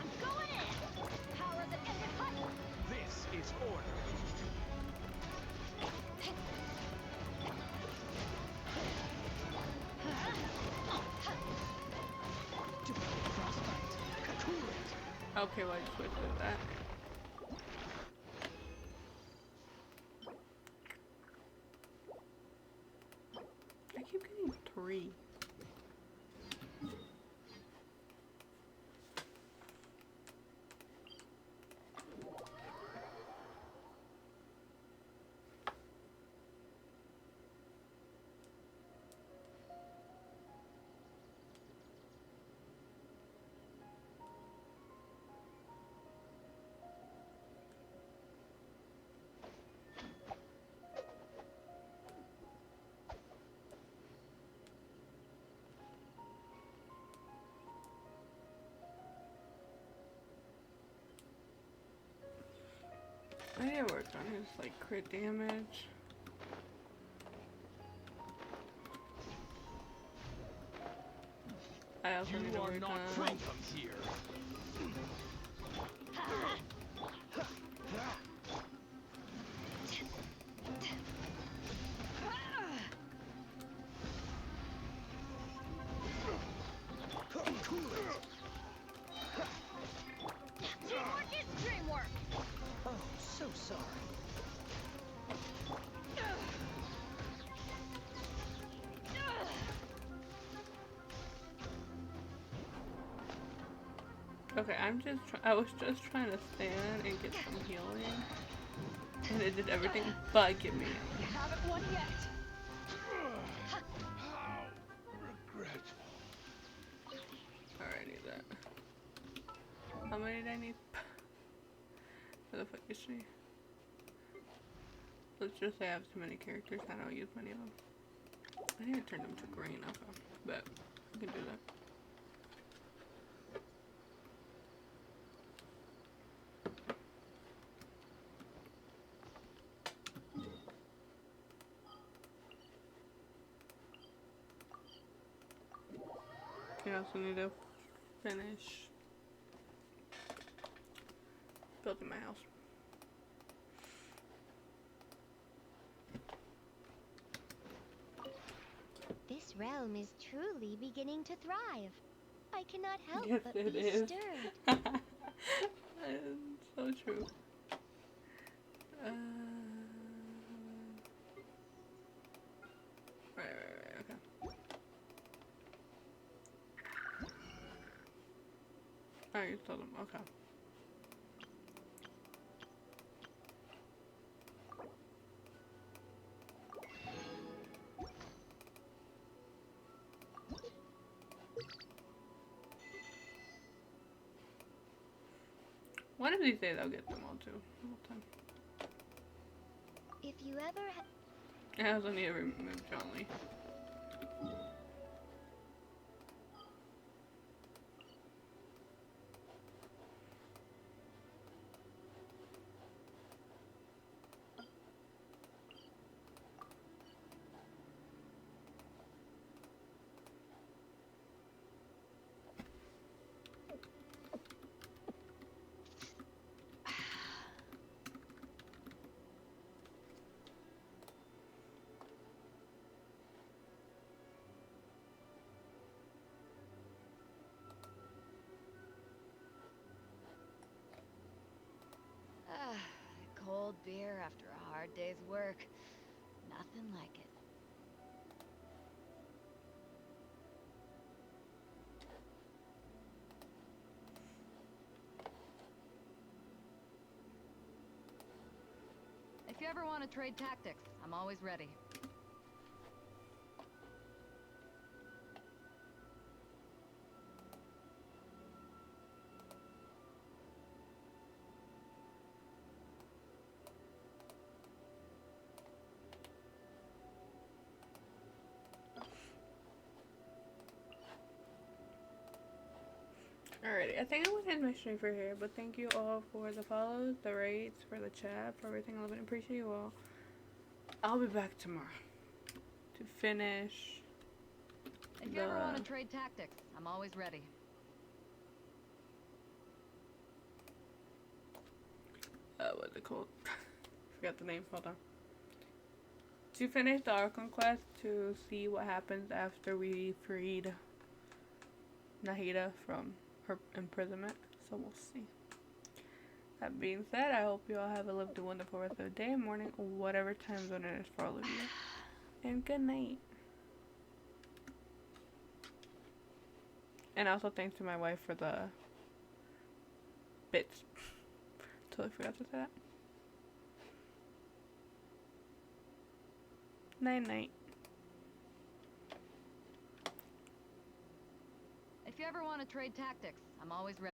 I'm going in! Power the ended hut! This is order. Okay, well, I just wait for that. I keep getting 3. I need to work on his, like, crit damage. I also need to work on... here. Teamwork is dreamwork! Oh, so sorry. Okay, I was just trying to stand and get some healing. And it did everything but get me. You haven't won yet! How regretful. Alright, I need that. How many did I need? For the fuck is she? Let's just say I have too many characters, I don't use many of them. I need to turn them to green, okay. But I can do that. I also need to finish building my house. This realm is truly beginning to thrive. I cannot help Yes, but it be is. stirred. It's so true. Right, okay. Oh, you told them, okay. One of these days I'll get them all too. All the time. If you ever I also need to remove Johnny. Cold beer after a hard day's work. Nothing like it. If you ever want to trade tactics, I'm always ready. Alrighty, I think I'm gonna end my stream for here, but thank you all for the follows, the rates, for the chat, for everything. I love and appreciate you all. I'll be back tomorrow to finish. If you ever want to trade tactics, I'm always ready. What's it called? Forgot the name, hold on. To finish the Archon quest to see what happens after we freed Nahida from her imprisonment, so we'll see. That being said, I hope you all have a lived a wonderful rest of the day, morning, whatever time zone it is for all of you. And good night. And also thanks to my wife for the bits. Totally forgot to say that. Night night. If you ever want to trade tactics, I'm always ready.